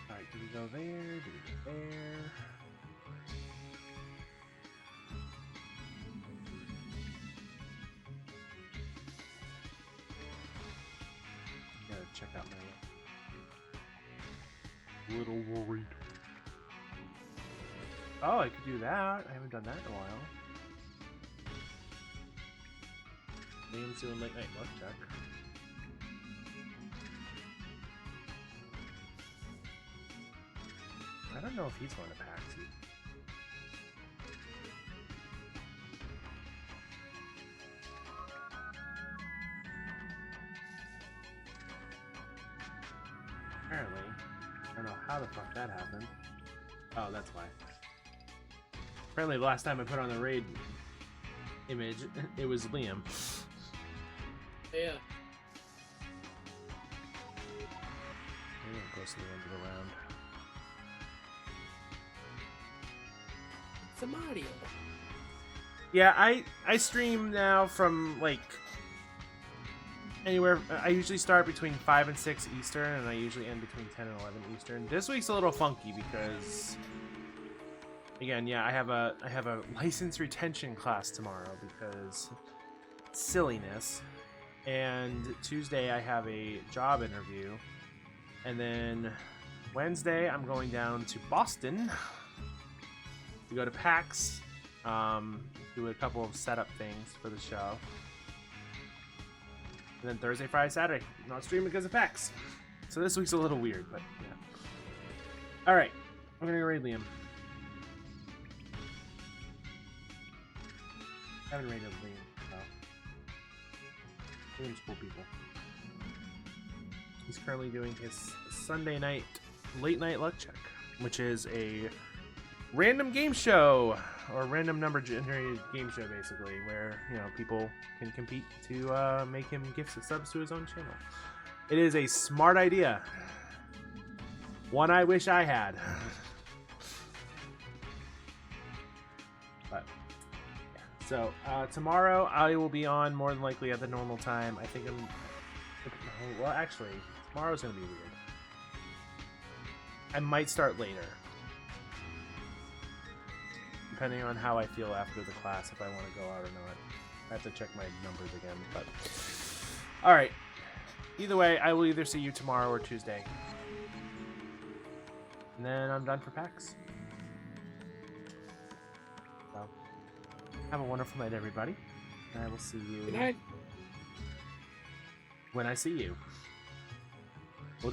Alright, do we go there? Do we go there? Gotta check out my little worried. Oh, I could do that. I haven't done that in a while. Liam's doing late night luck check. I don't know if he's going to PAX. Apparently. I don't know how the fuck that happened. Oh, that's why. Apparently the last time I put on the raid image, it was Liam. Yeah. Maybe I'm close to the end of the round. It's a Mario. Yeah, I stream now from like anywhere. I usually start between 5 and 6 Eastern, and I usually end between 10 and 11 Eastern. This week's a little funky because, again, yeah, I have a license retention class tomorrow because silliness, and Tuesday I have a job interview, and then Wednesday I'm going down to Boston to go to PAX, do a couple of setup things for the show. And then Thursday, Friday, Saturday, not streaming because of PAX. So this week's a little weird, but yeah. All right, I'm gonna raid Liam. I haven't raided Liam. Liam's cool people. He's currently doing his Sunday night late night luck check, which is a random game show or random number generated game show, basically, where people can compete to make him gifts of subs to his own channel. It is a smart idea, one I wish I had. But yeah. So tomorrow I will be on more than likely at the normal time. I think well, actually, tomorrow's gonna be weird. I might start later, depending on how I feel after the class, if I want to go out or not. I have to check my numbers again, but all right. Either way, I will either see you tomorrow or Tuesday, and then I'm done for PAX. So, have a wonderful night, everybody. And I will see you Good night. when I see you.